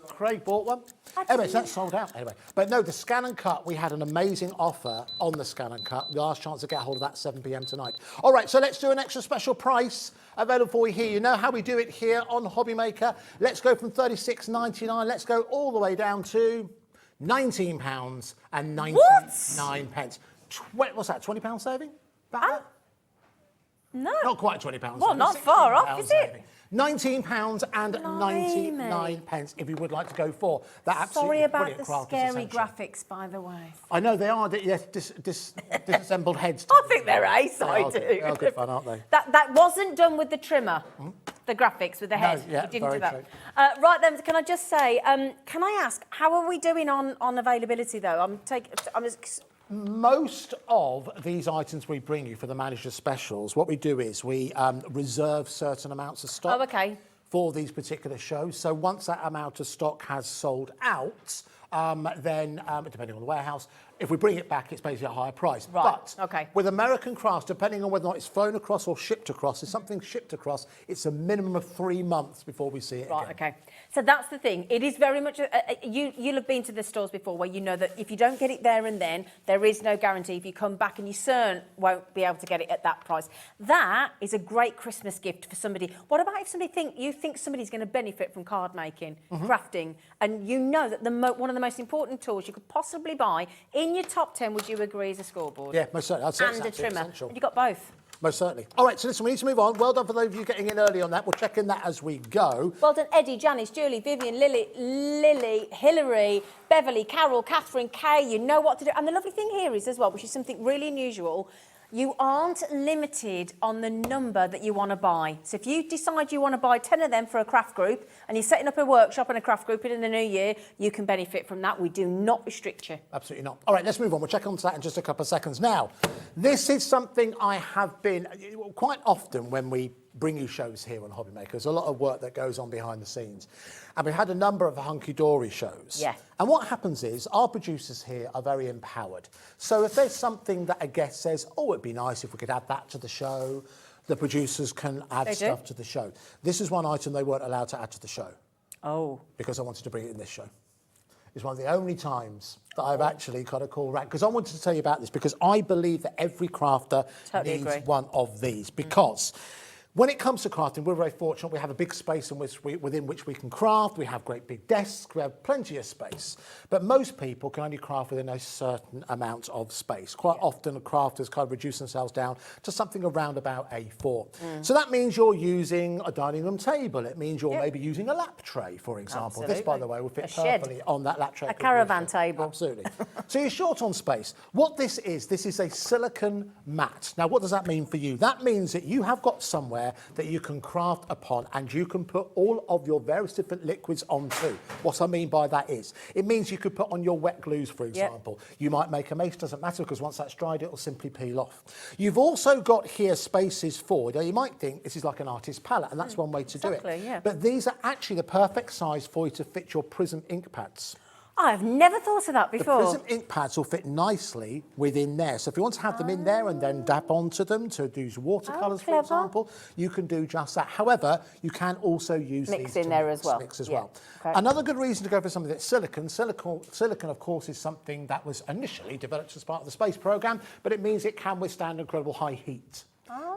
Craig bought one. Anyway, so that's sold out anyway. But no, the Scan and Cut, we had an amazing offer on the Scan and Cut. The last chance to get hold of that 7 p.m. tonight. All right, so let's do an extra special price available for you here. You know how we do it here on HobbyMaker. Let's go from £36.99. Let's go all the way down to £19 and 99 pence. What's that, £20 saving? About that? No. Not quite £20. Well, not far off, is it? £19 and 99 pence if you would like to go for that absolutely Sorry about brilliant the Crafter's scary essential. graphics, by the way. I know they are, yes, disassembled heads. I think they're ace, I do. They are good fun, aren't they? That wasn't done with the trimmer, the graphics with the head. yeah, you didn't do very that. Right then, can I just say, can I ask, how are we doing on availability though? Most of these items we bring you for the manager specials, what we do is we reserve certain amounts of stock for these particular shows. So once that amount of stock has sold out, then depending on the warehouse, if we bring it back, it's basically a higher price. Right, But with American crafts, depending on whether or not it's flown across or shipped across, if something's shipped across, it's a minimum of 3 months before we see it again. Okay. So that's the thing. It is very much, you'll have been to the stores before where you know that if you don't get it there and then, there is no guarantee. If you come back and you certain won't be able to get it at that price. That is a great Christmas gift for somebody. What about if you think somebody's going to benefit from card making, crafting, and you know that one of the most important tools you could possibly buy in your top 10, would you agree, is a scoreboard? Yeah, most certainly. I'd say and it's a trimmer. essential. And you got both. Most certainly. All right, so listen, we need to move on. Well done for those of you getting in early on that. We'll check in that as we go. Well done, Eddie, Janice, Julie, Vivian, Lily, Hilary, Beverly, Carol, Catherine, Kay. You know what to do. And the lovely thing here is as well, which is something really unusual, you aren't limited on the number that you want to buy. So if you decide you want to buy 10 of them for a craft group and you're setting up a workshop and a craft group in the new year, you can benefit from that. We do not restrict you. Absolutely not. All right, let's move on. We'll check on that in just a couple of seconds. Now, this is something I have been quite often when we bring you shows here on HobbyMaker. There's a lot of work that goes on behind the scenes. And we had a number of hunky-dory shows. Yeah. And what happens is our producers here are very empowered. So if there's something that a guest says, oh, it'd be nice if we could add that to the show, the producers can add stuff to the show. This is one item they weren't allowed to add to the show. Oh. Because I wanted to bring it in this show. It's one of the only times that I've actually got a call round. Because I wanted to tell you about this because I believe that every crafter needs one of these. Because when it comes to crafting, we're very fortunate. We have a big space within which we can craft. We have great big desks. We have plenty of space. But most people can only craft within a certain amount of space. Quite often, crafters kind of reduce themselves down to something around about A4. So that means you're using a dining room table. It means you're maybe using a lap tray, for example. This, by the way, will fit perfectly on that lap tray. A caravan table. Absolutely. So you're short on space. What this is a silicone mat. Now, what does that mean for you? That means that you have got somewhere that you can craft upon and you can put all of your various different liquids onto. What I mean by that is, it means you could put on your wet glues, for example. You might make a mace, doesn't matter, because once that's dried, it'll simply peel off. You've also got here spaces for, now you might think this is like an artist's palette, and that's one way to do it. Yeah. But these are actually the perfect size for you to fit your Prism ink pads. I've never thought of that before. The Prism ink pads will fit nicely within there. So if you want to have them in there and then dab onto them to use watercolours, for example, you can do just that. However, you can also use mix these in there as well. Mix as well. Okay. Another good reason to go for something that's silicone. Silicone, of course, is something that was initially developed as part of the space program, but it means it can withstand incredible high heat.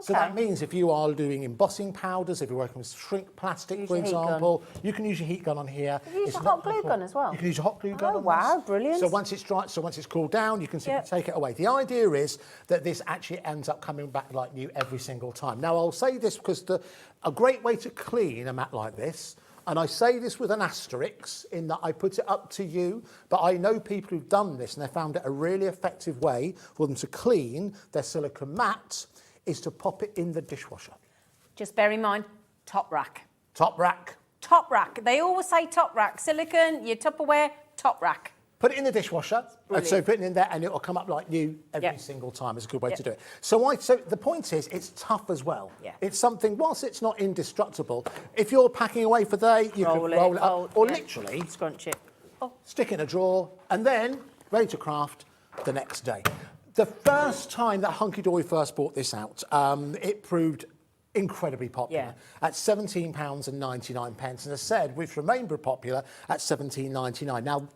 So that means if you are doing embossing powders, if you're working with shrink plastic, for example, you can use your heat gun on here. You can use a hot glue gun as well. You can use a hot glue gun on this. Wow, brilliant. So once it's dry, once it's cooled down, you can simply take it away. The idea is that this actually ends up coming back like new every single time. Now, I'll say this because a great way to clean a mat like this, and I say this with an asterisk in that I put it up to you, but I know people who've done this and they found it a really effective way for them to clean their silicone mat, is to pop it in the dishwasher. Just bear in mind, top rack. Top rack. Top rack. They always say top rack. Silicone, your Tupperware, top rack. Put it in the dishwasher. So put it in there and it will come up like new every single time. It's a good way to do it. So the point is, it's tough as well. It's something, whilst it's not indestructible, if you're packing away for the day, you can roll it up or literally scrunch it. Stick it in a drawer and then ready to craft the next day. The first time that Hunky Dory first brought this out, it proved incredibly popular at £17.99. And as I said, we've remained popular at £17.99. Now,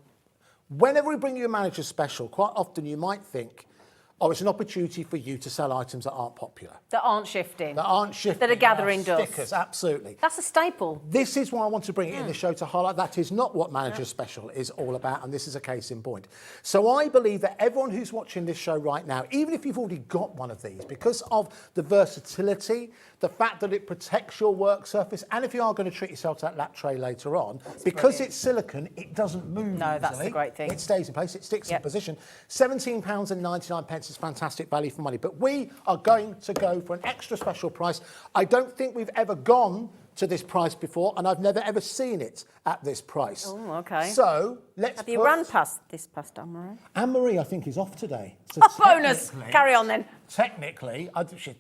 whenever we bring you a manager special, quite often you might think, oh, it's an opportunity for you to sell items that aren't popular. That aren't shifting. That aren't shifting. That are gathering dust. Stickers, absolutely. That's a staple. This is why I want to bring it in the show to highlight that is not what Manager Special is all about, and this is a case in point. So I believe that everyone who's watching this show right now, even if you've already got one of these, because of the versatility, the fact that it protects your work surface, and if you are going to treat yourself to that lap tray later on, because it's silicone, it doesn't move No, that's easily. the great thing. It stays in place, it sticks in position. £17.99 is fantastic value for money, but we are going to go for an extra special price. I don't think we've ever gone to this price before, and I've never ever seen it at this price. Oh, okay. So let's. Have you run past Anne-Marie? Anne-Marie, I think, is off today. So Oh, bonus! Carry on then. Technically,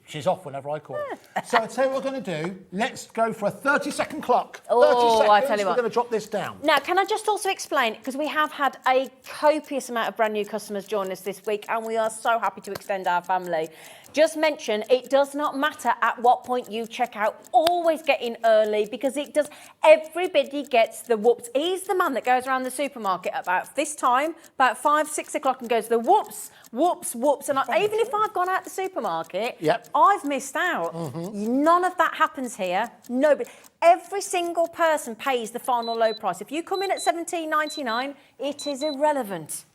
she's off whenever I call her. So I tell you what we're going to do. Let's go for a 30-second clock. Oh, 30 seconds. I tell you what. We're going to drop this down. Now, can I just also explain, because we have had a copious amount of brand new customers join us this week, and we are so happy to extend our family. Just mention, it does not matter at what point you check out. Always get in early, because it does. Everybody gets the whoops. He's the man that goes around the supermarket about this time, about 5, 6 o'clock, and goes the whoops, whoops, whoops. And even if I've gone out the supermarket, I've missed out. None of that happens here. Nobody. Every single person pays the final low price. If you come in at £17.99, it is irrelevant.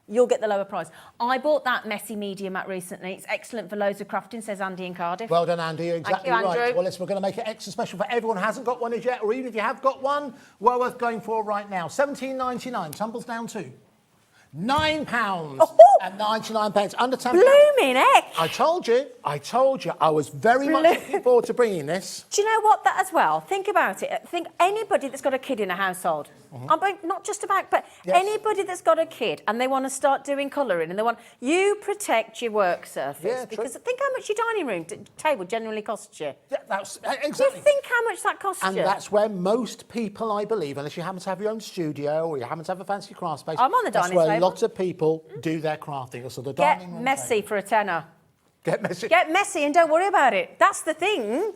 You'll get the lower price. I bought that messy media mat recently. It's excellent for loads of crafting, says Andy in Cardiff. Well done, Andy. You're exactly Thank you, right. Andrew. Well, listen, we're going to make it extra special for everyone who hasn't got one as yet, or even if you have got one, well worth going for right now. £17.99 tumbles down to £9.99. Under £10. Blooming heck! I told you. I was very much looking forward to bringing this. Do you know what, that as well? Think about it. Think anybody that's got a kid in a household, not just about, but anybody that's got a kid and they want to start doing colouring and you protect your work surface, because think how much your dining room table generally costs you. Yeah, that's exactly. Do you think how much that costs you? And that's where most people, I believe, unless you happen to have your own studio or you happen to have a fancy craft space, I'm on the dining that's where table. lots of people do their crafting. So the Get dining room messy table. for a tenner. Get messy. Get messy and don't worry about it. That's the thing.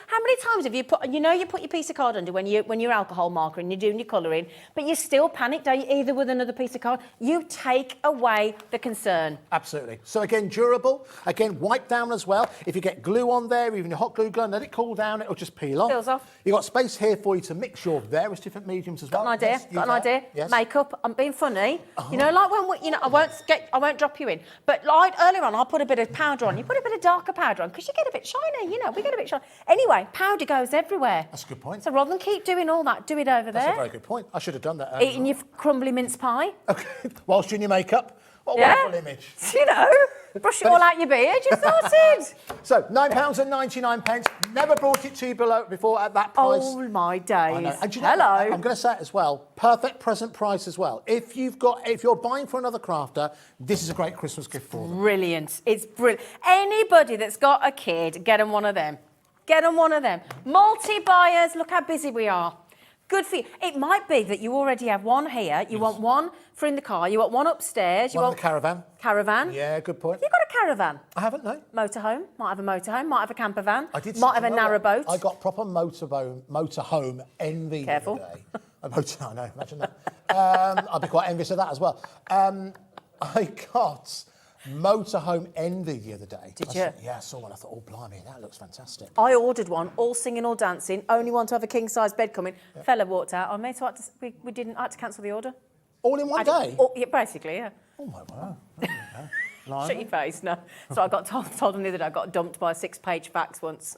How many times have you put your piece of card under when you're alcohol marker and you're doing your colouring, but you still panic, don't you, either with another piece of card? You take away the concern. Absolutely. So again, durable. Again, wipe down as well. If you get glue on there, even your hot glue gun, let it cool down, it'll just peel off. Peels off. You've got space here for you to mix your various different mediums as well. Got an idea. Yes. Makeup. I'm being funny. You know, like when I won't drop you in. But like earlier on, I'll put a bit of powder on. You put a bit of darker powder on because you get a bit shiny. You know, we get a bit shiny. Anyway, powder goes everywhere. That's a good point. So rather than keep doing all that, do it over there. That's a very good point. I should have done that earlier. Eating your crumbly mince pie. Okay. Whilst doing your makeup. What a wonderful image. You know, brush it all out your beard, you're sorted. So £9.99. Never brought it to you before at that price. Oh my days. I know. And do you know, I'm going to say it as well. Perfect present price as well. If you're buying for another crafter, this is a great Christmas gift for them. Brilliant. It's brilliant. Anybody that's got a kid, get them one of them. Get them one of them. Multi-buyers, look how busy we are. Good for you. It might be that you already have one here. You want one for in the car. You want one upstairs. You One in want the caravan. Caravan. Yeah, good point. You got a caravan? I haven't, no. Motorhome. Might have a motorhome. Might have a camper van. I did. Might have a narrow boat. I got proper motorhome envy Careful. the other day. I know, imagine that. I'd be quite envious of that as well. I got motorhome envy the other day. Did you? Yeah, I saw one. I thought, oh, blimey, that looks fantastic. I ordered one, all singing, all dancing, only want to have a king-size bed coming. Yeah. Fella walked out on me, so I had to cancel the order. All in one day? Yeah, basically, yeah. Oh, my word. Shut your face, no. So I got told him the other day I got dumped by a 6-page fax once.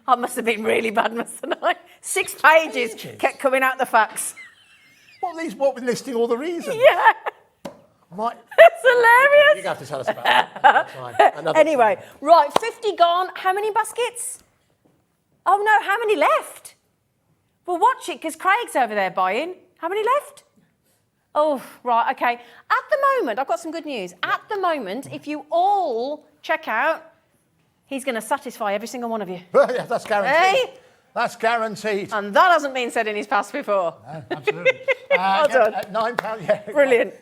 I must have been really bad, mustn't I? 6 pages kept coming out the fax. What with listing all the reasons? Yeah. Right. It's hilarious. You have to tell us about that. Anyway, right, 50 gone. How many baskets? Oh, no, how many left? Well, watch it, because Craig's over there buying. How many left? Oh, right, OK. At the moment, I've got some good news. At the moment, if you all check out, he's going to satisfy every single one of you. Yeah, that's guaranteed. Hey? That's guaranteed. And that hasn't been said in his past before. No, absolutely. Well done. At £9, yeah. Brilliant.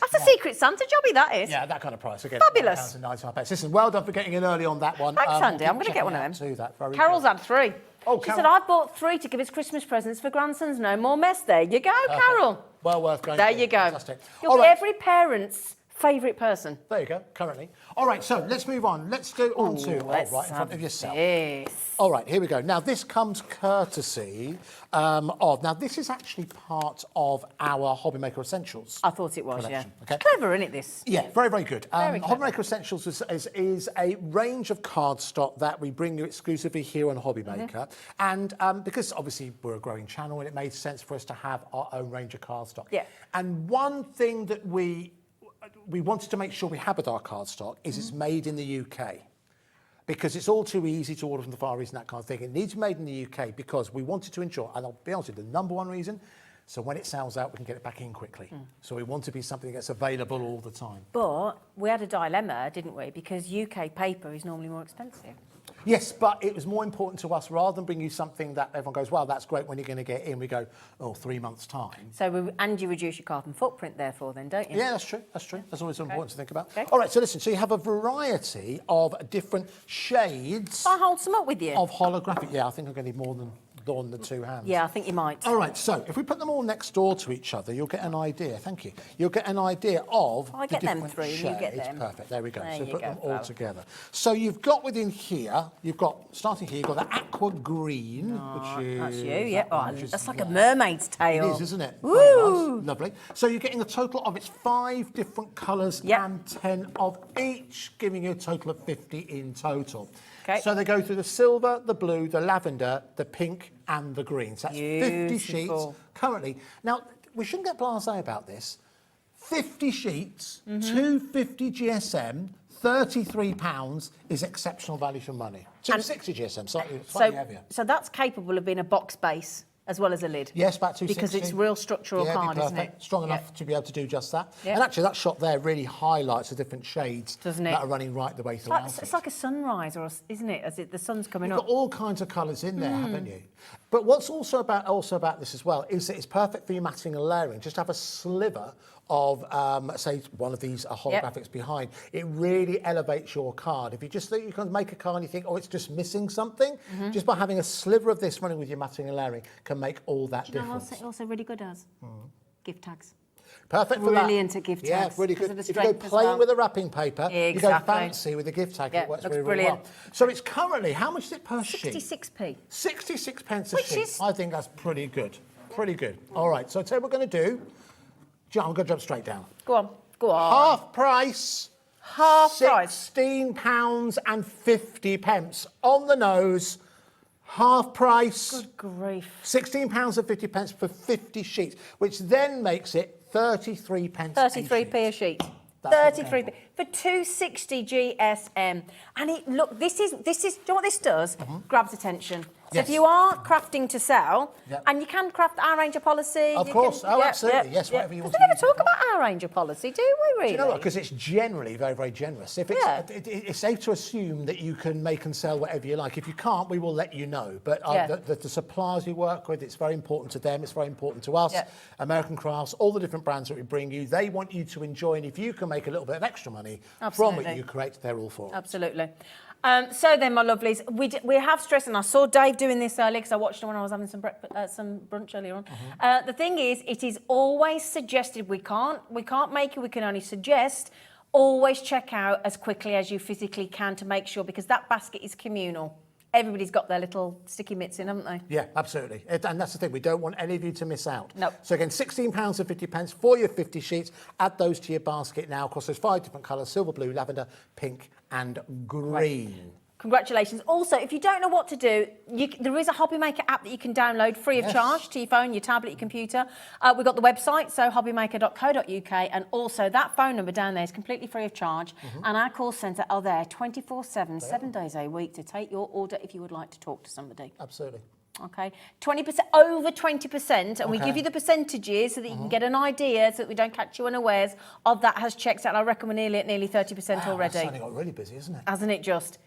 That's a secret Santa jobby, that is. Yeah, that kind of price. Again, Fabulous. £1.95. Listen, well done for getting in early on that one. Thanks, Andy. We'll I'm going to keep get one of checking them. out too, that. Very Carol's good. had 3. Oh, she Carol. said, I've bought 3 to give as Christmas presents for grandsons. No more mess. There you go, Carol. Well worth going There to. you go. Fantastic. You'll All be right. every parent's favourite person. There you go, currently. All right, so let's move on. Let's go on to, Let's right in front have of yourself. this. All right, here we go. Now, this comes courtesy of, now this is actually part of our HobbyMaker Essentials. I thought it was, collection, yeah. okay. It's clever, isn't it, this? Yeah, very, very good. Very clever. HobbyMaker Essentials is a range of cardstock that we bring you exclusively here on HobbyMaker. And because obviously we're a growing channel and it made sense for us to have our own range of cardstock. Yeah. And one thing that we wanted to make sure we have with our cardstock is it's made in the UK. Because it's all too easy to order from the Far East and that kind of thing. It needs to be made in the UK because we wanted to ensure, and I'll be honest with you, the number one reason, so when it sells out, we can get it back in quickly. So we want to be something that's available all the time. But we had a dilemma, didn't we? Because UK paper is normally more expensive. Yes, but it was more important to us, rather than bring you something that everyone goes, well, that's great when you're going to get in. We go, 3 months' time. So, and you reduce your carbon footprint, therefore, then, don't you? Yeah, that's true. That's true. That's always important to think about. Okay. All right, so listen. So you have a variety of different shades I'll hold some up with you. of holographic. Yeah, I think I'm going to need more than the 2 hands. Yeah, I think you might. All right, so if we put them all next door to each other, you'll get an idea. Thank you. You'll get an idea of I the get them different three, you shades. get them. Perfect. There we go. There So you put go, them all Flo. together. So you've got within here, starting here, you've got the aqua green, which is That's you, yeah. that one, Oh, which is that's like a there. mermaid's tail. It is, isn't it? Woo! Very nice. Lovely. So you're getting a total of 5 different colours Yep. and 10 of each, giving you a total of 50 in total. Okay. So they go through the silver, the blue, the lavender, the pink and the green. So that's 50 sheets Beautiful. currently. Now, we shouldn't get blasé about this. 50 sheets, Mm-hmm. 250 GSM, £33 is exceptional value for money. 260 GSM, slightly heavier. So that's capable of being a box base as well as a lid. Yes, about 260. Because it's real structural Yeah, it'd be card, isn't perfect. it? Strong Yeah. enough to be able to do just that. Yeah. And actually, that shot there really highlights the different shades Doesn't it? that are running right the way throughout It's it. like a sunrise, isn't it? As the sun's coming You've up. got all kinds of colours in there, Hmm. haven't you? But what's also about this as well is that it's perfect for your matting and layering. Just have a sliver of, say, one of these holographics behind. It really elevates your card. If you just think you can make a card and you think, it's just missing something, Mm-hmm. just by having a sliver of this running with your matting and layering can make all that Do you know difference. what's also really good as? Gift tags. Perfect for that. Brilliant at gift Yeah, tags, really 'cause good. of the If you go strength as plain well. with the wrapping paper, you go Exactly. fancy with the gift tag. Yeah, It works looks really, really brilliant. well. So it's currently, how much is it per sheet? 66p. 66 pence a Which sheet. is- I think that's pretty good. Pretty good. All right, so I'll tell you what we're going to do. I'm going to jump straight down. Go on. Half price. Half price. £16 and 50 pence on the nose. Half price. Good grief. £16 and 50 pence for 50 sheets, which then makes it 33 pence. 33p a sheet. That's 33p for 260 GSM. And look, this is. Do you know what this does? Grabs attention. So Yes. if you are crafting to sell, Yep. and you can craft our range of policy. Of you course. can, Oh, absolutely. Yes, whatever you want We to never use talk it for. about our range of policy, do we? Really? Do you know what? Because it's generally very, very generous. If it's, Yeah. it's safe to assume that you can make and sell whatever you like. If you can't, we will let you know. But Yeah. the suppliers we work with, it's very important to them. It's very important to us. Yeah. American Crafts, all the different brands that we bring you, they want you to enjoy. And if you can make a little bit of extra money from Absolutely. what you create, they're all for it. Absolutely. So then, my lovelies, we have stressed, and I saw Dave doing this earlier because I watched him when I was having some brunch earlier on. The thing is, it is always suggested. We can't make it. We can only suggest. Always check out as quickly as you physically can to make sure, because that basket is communal. Everybody's got their little sticky mitts in, haven't they? Yeah, absolutely. And that's the thing. We don't want any of you to miss out. No. So again, £16 and 50 pence for your 50 sheets. Add those to your basket now. Of course, there's 5 different colours: silver, blue, lavender, pink and green. Congratulations. Also, if you don't know what to do, there is a HobbyMaker app that you can download free of charge to your phone, your tablet, your computer. We've got the website, so hobbymaker.co.uk, and also that phone number down there is completely free of charge. And our call centre are there 24/7, 7 days a week to take your order if you would like to talk to somebody. Absolutely. Okay, 20%, over 20%, and we give you the percentages so that you can get an idea, so that we don't catch you unawares of that has checked out. I reckon we're nearly at 30% Wow, already. That's suddenly got really busy, isn't it? Hasn't it just?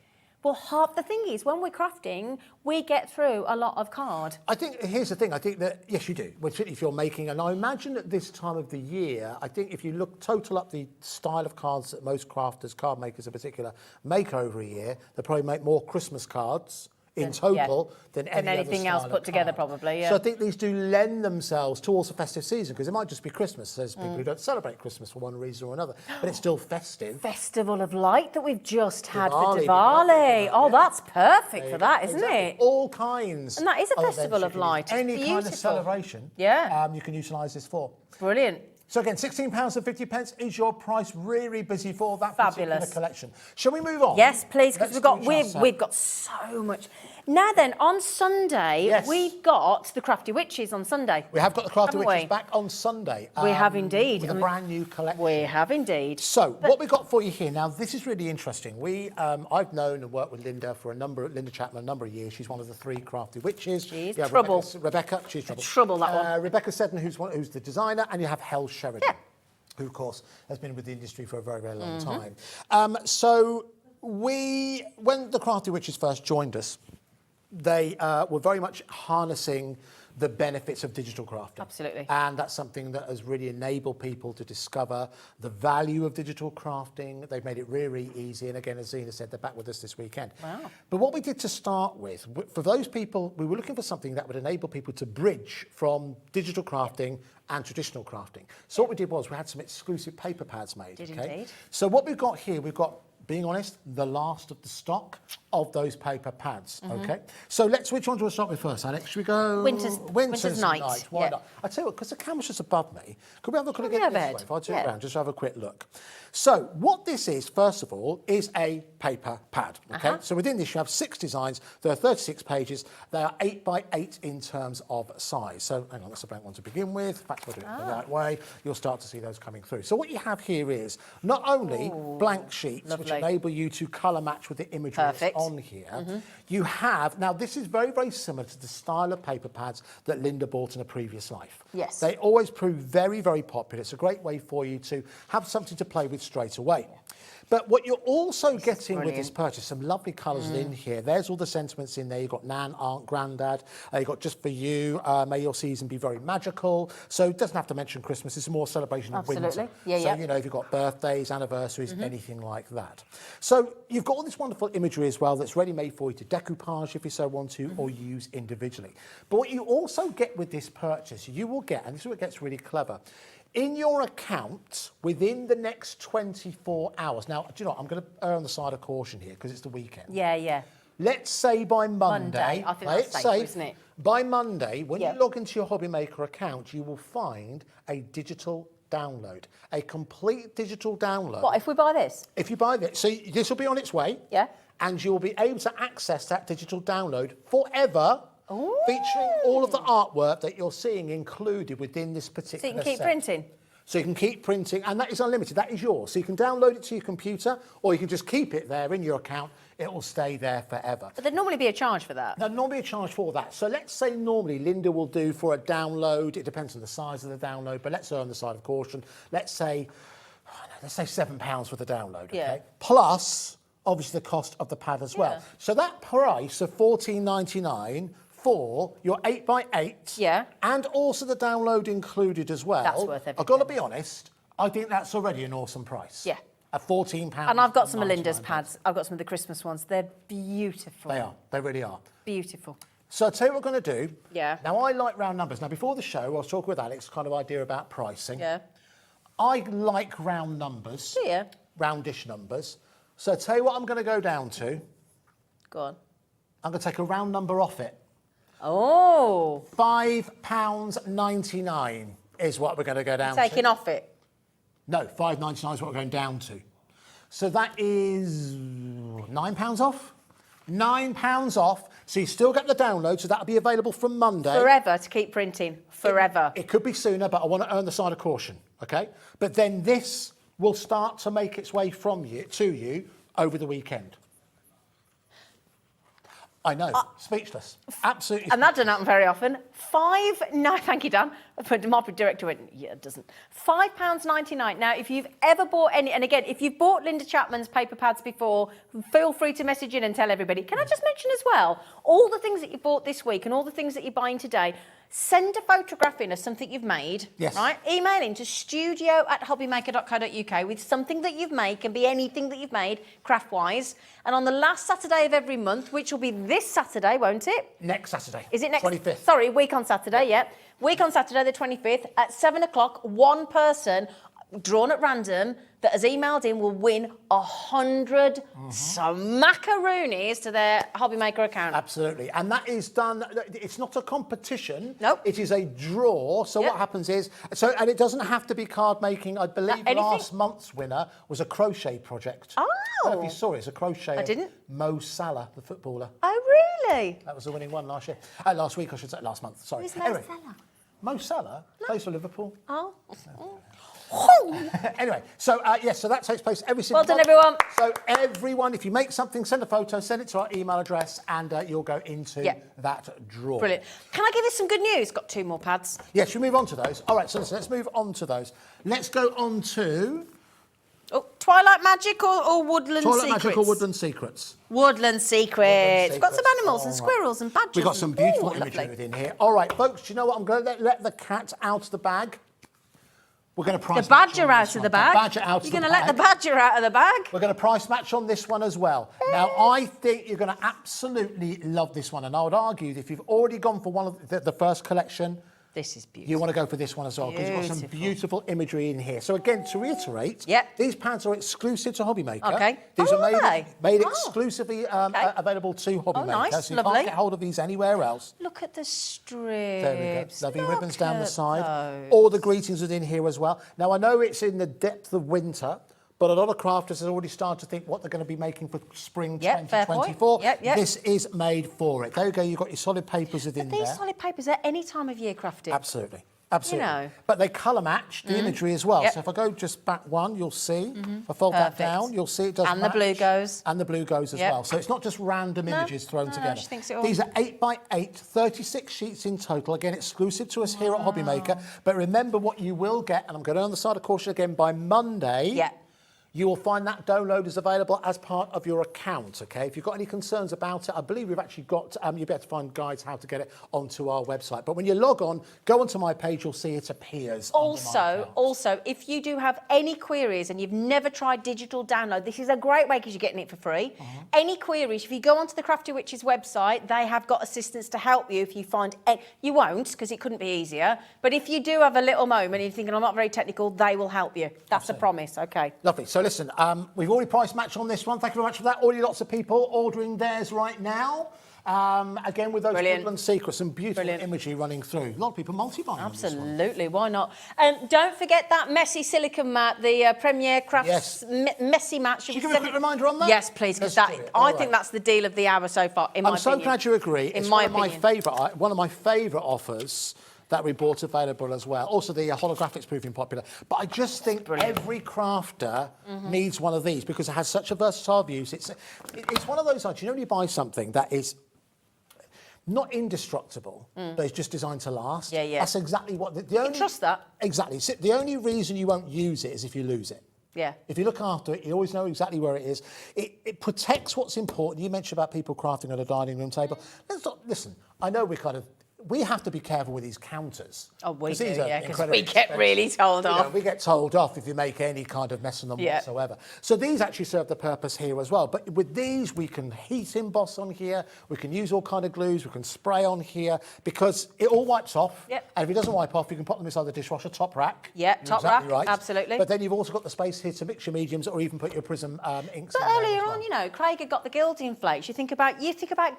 Well, the thing is, when we're crafting, we get through a lot of card. I think, here's the thing, I think that, yes, you do, particularly if you're making, and I imagine at this time of the year, I think if you total up the style of cards that most crafters, card makers in particular, make over a year, they probably make more Christmas cards in total than anything else put together, probably. Yeah. So I think these do lend themselves towards the festive season, because it might just be Christmas. There's people who don't celebrate Christmas for one reason or another, but it's still festive. Festival of Light that we've just had Diwali, for Diwali. Oh, yeah. that's perfect for that, isn't Exactly. it? All kinds. And that is a of festival events of light. It's Any kind of beautiful. celebration. Yeah. You can utilise this for. Brilliant. So again, £16.50 is your price. Really busy for that particular Fabulous. collection. Shall we move on? Yes, please, because Let's we've got so much. Now then, on Sunday, Yes. we've got the Crafty Witches on Sunday. We have got the Crafty Haven't Witches we? back on Sunday. We have indeed. With a brand new collection. We have indeed. So, what we've got for you here, now this is really interesting. I've known and worked with Linda Chapman, a number of years. She's one of the 3 Crafty Witches. She's You have trouble. Rebecca, she's trouble. Trouble, that one. Rebecca Seddon, who's the designer, and you have Hel Sheridan. Yeah. Who, of course, has been with the industry for a very, very long Mm-hmm. time. So when the Crafty Witches first joined us, they were very much harnessing the benefits of digital crafting. Absolutely. And that's something that has really enabled people to discover the value of digital crafting. They've made it really, really easy. And again, as Zena said, they're back with us this weekend. Wow. But what we did to start with, for those people, we were looking for something that would enable people to bridge from digital crafting and traditional crafting. So what we did was we had some exclusive paper pads made. Did indeed. So what we've got here, we've got, being honest, the last of the stock of those paper pads. Okay. So which one do we start with first, Alex? Should we go? Winter's Night. Why Yeah. not? I tell you what, because the camera's just above me, could we have a look at it have this a head. way? If I turn it Yeah. around, just have a quick look. So what this is, first of all, is a paper pad. Okay. So within this, you have 6 designs. There are 36 pages. They are 8 by 8 in terms of size. So hang on, that's a blank one to begin with. In fact, if I do it the right way, you'll start to see those coming through. So what you have here is not only blank sheets, which lovely. enable you to colour match with the imagery that's Perfect. on here. You have, now this is very, very similar to the style of paper pads that Linda bought in a previous life. Yes. They always prove very, very popular. It's a great way for you to have something to play with straight away. But what you're also getting with this purchase, some lovely colours in here. There's all the sentiments in there. You've got Nan, Aunt, Grandad. You've got Just For You, May Your Season Be Very Magical. So it doesn't have to mention Christmas. It's more celebration of winter. Absolutely. Yeah, so, yeah. you know, if you've got birthdays, anniversaries, anything like that. So you've got all this wonderful imagery as well that's ready-made for you to decoupage if you so want to, or use individually. But what you also get with this purchase, you will get, and this is where it gets really clever, in your account within the next 24 hours. Now, do you know what? I'm going to err on the side of caution here because it's the weekend. Yeah, yeah. Let's say by Monday. I think let's that's say safe, isn't it? by Monday, when Yeah. you log into your HobbyMaker account, you will find a digital download, a complete digital download. What, if we buy this? If you buy this, so this will be on its way. Yeah. And you'll be able to access that digital download forever, featuring all of the artwork that you're seeing included within this particular So you can keep set. printing? So you can keep printing, and that is unlimited. That is yours. So you can download it to your computer, or you can just keep it there in your account. It will stay there forever. But there'd normally be a charge for that. There'll normally be a charge for that. So let's say normally Linda will do for a download, it depends on the size of the download, but let's err on the side of caution. Let's say £7 for the download, okay? Yeah. Plus, obviously, the cost of the pad as well. Yeah. So that price of $14.99 for your 8 by 8, Yeah. and also the download included as well. That's worth I've got to everything. be honest, I think that's already an awesome price. Yeah. At £14. And I've got some of Linda's 99. pads. I've got some of the Christmas ones. They're beautiful. They are. They really are. Beautiful. So I'll tell you what we're going to do. Yeah. Now, I like round numbers. Now, before the show, I was talking with Alex, kind of idea about pricing. Yeah. I like round numbers. Yeah. Roundish numbers. So I'll tell you what I'm going to go down to. Go on. I'm going to take a round number off it. Oh. £5.99 is what we're going to go down to. Taking off it. No, £5.99 is what we're going down to. So that is £9 off. £9 off. So you still get the download, so that'll be available from Monday. Forever to keep printing. Forever. It could be sooner, but I want to earn the side of caution, okay? But then this will start to make its way from you to you over the weekend. I know, speechless. Absolutely. And that doesn't happen very often. No, thank you, Dan. But the market director went, yeah, it doesn't. £5.99. Now, if you've ever bought any, and again, if you've bought Linda Chapman's paper pads before, feel free to message in and tell everybody. Can I just mention as well, all the things that you bought this week and all the things that you're buying today, send a photograph in of something you've made, right? Email in to studio@hobbymaker.co.uk with something that you've made, can be anything that you've made, craft-wise. And on the last Saturday of every month, which will be this Saturday, won't it? Next Saturday. Is it next? 25th. Sorry, week on Saturday, yeah. Week on Saturday, the 25th, at 7 o'clock, one person drawn at random that has emailed in will win 100 smackaroonies to their HobbyMaker account. Absolutely. And that is done, it's not a competition. Nope. It is a draw. So what happens is, and it doesn't have to be card making. I believe last month's winner was a crochet project. Oh. I don't know if you saw it. It's a crochet. I didn't. Mo Salah, the footballer. Oh, really? That was the winning one last year. Last week, I should say. Last month, sorry. Who's Mo Salah? Mo Salah plays for Liverpool. Oh. Anyway, so so that takes place every single Well done, month. everyone. So everyone, if you make something, send a photo, send it to our email address, and you'll go into that draw. Brilliant. Can I give you some good news? Got 2 more pads. Yes, we move on to those. All right, so listen, let's move on to those. Let's go on to Twilight Magic or Woodland Twilight Secrets? Magic or Woodland Secrets. Woodland Secrets. We've got some Secrets. animals and squirrels and badgers. We've got some beautiful Ooh, imagery lovely. within here. All right, folks, do you know what? I'm going to let the cat out of the bag. We're going to price The badger match on out this of one. the bag? Badger out You're of the going to let the bag. badger out of the bag? We're going to price match on this one as well. Now, I think you're going to absolutely love this one. And I would argue that if you've already gone for one of the first collection, This is beautiful. you want to go for this one as well, because you've got some beautiful imagery in here. So again, to reiterate, these pads are exclusive to HobbyMaker. Okay. These are made Oh. exclusively available to HobbyMaker. nice, so you lovely. can't get hold of these anywhere else. Look at the strips. There we go. Lovely ribbons down the at side. those. All the greetings within here as well. Now, I know it's in the depth of winter, but a lot of crafters have already started to think what they're going to be making for spring Fair point. 2024. Yep. This is made for it. There you go. You've got your solid papers within These there. solid papers at any time of year crafted. Absolutely. Absolutely. You know. But they colour match the imagery as well. Yep. So if I go just back one, you'll see. If I fold that Perfect. down, you'll see it does And the match. blue goes. And the blue goes as Yep. well. So it's not just random images thrown together. she thinks it all. These are 8x8, 36 sheets in total. Again, exclusive to us here at HobbyMaker. But remember what you will get, and I'm going on the side of caution again, by Monday. Yeah. You will find that download is available as part of your account, okay? If you've got any concerns about it, I believe we've actually got, you'll be able to find guides how to get it onto our website. But when you log on, go onto my page, you'll see it appears under my account. Also, if you do have any queries and you've never tried digital download, this is a great way because you're getting it for free. Any queries, if you go onto the Crafty Witches website, they have got assistants to help you if you find... You won't, because it couldn't be easier. But if you do have a little moment and you're thinking, I'm not very technical, they will help you. That's a promise, okay. Lovely. So listen, we've already price matched on this one. Thank you very much for that. Already lots of people ordering theirs right now. Again, with those Woodland Secrets and beautiful imagery running through. A lot of people multi-buying. Absolutely, why not? And don't forget that messy silicone mat, the Premier Crafts messy mat. Should you give me a quick reminder on that? Yes, please, because I think that's the deal of the hour so far, in my opinion. I'm so glad you agree. In it's my one opinion. of my favourite offers that we bought available as well. Also, the holographics proving popular. But I just think every crafter needs one of these because it has such a versatile use. It's one of those items, you know, when you buy something that is not indestructible, but it's just designed to last. Yeah. That's exactly what... The only, trust that. Exactly. So the only reason you won't use it is if you lose it. Yeah. If you look after it, you always know exactly where it is. It protects what's important. You mentioned about people crafting at a dining room table. Listen, I know we have to be careful with these counters. Oh, we do, these are yeah, because incredibly we get expensive. really told You know, off. we get told off if you make any kind of mess on them whatsoever. So these actually serve the purpose here as well. But with these, we can heat emboss on here. We can use all kind of glues. We can spray on here because it all wipes off. Yep. And if it doesn't wipe off, you can put them inside the dishwasher top rack. Yeah, You're top exactly rack, right. absolutely. But then you've also got the space here to mix your mediums or even put your prism inks But in there earlier as well. on, you know, Craig had got the gilding flakes. You think about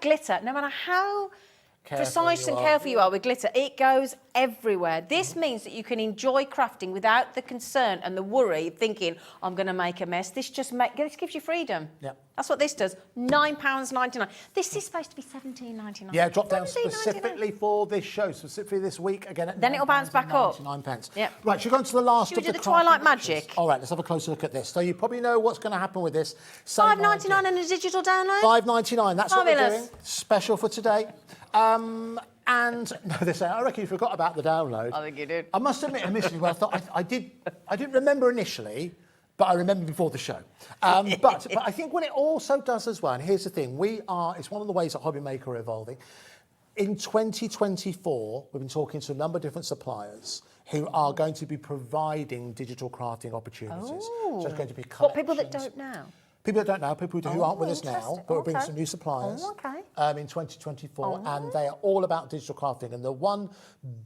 glitter, no matter how precise and careful you are with glitter. It goes everywhere. This means that you can enjoy crafting without the concern and the worry of thinking, I'm going to make a mess. This gives you freedom. Yeah. That's what this does. £9.99. This is supposed to be £17.99. Yeah, drop down £17.99. specifically for this show, specifically this week. Again, at Then it'll bounce back up. £9.99. Yep. Right, should we go on to the last Should we of do the the Twilight crafting pictures? Magic? All right, let's have a closer look at this. So you probably know what's going to happen with this. Same £5.99 idea. and a digital download? $5.99. That's what we're Fabulous. doing. Special for today. And no, they say, I reckon you forgot about the download. I think you did. I must admit, initially, well, I thought I didn't remember initially, but I remember before the show. But I think what it also does as well, and here's the thing, it's one of the ways that HobbyMaker are evolving. In 2024, we've been talking to a number of different suppliers who are going to be providing digital crafting opportunities. So it's going to be What, people that collections. don't know? People that don't know, people who aren't with us now, interesting. but we're bringing Okay. some new suppliers in 2024, Oh. and they are all about digital crafting. And the one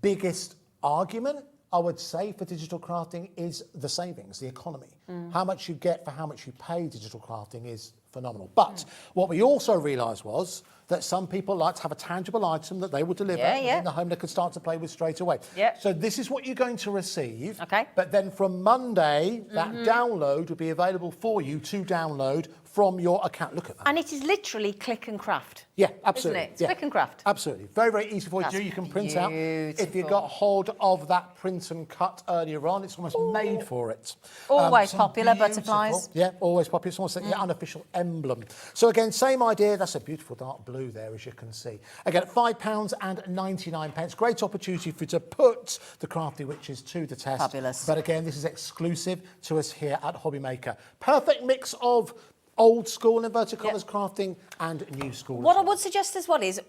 biggest argument, I would say, for digital crafting is the savings, the economy. How much you get for how much you pay digital crafting is phenomenal. But what we also realised was that some people like to have a tangible item that they will deliver in the home they could start to play with straight away. Yeah. So this is what you're going to receive. Okay. But then from Monday, that download will be available for you to download from your account. Look at that. And it is literally click and craft. Yeah, absolutely. Isn't it? It's Yeah. click and craft. Absolutely. Very, very easy for you to That's do. You can print out. If you beautiful. got hold of that print and cut earlier on, it's almost made for it. Always some popular, beautiful- butterflies. Yeah, always popular. It's almost like your unofficial emblem. So again, same idea. That's a beautiful dark blue there, as you can see. Again, £5.99. Great opportunity for you to put the Crafty Witches to the test. Fabulous. But again, this is exclusive to us here at HobbyMaker. Perfect mix of old school inverted commas crafting and new school. What as I well. would suggest as well is,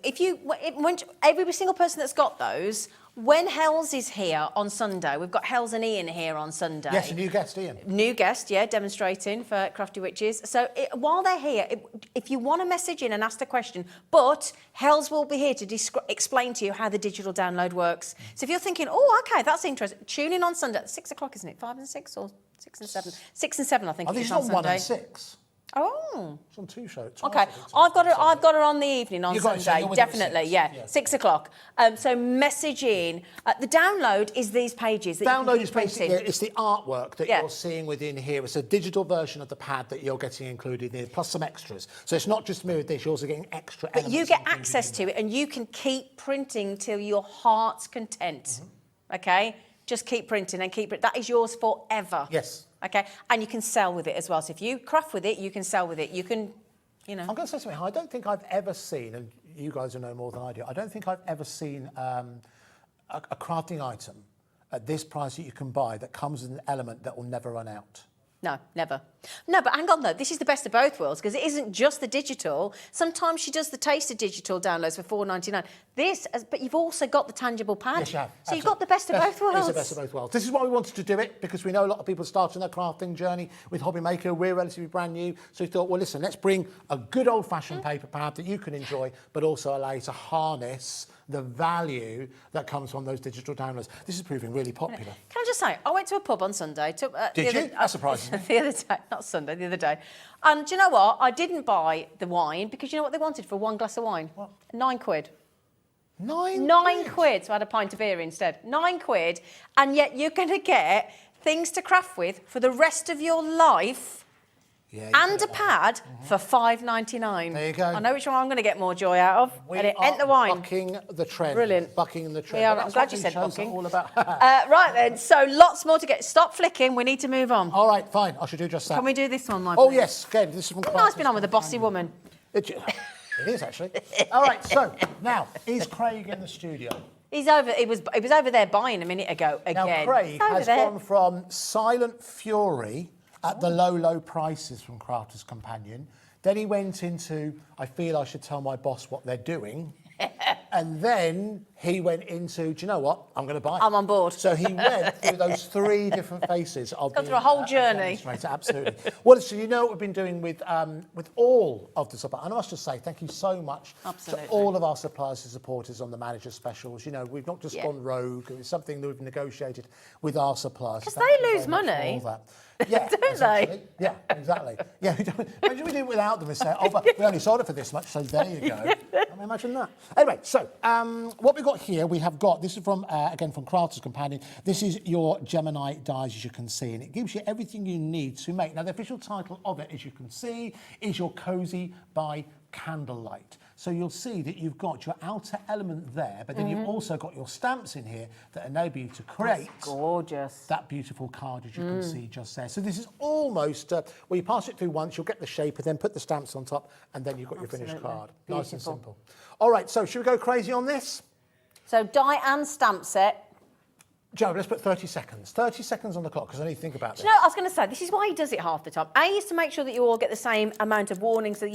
when every single person that's got those, when Hells is here on Sunday, we've got Hells and Ian here on Sunday. Yes, a new guest, Ian. New guest, yeah, demonstrating for Crafty Witches. So while they're here, if you want to message in and ask the question, but Hells will be here to explain to you how the digital download works. So if you're thinking, oh, okay, that's interesting, tune in on Sunday at 6 o'clock, isn't it? 5 and 6 or 6 and 7? 6 and 7, I think I it think is it's on on 1 Sunday. and 6. Oh. It's on 2 shows. Okay, I've got her on the evening on You've got it, so Sunday, you're with her at definitely, 6, yeah, yeah. 6 o'clock. So message in. The download is these pages that Download you is can keep basically, printing. it's the artwork that Yeah. you're seeing within here. It's a digital version of the pad that you're getting included in, plus some extras. So it's not just mirrored this, you're also getting extra But elements you get included access in to it, and you can keep printing till your heart's content. Okay, just keep printing and keep it. That is yours forever. Yes. Okay, and you can sell with it as well. So if you craft with it, you can sell with it. You can, you know. I'm going to say something. I don't think I've ever seen, and you guys will know more than I do, I don't think I've ever seen a crafting item at this price that you can buy that comes with an element that will never run out. No, never. No, but hang on though, this is the best of both worlds because it isn't just the digital. Sometimes she does the taste of digital downloads for £4.99. But you've also got the tangible pad. Yes, you have. So you've got the best of both worlds. It's the best of both worlds. This is why we wanted to do it, because we know a lot of people starting their crafting journey with HobbyMaker. We're relatively brand new. So we thought, well, listen, let's bring a good old-fashioned paper pad that you can enjoy, but also allow you to harness the value that comes from those digital downloads. This is proving really popular. Can I just say, I went to a pub on Sunday. Did you? That surprises me. The other day, not Sunday, the other day. And do you know what? I didn't buy the wine because you know what they wanted for one glass of wine? What? £9. £9 £9. So I had a pint of beer instead. £9. And yet you're going to get things to craft with for the rest of your life. Yeah, And a pad for £5.99. There you go. I know which one I'm going to get more joy out of. We and it are ain't the wine. bucking the trend. Brilliant. Bucking the trend. We are. But I'm that's glad what you these said shows are bucking. all about. Right then, so lots more to get. Stop flicking. We need to move on. All right, fine. I should do just that. Can we do this one, my Oh, friend? yes. Again, this is from Nice being on with a bossy woman. It is, actually. All right, so now, is Craig in the studio? He's over. He was over there buying a minute ago again. Now, Craig He's over has there. gone from silent fury at the low, low prices from Crafter's Companion. Then he went into, I feel I should tell my boss what they're doing. And then he went into, do you know what? I'm going to buy it. I'm on board. So he went through those 3 different phases of Gone through a whole journey. demonstrator, absolutely. Well, so you know what we've been doing with all of the suppliers. And I must just say thank you so much Absolutely. to all of our suppliers and supporters on the manager specials. You know, we've not just gone rogue. It's something that we've negotiated with our suppliers. Because Thank they you very lose much for money. all that. Yeah, Don't they? essentially. Yeah, exactly. Yeah, imagine we do it without them and say, oh, but we only sold it for this much, so there you go. I mean, imagine that. Anyway, so what we've got here, we have got, this is from, again, from Crafter's Companion. This is your Gemini dies, as you can see, and it gives you everything you need to make. Now, the official title of it, as you can see, is your Cozy by Candlelight. So you'll see that you've got your outer element there, but then you've also got your stamps in here that enable you to create Gorgeous. that beautiful card, as you can see just there. So this is almost, well, you pass it through once, you'll get the shape, and then put the stamps on top, and then you've got your finished card. Nice and Beautiful. simple. All right, so should we go crazy on this? So die and stamp set. Joe, let's put 30 seconds. 30 seconds on the clock, because I need to think about this. Do you know, I was going to say, this is why he does it half the time. A is to make sure that you all get the same amount of warning so that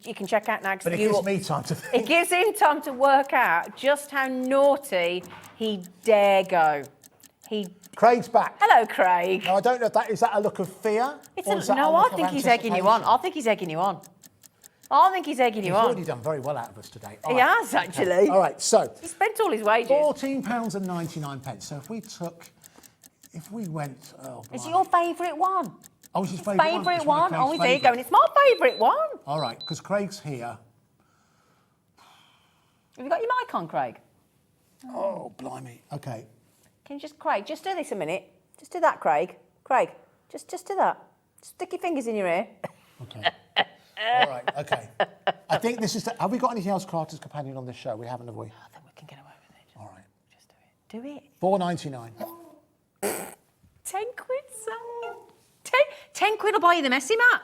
you can check out now. But it gives me time to think. It gives him time to work out just how naughty he dare go. Craig's back. Hello, Craig. Now, I don't know if is that a look of fear? or is that a No, I look of think he's egging you on. anticipation? I think he's egging you on. I think he's egging you He's on. already done very well out of us today. All He right. has, actually. All right, so He spent all his wages. £14.99. So if we went, oh, Is it blimey. your favourite one? Oh, it's his favourite one. Favourite It's one? of Oh, Craig's there you go. And favourites. it's my favourite one. All right, because Craig's here. Have you got your mic on, Craig? Oh, blimey. Okay. Can you just, Craig, just do this a minute. Just do that, Craig. Craig, just do that. Stick your fingers in your ear. Okay. All right, okay. I think this is have we got anything else, Crafter's Companion, on this show? We haven't, have we? I think we can get away with it. All right. Just do it. Do it. £4.99. 10 quid, son. 10 quid will buy you the messy mat.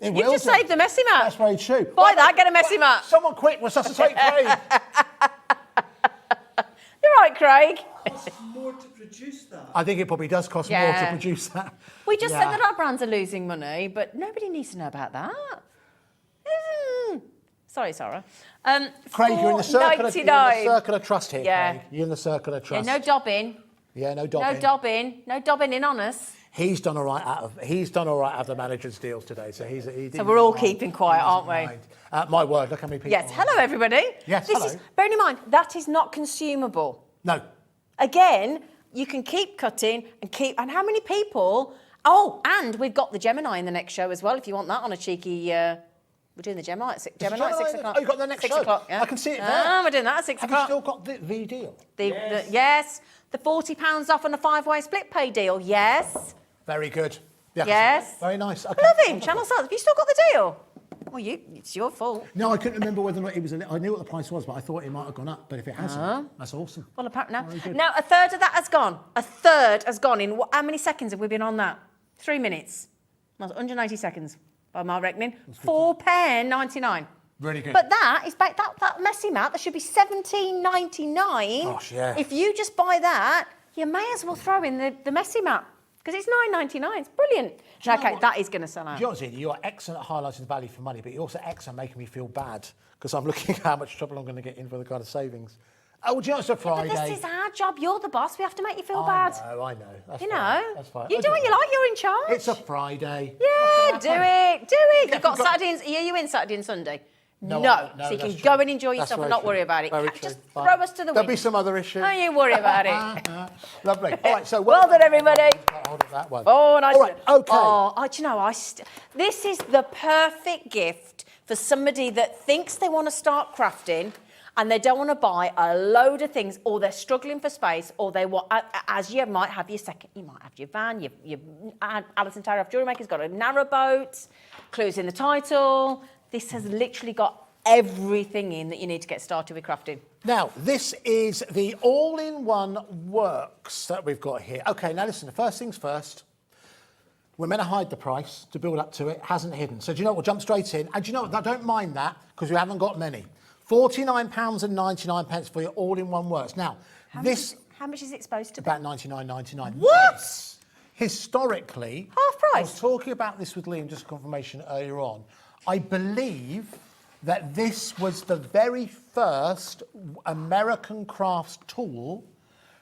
It You will just do. saved the messy mat. That's very true. Buy that, get a messy mat. Someone quick, resuscitate Craig. You're right, Craig. Costs more to produce that. I think it probably does cost more to produce that. We just Yeah. said that our brands are losing money, but nobody needs to know about that. Sorry, Sarah. Craig, you're in the circle £4.99. of trust here, Yeah. Craig. You're in the circle of Yeah, trust. no dobbing. Yeah, no dobbing. No dobbing in on us. He's done all right out of the manager's deals today, so he didn't we're all mind. keeping quiet, He aren't doesn't we? mind. My word, look how many people. Yes, are hello everybody. Yes, this hello. is, bearing in mind, that is not consumable. No. Again, you can keep cutting and how many people? Oh, and we've got the Gemini in the next show as well. If you want that on a cheeky, we're doing the Gemini at 6. Gemini at 6 o'clock. Oh, you got the next 6 show. o'clock. Yeah. I can see it there. We're doing that at 6 Have you o'clock. still got the deal? Yes, the £40 off on a 5-way split pay deal. Yes, Very good. Yeah. yes. Very nice. Okay. Love him. Channel Sales. Have you still got the deal? Well, it's your fault. No, I couldn't remember whether or not it was. I knew what the price was, but I thought it might have gone up. But if it hasn't, that's awesome. Well, apparently now. Very good. Now, a third of that has gone. A third has gone in. How many seconds have we been on that? 3 minutes. That's 180 seconds by my reckoning. £4.99. Really good. But that is back that messy mat. That should be $17.99. Gosh, yeah. If you just buy that, you may as well throw in the messy mat because it's $9.99. It's brilliant. you know Okay, what? that is going to sell out. Do you know what, Zini? You're excellent at highlighting the value for money, but you're also excellent at making me feel bad because I'm looking at how much trouble I'm going to get in for the kind of savings. Oh, do you know it's a Friday? But this is our job. You're the boss. We have to make you feel bad. I know. That's You fine. know, That's fine. you do what you like. You're in charge. It's a Friday. Yeah, do it. Do it. Yeah, You've got we've got- Saturday and... Are you in Saturday and Sunday? No, So you can that's go true. and enjoy That's yourself and very not true. worry about it. Very true. Just Fine. throw us to the There'll wind. be some other issue. Don't you worry about it. Lovely. All right, so Well done, everybody. Hold of that one. Oh, nice. All right, okay. Oh, do you know, this is the perfect gift for somebody that thinks they want to start crafting and they don't want to buy a load of things, or they're struggling for space, or they want, as you might have your second, you might have your van, your Alison Terry off Jewelry Maker's got a narrow boat, clues in the title. This has literally got everything in that you need to get started with crafting. Now, this is the all-in-one works that we've got here. Okay, now listen, the first things first. We're meant to hide the price to build up to it. Hasn't hidden. So do you know what? We'll jump straight in. And do you know what? I don't mind that because we haven't got many. £49.99 for your all-in-one works. Now, How much is it supposed to be? about $99.99. What? Historically, Half price? I was talking about this with Liam, just confirmation earlier on. I believe that this was the very first American crafts tool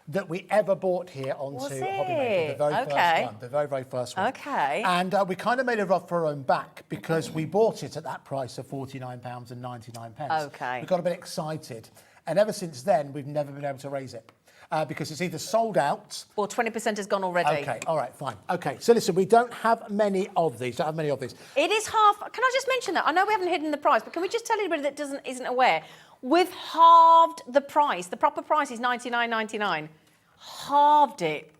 that we ever bought here onto Was HobbyMaker. The it? very Okay. first one. The very, very first one. Okay. And we kind of made it off our own back because we bought it at that price of £49.99. Okay. We got a bit excited. And ever since then, we've never been able to raise it. Because it's either sold out... Or 20% has gone already. Okay, all right, fine. Okay, so listen, we don't have many of these. It is half... Can I just mention that? I know we haven't hidden the price, but can we just tell anybody that isn't aware? We've halved the price. The proper price is $99.99. Halved it.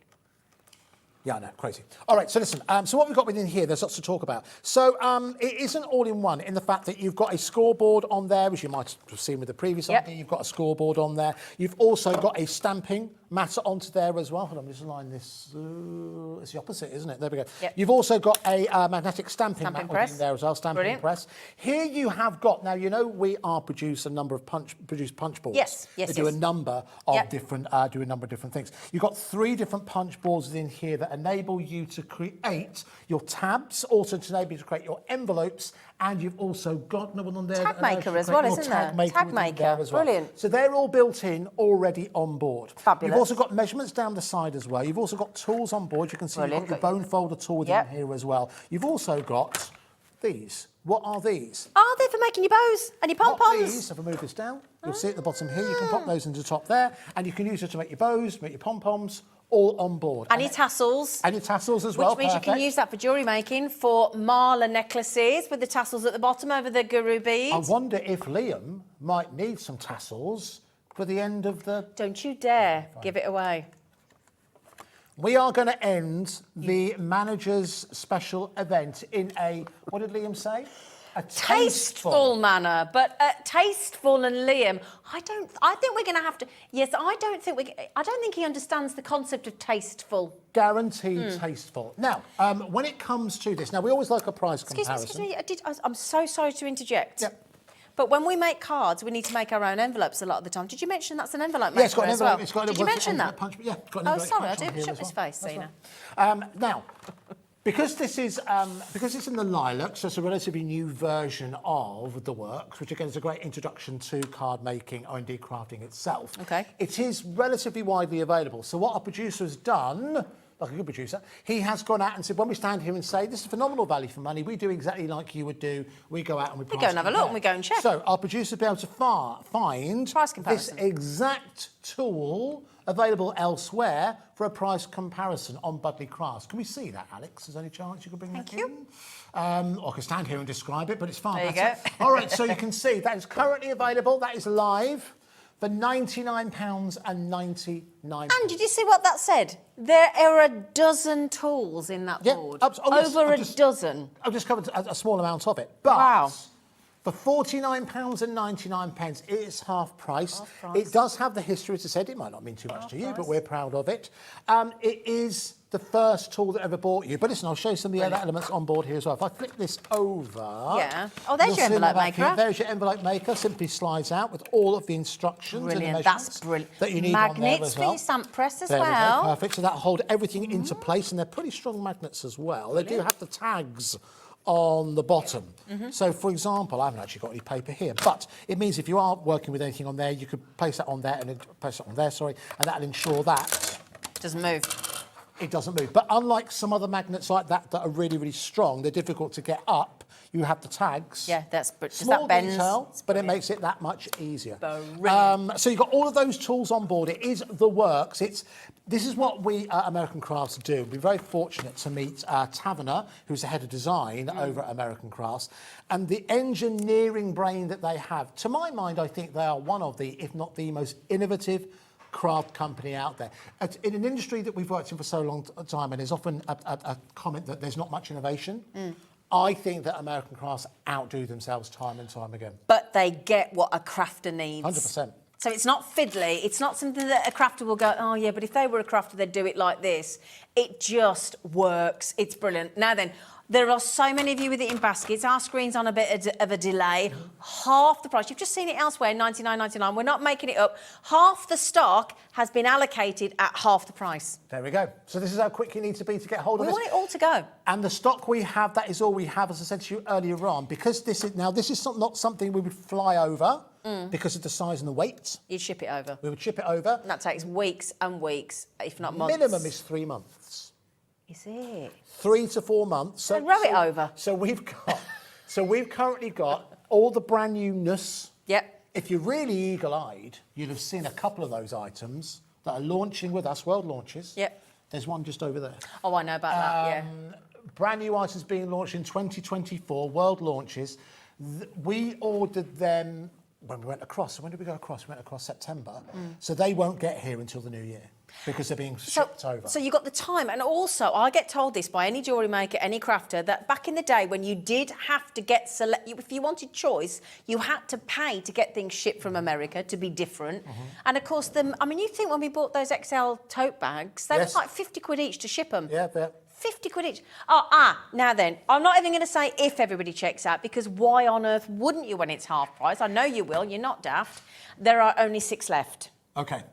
Yeah, I know, crazy. All right, so listen, so what we've got within here, there's lots to talk about. So it isn't all in one in the fact that you've got a scoreboard on there, which you might have seen with the previous idea. You've got a scoreboard on there. You've also got a stamping matter onto there as well. Hold on, just align this. It's the opposite, isn't it? There we go. Yep. You've also got a magnetic stamping mat press. within there as well, stamping Brilliant. press. Here you have got, now you know we produce a number of punch boards. Yes, yes, They do a yes. number of different things. You've got 3 different punch boards within here that enable you to create your tabs, also to enable you to create your envelopes, and you've also got another one on there. Tag that allows maker you to as create well, your isn't tag there? maker Tag within maker, there as well. brilliant. So they're all built in already on board. Fabulous. You've also got measurements down the side as well. You've also got tools on board. You can see Brilliant. you've got your bone folder tool within Yep. here as well. You've also got these. What are these? Are they for making your bows and your Pop pom-poms? these, if I move this down, you'll see at the bottom here, you can pop those into the top there, and you can use it to make your bows, make your pom-poms, all on board. And your tassels. And your tassels as well, Which means you can perfect. use that for jewellery making, for mala necklaces with the tassels at the bottom over the guru I beads. wonder if Liam might need some tassels for the end of the... Don't you dare give it away. We are going to end the manager's special event in a, what did Liam say? A Tasteful manner, but tasteful and Liam, I think we're going to have to, I don't think he understands the concept of tasteful. Guaranteed tasteful. Now, when it comes to this, now we always like a price comparison. Excuse me, I'm so sorry to interject. Yep. But when we make cards, we need to make our own envelopes a lot of the time. Did you mention that's an envelope maker Yeah, it's got an as envelope. well? It's got Did you mention that? Punch, yeah, it's got an Oh, envelope sorry, I punch on did here shut as his well. face, That's Sina. right. Now, because this is because it's in the lilac, so it's a relatively new version of the works, which again is a great introduction to card making or indeed crafting itself. Okay. It is relatively widely available. So what our producer has done, like a good producer, he has gone out and said, when we stand here and say, this is phenomenal value for money, we do exactly like you would do. We go out and we We go and have a look and we go and check. So our producer will be able to find Price this comparison. exact tool available elsewhere for a price comparison on Budley Crafts. Can we see that, Alex? Is there any chance you could bring that in? Or I can stand here and describe it, but it's far There you better. go. All right, so you can see that is currently available. That is live for £99.99. And did you see what that said? There are a dozen tools in that Yeah, board. yes, Over I've a just- dozen. I've just covered a small amount of it. But Wow. for £49.99, it is half price. Half price. It does have the history, as I said. It might not mean too much to you, but we're proud of it. It is the first tool that ever bought you. But listen, I'll show you some of the other elements on board here as well. If I flip this over... Yeah. Oh, there's you'll your see in the envelope back here, maker. There's your envelope maker. Simply slides out with all of the instructions Brilliant. and the That's measurements brilliant. that you need on there Magnets as for well. your stamp press as There we go, well. perfect. So that'll hold everything into place, and they're pretty strong magnets as well. They do have the tags on the bottom. So, for example, I haven't actually got any paper here, but it means if you are working with anything on there, you could place that on there and then place it on there, and that'll ensure that Doesn't move. it doesn't move. But unlike some other magnets like that are really, really strong, they're difficult to get up. You have the tags. Yeah, that's does Small that bend? detail, It's but it brilliant. makes it that much easier. Brilliant. So you've got all of those tools on board. It is the works. This is what we at American Crafts do. We're very fortunate to meet Taverner, who's the head of design over at American Crafts, and the engineering brain that they have. To my mind, I think they are one of the, if not the most innovative craft company out there. In an industry that we've worked in for so long a time, and there's often a comment that there's not much innovation, I think that American Crafts outdo themselves time and time again. But they get what a crafter needs. 100%. So it's not fiddly. It's not something that a crafter will go, oh, yeah, but if they were a crafter, they'd do it like this. It just works. It's brilliant. Now then, There are so many of you with it in baskets. Our screen's on a bit of a delay. Half the price. You've just seen it elsewhere, $99.99. We're not making it up. Half the stock has been allocated at half the price. There we go. So this is how quick you need to be to get hold of We this. want it all to go. And the stock we have, that is all we have, as I said to you earlier on, because this is not something we would fly over because of the size and the weight. You'd ship it over. We would ship it over. And that takes weeks and weeks, if not months. Minimum is 3 months. Is it? 3 to 4 months. So row it over. So we've currently got all the brand newness. Yep. If you're really eagle-eyed, you'd have seen a couple of those items that are launching with us, world launches. Yep. There's one just over there. Oh, I know about that, yeah. Brand new items being launched in 2024, world launches. We ordered them when we went across. So when did we go across? We went across September. So they won't get here until the new year because they're being shipped over. So you got the time, and also I get told this by any jewellery maker, any crafter, that back in the day when you did have to get if you wanted choice, you had to pay to get things shipped from America to be different. And of course, you think when we bought those XL tote bags, they were like 50 quid each to ship them. Yeah, 50 quid each. Now then, I'm not even going to say if everybody checks out, because why on earth wouldn't you when it's half price? I know you will, you're not daft. There are only 6 left. Okay.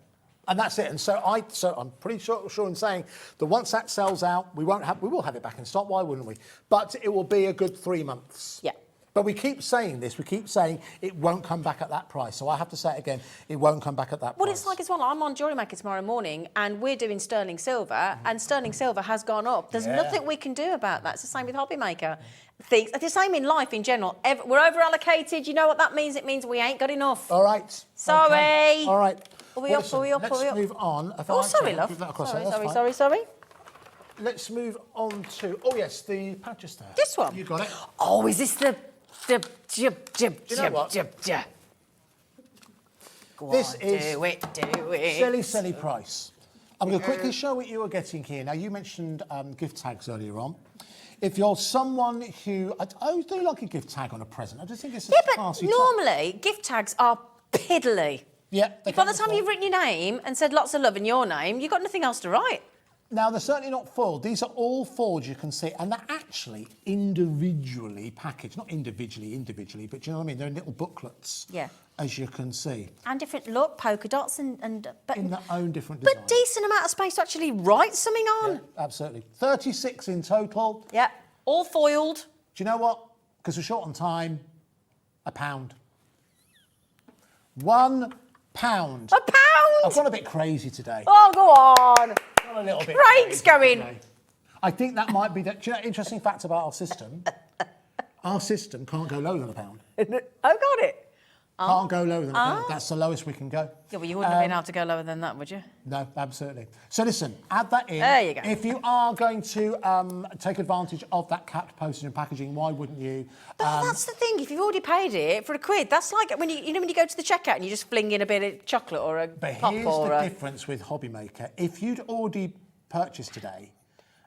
And that's it. And so I'm pretty sure in saying that once that sells out, we will have it back in stock. Why wouldn't we? But it will be a good 3 months. Yeah. But we keep saying this. We keep saying it won't come back at that price. So I have to say it again. It won't come back at that price. Well, it's like as well. I'm on Jewellery Maker tomorrow morning, and we're doing sterling silver, and sterling silver has gone up. There's nothing we can do about that. It's the same with HobbyMaker. Things. It's the same in life in general. We're over allocated. You know what that means? It means we ain't got enough. All right. Sorry. Okay. All right. Are we up? Let's move on. Sorry, love. Sorry. Let's move on to, the patches there. This one? You got it. Oh, is this the you know what? This is do it. silly price. I'm going to quickly show what you are getting here. Now, you mentioned gift tags earlier on. If you're someone who... I do like a gift tag on a present. I just think it's a classy but normally, gift tags are piddly. Yeah. By the time you've written your name and said lots of love in your name, you've got nothing else to write. Now, they're certainly not foiled. These are all foiled, you can see, and they're actually individually packaged. Not individually, but you know what I mean? They're in little booklets, as you can see. And different look, polka dots but in their own different design. But decent amount of space to actually write something on. Yeah, absolutely. 36 in total. Yeah, all foiled. Do you know what? Because we're short on time, £1. £1. £1? I've gone a bit crazy today. Oh, go on. A little bit. Craig's going. Today. I think that might be... Do you know interesting fact about our system? Our system can't go lower than £1. Oh, got it. Can't go lower than £1. That's the lowest we can go. Yeah, well, you wouldn't have been able to go lower than that, would you? No, absolutely. So listen, add that in. There you go. If you are going to take advantage of that capped postage and packaging, why wouldn't you? But that's the thing. If you've already paid it for £1, that's like when you when you go to the checkout and you just fling in a bit of chocolate or a pop here's or the difference with HobbyMaker. If you'd already purchased today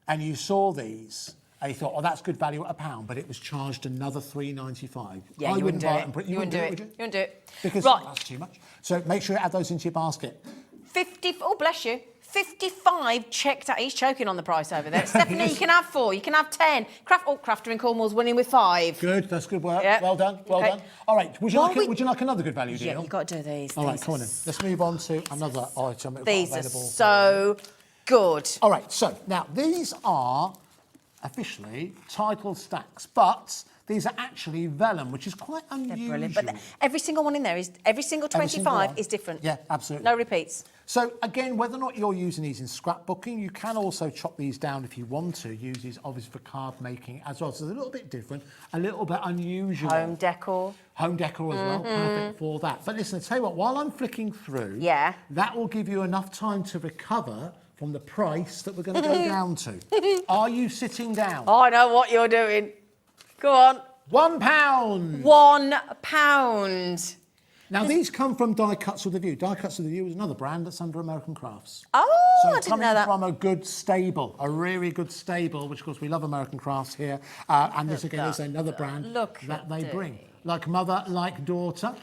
and you saw these and you thought, oh, that's good value at £1, but it was charged another $3.95. Yeah, you wouldn't do it. You wouldn't do it, would you? You wouldn't do it. Because right. that's too much. So make sure you add those into your basket. 50. Oh, bless you. 55 checked out. He's choking on the price over there. Stephanie, you can have 4. You can have 10. Crafter in Cornwall's winning with 5. Good. That's good work. Yep. Well done. Well done. All right. Would you like another good value deal? Yeah, you've got to do these. All right, come on in. Let's move on to another item. These are so good. All right. So now these are officially titled stacks, but these are actually vellum, which is quite unusual. They're brilliant. But every single one in there is, every single 25 is different. Yeah, absolutely. No repeats. So again, whether or not you're using these in scrapbooking, you can also chop these down if you want to. Use these obviously for card making as well. So they're a little bit different, a little bit unusual. Home decor. Home decor as well, perfect for that. But listen, I'll tell you what, while I'm flicking through, that will give you enough time to recover from the price that we're going to go down to. Are you sitting down? Oh, I know what you're doing. Go on. £1. £1. Now, these come from Die Cuts with a View. Die Cuts with a View is another brand that's under American Crafts. Oh, so I didn't know that. From a good stable, a really good stable, which, of course, we love American Crafts here. And this, again, is another brand that they bring. Like mother, like daughter.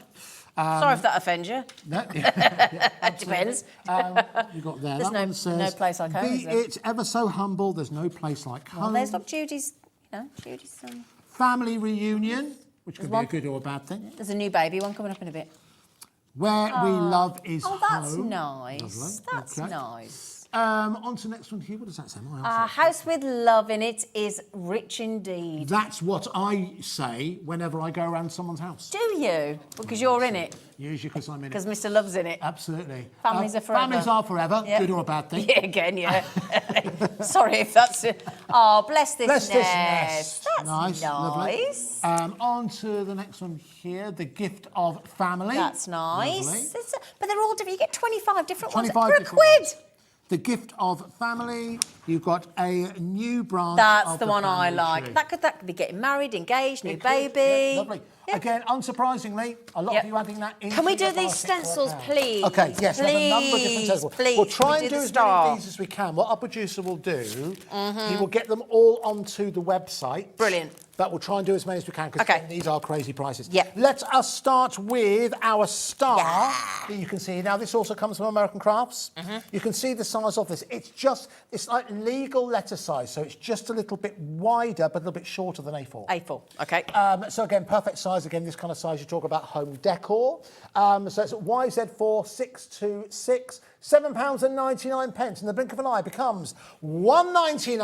Sorry if that offends you. No, it depends. You got there. There's no place like home, is there? It's ever so humble. There's no place like home. There's Judy's No, Judy's son. Family reunion, which can be a good or a bad thing. There's a new baby one coming up in a bit. Where we love is Oh, that's home. nice. Lovely. That's Okay. nice. On to the next one here. What does that say? A house with love in it is rich indeed. That's what I say whenever I go around someone's house. Do you? Because you're in it. Usually because I'm in it. Because Mr. Love's in it. Absolutely. Families are forever. Families are forever, Yeah. good or a bad thing. Yeah, again, yeah. Sorry if that's it. Oh, bless this Bless nest. this nest. That's Nice, lovely. nice. On to the next one here, the gift of family. That's nice. Lovely. But they're all different. You get 25 different 25 ones for different £1. ones. The gift of family. You've got a new branch. That's of the one I family like. tree. That could be getting married, engaged, new It could, baby. yeah, lovely. Yeah. Again, unsurprisingly, a lot Yep. of you adding that in. Can we do these stencils, please? Okay, yes, we have a number of different Please, stencils. please. We'll try Can we and do do the as many star? of these as we can. What our producer will do, he will get them all onto the website. Brilliant. But we'll try and do as many as we can because Okay. these are crazy prices. Yeah. Let us start with our star that you can see. Now, this also comes from American Crafts. You can see the size of this. It's like legal letter size, so it's just a little bit wider, but a little bit shorter than A4. A4, okay. So again, perfect size. Again, this kind of size you talk about home decor. So it's YZ4 626, £7.99, and the blink of an eye becomes £1.99.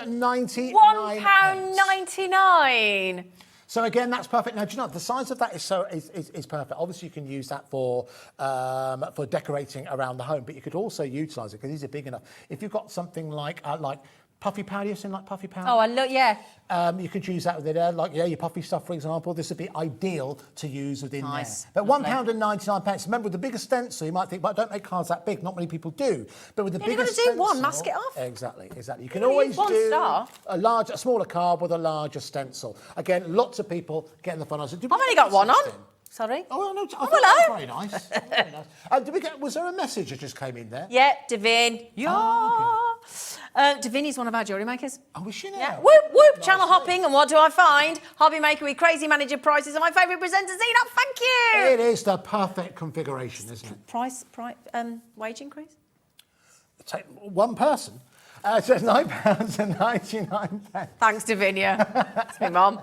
£1.99. £1.99. So again, that's perfect. Now, do you know the size of that is perfect. Obviously, you can use that for decorating around the home, but you could also utilise it because these are big enough. If you've got something like puffy powder, you've seen like puffy powder. Oh, I look, yeah. You could use that with it, like your puffy stuff, for example. This would be ideal to use within Nice. there. But Lovely. £1.99. Remember, with the bigger stencil, you might think, but don't make cards that big. Not many people do. But with the You've bigger got to do stencil, one, mask it off. Exactly. You can only always use one do star. a smaller card with a larger stencil. Again, lots of people getting the fun. I've only got one on. Sorry. Oh, no, I thought hello. that was very nice. Very nice. Was there a message that just came in there? Yeah, Davin. Yeah. Oh, Davin is one of our jewellery makers. Oh, was she now? Yeah. Whoop, whoop, Nice channel name. hopping, and what do I find? HobbyMaker with crazy manager prices and my favourite presenter, Zena. Thank you. It is the perfect configuration, isn't it? Wage increase? Take one person. So it's £9.99. Thanks, Davinia. It's my mum.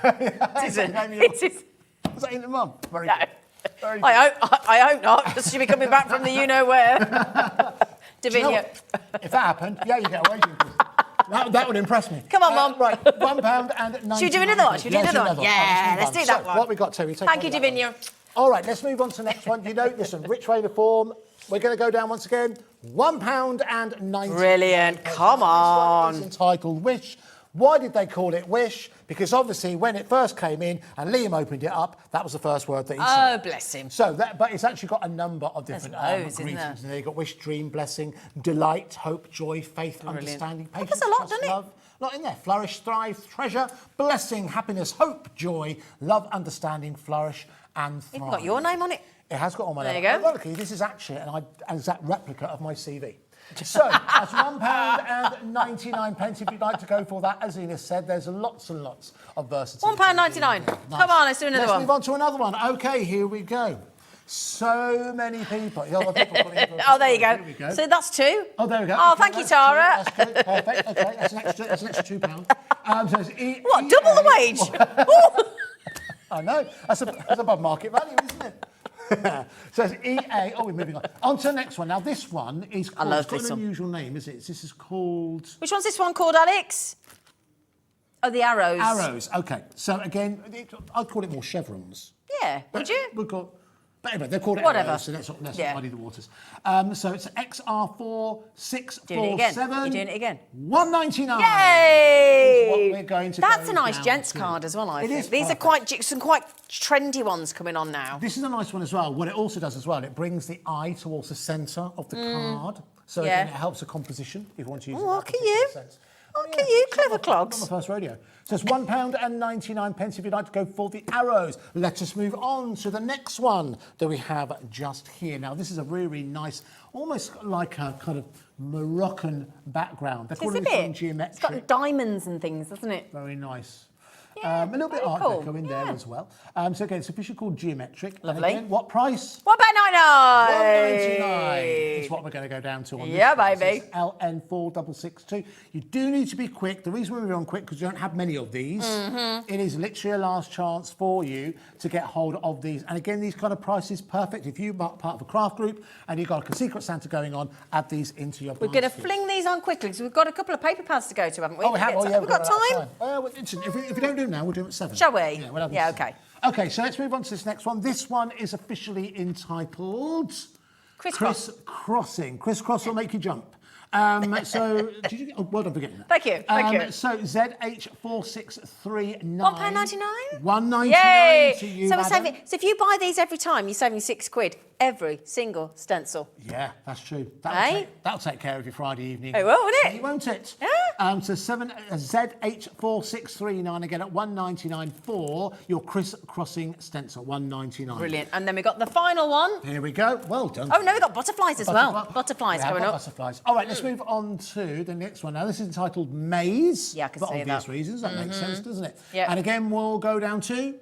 It isn't. It is. Was that in the mum? Very No. good. Very good. I hope not, because she'll be coming back from the you-know-where. Do you know Davinia. what? If that happened, yeah, you get a wage increase. That would impress me. Come on, Mum. Right, £1.99. Should we do another one? Should we do another one? Yeah, let's do that one. What we got, Terry? Thank you, Davinia. All right, let's move on to the next one. You know, listen, Rich Way Reform. We're going to go down once again. £1.90. Brilliant. Come This one on. is entitled Wish. Why did they call it Wish? Because obviously when it first came in and Liam opened it up, that was the first word that he said. Oh, bless him. So but it's actually got a number of different loads, isn't greetings. there? And there you got wish, dream, blessing, delight, hope, joy, faith, understanding, patience, That's a lot, trust, doesn't it? love. Not in there. Flourish, thrive, treasure, blessing, happiness, hope, joy, love, understanding, flourish, and thrive. You've got your name on it. It has got all my There name. you go. Ironically, this is actually an exact replica of my CV. So, that's £1.99 if you'd like to go for that. As Ina said, there's lots and lots of versatility. £1.99. Nice. Come on, let's do another Let's one. move on to another one. OK, here we go. So many people. Oh, there you go. Here we go. So that's two. Oh, there we go. Oh, Okay, thank you, that's two. Tara. That's good. Perfect. OK, that's an extra £2. So it's What, double the wage? I know. That's above market value, isn't it? So it's EA. Oh, we're moving on. On to the next one. Now, this one is called, love it's got this an one. unusual name, is it? This is called Which one's this one called, Alex? Oh, the arrows. Arrows. OK. So, again, I'd call it more chevrons. Yeah, would you? We'll call, but anyway, they're called Whatever. arrows, so let's not Yeah. muddy the waters. So it's XR4 Doing it again. 647. You're doing it again. £1.99. Yay! Is what we're going to That's go a nice down gents to. card as well, I It think. is These are perfect. some quite trendy ones coming on now. This is a nice one as well. What it also does as well, it brings the eye towards the centre of the card. So Yeah. again, it helps the composition if you want to use it. Oh, in that look at particular you. sense. Look at you, clever Not clogs. my first rodeo. So it's £1.99 if you'd like to go for the arrows. Let us move on to the next one that we have just here. Now, this is a really, really nice, almost like a kind of Moroccan background. They're It's a calling bit. this one It's geometric. got diamonds and things, doesn't it? Very nice. Yeah, a little bit very Art cool. Deco in there as well. So again, it's officially called Geometric. And Lovely. again, what price? £1.99. $1.99 is what we're going to go down to on this. Yeah, one. baby. So it's LN4662. You do need to be quick. The reason we're on quick because you don't have many of these. Mm-hmm. It is literally a last chance for you to get hold of these. And again, these kind of prices perfect. If you're part of a craft group and you've got a Secret Santa going on, add these into your We're going to basket. fling these on quickly because we've got a couple of paper pads to go to, haven't we? Oh, we have. Oh, yeah, We've got time. Well, if we don't do them now, we'll do them at 7. Shall we? Yeah, we'll have them Yeah, at 7. okay. Okay, so let's move on to this next one. This one is officially entitled Criss-Crossing. Criss-cross will make you jump. So, did you get, oh, well done for getting that. Thank you, thank you. So, ZH4639. £1.99? £1.99 Yay! to you, So we're madam. saving. So if you buy these every time, you're saving £6 every single stencil. Yeah, that's true. Eh? That'll take care of your Friday evening. It will, won't it? Won't it? Yeah. So ZH4639 again at £1.99 for your Criss-Crossing stencil. £1.99. Brilliant. And then we got the final one. Here we go. Well done. Oh no, we got butterflies as well. Butterflies We have going got up. Butterflies. All right, let's move on to the next one. Now, this is entitled Maze. Yeah, I can for see obvious that. reasons. That makes sense, doesn't it? Yeah. And again, we'll go down to £1.99.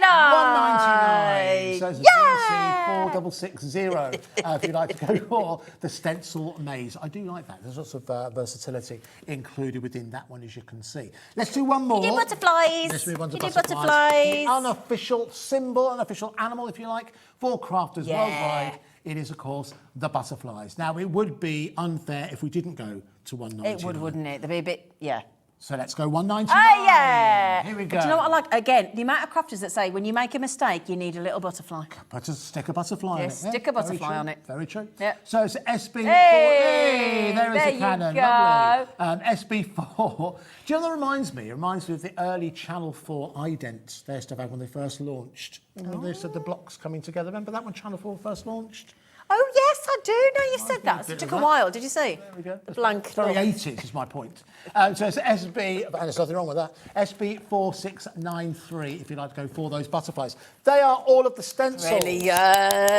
£1.99. So it's a ZC4660 if you'd like to go for the stencil maze. I do like that. There's lots of versatility included within that one, as you can see. Let's do one more. You do butterflies. Let's move on to You do butterflies. butterflies. The unofficial symbol, unofficial animal, if you like, for crafters Yeah. worldwide. It is, of course, the butterflies. Now, it would be unfair if we didn't go to £1.99. It would, wouldn't it? There'd be a bit, yeah. So let's go £1.99. Oh, yeah. Here we go. But do you know what I like? Again, the amount of crafters that say when you make a mistake, you need a little butterfly. Stick a butterfly on it. Stick a butterfly very on true, it. Very true. Yeah. So it's SB4. Hey, There is there a you cannon. go. Lovely. SB4. Do you know what reminds me? It reminds me of the early Channel 4 idents they used to have when they first launched. Remember they said the blocks coming together. Remember that when Channel 4 first launched? Oh, yes, I do. No, you said that. bit It took of a that. while. Did you see? There we go. The blank. Very look. 80s is my point. So it's SB, and there's nothing wrong with that, SB4693 if you'd like to go for those butterflies. They are all of the stencils. Brilliant.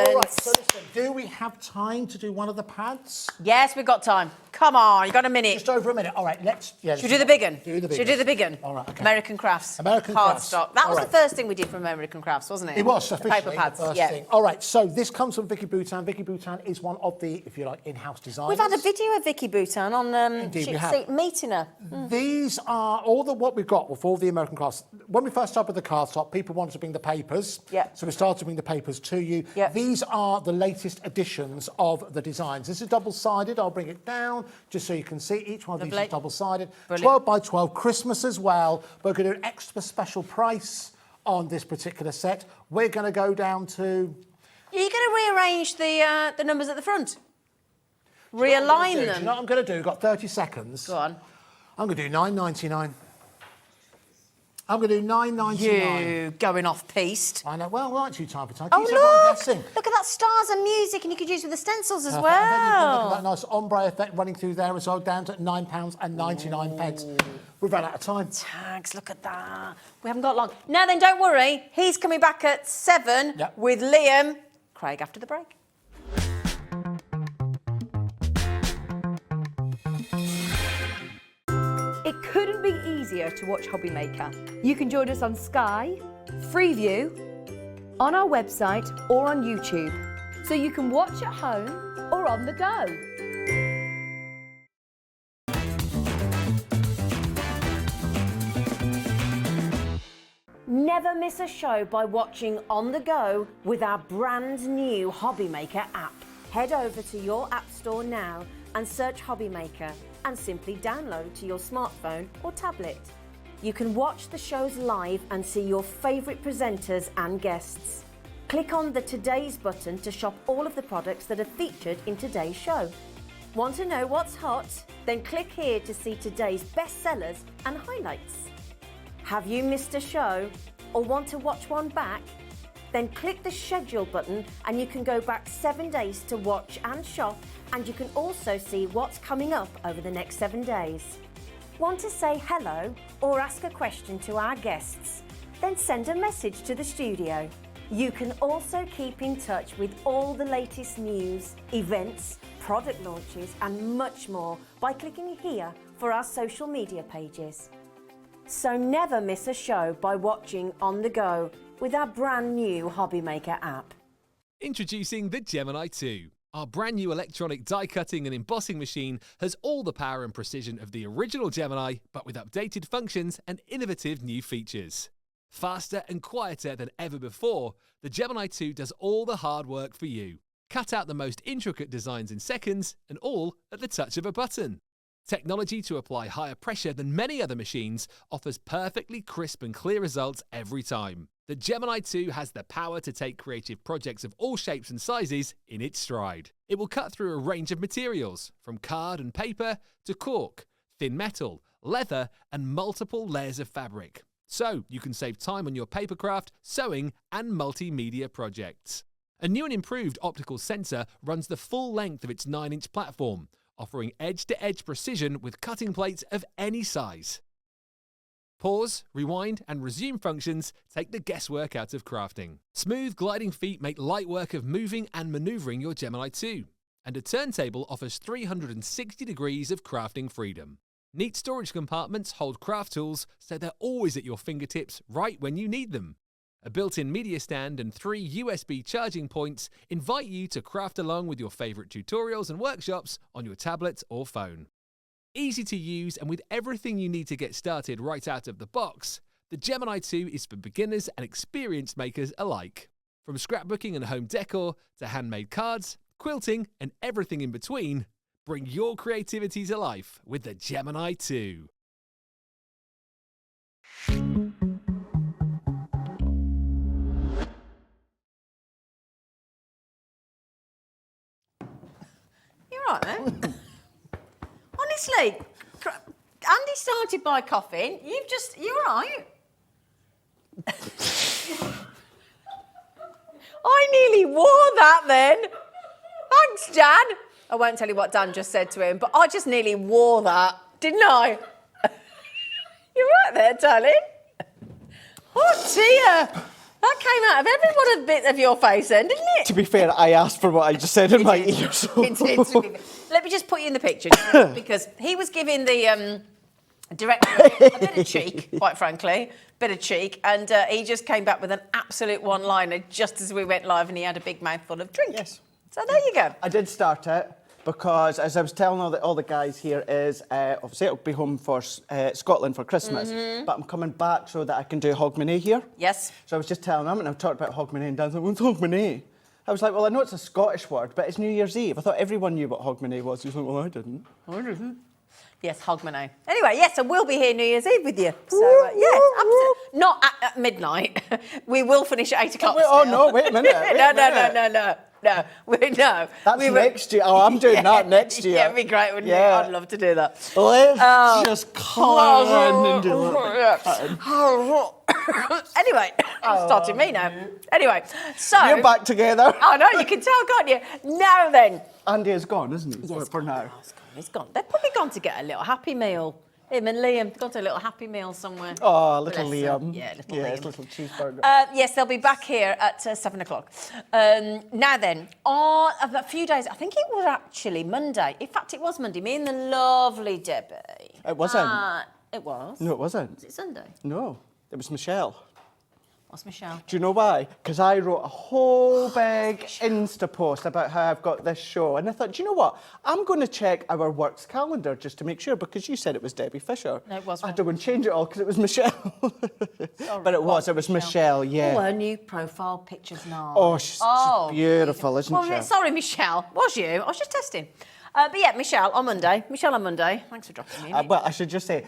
All right, so listen, do we have time to do one of the pads? Yes, we've got time. Come on, you got a minute. Just over a minute. All right, let's... Yeah, Should we do the big one? Do the big Should we do the big one? All right, okay. American Crafts. American Crafts. Cardstock. That All was right. the first thing we did from American Crafts, wasn't it? It was The officially paper pads. the first yeah. thing. All right, so this comes from Vicky Boutin. Vicky Boutin is one of the, if you like, in-house designers. We've had a video of Vicky Boutin on Indeed, we have. meeting her. These are all what we've got for all the American Crafts. When we first started with the cardstock, people wanted to bring the papers. Yeah. So we started to bring the papers to you. Yeah. These are the latest editions of the designs. This is double-sided. I'll bring it down just so you can see. Each one of these Lovely. is double-sided. Brilliant. 12 by 12, Christmas as well. We're going to do an extra special price on this particular set. We're going to go down to... Are you going to rearrange the numbers at the front? Do you know what I'm Realign gonna do? Do them? you know what I'm going to do? We've got 30 seconds. Go on. I'm going to do £9.99. I'm going to do £9.99. You going off piste. I know. Well, we like you time for time. Oh, Keeps everyone look! guessing. Look at that stars and music, and you could use with the stencils as And then you can look at well. that nice ombre effect running through there as well, down to £9.99. We've run out of time. Tags, look at that. We haven't got long. Now then, don't worry. He's coming back at 7 Yep. with Liam. Craig after the break. It couldn't be easier to watch HobbyMaker. You can join us on Sky, Freeview, on our website or on YouTube. So you can watch at home or on the go. Never miss a show by watching on the go with our brand new HobbyMaker app. Head over to your app store now and search HobbyMaker and simply download to your smartphone or tablet. You can watch the shows live and see your favourite presenters and guests. Click on the Today's button to shop all of the products that are featured in today's show. Want to know what's hot? Then click here to see today's bestsellers and highlights. Have you missed a show or want to watch one back? Then click the schedule button and you can go back 7 days to watch and shop, and you can also see what's coming up over the next 7 days. Want to say hello or ask a question to our guests? Then send a message to the studio. You can also keep in touch with all the latest news, events, product launches and much more by clicking here for our social media pages. So never miss a show by watching on the go with our brand new HobbyMaker app. Introducing the Gemini 2. Our brand new electronic die cutting and embossing machine has all the power and precision of the original Gemini, but with updated functions and innovative new features. Faster and quieter than ever before, the Gemini 2 does all the hard work for you. Cut out the most intricate designs in seconds, and all at the touch of a button. Technology to apply higher pressure than many other machines offers perfectly crisp and clear results every time. The Gemini 2 has the power to take creative projects of all shapes and sizes in its stride. It will cut through a range of materials, from card and paper to cork, thin metal, leather, and multiple layers of fabric. So you can save time on your papercraft, sewing, and multimedia projects. A new and improved optical sensor runs the full length of its 9-inch platform, offering edge-to-edge precision with cutting plates of any size. Pause, rewind, and resume functions take the guesswork out of crafting. Smooth gliding feet make light work of moving and maneuvering your Gemini 2. And a turntable offers 360 degrees of crafting freedom. Neat storage compartments hold craft tools so they're always at your fingertips right when you need them. A built-in media stand and 3 USB charging points invite you to craft along with your favourite tutorials and workshops on your tablet or phone. Easy to use and with everything you need to get started right out of the box, the Gemini 2 is for beginners and experienced makers alike. From scrapbooking and home decor to handmade cards, quilting and everything in between, bring your creativity to life with the Gemini 2. You're right, then. Honestly, Andy started by coughing. You're right. I nearly wore that then. Thanks, Dan. I won't tell you what Dan just said to him, but I just nearly wore that, didn't I? You're right there, darling. Oh, dear. That came out of every one of the bits of your face then, didn't it? To be fair, I asked for what I just said in my ear. So. Let me just put you in the picture, because he was giving the director a bit of cheek, quite frankly, and he just came back with an absolute one-liner just as we went live, and he had a big mouthful of drink. Yes. So there you go. I did start it because, as I was telling all the guys here, is obviously it'll be home for Scotland for Christmas, but I'm coming back so that I can do Hogmanay here. Yes. So I was just telling them, and I've talked about Hogmanay, and Dan's like, what's Hogmanay? I was like, well, I know it's a Scottish word, but it's New Year's Eve. I thought everyone knew what Hogmanay was. He was like, well, I didn't. Yes, Hogmanay. Anyway, yes, I will be here New Year's Eve with you. So, yes, absolutely. Not at midnight. We will finish at 8 o'clock. Oh, no, wait a minute. No. That's next year. Oh, I'm doing that next year. Yeah, it'd be great, wouldn't it? I'd love to do that. Let's just cut and do it. Anyway, starting me now. Anyway, so... You're back together. Oh, no, you can tell, can't you? Now then. Andy is gone, isn't he? Yes, for now. He's gone. They've probably gone to get a little Happy Meal. Him and Liam have gone to a little Happy Meal somewhere. Oh, little Bless Liam. him. Yeah, little Liam. His little cheeseburger. Yes, they'll be back here at 7 o'clock. Now then, a few days, I think it was actually Monday. In fact, it was Monday. Me and the lovely Debbie. It wasn't. It was. No, it wasn't. Was it Sunday? No, it was Michelle. What's Michelle? Do you know why? Because I wrote a whole big Insta post about how I've got this show. And I thought, do you know what? I'm going to check our works calendar just to make sure, because you said it was Debbie Fisher. No, it was. I had to go and change it all because it was Michelle. But it was Michelle, yeah. Oh, her new profile picture's nice. Oh, she's beautiful, isn't she? Sorry, Michelle. Was you? I was just testing. But yeah, Michelle on Monday. Thanks for dropping me in. Well, I should just say,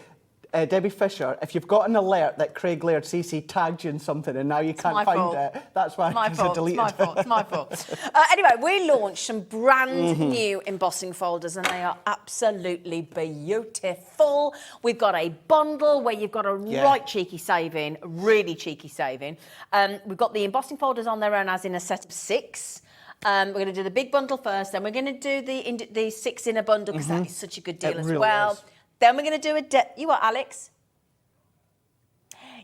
Debbie Fisher, if you've got an alert that Craig Laird CC tagged you in something and now you can't find it, that's why I deleted it. It's my fault. Anyway, we launched some brand new embossing folders and they are absolutely beautiful. We've got a bundle where you've got a really cheeky saving. We've got the embossing folders on their own as in a set of 6. We're going to do the big bundle first, then we're going to do the 6 in a bundle because that is such a good deal as well. Is. Then we're going to do you what, Alex?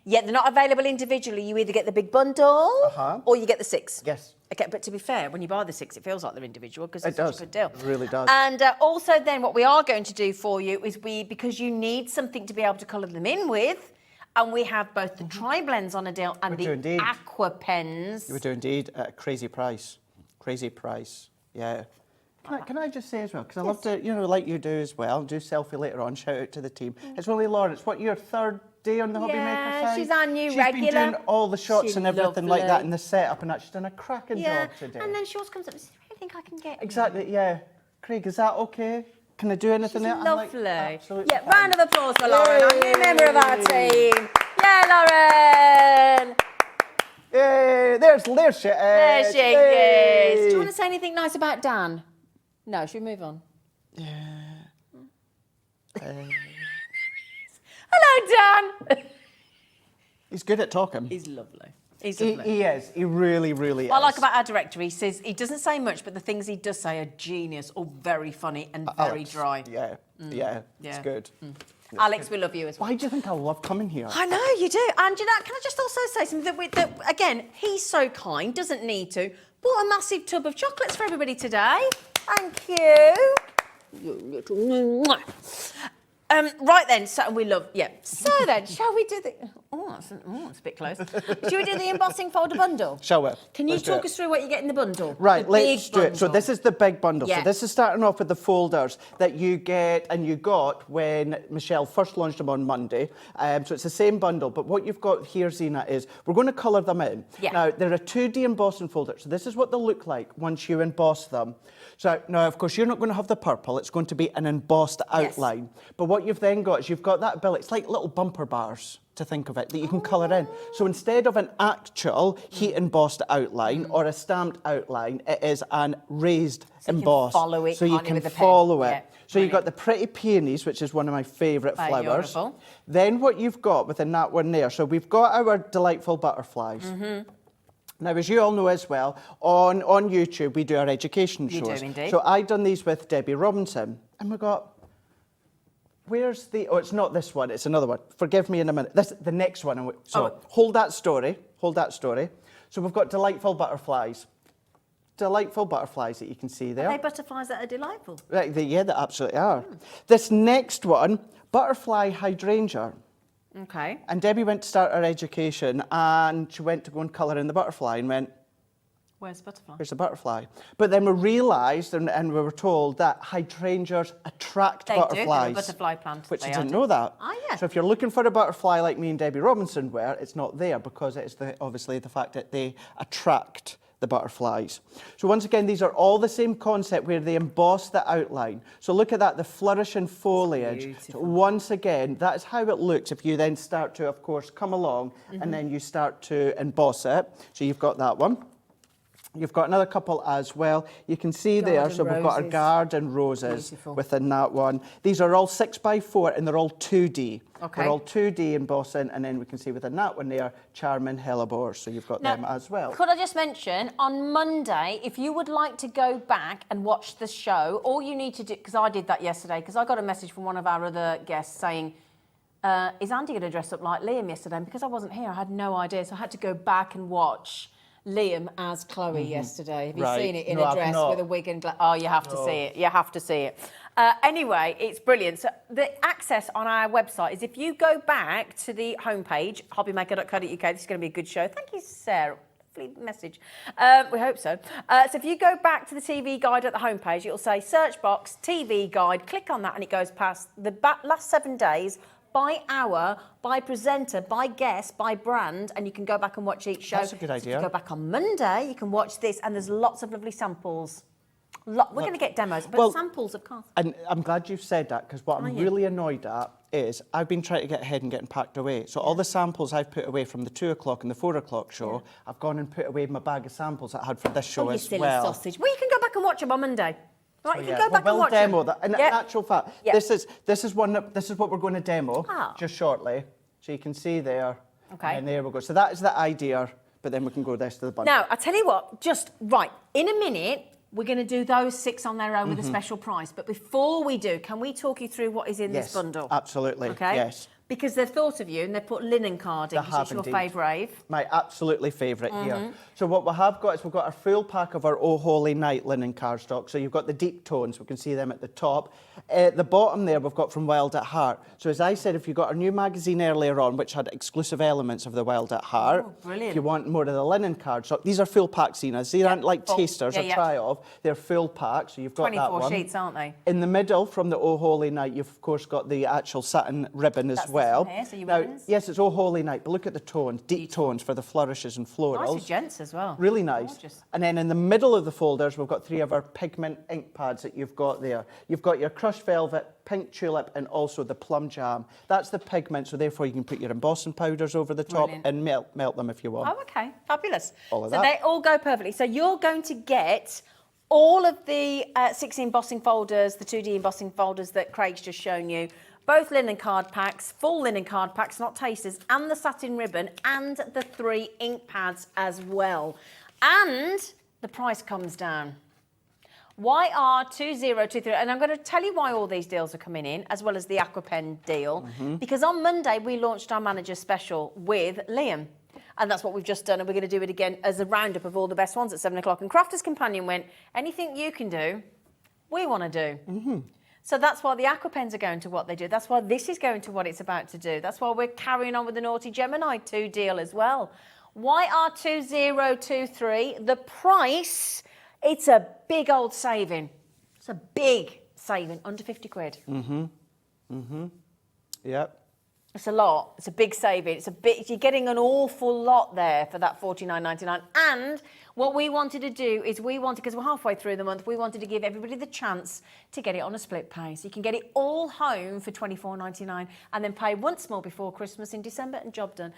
Yeah, they're not available individually. You either get the big bundle or you get the 6. Yes. Okay, but to be fair, when you buy the 6, it feels like they're individual because it's such a good deal. It really does. And also then what we are going to do for you is because you need something to be able to colour them in with, And we have both the tri-blends on a deal and We do the indeed. aqua pens. You would do indeed at a crazy price. Crazy price. Yeah. Can I just say as well, because I love to, you know, like you do as well, do selfie later on, shout out to the team. It's really Lauren, it's what, your third day on the HobbyMaker side? she's our new She's regular. been doing all the shots She's and everything like that lovely. in the setup, and that she's done a cracking job today. And then she always comes up and says, I think I can get Exactly, yeah. Craig, is that okay? Can I do anything She's else? I'm like, lovely. absolutely Yeah, fine. round of applause for Lauren, our new Yay. member of our team. Yeah, Lauren. Yay, there's she is. There she Yay. is. Do you want to say anything nice about Dan? No, should we move on? Hello, Dan. He's good at talking. He's lovely. He's He lovely. is. He really, really is. What I like about our director, he says he doesn't say much, but the things he does say are genius or very funny and very Alex, dry. Yeah, yeah, it's good. Alex, we love you as well. Why do you think I love coming here? I know you do, and you know, can I just also say something that again, he's so kind, doesn't need to. Bought a massive tub of chocolates for everybody today. Thank you. Right then, so we love, So then, shall we do the, it's a bit close. Shall we do the embossing folder bundle? Shall we? Can you Let's do talk it. us through what you get in the bundle? Right, The let's big do it. So bundle. this is the big bundle. Yeah. So this is starting off with the folders that you get and you got when Michelle first launched them on Monday. So it's the same bundle, but what you've got here, Zena, is we're going to colour them in. Yeah. Now, they're a 2D embossing folder. So this is what they'll look like once you emboss them. So now, of course, you're not going to have the purple. It's going to be an embossed outline. But what you've then got is you've got that ability. It's like little bumper bars, to think of it, that you can colour in. So instead of an actual heat embossed outline or a stamped outline, it is an raised So you can emboss. follow it, so you can't you, can with the pen? follow it. Yeah, So you've got brilliant. the pretty peonies, which is one of my favourite flowers. Beautiful. Then what you've got within that one there, so we've got our delightful butterflies. Now, as you all know as well, on YouTube, we do our education You shows. do indeed. So I've done these with Debbie Robinson, and we got, where's the, oh, it's not this one, it's another one. Forgive me in a minute. This, the next one. So hold that story. So we've got delightful butterflies. Delightful butterflies that you can see there. Are they butterflies that are delightful? Right, they absolutely are. This next one, butterfly hydrangea. Okay. And Debbie went to start her education and she went to go and colour in the butterfly and went, Where's the butterfly? where's the butterfly? But then we realised and we were told that hydrangeas attract They do, they're a butterflies. butterfly plant. Which They I are, didn't do. know that. Ah, yeah. So if you're looking for a butterfly like me and Debbie Robinson were, it's not there because it's obviously the fact that they attract the butterflies. So once again, these are all the same concept where they emboss the outline. So look at that, the flourishing foliage. So once again, that is how it looks if you then start to, of course, come along and then you start to emboss it. So you've got that one. You've got another couple as well. You can see there, Garden so we've got our roses. garden roses Beautiful. within that one. These are all 6x4 and they're all 2D. Okay. They're all 2D embossing, and then we can see within that one there, charming hellebores. So you've got Now, them as well. Could I just mention, on Monday, if you would like to go back and watch the show, all you need to do, because I did that yesterday, because I got a message from one of our other guests saying, is Andy going to dress up like Liam yesterday? And because I wasn't here, I had no idea, so I had to go back and watch Liam as Chloe yesterday. Have you Right. seen it in No, a I've dress not. with a wig and oh, you have to see it. You have to see it. Anyway, it's brilliant. So the access on our website is if you go back to the homepage, hobbymaker.co.uk. This is going to be a good show. Thank you, Sarah. Lovely message. We hope so. So if you go back to the TV guide at the homepage, it'll say search box, TV guide. Click on that and it goes past the last 7 days by hour, by presenter, by guest, by brand, and you can go back and watch each show. That's a good So if idea. you go back on Monday, you can watch this, and there's lots of lovely samples. We're going to get demos, but well, samples, of course. And I'm glad you've said that, because what I'm really annoyed at is I've been trying to get ahead and getting packed away. So all the samples I've put away from the 2 o'clock and the 4 o'clock show, I've gone and put away my bag of samples that I had for this show Oh, you as silly well. sausage. Well, you can go back and watch them on Monday. Right, you can go back we'll and watch demo them. that. And Yep. in actual fact, Yep. this is what we're going to demo Ah. just shortly. So you can see there. Okay. And there we go. So that is the idea, but then we can go this to the bundle. Now, I tell you what, just right, in a minute, we're going to do those 6 on their own with a special price. But before we do, can we talk you through what is in this bundle? Absolutely. Okay. Yes. Because they've thought of you and they've put linen carding, They which have is your indeed. favourite. My absolutely favourite here. So what we have got is we've got our full pack of our Oh Holy Night linen cardstock. So you've got the deep tones, we can see them at the top. At the bottom there we've got from Wild at Heart. So as I said, if you got our new magazine earlier on, which had exclusive elements of the Wild at Heart, brilliant. if you want more of the linen cardstock, these are full pack Zenas. These aren't like full. tasters Yeah, or yeah. try-off. They're full pack, so you've got that 24 one. sheets, aren't they? In the middle, from the Oh Holy Night, you've of course got the actual satin ribbon as That's this well. one here, so your Now, ribbons. yes, it's Oh Holy Night, but look at the tones, deep tones for the flourishes and florals. Nice for gents as well. Really nice. Gorgeous. And then in the middle of the folders, we've got 3 of our pigment ink pads that you've got there. You've got your crushed velvet, pink tulip, and also the plum jam. That's the pigment, so therefore you can put your embossing powders over the top Brilliant. and melt them if you want. Oh, okay. Fabulous. All of so that. they all go perfectly. So you're going to get all of the 6 embossing folders, the 2D embossing folders that Craig's just shown you, both linen card packs, full linen card packs, not tasters, and the satin ribbon, and the 3 ink pads as well. And the price comes down. YR2023, and I'm going to tell you why all these deals are coming in, as well as the Aquapen deal, because on Monday we launched our manager special with Liam. And that's what we've just done, and we're going to do it again as a roundup of all the best ones at 7 o'clock. And Crafter's Companion went, anything you can do, we want to do. So that's why the Aquapens are going to what they do. That's why this is going to what it's about to do. That's why we're carrying on with the Naughty Gemini 2 deal as well. YR2023, the price, it's a big old saving. It's a big saving, under 50 quid. Yep. It's a lot. It's a big saving. It's a bit. You're getting an awful lot there for that $49.99. And what we wanted to do is because we're halfway through the month, we wanted to give everybody the chance to get it on a split pay. So you can get it all home for $24.99 and then pay once more before Christmas in December and job done.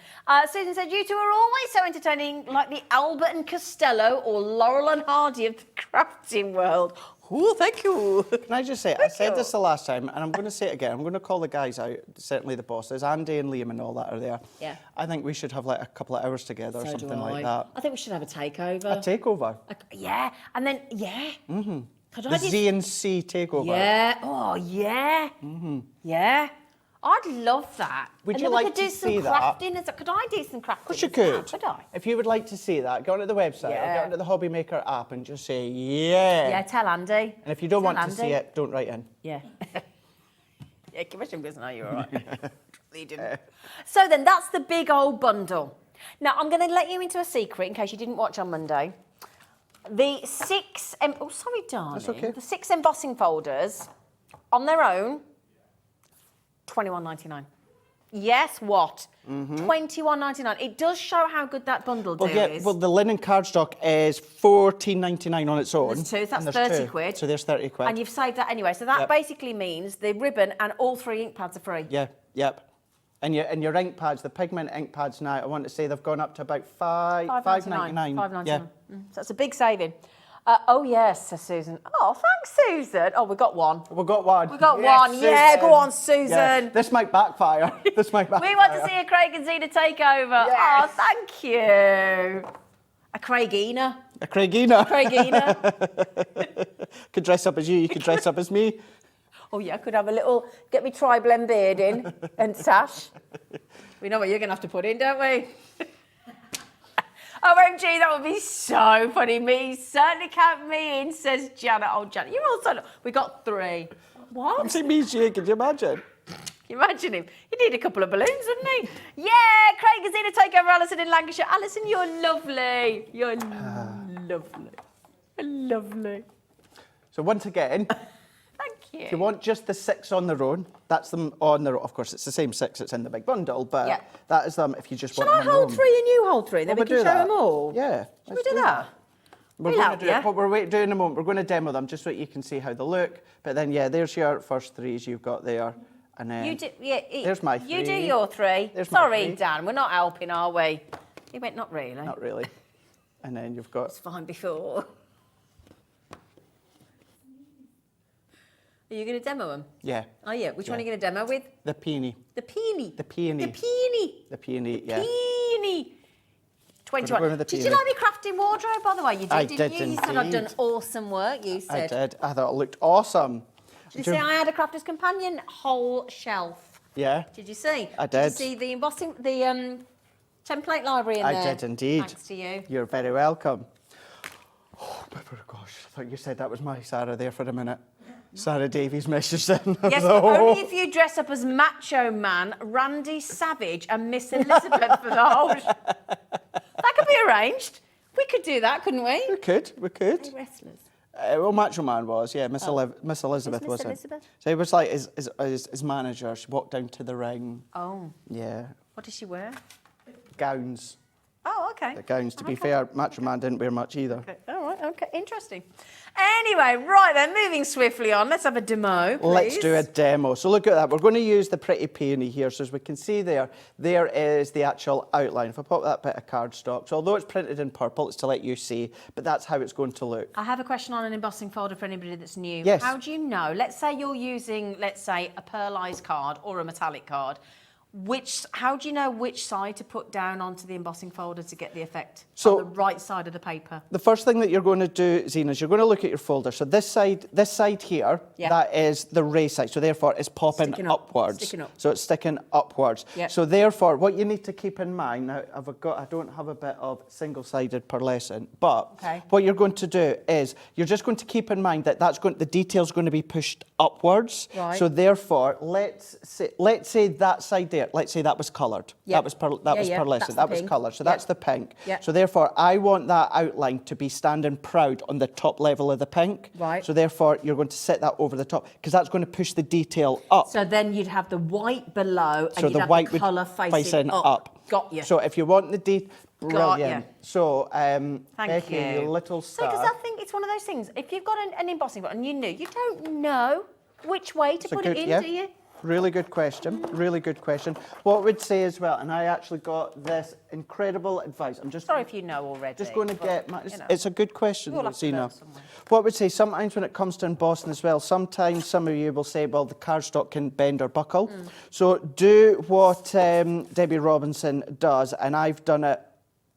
Susan said, you two are always so entertaining, like the Albert and Costello or Laurel and Hardy of the crafting world. Oh, thank you. Can I just say, I said this the last time, and I'm going to say it again. I'm going to call the guys out, certainly the bosses. Andy and Liam and all that are there. Yeah. I think we should have like a couple of hours together or something like that. I think we should have a takeover. A takeover. Yeah, and then, yeah. Could The I do... Z&C takeover. Yeah, oh, yeah. Yeah. I'd love that. Would and you then like we could do to some see that? crafting. Could I do some crafting? Of course you as well? could. Could I? If you would like to see that, go onto the website or Yeah. go onto the HobbyMaker app and just say, yeah. Yeah, tell Andy. And if you don't Tell want to see Andy. it, don't write in. Yeah. Yeah, Commission goes, no, you're all right. You didn't. So then that's the big old bundle. Now, I'm going to let you into a secret in case you didn't watch on Monday. The 6... oh, sorry, darling. That's okay. The 6 embossing folders, on their own, $21.99. Yes, what? $21.99. It does show how good that bundle deal is. Well, the linen cardstock is $14.99 on its own. There's 2, so and that's there's 30 2. quid. So there's 30 quid. And you've saved that anyway. So that Yep. basically means the ribbon and all 3 ink pads are free. Yeah, yep. And your ink pads, the pigment ink pads now, I want to say they've gone up to about $5.99. $5.99. Yeah. So that's a big saving. Oh, yes, says Susan. Oh, thanks, Susan. Oh, we got one. We've got one. We got Yes, one. Yeah, Susan. go on, Susan. Yeah. This might backfire. This might backfire. We want to see a Craig and Zena takeover. Yes. Oh, thank you. A Craigina. A Craigina. Craigina. Could dress up as you could dress up as me. Oh, yeah, I could have a little, get me tri-blend beard in and sash. We know what you're going to have to put in, don't we? OMG, that would be so funny. Me, certainly count me in, says Janet. Oh, Janet, you're also... We got 3. What? I'm saying me, Jay, could you imagine? Can you imagine him? He'd need a couple of balloons, wouldn't he? Yeah, Craig is in to take over Alison in Lancashire. Alison, you're lovely. You're lovely. Lovely. So once again, Thank you. if you want just the 6 on their own, that's them on their own. Of course, it's the same 6 that's in the big bundle, but Yeah. that is them if you just Shall want I them on hold their 3 and you hold 3? Then Well, we can we'll show do that. them all. Yeah. Shall we let's do that? We're We'll going help to do you. it. What we're doing in a moment, we're going to demo them just so you can see how they look. But then, yeah, there's your first 3s you've got there. And then You do, yeah, there's my You do 3. your 3. There's my Sorry, 3. Dan, we're not helping, are we? He went, not really. Not really. And then you've got... It's fine before. Are you going to demo them? Yeah. Are you? Which one are Yeah. you going to demo with? The peony. The peony. The peony. The peony. The peony, yeah. Peony. 21. Go with the Did you peony. like me crafting wardrobe, by the way? You did, I didn't did you? You said I'd done indeed. awesome work, you I said. did. I thought it looked awesome. Did you say I had a Crafter's Companion whole shelf? Yeah. Did you see? I Did you did. see the embossing, the template library in there? I did indeed. Thanks to you. You're very welcome. Oh, gosh, I thought you said that was my Sarah there for a minute. Sarah Davies messaged in. Yes, but only if you dress up as Macho Man, Randy Savage, and Miss Elizabeth for the whole. That could be arranged. We could do that, couldn't we? We could. Wrestlers. Well, Macho Man was, yeah. Miss Elizabeth Miss wasn't. Elizabeth? So it was like his manager. She walked down to the ring. Oh. Yeah. What did she wear? Gowns. Oh, okay. The gowns. To be fair, Macho Man didn't wear much either. Okay. All right, okay, interesting. Anyway, right then, moving swiftly on, let's have a demo, please. Let's do a demo. So look at that. We're going to use the Pretty Peony here. So as we can see there is the actual outline. If I pop that bit of cardstock, so although it's printed in purple, it's to let you see, but that's how it's going to look. I have a question on an embossing folder for anybody that's new. Yes. How do you know, let's say you're using, let's say, a pearlized card or a metallic card, how do you know which side to put down onto the embossing folder to get the effect So- on the right side of the paper? The first thing that you're going to do, Zena, is you're going to look at your folder. So this side here, Yeah. that is the raised side. So therefore, it's popping Sticking up, upwards. sticking up. So it's sticking upwards. Yep. So therefore, what you need to keep in mind, now I don't have a bit of single-sided pearlescent, but Okay. what you're going to do is you're just going to keep in mind that the detail's going to be pushed upwards. Right. So therefore, let's say that side there, let's say that was coloured. Yep. That was Yeah, yeah, pearlescent. that's the That was pink. coloured. So Yep. that's the pink. Yep. So therefore, I want that outline to be standing proud on the top level of the pink. Right. So therefore, you're going to set that over the top because that's going to push the detail up. So then you'd have the white below and So you'd the have white the colour would facing up. Got you. So if you want the Got brilliant. ya. So, Thank Becky, you. you little So, star. because I think it's one of those things, if you've got an embossing board and you don't know which way to put it in, do you? Really good question. Really good question. What we'd say as well, and I actually got this incredible advice. I'm just Sorry if you know already. just going to but, get you know. it's a good question, We'll have to Zena. learn somewhere. What we'd say sometimes when it comes to embossing as well, sometimes some of you will say, well, the cardstock can bend or buckle. So do what Debbie Robinson does, and I've done it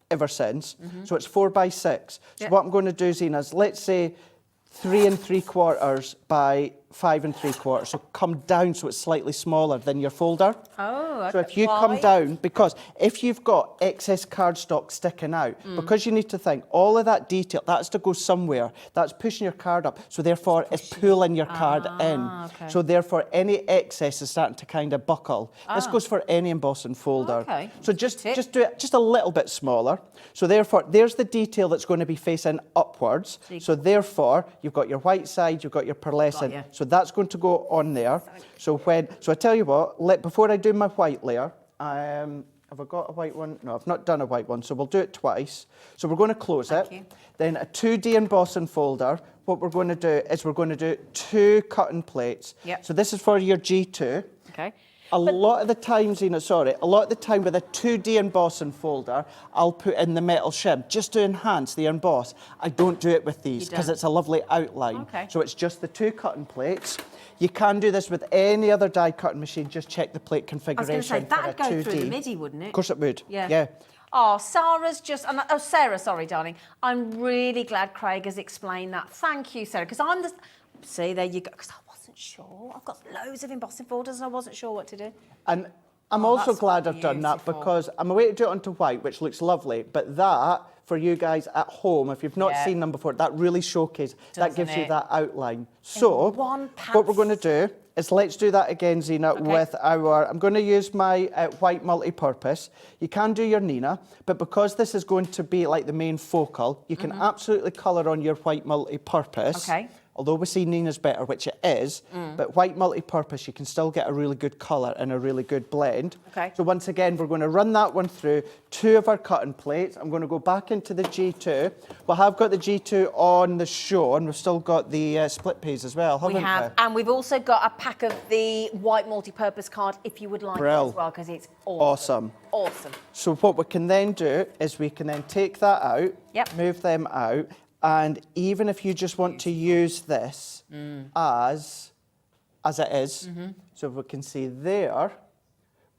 ever since. So it's 4 by 6. So Yep. what I'm going to do, Zena, is let's say 3 3/4 by 5 3/4. So come down so it's slightly smaller than your folder. Oh, okay. So if you Why? come down, because if you've got excess cardstock sticking out, because you need to think, all of that detail, that's to go somewhere, that's pushing your card up, so therefore it's pulling your card in. Okay. So therefore any excess is starting to kind of buckle. This goes for any embossing folder. Okay. So just do it just a little bit smaller. So therefore, there's the detail that's going to be facing upwards. So therefore, you've got your white side, you've got your pearlescent. ya. So that's going to go on there. So I tell you what, before I do my white layer, have I got a white one? No, I've not done a white one, so we'll do it twice. So we're going to close Thank it. you. Then a 2D embossing folder. What we're going to do is we're going to do 2 cutting plates. Yep. So this is for your G2. Okay. A lot of the time with a 2D embossing folder, I'll put in the metal shim just to enhance the emboss. I don't do it with these because don't? it's a lovely outline. Okay. So it's just the 2 cutting plates. You can do this with any other die cutting machine. Just check the plate I was configuration going to say, for that'd a go 2D. through the MIDI, wouldn't it? Of course it would. Yeah. Oh, Sarah, sorry, darling. I'm really glad Craig has explained that. Thank you, Sarah, because see, there you go, because I wasn't sure. I've got loads of embossing folders and I wasn't sure what to do. And I'm Oh, also that's glad I've done that beautiful. because I'm away to do it onto white, which looks lovely. But that, for you guys at home, if you've not Yeah. seen them before, that really showcases, that Doesn't gives you it? that outline. So, one what we're going to do is let's do that again, Zena, with I'm going to use my white multi-purpose. You can do your Nina, but because this is going to be like the main focal, you can absolutely colour on your white multi-purpose. Okay. Although we see Nina's better, which it is, but white multi-purpose, you can still get a really good colour and a really good blend. Okay. So once again, we're going to run that one through 2 of our cutting plates. I'm going to go back into the G2. We have got the G2 on the show, and we've still got the split pays as well, haven't we? We have, and we've also got a pack of the white multi-purpose card if you would like it Brill. as well, because it's awesome. Awesome. So what we can then do is we can then take that out, Yep. move them out, and even if you just want to use this as it is, so we can see there,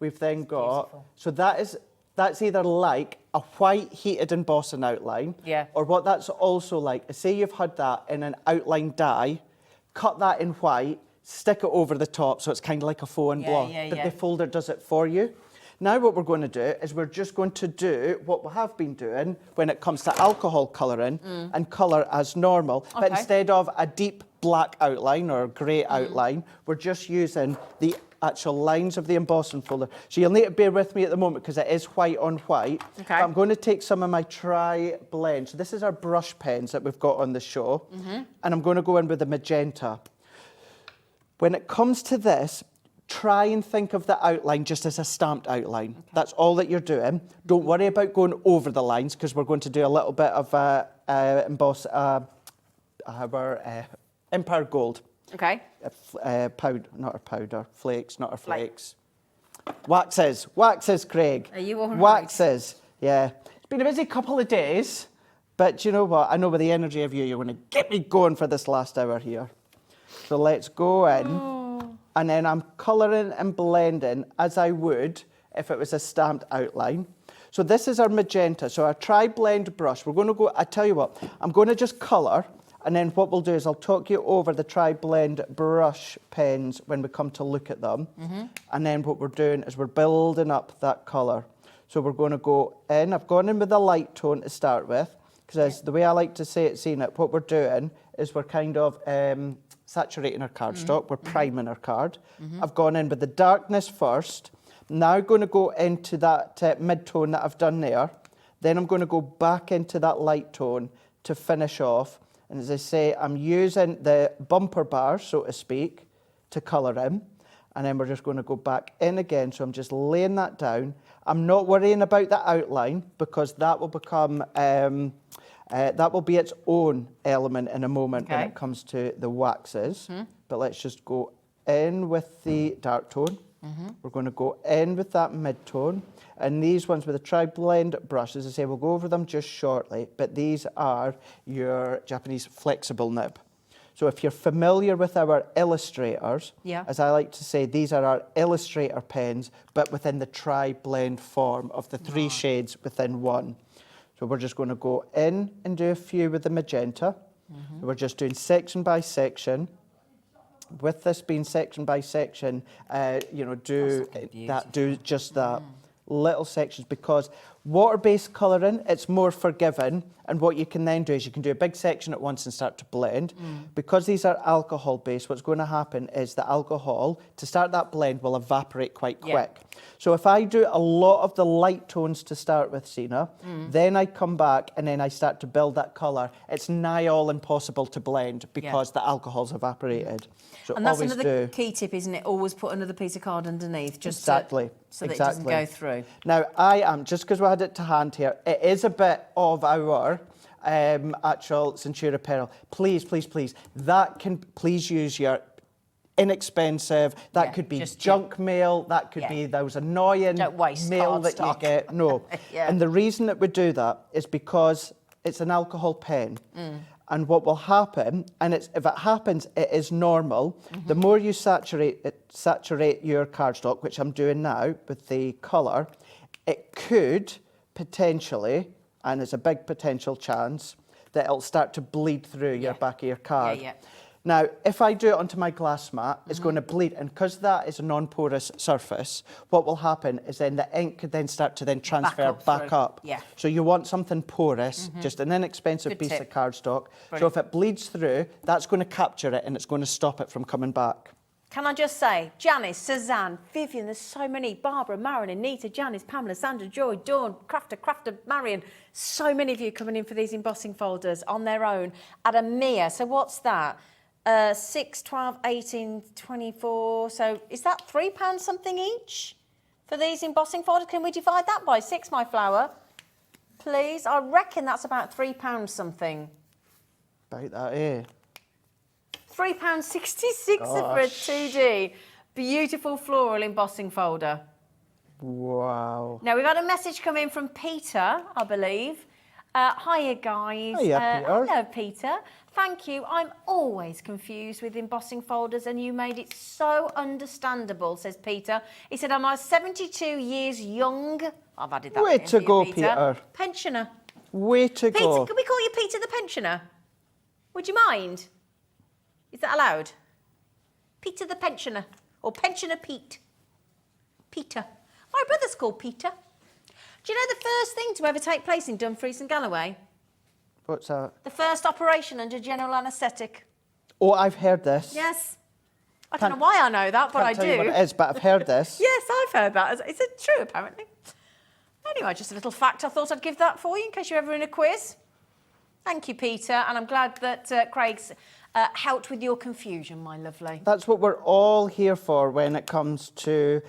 we've then got, beautiful. so that's either like a white heated embossing outline, Yeah. or what that's also like, is say you've had that in an outline die, cut that in white, stick it over the top so it's kind of like a faux en blanc. yeah, But yeah. the folder does it for you. Now what we're going to do is we're just going to do what we have been doing when it comes to alcohol colouring and colour as normal. But Okay. instead of a deep black outline or grey outline, we're just using the actual lines of the embossing folder. So you'll need to bear with me at the moment because it is white on white. Okay. But I'm going to take some of my tri-blend. So this is our brush pens that we've got on the show. And I'm going to go in with the magenta. When it comes to this, try and think of the outline just as a stamped outline. Okay. That's all that you're doing. Don't worry about going over the lines because we're going to do a little bit of emboss our Empire Gold. Okay. Not our powder, flakes, not our flakes. Waxes, Craig. Are you all right? Waxes, yeah. It's been a busy couple of days, but you know what? I know with the energy of you, you're going to get me going for this last hour here. So let's go in, and then I'm colouring and blending as I would if it was a stamped outline. So this is our magenta, so our tri-blend brush. We're going to go, I tell you what, I'm going to just colour, and then what we'll do is I'll talk you over the tri-blend brush pens when we come to look at them. And then what we're doing is we're building up that colour. So we're going to go in, I've gone in with a light tone to start with, because the way I like to say it, seeing it, what we're doing is we're kind of saturating our cardstock, we're priming our card. I've gone in with the darkness first, now going to go into that mid-tone that I've done there, then I'm going to go back into that light tone to finish off, and as I say, I'm using the bumper bar, so to speak, to colour in, and then we're just going to go back in again, so I'm just laying that down. I'm not worrying about the outline, because that will become that will be its own element in a moment when it comes to the waxes. But let's just go in with the dark tone. We're going to go in with that mid-tone. And these ones with the tri-blend brushes, as I say, we'll go over them just shortly, but these are your Japanese flexible nib. So if you're familiar with our illustrators, as I like to say, these are our illustrator pens, but within the tri-blend form of the three shades within one. So we're just going to go in and do a few with the magenta. So we're just doing section by section. With this being section by section, you know, do just that. Little sections, because water-based colouring, it's more forgiving, and what you can then do is you can do a big section at once and start to blend. Because these are alcohol-based, what's going to happen is the alcohol, to start that blend, will evaporate quite quick. So if I do a lot of the light tones to start with, Sina, then I come back and then I start to build that colour, it's nigh all impossible to blend because the alcohol's evaporated. So And that's always another key tip, isn't it? Always put another piece of card underneath, just so that it doesn't go through. Now, I am, just because we had it to hand here, it is a bit of our actual Centura Pearl. Please, please, please, please use your inexpensive, that could be junk mail, that could be those annoying mail that you get. No. And the reason that we do that is because it's an alcohol pen. And what will happen, and if it happens, it is normal. The more you saturate your cardstock, which I'm doing now with the colour, it could potentially, and there's a big potential chance, that it'll start to bleed through your back of your card. Now, if I do it onto my glass mat, it's going to bleed, and because that is a non-porous surface, what will happen is then the ink could then start to then transfer back up. So you want something porous, just an inexpensive piece of cardstock. So if it bleeds through, that's going to capture it and it's going to stop it from coming back. Can I just say, Janice, Suzanne, Vivian, there's so many, Barbara, Marilyn, Anita, Janice, Pamela, Sandra, Joy, Dawn, Crafter, Marion, so many of you coming in for these embossing folders on their own at a mere, so what's that? 6, 12, 18, 24, so is that £3 something each for these embossing folders? Can we divide that by 6, my flower? Please, I reckon that's about £3 something. About that, yeah. £3.66 for a 2D. Beautiful floral embossing folder. Wow. Now, we've had a message come in from Peter, I believe. Hiya, guys. Hiya, Peter. Hello, Peter. Thank you. I'm always confused with embossing folders, and you made it so understandable, says Peter. He said, I'm 72 years young. I've added that. Way to go, Peter. Pensioner. Way to Peter, go. can we call you Peter the Pensioner? Would you mind? Is that allowed? Peter the pensioner, or pensioner Pete. Peter. My brother's called Peter. Do you know the first thing to ever take place in Dumfries and Galloway? What's that? The first operation under general anaesthetic. Oh, I've heard this. Yes. I don't know why I know that, but I Can't tell you what do. it is, but I've heard this. Yes, I've heard that. Is it true, apparently? Anyway, just a little fact I thought I'd give that for you in case you're ever in a quiz. Thank you, Peter, and I'm glad that Craig's helped with your confusion, my lovely. That's what we're all here for when it comes to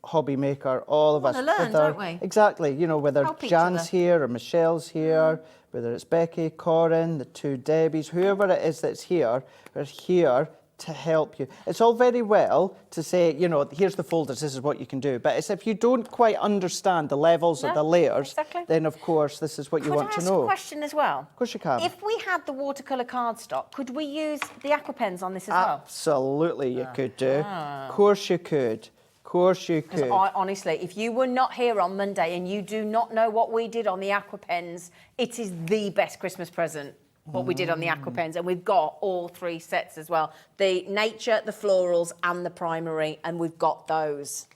HobbyMaker. All of us. wanna learn, whether- don't we? Exactly. You know, whether Help each Jan's other. here or Michelle's here, whether it's Becky, Corin, the two Debbies, whoever it is that's here, we're here to help you. It's all very well to say, you know, here's the folders, this is what you can do. But it's if you don't quite understand the levels of No, the layers, exactly. then of course this is what you Could want I to ask know. a question as well? Of course you can. If we had the watercolour cardstock, could we use the aqua pens on this as well? Absolutely, you could do. Of course you could. Of course you could. Because I honestly, if you were not here on Monday and you do not know what we did on the aqua pens, it is the best Christmas present. What we did on the aqua pens, and we've got all 3 sets as well: the nature, the florals, and the primary, and we've got those.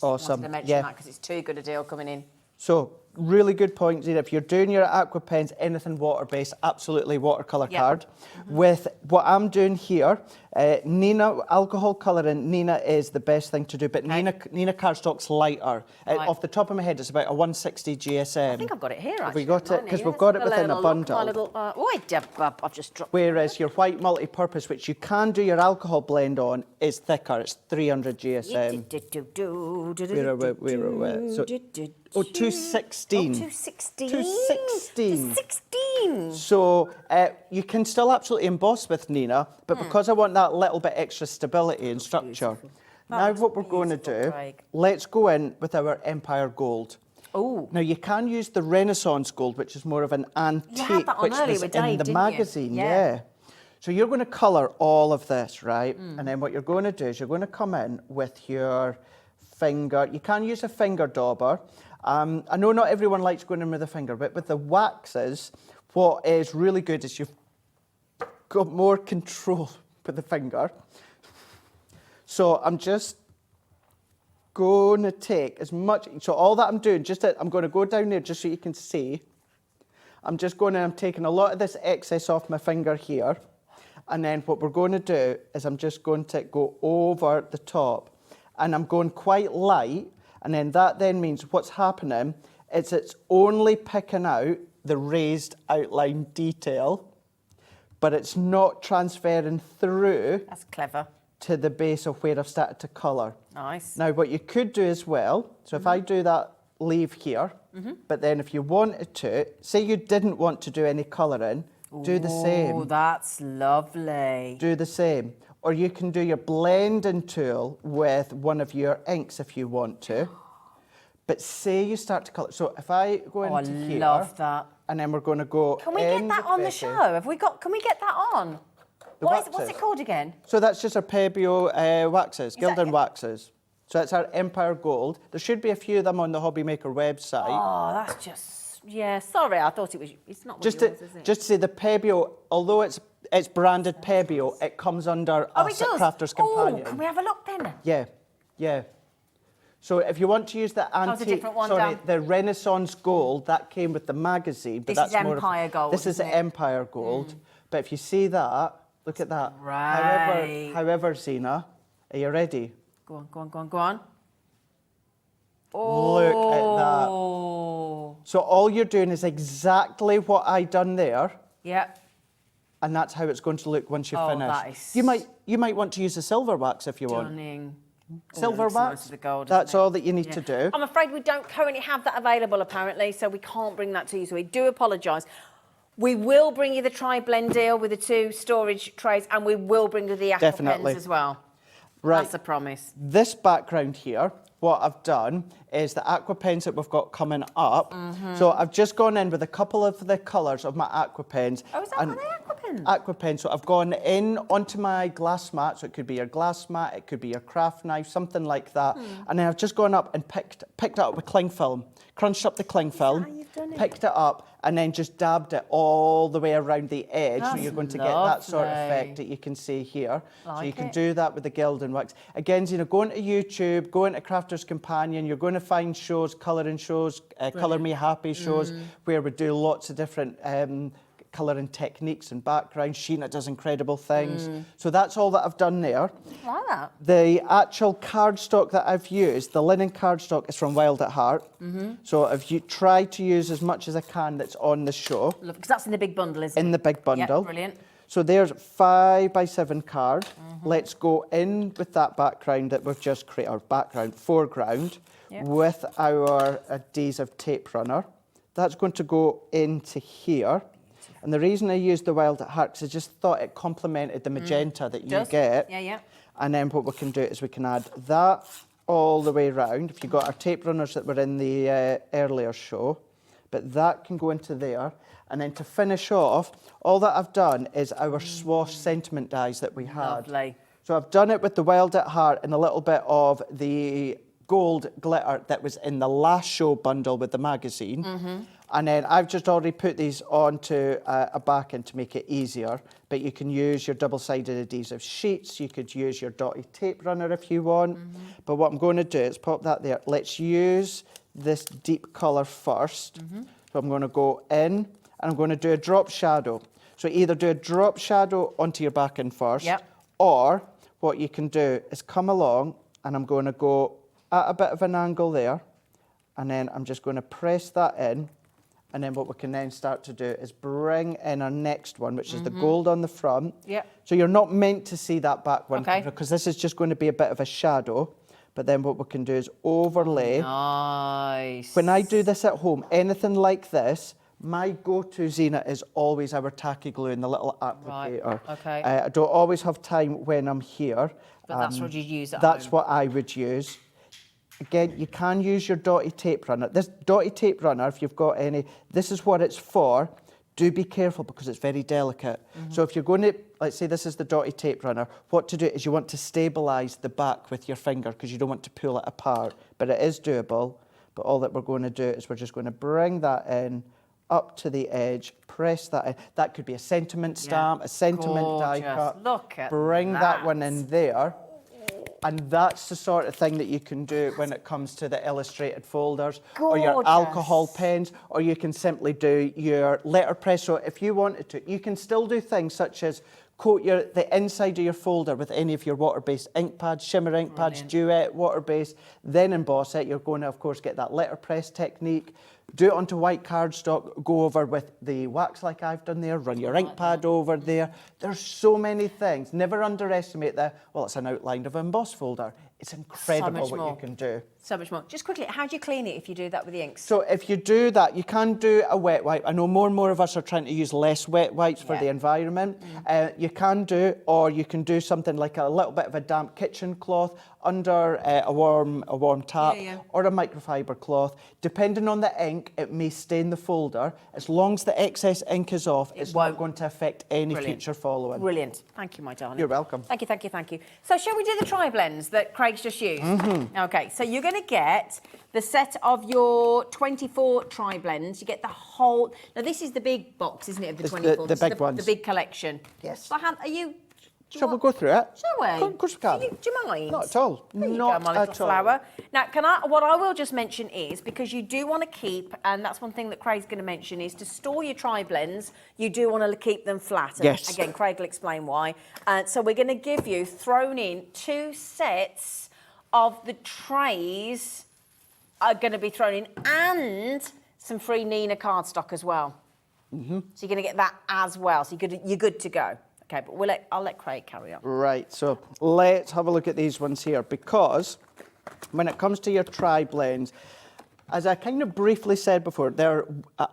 Awesome. Wanted to mention Yeah. that because it's too good a deal coming in. So, really good point, Zena. If you're doing your aqua pens, anything water-based, absolutely watercolour Yeah. card. With what I'm doing here, Nina, alcohol colouring, Nina is the best thing to do, but Nina cardstock's lighter. Right. Off the top of my head, it's about a 160 GSM. I think I've got it here, actually. Have we got it? haven't I? Because Yeah, we've got it let's have within a little look. bundle. My little, I've just dropped. Whereas your white multi-purpose, which you can do your alcohol blend on, is thicker. It's 300 GSM. Where are we? So, 216. 216. 216. 216. So you can still absolutely emboss with Nina, but because I want that little bit extra stability and structure, now That's what we're going to beautiful, do, Craig. let's go in with our Empire Gold. Oh. Now you can use the Renaissance Gold, which is more of an antique, that on which earlier was with in Dave, the didn't you? magazine. Yeah. So you're going to colour all of this, right? And then what you're going to do is you're going to come in with your finger. You can use a finger dauber. I know not everyone likes going in with a finger, but with the waxes, what is really good is you've got more control with the finger. So I'm just going to take as much, so all that I'm doing, I'm going to go down there just so you can see. I'm just going to, I'm taking a lot of this excess off my finger here. And then what we're going to do is I'm just going to go over the top. And I'm going quite light. And then that then means what's happening is it's only picking out the raised outline detail, but it's not transferring through That's clever. to the base of where I've started to colour. Nice. Now, what you could do as well, so if I do that leave here, but then if you wanted to, say you didn't want to do any colouring, do the Oh, same. that's lovely. Do the same. Or you can do your blending tool with one of your inks if you want to. But say you start to colour. So if I go Oh, I into here, love that. and then we're going to go Can we get in that with on the Becky. show? Can we get that on? The What's waxes. it called again? So that's just our Pebio waxes, that Gildan it? waxes. So that's our Empire Gold. There should be a few of them on the HobbyMaker website. Oh, that's just, yeah, sorry, I thought it was, it's not Just yours, to, is it? just to say the Pebio, although it's branded Pebio, it comes under Oh, us it at does? Crafter'S Oh, Companion. can we have a look then? Yeah, yeah. So if you want to use the was a antique, different one, sorry, Dan. the Renaissance Gold, that came with the magazine. But This is that's more Empire Gold, This is isn't it? Empire Gold. But if you see that, look at that. Right. However, Zena, are you ready? Go on, go on, go on, go on. Look at that. Oh. So all you're doing is exactly what I done there, Yeah. and that's how it's going to look once you've Oh, finished. that is You might want to use the silver wax if you want. Stunning. Oh, it Silver looks nice wax. with the gold, That's doesn't it? all that you need to do. I'm afraid we don't currently have that available, apparently, so we can't bring that to you, so we do apologise. We will bring you the tri-blend deal with the 2 storage trays, and we will bring you the aqua Definitely. pens as well. Right. That's a promise. This background here, what I've done is the aqua pens that we've got coming up. So I've just gone in with a couple of the colours of my aqua pens. Oh, is that and one of the aqua pens? Aqua pens. So I've gone in onto my glass mat. So it could be your glass mat, it could be your craft knife, something like that. And then I've just gone up and picked it up with cling film, crunched up the cling film, how you've done it? picked it up, and then just dabbed it all the way around the edge. So That's you're going to get that sort of lovely. effect that you can see here. So you Like can it. do that with the Gilding Wax. Again, you know, go into YouTube, go into Crafter's Companion, you're going to find shows, colouring shows, Colour Me Happy shows, where we do lots of different colouring techniques and backgrounds. Sheena does incredible things. So that's all that I've done there. I like that. The actual cardstock that I've used, the linen cardstock, is from Wild at Heart. So if you try to use as much as I can that's on the show, Because that's in the big bundle, isn't it? in the big bundle. Yeah, brilliant. So there's 5x7 card. Let's go in with that background that we've just created, our background, foreground, with our adhesive tape runner. That's going to go into here. And the reason I used the Wild at Heart is I just thought it complemented the magenta that you get. Yeah, yeah. And then what we can do is we can add that all the way around. If you've got our tape runners that were in the earlier show, but that can go into there. And then to finish off, all that I've done is our swash sentiment dies that we had. Lovely. So I've done it with the Wild at Heart and a little bit of the gold glitter that was in the last show bundle with the magazine. And then I've just already put these onto a backing to make it easier. But you can use your double-sided adhesive sheets. You could use your dotty tape runner if you want. But what I'm going to do is pop that there. Let's use this deep colour first. So I'm going to go in and I'm going to do a drop shadow. So either do a drop shadow onto your backing first, or what you can do is come along and I'm going to go at a bit of an angle there, and then I'm just going to press that in. And then what we can then start to do is bring in our next one, which is the gold on the front. So you're not meant to see that back one, because this is just going to be a bit of a shadow. But then what we can do is overlay. Nice. When I do this at home, anything like this, my go-to, Zena, is always our tacky glue and the little applicator. Right, okay. I don't always have time when I'm here. But that's what you use at That's home. what I would use. Again, you can use your dotty tape runner. This dotty tape runner, if you've got any, this is what it's for. Do be careful because it's very delicate. So if you're going to, let's say this is the dotty tape runner, what to do is you want to stabilise the back with your finger because you don't want to pull it apart. But it is doable. But all that we're going to do is we're just going to bring that in up to the edge, press that in. That could be a sentiment stamp, a sentiment die Gorgeous. cut. Look at Bring that one that. in there. And that's the sort of thing that you can do when it comes to the illustrated folders or your Gorgeous. alcohol pens, or you can simply do your letterpress. So if you wanted to, you can still do things such as coat the inside of your folder with any of your water-based ink pads, shimmer ink pads, duet, water-based, then emboss it. You're going to, of course, get that letterpress technique. Do it onto white cardstock, go over with the wax like I've done there, run your ink pad over there. There's so many things. Never underestimate that. Well, it's an outline of an emboss folder. It's incredible what you can do. So much more. Just quickly, how do you clean it if you do that with the inks? So if you do that, you can do a wet wipe. I know more and more of us are trying to use less wet wipes for the environment. You can do, or you can do something like a little bit of a damp kitchen cloth under a warm tap, or a microfiber cloth. Depending on the ink, it may stain the folder. As long as the excess ink is off, it's not going to affect any future following. Brilliant. Thank you, my darling. You're welcome. Thank you, thank you, thank you. So shall we do the tri-blends that Craig's just used? Okay, so you're going to get the set of your 24 tri-blends. You get the whole... Now, this is the big box, isn't it, of the It's 24? the This is big ones. The big collection. Yes. So are you... Shall we go through it? Shall we? Of course we can. Do you mind? Not at all. There you Not go, my little at all. flower. Now, what I will just mention is, because you do want to keep, and that's one thing that Craig's going to mention, is to store your tri-blends, you do want to keep them flat. And Yes. again, Craig will explain why. So we're going to give you, thrown in, 2 sets of the trays are going to be thrown in, and some free Nina cardstock as well. So you're going to get that as well. So you're good to go. Okay, but I'll let Craig carry on. Right, so let's have a look at these ones here, because when it comes to your tri-blends, as I kind of briefly said before, they're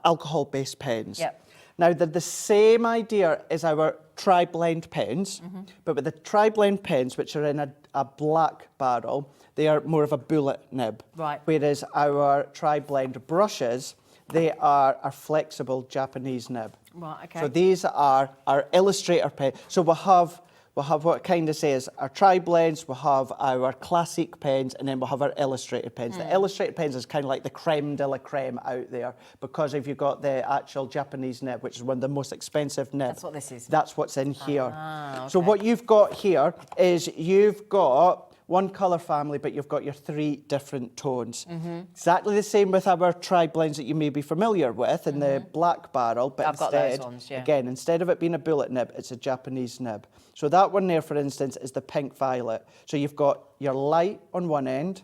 alcohol-based pens. Yep. Now, they're the same idea as our tri-blend pens, but with the tri-blend pens, which are in a black barrel, they are more of a bullet nib. Right. Whereas our tri-blend brushes, they are a flexible Japanese nib. Right, okay. So these are our illustrator pen. So we'll have we'll have what kind of says our tri-blends, we'll have our classic pens, and then we'll have our illustrated pens. The illustrated pens is kind of like the creme de la creme out there, because if you've got the actual Japanese nib, which is one of the most expensive nibs. That's what this is. That's what's in here. Ah, So okay. what you've got here is you've got one colour family, but you've got your 3 different tones. Exactly the same with our tri-blends that you may be familiar with in the black barrel, but I've got instead, those ones, yeah. again, instead of it being a bullet nib, it's a Japanese nib. So that one there, for instance, is the pink violet. So you've got your light on one end,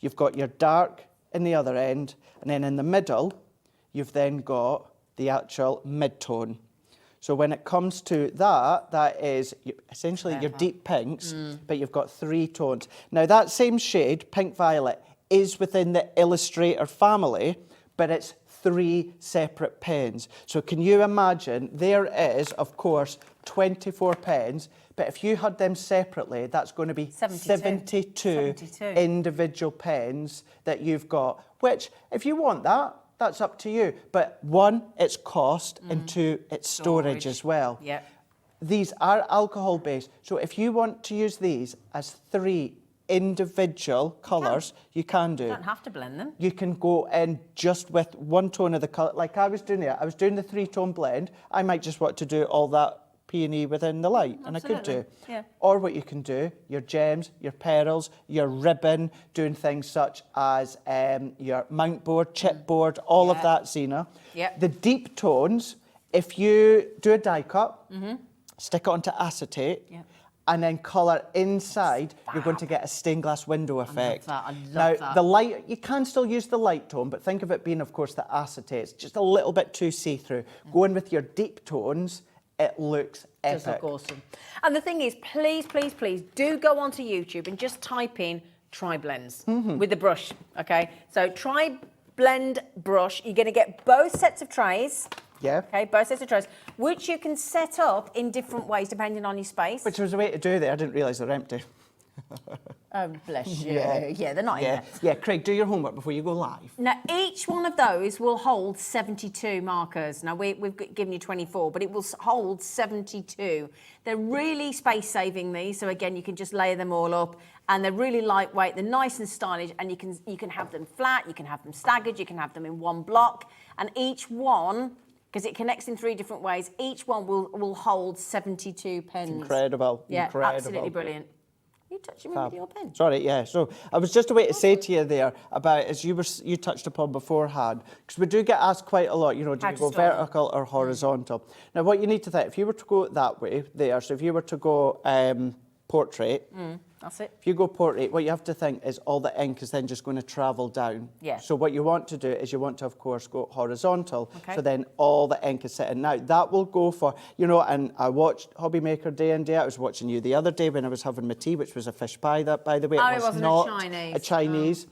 you've got your dark in the other end, and then in the middle, you've then got the actual mid-tone. So when it comes to that, that is essentially your deep pinks, but you've got 3 tones. Now that same shade, pink violet, is within the Illustrator family, but it's 3 separate pens. So can you imagine, there is, of course, 24 pens, but if you had them separately, that's going to be 72 individual pens that you've got, which, if you want that, that's up to you. But 1, it's cost, and 2, it's storage as well. Yep. These are alcohol-based, so if you want to use these as 3 individual colours, you can do. You don't have to blend them. You can go in just with 1 tone of the colour, like I was doing there. I was doing the 3-tone blend. I might just want to do all that peony within the light, and I could do. Yeah. Or what you can do, your gems, your pearls, your ribbon, doing things such as your mount board, chipboard, all of that, Zena. Yep. The deep tones, if you do a die cut, stick it onto acetate, and then colour inside, you're going to get a stained glass window effect. I love Now, that. the light, you can still use the light tone, but think of it being, of course, the acetate. It's just a little bit too see-through. Going with your deep tones, it looks epic. Does look awesome. And the thing is, please, please, please do go onto YouTube and just type in tri-blends with the brush, okay? So tri-blend brush, you're going to get both sets of trays. Yeah. Okay, both sets of trays, which you can set up in different ways depending on your space. Which was a way to do there. I didn't realise they're empty. Oh, bless you. Yeah. Yeah, they're not in Yeah, there. yeah. Craig, do your homework before you go live. Now, each one of those will hold 72 markers. Now, we've given you 24, but it will hold 72. They're really space-saving, these, so again, you can just layer them all up, and they're really lightweight, they're nice and stylish, and you can have them flat, you can have them staggered, you can have them in one block, and each one, because it connects in 3 different ways, each one will hold 72 pens. Incredible. Yeah, incredible. absolutely brilliant. You touching me with your pen? Sorry, yeah. So I was just a way to say to you there about, as you touched upon beforehand, because we do get asked quite a lot, you know, do How you to go store them. vertical or horizontal? Now, what you need to think, if you were to go that way there, so if you were to go portrait, That's it. if you go portrait, what you have to think is all the ink is then just going to travel down. Yeah. So what you want to do is you want to, of course, go horizontal. Okay. So then all the ink is sitting. Now, that will go for, you know, and I watched HobbyMaker day in, day out. I was watching you the other day when I was having my tea, which was a fish pie, that, by the way. Oh, it it was wasn't a not Chinese. a Chinese.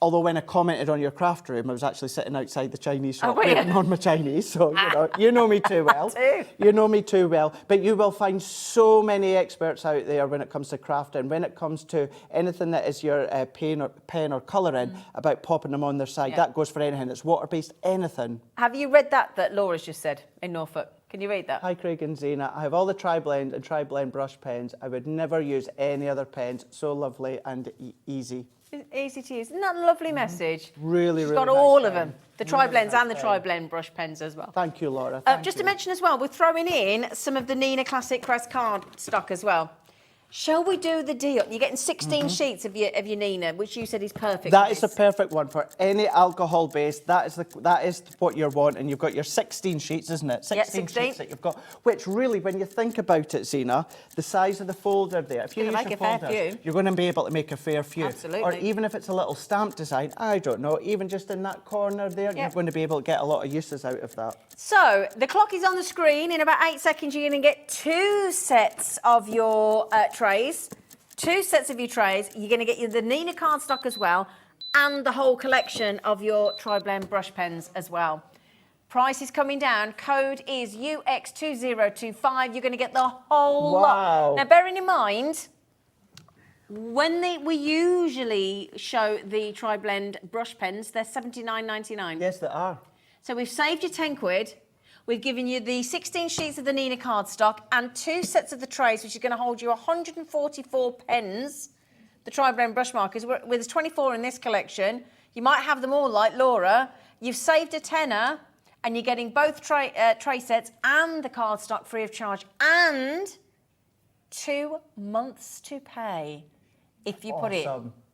Although when I commented on your craft room, I was actually sitting outside the Chinese shop were you? waiting on my Chinese. So, you know me too well. do. You know me too well. But you will find so many experts out there when it comes to crafting, when it comes to anything that is your pen or colouring, about popping them on their side. Yeah. That goes for anything. It's water-based, anything. Have you read that Laura's just said in Norfolk? Can you read that? Hi, Craig and Zena. I have all the tri-blend and tri-blend brush pens. I would never use any other pens. So lovely and easy. It's easy to use. Isn't that a lovely message? Really, She's really got nice all of pen. them. The tri-blends and the pen. tri-blend brush pens as well. Thank you, Laura. Thank Just you. to mention as well, we're throwing in some of the Nina Classic Crest card stock as well. Shall we do the deal? You're getting 16 sheets of your Nina, which you said is perfect. That for is the this. perfect one for any alcohol base. That is what you want, and you've got your 16 sheets, isn't it? 16 16. sheets that you've got. Which really, when you think about it, Zena, the size of the folder there, if you Gonna use make your a fair folders, few. you're going to be able to make a fair few. Absolutely. Or even if it's a little stamp design, I don't know, even just in that corner there, Yeah. you're going to be able to get a lot of uses out of that. So the clock is on the screen. In about 8 seconds, you're going to get 2 sets of your trays. 2 sets of your trays. You're going to get the Nina cardstock as well, and the whole collection of your tri-blend brush pens as well. Price is coming down. Code is UX2025. You're going to get the whole Wow. lot. Now, bearing in mind, when we usually show the tri-blend brush pens, they're $79.99. Yes, they are. So we've saved you 10 quid. We've given you the 16 sheets of the Nina cardstock and 2 sets of the trays, which is going to hold you 144 pens. The tri-blend brush markers. There's 24 in this collection. You might have them all like Laura. You've saved a tenner, and you're getting both tray sets and the cardstock free of charge, and 2 months to pay if you put it.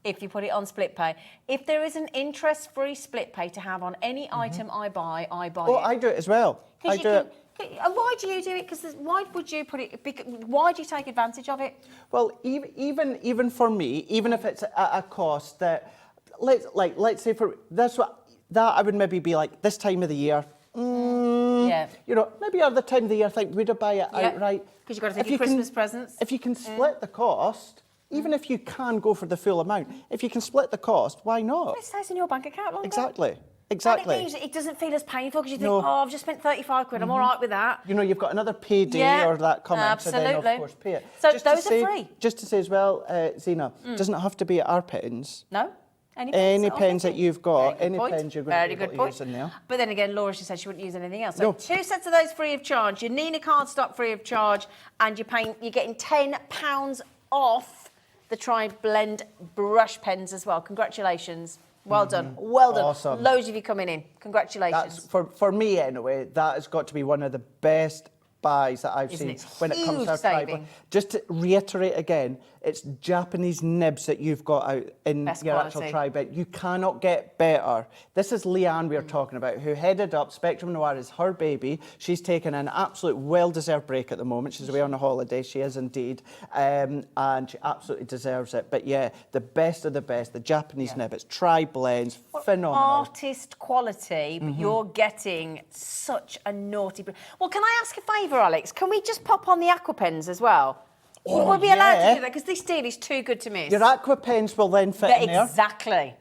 If you put it on split pay. If there is an interest-free split pay to have on any item I buy it. Oh, I do it as well. I do it. And why do you do it? Because why would you put it? Why do you take advantage of it? Well, even for me, even if it's at a cost that, let's say for that's what that I would maybe be like this time of the year. Yeah. You know, maybe other time of the year, I think would I buy it outright? Because you've got to take your Christmas presents. If you can split the cost. Even if you can go for the full amount, if you can split the cost, why not? It stays in your bank account longer. Exactly. And it means it doesn't feel as painful because you think, No. oh, I've just spent 35 quid, I'm all right with that. You know, you've got another payday or that coming, so then of course pay it. So just those are free. Just to say as well, Zena, doesn't have to be our pens. No? Any pens that you've got, Very good any point. pens you're going Very to be able good to point. use in there. But then again, Laura, she said she wouldn't use anything else. So No. 2 sets of those free of charge, your Nina cardstock free of charge, and you're getting £10 off the tri-blend brush pens as well. Congratulations. Well done. Well done. Awesome. Loads of you coming in. Congratulations. That's, for me anyway, that has got to be one of the best buys that I've Isn't seen it? when it comes to Huge tribal. saving. Just to reiterate again, it's Japanese nibs that you've got out in Best your quality. actual tri-blend. You cannot get better. This is Leanne we're talking about, who headed up Spectrum Noir is her baby. She's taken an absolute well-deserved break at the moment. She's away on a holiday. She is indeed. And she absolutely deserves it. But yeah, the best of the best, the Japanese nib. It's tri-blends, phenomenal. Artist quality, but you're getting such a naughty... Well, can I ask a favour, Alex? Can we just pop on the aqua pens as well? We'll be allowed to do that because this deal is too good to miss. Your aqua pens will then fit in there. Exactly.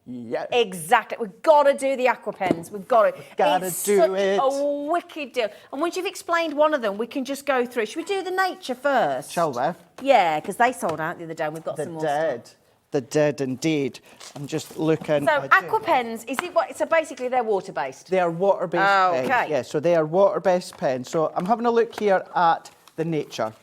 Yeah. Exactly. We've got to do the aqua pens. We've got to. Gotta it's do such it. a wicked deal. And once you've explained one of them, we can just go through. Should we do the nature first? Shall we? Yeah, because they sold out the other day and we've got some more stuff. The dead indeed. I'm just looking. So aqua pens, is it what? So basically they're water-based. They are water-based pens. Okay. Yeah, so they are water-based pens. So I'm having a look here at the nature.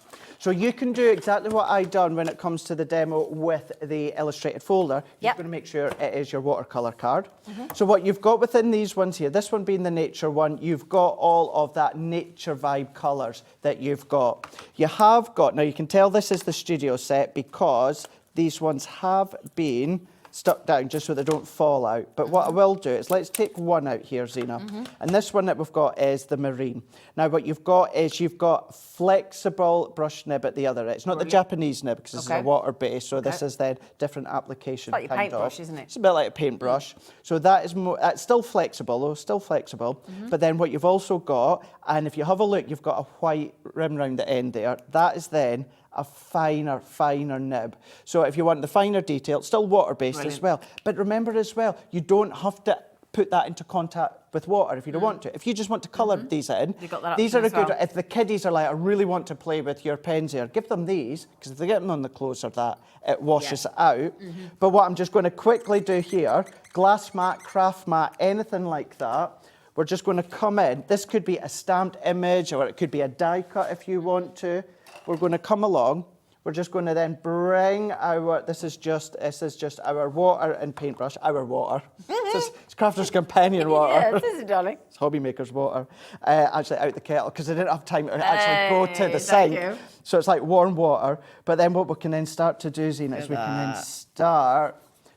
So you can do exactly what I done when it comes to the demo with the illustrated folder. You're going to make sure it is your watercolour card. So what you've got within these ones here, this one being the nature one, you've got all of that nature vibe colours that you've got. You have got, now you can tell this is the studio set because these ones have been stuck down just so they don't fall out. But what I will do is, let's take one out here, Zena. And this one that we've got is the marine. Now what you've got is you've got flexible brush nib at the other end. It's not the Japanese nib because this is a water base, so this is then different application. It's like your paintbrush, isn't it? It's a bit like a paintbrush. So that is more, it's still flexible though, still flexible. But then what you've also got, and if you have a look, you've got a white rim around the end there. That is then a finer nib. So if you want the finer detail, it's still water-based as well. But remember as well, you don't have to put that into contact with water if you don't want to. If you just want to colour these in, these are a good... If the kiddies are like, I really want to play with your pens here, give them these, because if they get them on the clothes or that, it washes it out. But what I'm just going to quickly do here, glass mat, craft mat, anything like that, we're just going to come in. This could be a stamped image, or it could be a die cut if you want to. We're going to come along. We're just going to then bring our, this is just our water and paintbrush, our water. It's Crafter's companion water. Yeah, this is it, darling. It's HobbyMaker's water. Actually out the kettle, because I didn't have time to actually go to the sink. So it's like warm water. But then what we can then start to do, Zena, is we can then start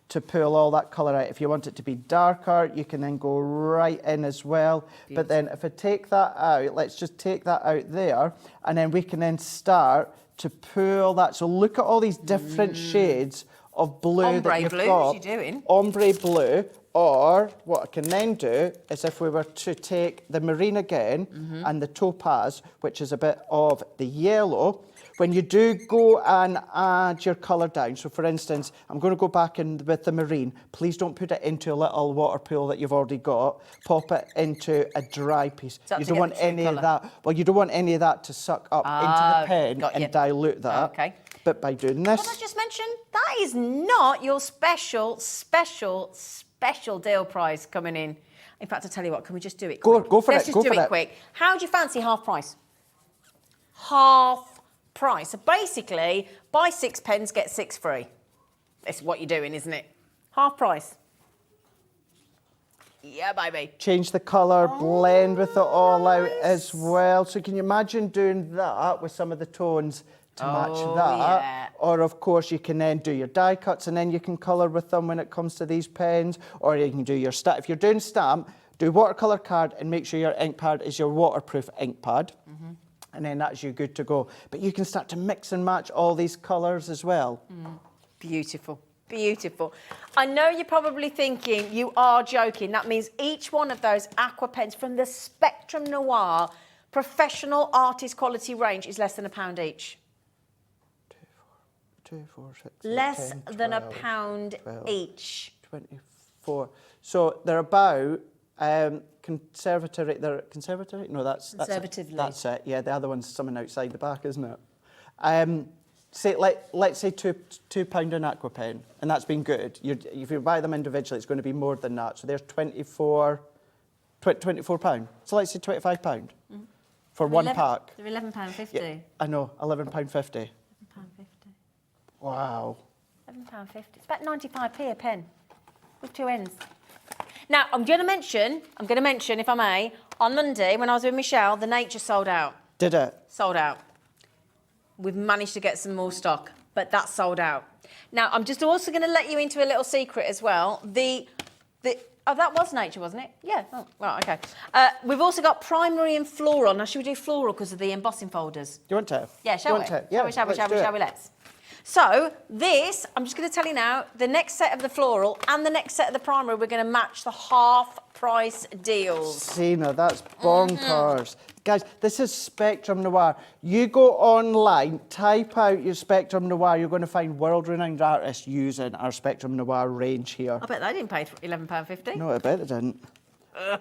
to pull all that colour out. If you want it to be darker, you can then go right in as well. Beautiful. But then if I take that out, let's just take that out there, and then we can then start to pull that. So look at all these different shades of blue that you've got. Ombre blue, you're doing. Ombre blue, or what I can then do is if we were to take the marine again and the topaz, which is a bit of the yellow, when you do go and add your colour down, so for instance, I'm going to go back in with the marine, please don't put it into a little water pool that you've already got, pop it into a dry piece. You don't want any of that, well, you don't want any of that to suck up into the pen and dilute that. Okay. But by doing this... What I just mentioned, that is not your special deal price coming in. In fact, I tell you what, can we just do it Go- quick? go for Let's it, just go do for it it. quick. How do you fancy half price? Half price. So basically, buy 6 pens, get 6 free. That's what you're doing, isn't it? Half price. Yeah, baby. Change the colour, blend with it all out as well. So can you imagine doing that with some of the tones to match that? yeah. Or of course you can then do your die cuts and then you can colour with them when it comes to these pens. Or you can do your stamp. If you're doing stamp, do watercolour card and make sure your ink pad is your waterproof ink pad. And then that's you good to go. But you can start to mix and match all these colours as well. Beautiful. Beautiful. I know you're probably thinking you are joking. That means each one of those aqua pens from the Spectrum Noir professional artist quality range is less than £1 each. 2, 4, 6, Less 10, than 12, £1 12. each. 24. So they're about conservatory. They're conservatory. No, Conservatively. That's it. Yeah, the other one's something outside the back, isn't it? Say let's say £2 an aqua pen, and that's been good. If you buy them individually, it's going to be more than that. So there's £24. So let's say £25 for one pack. They're £11.50. Yeah, I know, £11.50. £11.50. Wow. £11.50. It's about 95p a pen with 2 ends. Now, I'm going to mention, if I may, on Monday when I was with Michelle, the Nature sold out. Did it? Sold out. We've managed to get some more stock, but that's sold out. Now, I'm just also going to let you into a little secret as well. Oh, that was Nature, wasn't it? Yeah. Oh, right, okay. We've also got primary and floral. Now, should we do floral because of the embossing folders? Do you want to? Yeah, shall we? Yeah, Shall we? let's do it. Let's. So, this, I'm just going to tell you now, the next set of the floral and the next set of the primary, we're going to match the half-price deals. Sina, that's bonkers. Guys, this is Spectrum Noir. You go online, type out your Spectrum Noir, you're going to find world-renowned artists using our Spectrum Noir range here. I bet they didn't pay £11.50. No, I bet they didn't.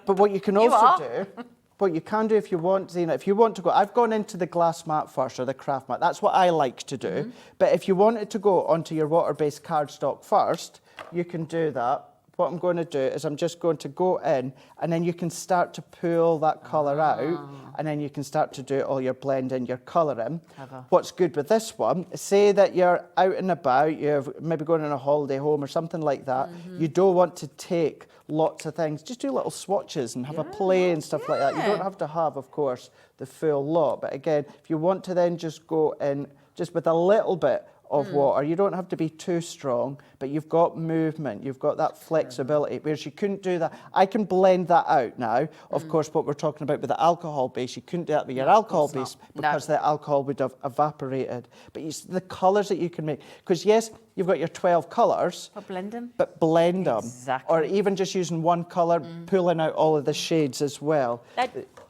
But what you can also do, what you can do if you want, Zena, if you want to go, I've gone into the glass mat first, or the craft mat. That's what I like to do. But if you wanted to go onto your water-based cardstock first, you can do that. What I'm going to do is I'm just going to go in, and then you can start to pull that colour out, and then you can start to do all your blending, your colouring. What's good with this one, say that you're out and about, you're maybe going on a holiday home or something like that, you don't want to take lots of things, just do little swatches and have a play and stuff like that. You don't have to have, of course, the full lot, but again, if you want to then just go in just with a little bit of water. You don't have to be too strong, but you've got movement, you've got that flexibility, whereas you couldn't do that. I can blend that out now. Of course, what we're talking about with the alcohol base, you couldn't do that with your alcohol base because the alcohol would have evaporated. But the colours that you can make, because yes, you've got your 12 colours, But blend them. but blend them. Exactly. Or even just using one colour, pulling out all of the shades as well.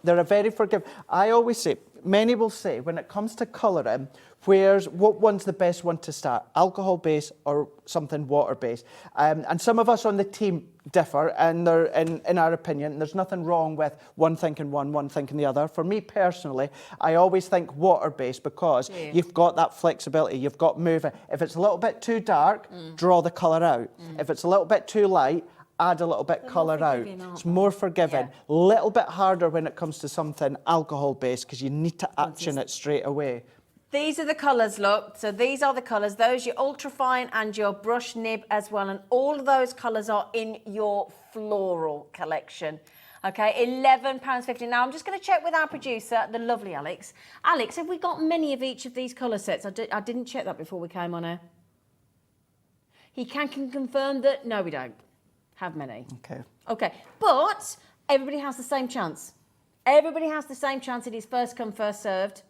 They're a very forgiving. I always say, many will say, when it comes to colouring, what one's the best one to start? Alcohol base or something water based? And some of us on the team differ, and they're in our opinion. There's nothing wrong with one thinking one thinking the other. For me personally, I always think water based because you've got that flexibility, you've got movement. If it's a little bit too dark, draw the colour out. If it's a little bit too light, add a little bit colour out. It's more forgiving. A little bit harder when it comes to something alcohol based because you need to action it straight away. These are the colours, look. So these are the colours. Those your ultrafine and your brush nib as well. And all of those colours are in your floral collection. Okay, £11.50. Now, I'm just going to check with our producer, the lovely Alex. Alex, have we got many of each of these colour sets? I didn't check that before we came on air. He can confirm that, no, we don't have many. Okay. Okay, but everybody has the same chance. Everybody has the same chance. It is first come, first served.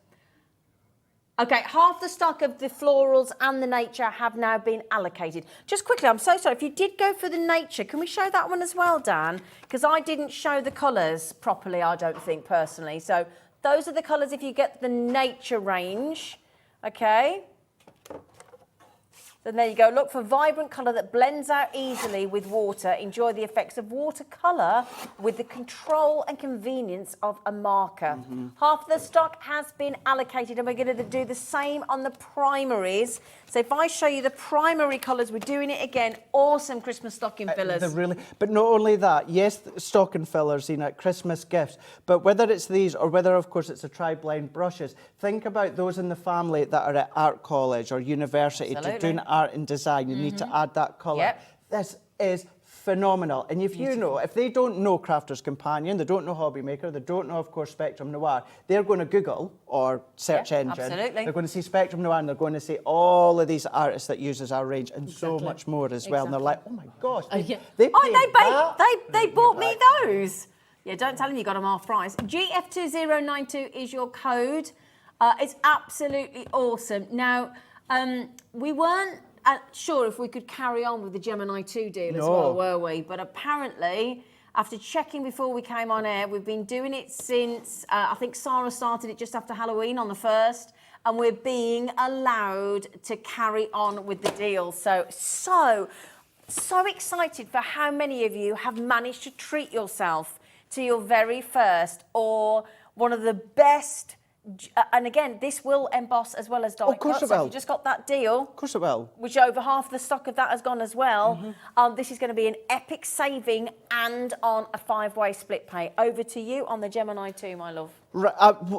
Okay, half the stock of the florals and the nature have now been allocated. Just quickly, I'm so sorry, if you did go for the nature, can we show that one as well, Dan? Because I didn't show the colours properly, I don't think, personally. So those are the colours if you get the nature range, okay? then there you go. Look for vibrant colour that blends out easily with water. Enjoy the effects of watercolour with the control and convenience of a marker. Half the stock has been allocated, and we're going to do the same on the primaries. So if I show you the primary colours, we're doing it again. Awesome Christmas stocking fillers. They're really, but not only that, yes, stocking fillers, Christmas gifts, but whether it's these or whether, of course, it's a tri-blend brushes, think about those in the family that are at art college or university doing art and design. You need to add that colour. Yep. This is phenomenal. And if you know, if they don't know Crafter's Companion, they don't know HobbyMaker, they don't know, of course, Spectrum Noir, they're going to Google or search engine. Absolutely. They're going to see Spectrum Noir and they're going to see all of these artists that uses our range and so much more as well. And they're like, oh my gosh, they bought me those. Yeah, don't tell them you got them half price. GF2092 is your code. It's absolutely awesome. Now, we weren't sure if we could carry on with the Gemini 2 deal as well, were we? But apparently, after checking before we came on air, we've been doing it since, I think Sarah started it just after Halloween on the 1st, and we're being allowed to carry on with the deal. So excited for how many of you have managed to treat yourself to your very first or one of the best. And again, this will emboss as well as die of course cut. It will. So if you just got that deal, of course it will. Which over half the stock of that has gone as well. This is going to be an epic saving and on a 5-way split pay. Over to you on the Gemini 2, my love. Right,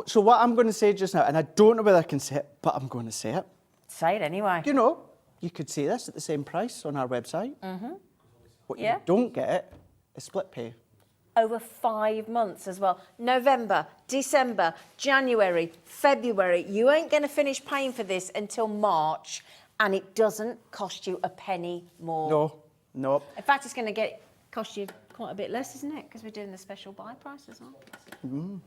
so what I'm going to say just now, and I don't know whether I can say it, but I'm going to say it. Say it anyway. You know, you could see this at the same price on our website. What you don't get is split pay. Over 5 months as well. November, December, January, February. You ain't going to finish paying for this until March, and it doesn't cost you a penny more. No. In fact, it's going to cost you quite a bit less, isn't it? Because we're doing the special buy price as well.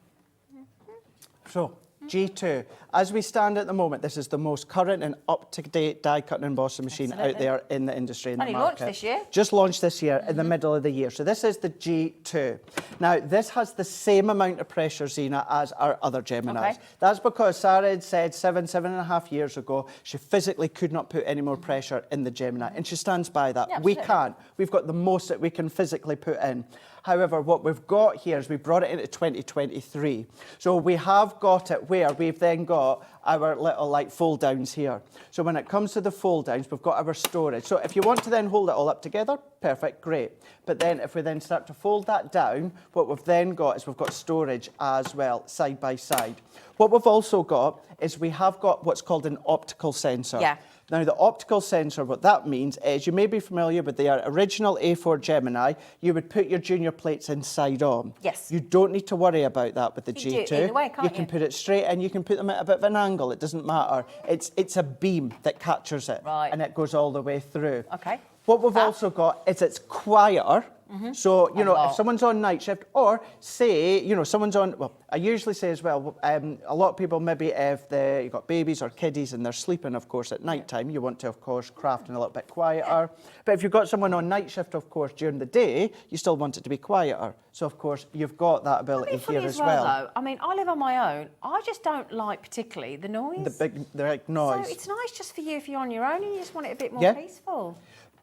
So, G2, as we stand at the moment, this is the most current and up-to-date die-cutting and embossing machine out there in the industry, in the market. Only launched this year. Just launched this year, in the middle of the year. So this is the G2. Now, this has the same amount of pressure, Zena, as our other Geminis. That's because Sarah had said 7.5 years ago, she physically could not put any more pressure in the Gemini, and she stands by that. Yeah, we can't. We've got the most that we can physically put in. However, what we've got here is we brought it into 2023. So we have got it where we've then got our little fold downs here. So when it comes to the fold downs, we've got our storage. So if you want to then hold it all up together, perfect, great. But then if we then start to fold that down, what we've then got is we've got storage as well, side by side. What we've also got is we have got what's called an optical sensor. Yeah. Now, the optical sensor, what that means is, you may be familiar with the original A4 Gemini, you would put your junior plates inside on. Yes. You don't need to worry about that with the G2. You can do it either way, can't you can put it straight in, you can put them at a bit of an angle, it doesn't matter. It's a beam that captures it, and it goes all the way through. Okay. What we've also got is it's quieter. So, you know, if someone's on night shift, or say, you know, someone's on, well, I usually say as well, a lot of people maybe if you've got babies or kiddies and they're sleeping, of course, at night time, you want to, of course, craft in a little bit quieter. But if you've got someone on night shift, of course, during the day, you still want it to be quieter. So, of course, you've got that ability here as well. Though. I mean, I live on my own. I just don't like particularly the noise. The big noise. So it's nice just for you if you're on your own and you just want it a bit more peaceful,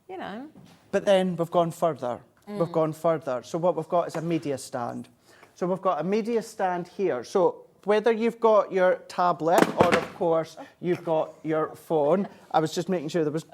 you know. But then we've gone further. We've gone further. So what we've got is a media stand. So we've got a media stand here. So whether you've got your tablet or, of course, you've got your phone, I was just making sure there was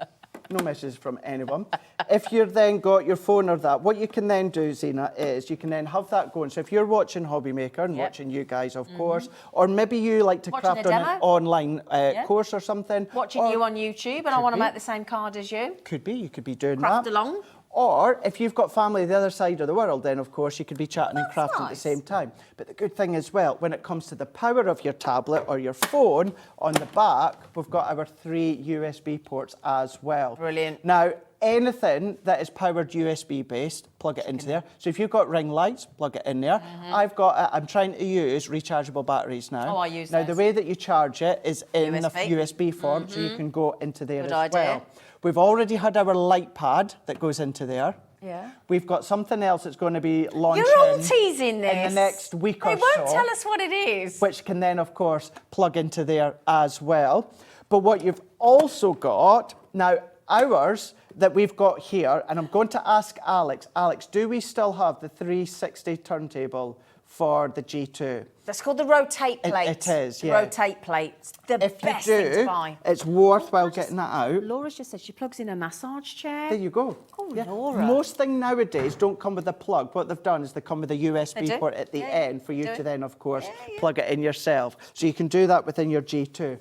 no messages from anyone. If you've then got your phone or that, what you can then do, Zena, is you can then have that going. So if you're watching HobbyMaker and watching you guys, of course, or maybe you like to craft on an online course or something. Watching you on YouTube and I want to make the same card as you. Could be. You could be doing Craft that. along. Or if you've got family the other side of the world, then of course you could be chatting and crafting at the same time. But the good thing as well, when it comes to the power of your tablet or your phone, on the back, we've got our 3 USB ports as well. Brilliant. Now, anything that is powered USB based, plug it into there. So if you've got ring lights, plug it in there. I'm trying to use rechargeable batteries now. Oh, I use Now, those. the way that you charge it is in the USB. USB form, so you can go into there Good as idea. well. We've already had our light pad that goes into there. Yeah. We've got something else that's going to be launching You're all teasing this. in the next week or so. They won't tell us what it is. Which can then, of course, plug into there as well. But what you've also got, now, ours that we've got here, and I'm going to ask Alex, do we still have the 360 turntable for the G2? That's called the rotate plate. It is, yeah. Rotate plate. It's the If you best thing to do, buy. it's worthwhile getting that out. Laura's just said she plugs in a massage chair. There you go. Oh, Laura. Most things nowadays don't come with a plug. What they've done is they come with a They USB do. port at the Yeah, end for you do to it. then, of course, Yeah. plug it in yourself. So you can do that within your G2.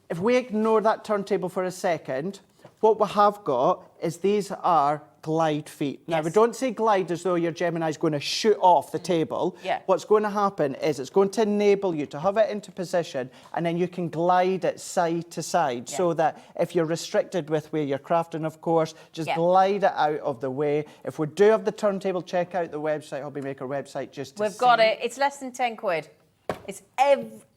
If we ignore that turntable for a second, what we have got is these are glide feet. Now, we don't say glide as though your Gemini is going to shoot off the table. Yeah. What's going to happen is it's going to enable you to have it into position, and then you can glide it side to side, so that if you're restricted with where you're crafting, of course, just glide it out of the way. If we do have the turntable, check out the website, HobbyMaker website, just to We've see. got it. It's less than 10 quid. It's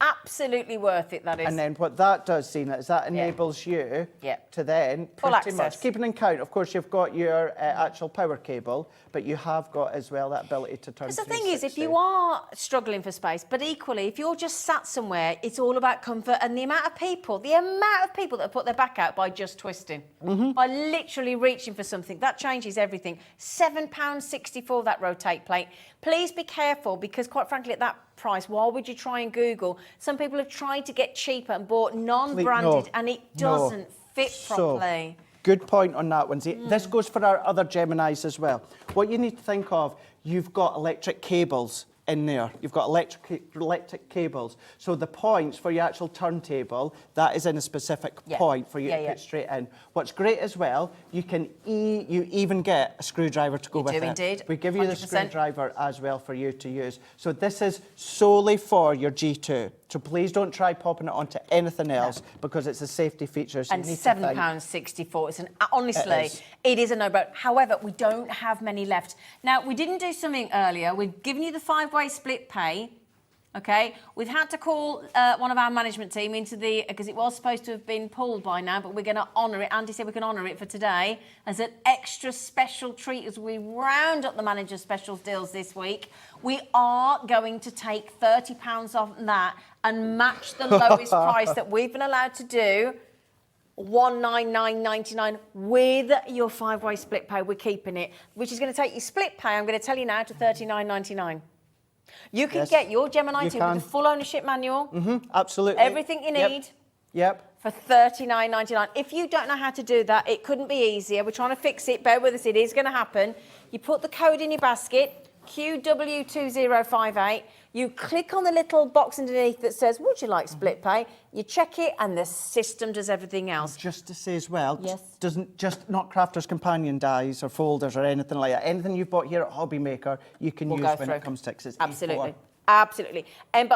absolutely worth it, that is. And then what that does, Zena, is that enables you to then Full pretty access. much, keeping in count, of course, you've got your actual power cable, but you have got as well that ability to turn Because the thing is, if 360. you are struggling for space, but equally, if you're just sat somewhere, it's all about comfort and the amount of people that have put their back out by just twisting, by literally reaching for something, that changes everything. £7.64, that rotate plate. Please be careful, because quite frankly, at that price, why would you try and Google? Some people have tried to get cheaper and bought non-branded, and it doesn't fit properly. Good point on that one. See, this goes for our other Geminis as well. What you need to think of, you've got electric cables in there. You've got electric cables. So the points for your actual turntable, that is in a specific point for you to put straight in. What's great as well, you can you even get a screwdriver to go with it. Indeed. We give you the 100%. screwdriver as well for you to use. So this is solely for your G2. So please don't try popping it onto anything else, because it's a safety feature. So And you need to think. £7.64. It's honestly, it is a no-brainer. However, we don't have many left. Now, we didn't do something earlier. We've given you the 5-way split pay. Okay, we've had to call one of our management team into the, because it was supposed to have been pulled by now, but we're going to honour it. Andy said we can honour it for today as an extra special treat as we round up the manager's specials deals this week. We are going to take £30 off that and match the lowest price that we've been allowed to do. $199.99 with your 5-way split pay. We're keeping it, which is going to take your split pay, I'm going to tell you now, to $39.99. You can get your Gemini 2 with the full ownership manual. Absolutely. Everything you need. For $39.99. If you don't know how to do that, it couldn't be easier. We're trying to fix it. Bear with us. It is going to happen. You put the code in your basket, QW2058. You click on the little box underneath that says, would you like split pay? You check it, and the system does everything else. Just to say as well, doesn't just not Crafter's companion dies or folders or anything like that. Anything you've bought here at HobbyMaker, you can use when it comes to it. Absolutely. Absolutely. And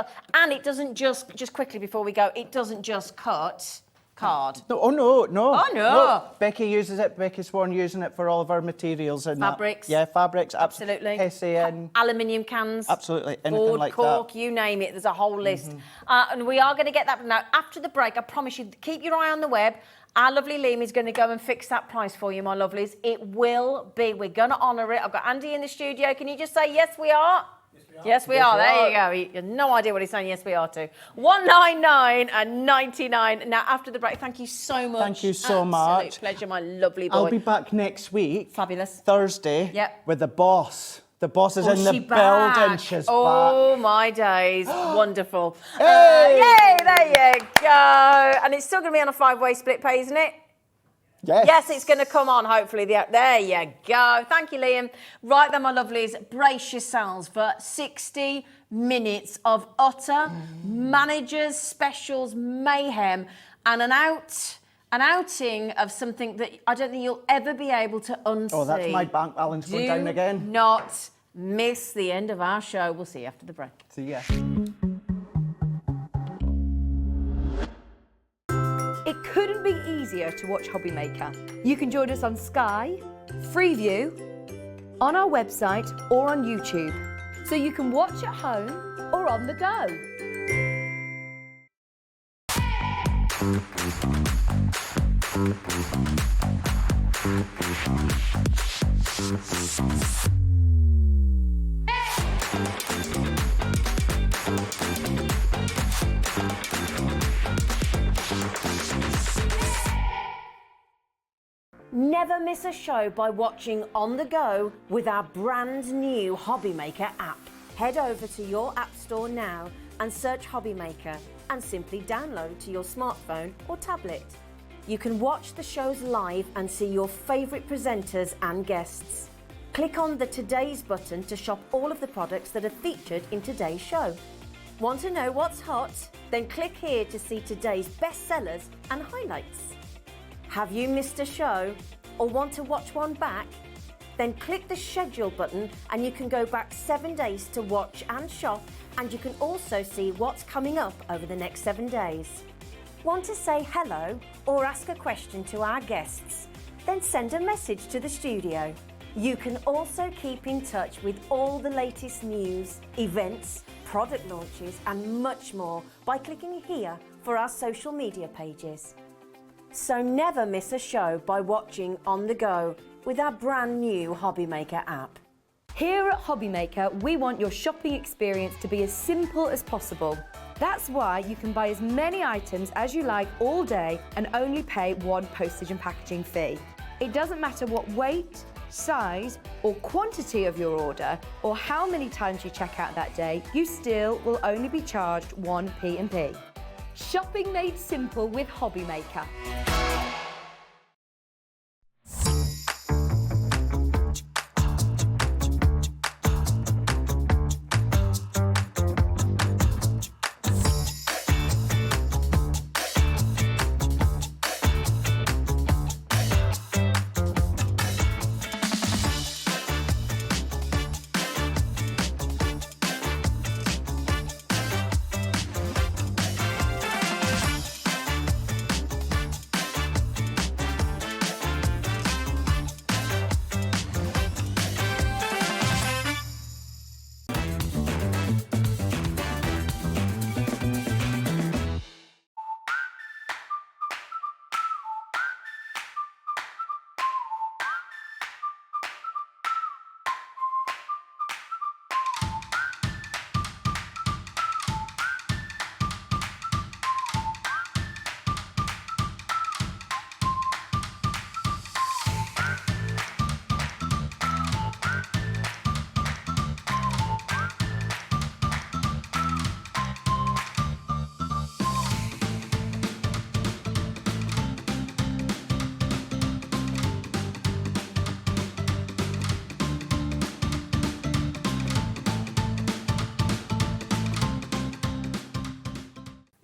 it doesn't just quickly before we go, it doesn't just cut card. No, oh no. Oh no. Becky uses it. Becky's sworn using it for all of our materials and Fabrics. Fabrics. Absolutely. SAN. Aluminium cans. Absolutely. Anything Board, like cork, that. you name it. There's a whole list. And we are going to get that. Now, after the break, I promise you, keep your eye on the web. Our lovely Liam is going to go and fix that price for you, my lovelies. It will be. We're going to honour it. I've got Andy in the studio. Can you just say, yes, we are? Yes, we are. There you go. You have no idea what he's saying. Yes, we are too. $199.99. Now, after the break, thank you so much. Thank you so much. Absolute pleasure, my lovely boy. I'll be back next week. Fabulous. Thursday. With the boss. The boss is in the back? building. She's Oh, back. my days. Wonderful. Hey! Yay, there you go. And it's still going to be on a 5-way split pay, isn't it? Yes. Yes, it's going to come on, hopefully. There you go. Thank you, Liam. Right then, my lovelies, brace yourselves for 60 minutes of utter managers, specials, mayhem, and an outing of something that I don't think you'll ever be able to unsee. Oh, that's my bank balance going down again. Do not miss the end of our show. We'll see you after the break. See ya. It couldn't be easier to watch HobbyMaker. You can join us on Sky, Freeview, on our website or on YouTube, so you can watch at home or on the go. Never miss a show by watching on the go with our brand new HobbyMaker app. Head over to your app store now and search HobbyMaker and simply download to your smartphone or tablet. You can watch the shows live and see your favourite presenters and guests. Click on the Today's button to shop all of the products that are featured in today's show. Want to know what's hot? Then click here to see today's bestsellers and highlights. Have you missed a show or want to watch one back? Then click the schedule button and you can go back 7 days to watch and shop, and you can also see what's coming up over the next 7 days. Want to say hello or ask a question to our guests? Then send a message to the studio. You can also keep in touch with all the latest news, events, product launches and much more by clicking here for our social media pages. So never miss a show by watching on the go with our brand new HobbyMaker app. Here at HobbyMaker, we want your shopping experience to be as simple as possible. That's why you can buy as many items as you like all day and only pay one postage and packaging fee. It doesn't matter what weight, size or quantity of your order or how many times you check out that day, you still will only be charged one P&P. Shopping made simple with HobbyMaker.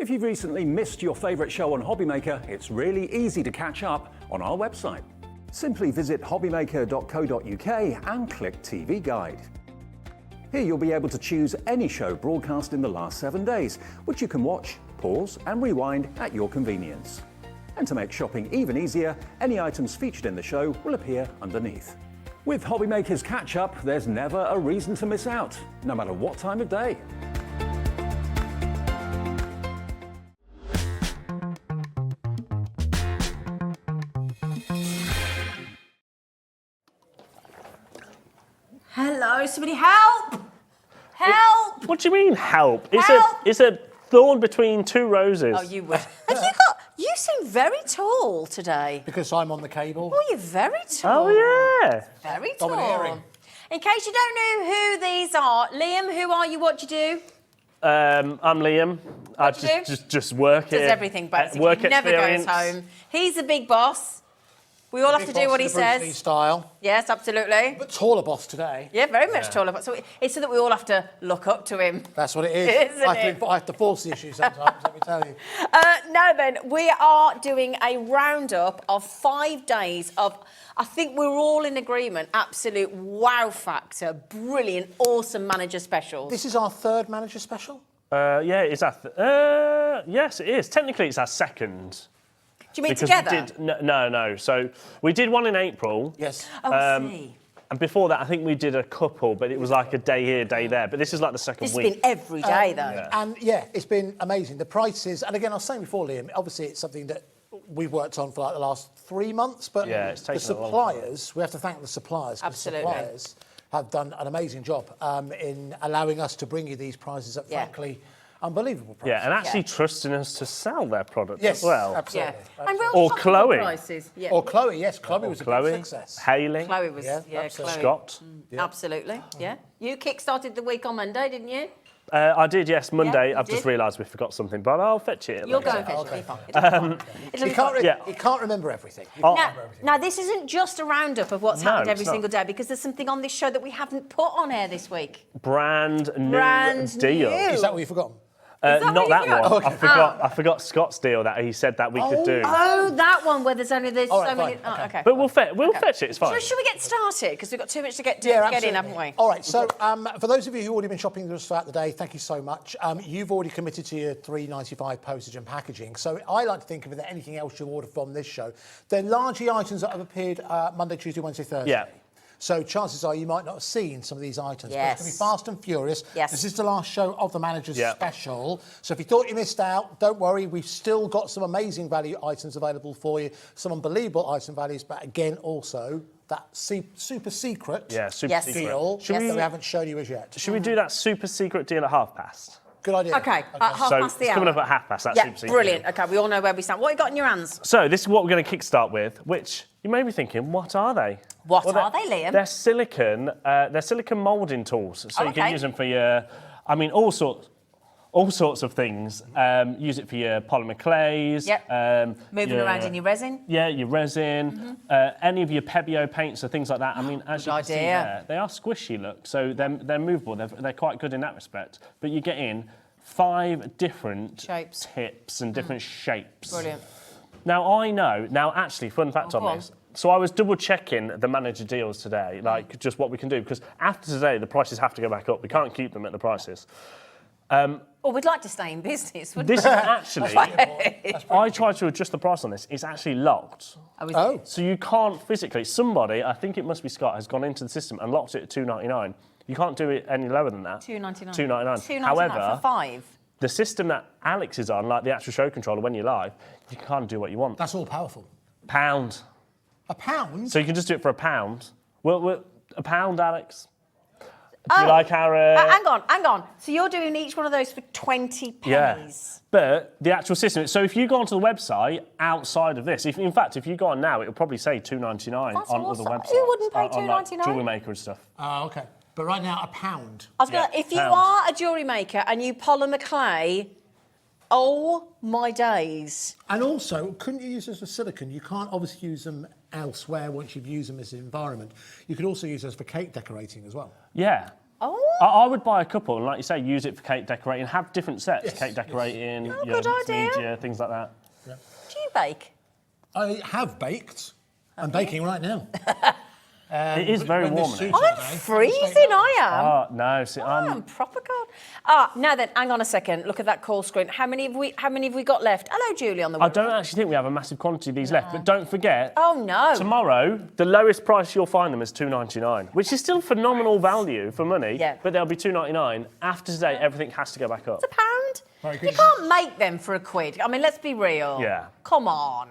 If you've recently missed your favourite show on HobbyMaker, it's really easy to catch up on our website. Simply visit hobbymaker.co.uk and click TV Guide. Here you'll be able to choose any show broadcast in the last 7 days, which you can watch, pause and rewind at your convenience. And to make shopping even easier, any items featured in the show will appear underneath. With HobbyMaker's catch-up, there's never a reason to miss out, no matter what time of day. Hello, somebody help! Help! What do you mean help? Help! It's a thorn between two roses. Oh, you would. You seem very tall today. Because I'm on the cable. Oh, you're very tall. Oh, yeah. Very tall. Domineering. In case you don't know who these are, Liam, who are you? What do you do? I'm Liam. I do you do? just work here. Does everything basically. Work Never experience. goes home. He's the big boss. We all have to do what he Bruce Lee says. style. Yes, absolutely. But taller boss today. Yeah, very much taller. But so it's so that we all have to look up to him. That's what it is. Isn't it? I have to force the issue sometimes, let me tell you. Now then, we are doing a roundup of 5 days of, I think we're all in agreement, absolute wow factor, brilliant, awesome manager specials. This is our third manager special? Yeah, it's our yes, it is. Technically, it's our second. Do you mean Because together? we did, no. So we did one in April. Yes. See. And before that, I think we did a couple, but it was like a day here, day there. But this is like the second It's week. been every day, though. Yeah. And yeah, it's been amazing. The prices, and again, I was saying before, Liam, obviously it's something that we've worked on for like the last 3 months, but Yeah, it's the taken a long suppliers, we have to thank the suppliers. 'Cause Absolutely. The suppliers have done an amazing job in allowing us to bring you these prices at, Yeah. frankly, unbelievable price. Yeah, and actually trusting us to sell their product Yes, as well. absolutely. Yeah. And real Or shopping Chloe. prices. Yeah. Or Chloe, yes, Chloe was a Chloe, big success. Hayley, Chloe was, Yeah, yeah, absolutely. Chloe. Scott. Absolutely, yeah. You kick-started the week on Monday, didn't you? I did, yes, Monday. you I've just did. realised we forgot something, but I'll fetch it. You'll go and fetch it. It'll be fine. It'll be fine. He can't remember everything. Now, this isn't just a roundup of what's No, happened every it's not. single day, because there's something on this show that we haven't put on air this week. Brand new Brand deal. new. Is that what you've forgotten? that Not what that you one. forgot? Okay. I forgot Scott's deal that he said that we could do. Oh, that one where there's only All right, so many. fine, Oh, okay. But we'll fetch it. It's fine. So should we get started? Because we've got too much to get absolutely. in, haven't we? All right, so for those of you who've already been shopping with us throughout the day, thank you so much. You've already committed to your $3.95 postage and packaging. So I like to think of it that anything else you order from this show, they're largely items that have appeared Monday, Tuesday, Wednesday, Thursday. Yeah. So chances are you might not have seen some of these items. Yes. But it's going to be fast and furious. Yes. This is the last show of the Manager's Yeah. Special. So if you thought you missed out, don't worry. We've still got some amazing value items available for you. Some unbelievable item values, but again, also that super secret Super secret. deal Should that we we haven't shown you as yet. Should we do that super secret deal at 5:30? Good idea. Okay, at half So past the it's hour. coming up at 5:30. That's Yeah, super secret. brilliant. Okay, we all know where we stand. What have you got in your hands? So this is what we're going to kickstart with, which you may be thinking, what are they? What Well, are they, Liam? They're silicon moulding tools. So you can okay. use them for your, all sorts of things. Use it for your polymer clays. Yep. Moving around in your resin. Yeah, your resin, any of your Pebeo paints or things like that. I mean, as you can see idea. there, they are squishy look, so they're movable. They're quite good in that respect. But you get in 5 different Shapes. tips and different shapes. Brilliant. Now actually, fun fact go on on. this. So I was double checking the manager deals today, like just what we can do, because after today, the prices have to go back up. We can't keep them at the prices. Well, we'd like to stay in business, wouldn't This we? is actually, I tried to adjust the price on this. It's actually locked. Oh. So you can't physically, somebody, I think it must be Scott, has gone into the system and locked it at $2.99. You can't do it any lower than that. $2.99. $2.99. $2.99 However, for 5. the system that Alex is on, like the actual show controller when you're live, you can't do what you want. That's all powerful. £1. £1? So you can just do it for £1. Well, £1, Alex. Do you like our... Hang on. So you're doing each one of those for 20 pennies? But the actual system, so if you go onto the website outside of this, in fact, if you go on now, it'll probably say $2.99 That's on awesome. other websites. Who wouldn't pay on, like, $2.99? Jewelry Maker and stuff. Oh, OK. But right now, £1. I was gonna, Yeah, if you pounds. are a jewellery maker and you polymer clay, oh my days. And also, couldn't you use this for silicon? You can't obviously use them elsewhere once you've used them as an environment. You could also use those for cake decorating as well. Yeah. Oh. I would buy a couple and, like you say, use it for cake decorating. Have different sets, Yes, cake decorating, Oh, your good idea. media, things like that. Do you bake? I have baked. I'm baking right now. It is very when this warm in suits it. you I'm today, freezing, I am. Oh, no, see, I'm proper cold. Now then, hang on a second. Look at that call screen. How many have we got left? Hello, Julie on the I web. don't actually think we have a massive quantity of these left, but don't forget, Oh no. tomorrow, the lowest price you'll find them is $2.99, which is still phenomenal value for money, Yeah. but they'll be $2.99. After today, everything has to go back up. It's £1. Very You good. can't make them for £1. I mean, let's be real. Yeah. Come on.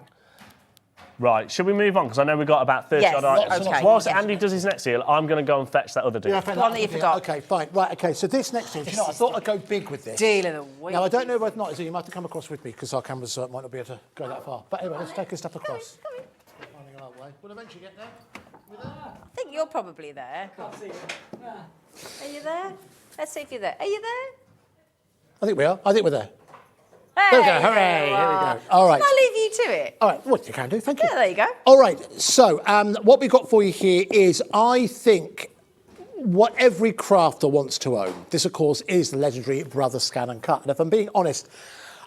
Right, should we move on? Because I know we've got about 30 Yes, odd items. okay. Whilst Yes. Andy does his next deal, I'm going to go and fetch that other deal. Yeah, The one that you forgot. OK, fine. Right, OK, so this next deal, do you know, I thought I'd go big with this. Deal of the week. Now, I don't know whether or not, so you might have to come across with me because our cameras might not be able to go that far. But anyway, let's take a step across. Running a long way. We'll eventually get there. I think you're probably there. Can't see you. Are you there? Let's see if you're there. Are you there? I think we are. I think we're there. Hey, There we go. Hooray. Here we go. All right. Can I leave you to it? All right. What you can do. Thank you. Yeah, there you go. All right. So what we've got for you here is, I think, what every crafter wants to own. This, of course, is the legendary Brother Scan and Cut. And if I'm being honest,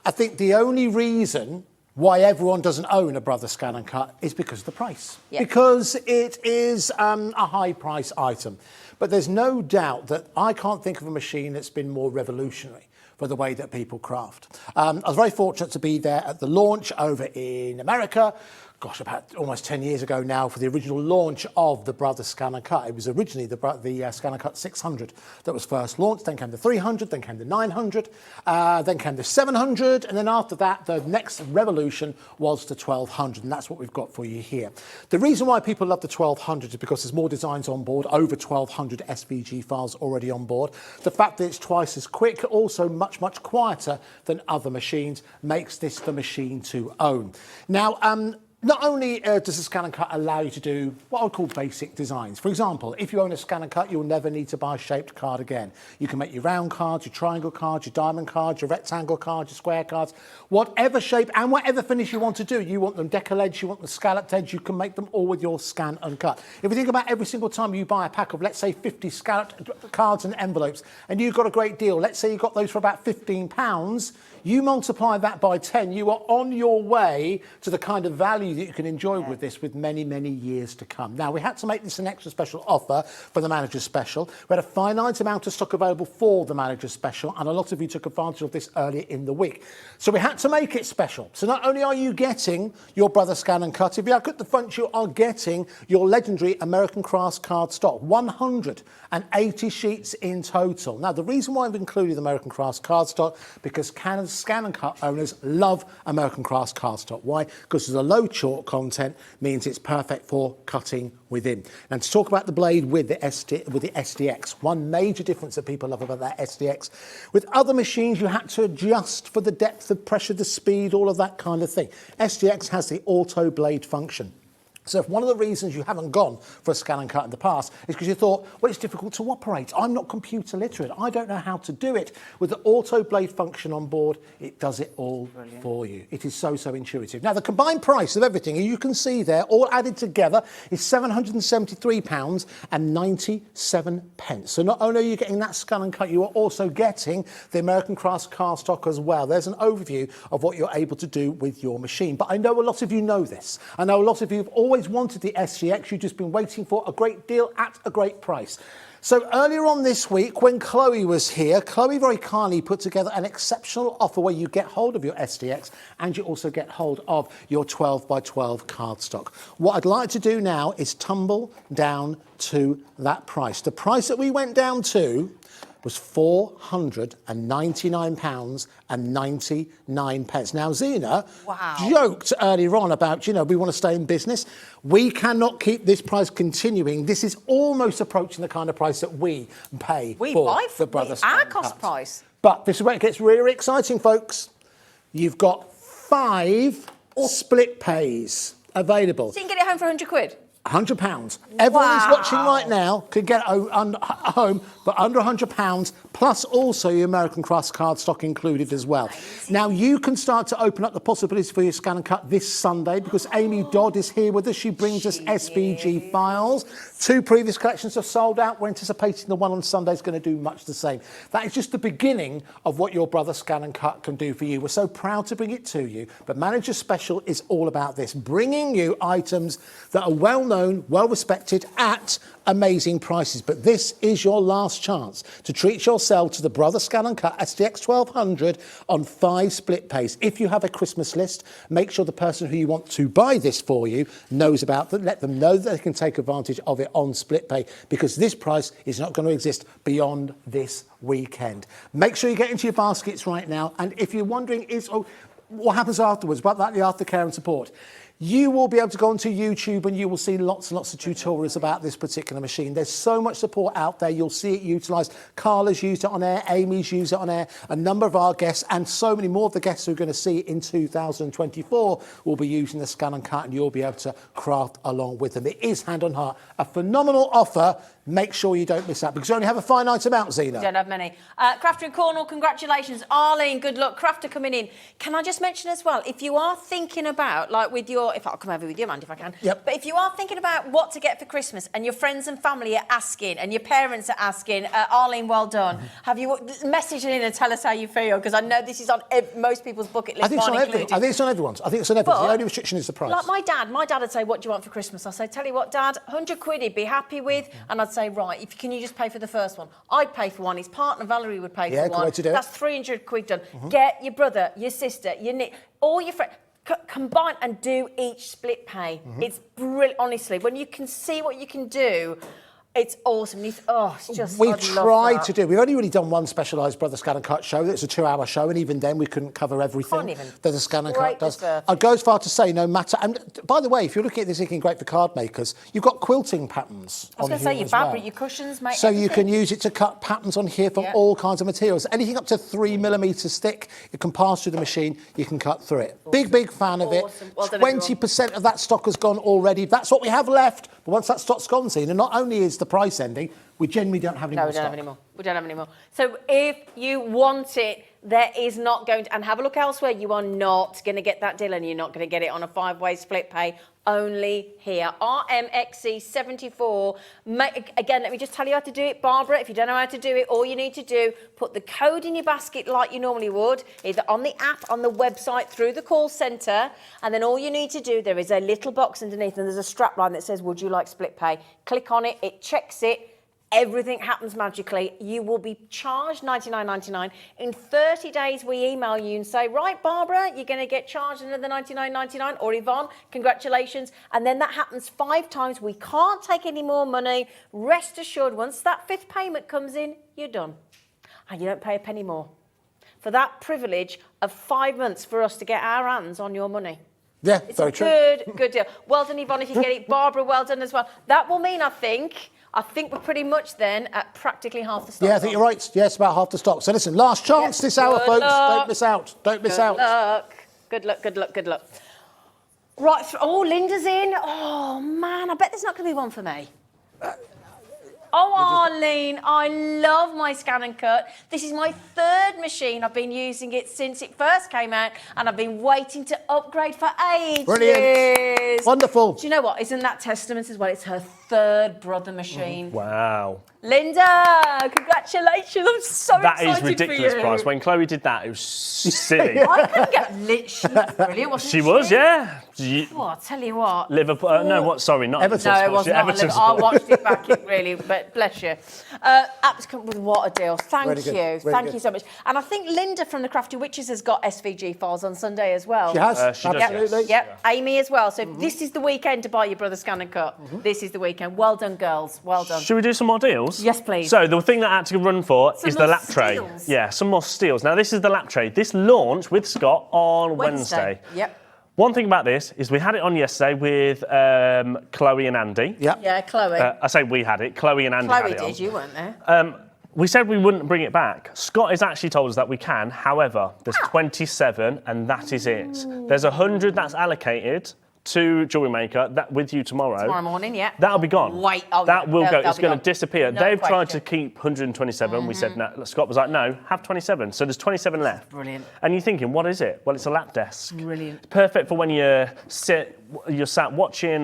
I think the only reason why everyone doesn't own a Brother Scan and Cut is because of the price. Yeah. Because it is a high price item. But there's no doubt that I can't think of a machine that's been more revolutionary for the way that people craft. I was very fortunate to be there at the launch over in America. gosh, about almost 10 years ago now, for the original launch of the Brother Scan and Cut. It was originally the Scan and Cut 600 that was first launched, then came the 300, then came the 900, then came the 700, and then after that, the next revolution was the 1200, and that's what we've got for you here. The reason why people love the 1200 is because there's more designs on board, over 1200 SVG files already on board. The fact that it's twice as quick, also much, much quieter than other machines, makes this the machine to own. Now, not only does the Scan and Cut allow you to do what I would call basic designs. For example, if you own a Scan and Cut, you'll never need to buy a shaped card again. You can make your round cards, your triangle cards, your diamond cards, your rectangle cards, your square cards, whatever shape and whatever finish you want to do. You want them decal edge, you want the scalloped edge, you can make them all with your Scan and Cut. If you think about every single time you buy a pack of, let's say, 50 scalloped cards and envelopes, and you've got a great deal, let's say you got those for about £15, you multiply that by 10, you are on your way to the kind of value that you can enjoy with this with many, many years to come. Now, we had to make this an extra special offer for the Manager's Special. We had a finite amount of stock available for the Manager's Special, and a lot of you took advantage of this earlier in the week. So we had to make it special. So not only are you getting your Brother Scan and Cut, if you look at the front, you are getting your legendary American Crafts card stock, 180 sheets in total. Now, the reason why I've included the American Crafts card stock, because Scan and Cut owners love American Crafts cardstock. Why? Because there's a low chalk content, means it's perfect for cutting within. And to talk about the blade with the SDX, one major difference that people love about that SDX, with other machines you had to adjust for the depth, the pressure, the speed, all of that kind of thing. SDX has the auto blade function. So if one of the reasons you haven't gone for a Scan and Cut in the past is because you thought, well, it's difficult to operate. I'm not computer literate. I don't know how to do it. With the auto blade function on board, it does it all for you. It is so, so intuitive. Now, the combined price of everything, you can see there, all added together, is £773.97. So not only are you getting that Scan and Cut, you are also getting the American Crafts cardstock as well. There's an overview of what you're able to do with your machine. But I know a lot of you know this. I know a lot of you have always wanted the SGX, you've just been waiting for a great deal at a great price. So earlier on this week, when Chloe was here, Chloe very kindly put together an exceptional offer where you get hold of your SDX and you also get hold of your 12x12 cardstock. What I'd like to do now is tumble down to that price. The price that we went down to was £499.99. Now, Zena joked earlier on about, you know, we want to stay in business. We cannot keep this price continuing. This is almost approaching the kind of price that we pay for the Brother Scan our and cost Cut. price. But this is where it gets really exciting, folks. You've got 5 split pays available. So you can get it home for £100. £100. Everyone who's watching right now can get it home for under £100, plus also your American Crafts cardstock included as well. Now, you can start to open up the possibilities for your Scan and Cut this Sunday because Amy Dodd is here with us. She brings us SVG files. 2 previous collections have sold out. We're anticipating the one on Sunday is going to do much the same. That is just the beginning of what your Brother Scan and Cut can do for you. We're so proud to bring it to you. But Manager's Special is all about this, bringing you items that are well-known, well-respected at amazing prices. But this is your last chance to treat yourself to the Brother Scan and Cut SDX 1200 on 5 split pays. If you have a Christmas list, make sure the person who you want to buy this for you knows about them. Let them know that they can take advantage of it on split pay, because this price is not going to exist beyond this weekend. Make sure you get into your baskets right now. And if you're wondering, what happens afterwards, about that, the aftercare and support, you will be able to go onto YouTube and you will see lots and lots of tutorials about this particular machine. There's so much support out there. You'll see it utilised. Carla's used it on air. Amy's used it on air. A number of our guests and so many more of the guests who are going to see in 2024 will be using the Scan and Cut, and you'll be able to craft along with them. It is, hand on heart, a phenomenal offer. Make sure you don't miss out, because you only have a finite amount, Zena. Don't have many. Crafter in Cornwall, congratulations. Arlene, good luck. Crafter coming in. Can I just mention as well, if you are thinking about, like with your, if I'll come over with you, Mandy, if I can. Yep. But if you are thinking about what to get for Christmas and your friends and family are asking and your parents are asking, Arlene, well done. Have you messaged in and tell us how you feel? Because I know this is on most people's bucket list. I think it's on everyone's. The only restriction is the price. Like my dad would say, what do you want for Christmas? I'd say, tell you what, Dad, £100 he'd be happy with. And I'd say, right, can you just pay for the first one? I'd pay for one. His partner, Valerie, would pay for one. Way to do it. That's £300 done. Get your brother, your sister, your niece, all your friends. combine and do each split pay. It's brilliant, honestly. When you can see what you can do, it's awesome. It's just, We've I'd love tried that. to do. We've only really done one specialised Brother Scan and Cut show. It's a 2-hour show, and even then we couldn't cover everything Can't even that the Scan and scrape Cut does. the surface. I'd go as far to say, no matter. And by the way, if you're looking at this thinking great for card makers, you've got quilting patterns. I was going to say, your fabric, your cushions, mate. So you can use it to cut patterns on here from all kinds of materials. Anything up to 3mm thick, it can pass through the machine. You can cut through it. Awesome. Big fan of it. Well done, everyone. 20% of that stock has gone already. That's what we have left. But once that stock's gone, and not only is the price ending, we genuinely don't have any more stock. No, we don't have any more. We don't have any more. So if you want it, there is not going to, and have a look elsewhere, you are not going to get that deal, and you're not going to get it on a 5-way split pay, only here. RMXC74. Again, let me just tell you how to do it, Barbara. If you don't know how to do it, all you need to do, put the code in your basket like you normally would, either on the app, on the website, through the call centre, and then all you need to do, there is a little box underneath, and there's a strap line that says, would you like split pay? Click on it, it checks it. Everything happens magically. You will be charged $99.99. In 30 days, we email you and say, right, Barbara, you're going to get charged another $99.99, or Yvonne, congratulations. And then that happens 5 times. We can't take any more money. Rest assured, once that 5th payment comes in, you're done. And you don't pay a penny more. For that privilege of 5 months for us to get our hands on your money. Yeah, It's very a true. good deal. Well done, Yvonne, if you get it. Barbara, well done as well. That will mean, I think we're pretty much then at practically half the stock. Yeah, I think you're right. Yes, about half the stock. So listen, last chance this hour, Good folks. luck. Don't miss out. Don't miss out. Good luck. Right, Linda's in. Oh, man, I bet there's not going to be one for me. Arlene, I love my Scan and Cut. This is my 3rd machine. I've been using it since it first came out, and I've been waiting to upgrade for ages. Brilliant. Wonderful. Do you know what? Isn't that testament as well? It's her 3rd brother machine. Wow. Linda, congratulations. I'm so That excited is ridiculous for you. price. When Chloe did that, it was silly. I couldn't get lit. She was brilliant, wasn't she? She was, yeah. Oh, I'll tell you what. Liverpool, no, what? Sorry, not Everton. No, it Sports, wasn't. Everton I Sports. watched it back, it really, but bless you. What a deal. Thank Really you. good, really Thank good. you so much. And I think Linda from the Crafty Witches has got SVG files on Sunday as well. She has. She does, Absolutely. Yep, Amy as well. So this is the weekend to buy your brother Scan and Cut. This is the weekend. Well done, girls. Well done. Should we do some more deals? Yes, please. So the thing that I had to run for Some is the more lap tray. steals. Yeah, some more steals. Now this is the lap tray. This launched with Scott on Wednesday. Yep. One thing about this is we had it on yesterday with Chloe and Andy. Yeah. Yeah, Chloe. I say we had it. Chloe and Andy had Chloe it on. did, you weren't there. We said we wouldn't bring it back. Scott has actually told us that we can. However, there's 27 and that is it. There's 100 that's allocated to Jewelry Maker that with you tomorrow. Tomorrow morning, yeah. That'll be gone. Wait, that will go. they'll It's be going gone. to disappear. No They've tried to question. keep 127. We said no. Scott was like, no, have 27. So there's 27 left. Brilliant. And you're thinking, what is it? Well, it's a lap desk. Brilliant. It's perfect for when you're sat watching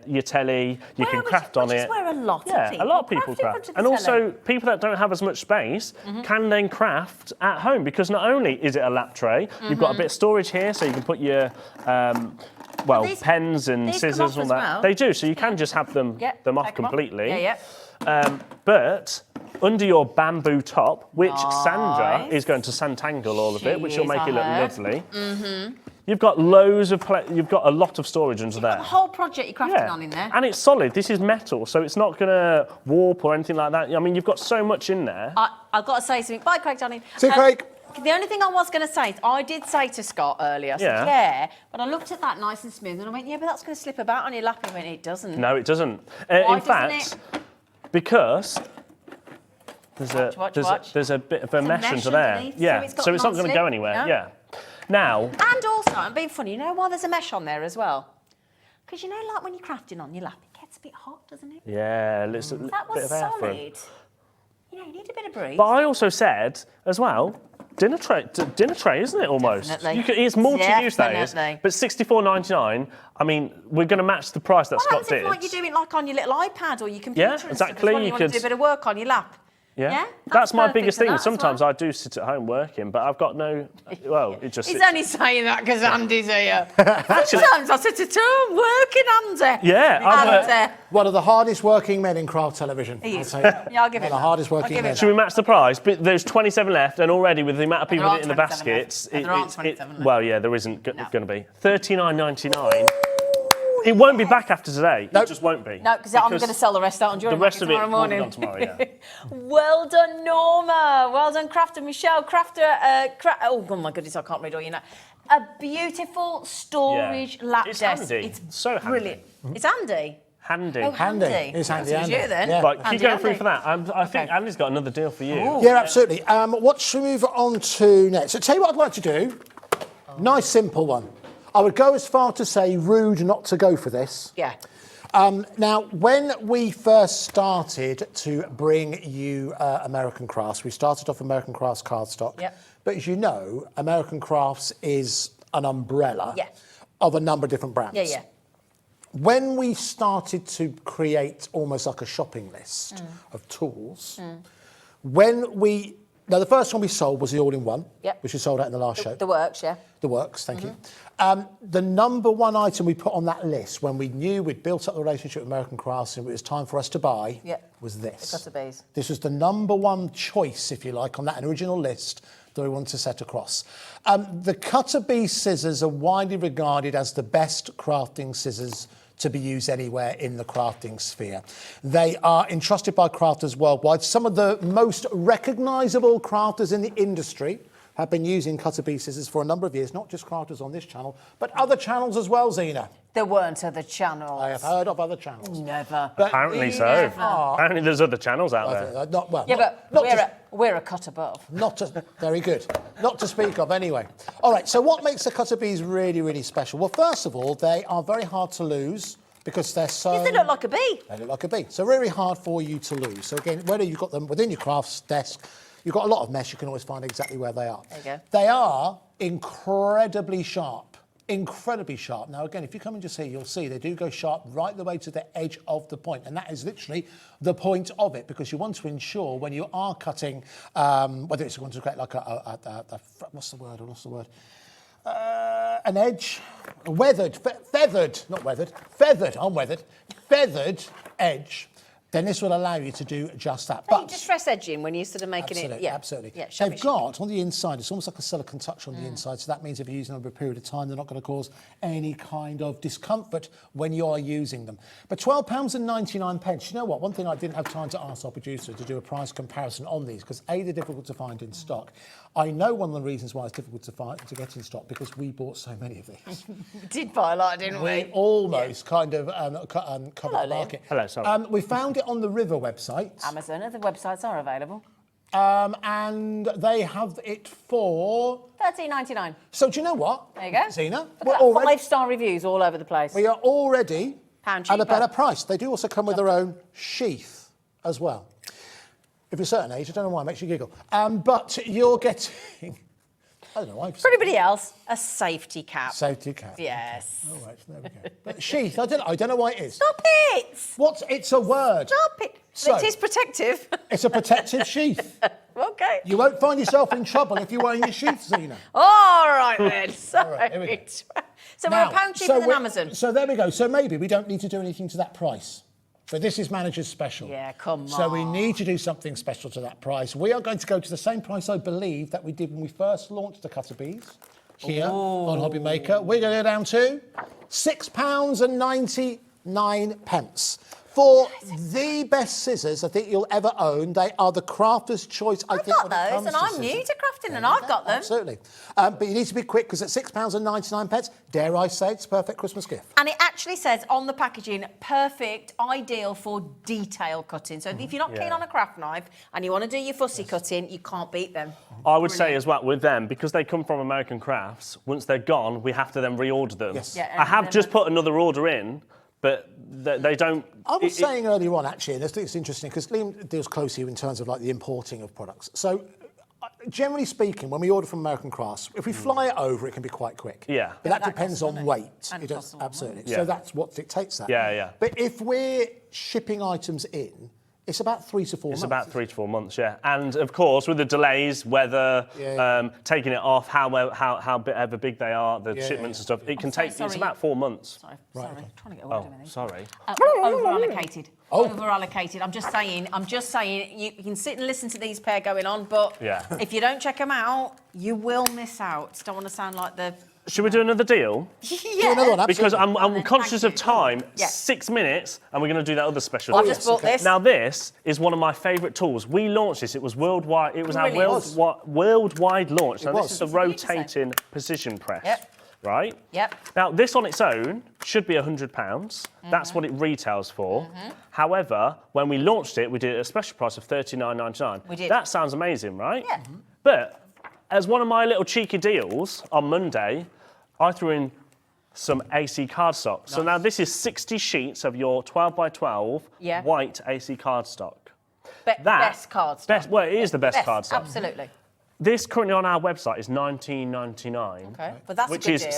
your telly. You can craft on it. Which is where a lot of Yeah, people a lot of people craft in front craft. of the And also, telly. people that don't have as much space can then craft at home because not only is it a lap tray, you've got a bit of storage here so you can put your these- pens and these come scissors off and as that. well. They do, so you can just have them Yeah, off take 'em off. completely. Yeah. But under your bamboo top, which Sandra Nice. is going to Santangle all of She it, which will is, make I it look heard. lovely. You've got loads of you've got a lot of storage under there. The whole project you're crafting on in there. And it's solid. This is metal, so it's not going to warp or anything like that. I mean, you've got so much in there. I've got to say something. Bye, Craig, darling. See you, Craig. The only thing I was going to say, I did say to Scott earlier, I said, Yeah. but I looked at that nice and smooth, and I went, yeah, but that's going to slip about on your lap. He went, it doesn't. No, it doesn't. Why In doesn't fact, it? because there's Watch. there's a bit of a mesh mesh under there. underneath, Yeah, so it's got so it's not going to non-slip, go anywhere. no? Yeah. Now, And also, I'm being funny, you know why there's a mesh on there as well? Because you know, like when you're crafting on your lap, it gets a bit hot, doesn't it? yeah, it's a That bit was of air for 'em. solid. You know, you need a bit of breeze. But I also said as well, dinner tray, isn't it almost? Definitely. It's multi-use that is. Definitely. But $64.99. I mean, we're going to match the price that What Scott happens if did. like you do it like on your little iPad or your computer? Yeah, and stuff as exactly, well, you you want to could- do a bit of work on your lap. Yeah, that's that's my perfect biggest for thing. that as Sometimes well. I do sit at home working, but I've got no. Well, it just. He's sits- only saying that because Andy's here. Sometimes I sit at home working, Andy. Yeah, Andy. One of the hardest working men in craft television. He is. I'll say that. Yeah, I'll give One it of the that. hardest I'll working give it men. Should we match the price? But there's 27 left, and already with the amount of people There in it in the aren't 27 baskets, left. There aren't 27 left. well, yeah, there isn't going to be. £39.99. It won't be back after today. Nope. It just won't be. No, because I'm going to sell the rest out on During the rest of it tomorrow will be morning. done tomorrow. Yeah. Well done, Norma. Well done, Crafter Michelle. Crafter. Oh my goodness, I can't read all you know. A beautiful storage lap It's desk. handy. It's So handy. brilliant. It's Andy. Handy. Oh, Handy. It's handy, That's handy. you then. Yeah. Right, keep Handy, going through handy. for that. I think Andy's got another deal for you. Yeah, absolutely. What should we move on to next? So tell you what I'd like to do. Nice, simple one. I would go as far to say rude not to go for this. Yeah. Now, when we first started to bring you American Crafts, we started off American Crafts cardstock. Yep. But as you know, American Crafts is an umbrella Yeah. of a number of different brands. Yeah, yeah. When we started to create almost like a shopping list of tools, now the first one we sold was the all-in-one, Yep. which we sold out in the last show. The works, yeah. The works, thank you. The number one item we put on that list when we knew we'd built up the relationship with American Crafts and it was time for us to buy was this. The Cutter Bees. This was the number one choice, if you like, on that original list that we wanted to set across. The Cutter Bee scissors are widely regarded as the best crafting scissors to be used anywhere in the crafting sphere. They are entrusted by crafters worldwide. Some of the most recognisable crafters in the industry have been using Cutter Bee scissors for a number of years, not just crafters on this channel, but other channels as well, Zena. There weren't other channels. I have heard of other channels. Never. But Apparently so. Never. Apparently there's other channels out there. We're a cut above. Very good. Not to speak of, anyway. All right, so what makes the Cutter Bees really, really special? Well, first of all, they are very hard to lose because they're so... They look like a bee. They look like a bee. So really hard for you to lose. So again, whether you've got them within your crafts desk, you've got a lot of mesh, you can always find exactly where they are. There you go. They are incredibly sharp. Incredibly sharp. Now, again, if you come and just see, you'll see they do go sharp right the way to the edge of the point. And that is literally the point of it, because you want to ensure when you are cutting, whether it's going to create like what's the word? An edge, feathered edge, then this will allow you to do just that. But you just stress edging when you're sort of making absolutely, it. Yeah, absolutely. Yeah, They've got on the inside, it's almost like a silicone touch on the inside. So that means if you're using them over a period of time, they're not going to cause any kind of discomfort when you are using them. But £12.99. You know what? One thing I didn't have time to ask our producer to do a price comparison on these because A, they're difficult to find in stock. I know one of the reasons why it's difficult to get in stock because we bought so many of these. We did buy a lot, didn't we? We almost kind of covered the market. Hello, sorry. We found it on the River website. Amazon, other websites are available. And they have it for... $13.99. So do you know what? There you go. Zena, Look at that, 5-star reviews all over the place. we are already Pound at a cheaper. better price. They do also come with their own sheath as well. If you're a certain age, I don't know why, it makes you giggle. But you're getting... I don't know why. For everybody else, a safety cap. Safety cap. Yes. All right, there we go. But sheath, I don't know why it is. Stop it! It's a word. Stop it! So- It is protective. It's a protective sheath. Okay. You won't find yourself in trouble if you're wearing your sheath, Zena. All right then. Sorry. right, here we go. So we're a pound cheaper than Amazon. So there we go. So maybe we don't need to do anything to that price. But this is manager's special. Yeah, come So we on. need to do something special to that price. We are going to go to the same price, I believe, that we did when we first launched the Cutter Bees here on HobbyMaker. We're going to go down to £6.99. For the best scissors I think you'll ever own. They are the crafter's choice, I I've think, got when it those, comes and to I'm new scissors. to crafting, and I've got them. Absolutely. But you need to be quick because at £6.99, dare I say, it's a perfect Christmas gift. And it actually says on the packaging, perfect, ideal for detail cutting. So if you're not keen on a craft knife and you want to do your fussy cutting, you can't beat them. I would say as well with them, because they come from American Crafts, once they're gone, we have to then reorder them. Yes. Yeah, I have just put another order in, but they don't... I was saying earlier on, actually, and I think it's interesting because Liam deals closely in terms of like the importing of products. So, generally speaking, when we order from American Crafts, if we fly it over, it can be quite quick. Yeah. But that depends on weight. And It it does, costs a lot of absolutely. Yeah. So that's what dictates that. Yeah, yeah. But if we're shipping items in, It's about 3 to 4 months. It's about 3 to 4 months, yeah. And of course, with the delays, weather, taking it off, however big they are, the shipments and stuff, it can take. It's about 4 months. Sorry, Right, sorry. okay. Trying to get away with everything. Sorry. Over-allocated. Over-allocated. I'm just saying, you can sit and listen to these pair going on, but if you don't check them out, you will miss out. Don't want to sound like the... Should we do another deal? Do another one, absolutely. Because I'm conscious of time. Yeah. 6 minutes, and we're going to do that other special. I've just bought this. Now this is one of my favourite tools. We launched this. It was worldwide. It was our worldwide launch. Now this is the rotating precision press. Yep. Right? Yep. Now this on its own should be £100. That's what it retails for. However, when we launched it, we did it at a special price of $39.99. We did. That sounds amazing, right? Yeah. But as one of my little cheeky deals on Monday, I threw in some AC cardstock. So now this is 60 sheets of your 12 by 12 white AC cardstock. Best cardstock. Well, it is the best cardstock. Absolutely. This currently on our website is $19.99. Okay, but that's which a good is deal.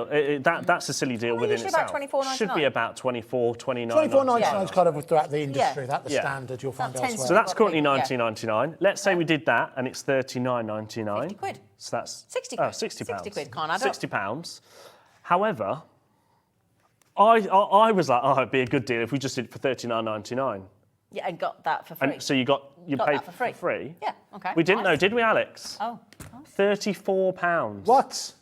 still that's a silly deal within usually itself. about $24.99. Should be about $24, $29. $24.99 is kind of throughout the industry. Yeah. That's the standard you'll find That tends elsewhere. So that's currently Yeah. $19.99. Let's say we did that and it's $39.99. 50 quid. So that's 60 quid. 60 pounds. 60 quid, can't add up. £60. However, I was like, it'd be a good deal if we just did it for $39.99. Yeah, and got that for free. And so you Got paid that for free. Yeah, okay. We didn't know, did we, Alex? Oh. £34. What? So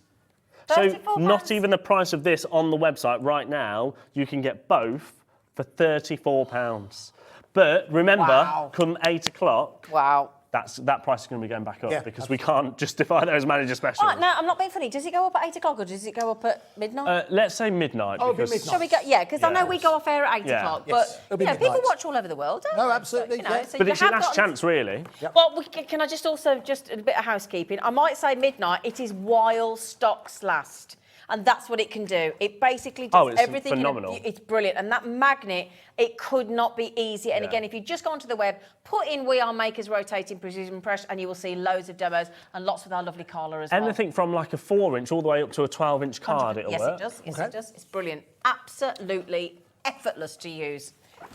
£34. not even the price of this on the website right now. You can get both for £34. But remember, come 8 o'clock, Wow. that price is going to be going back up because we can't justify those manager specials. Right, now, I'm not being funny. Does it go up at 8 o'clock or does it go up at midnight? Let's say midnight. Oh, it'll be because midnight. Shall we go? Yeah, because I know we go off air at 8 Yeah. o'clock, Yes, it'll but be you know, people midnight. watch all over the world, don't No, they? absolutely, So, you know, yeah. so But you it's your have last gotten- chance, really. Well, can I just also, just a bit of housekeeping? I might say midnight. It is while stocks last. And that's what it can do. It basically does it's everything. phenomenal. It's brilliant. And that magnet, it could not be easier. And again, if you just go onto the web, put in We Are Makers Rotating Precision Press, and you will see loads of demos and lots with our lovely Carla as well. Anything from like a 4-inch all the way up to a 12-inch card, it'll yes, work. it does. Yes, it does. It's brilliant. Absolutely effortless to use.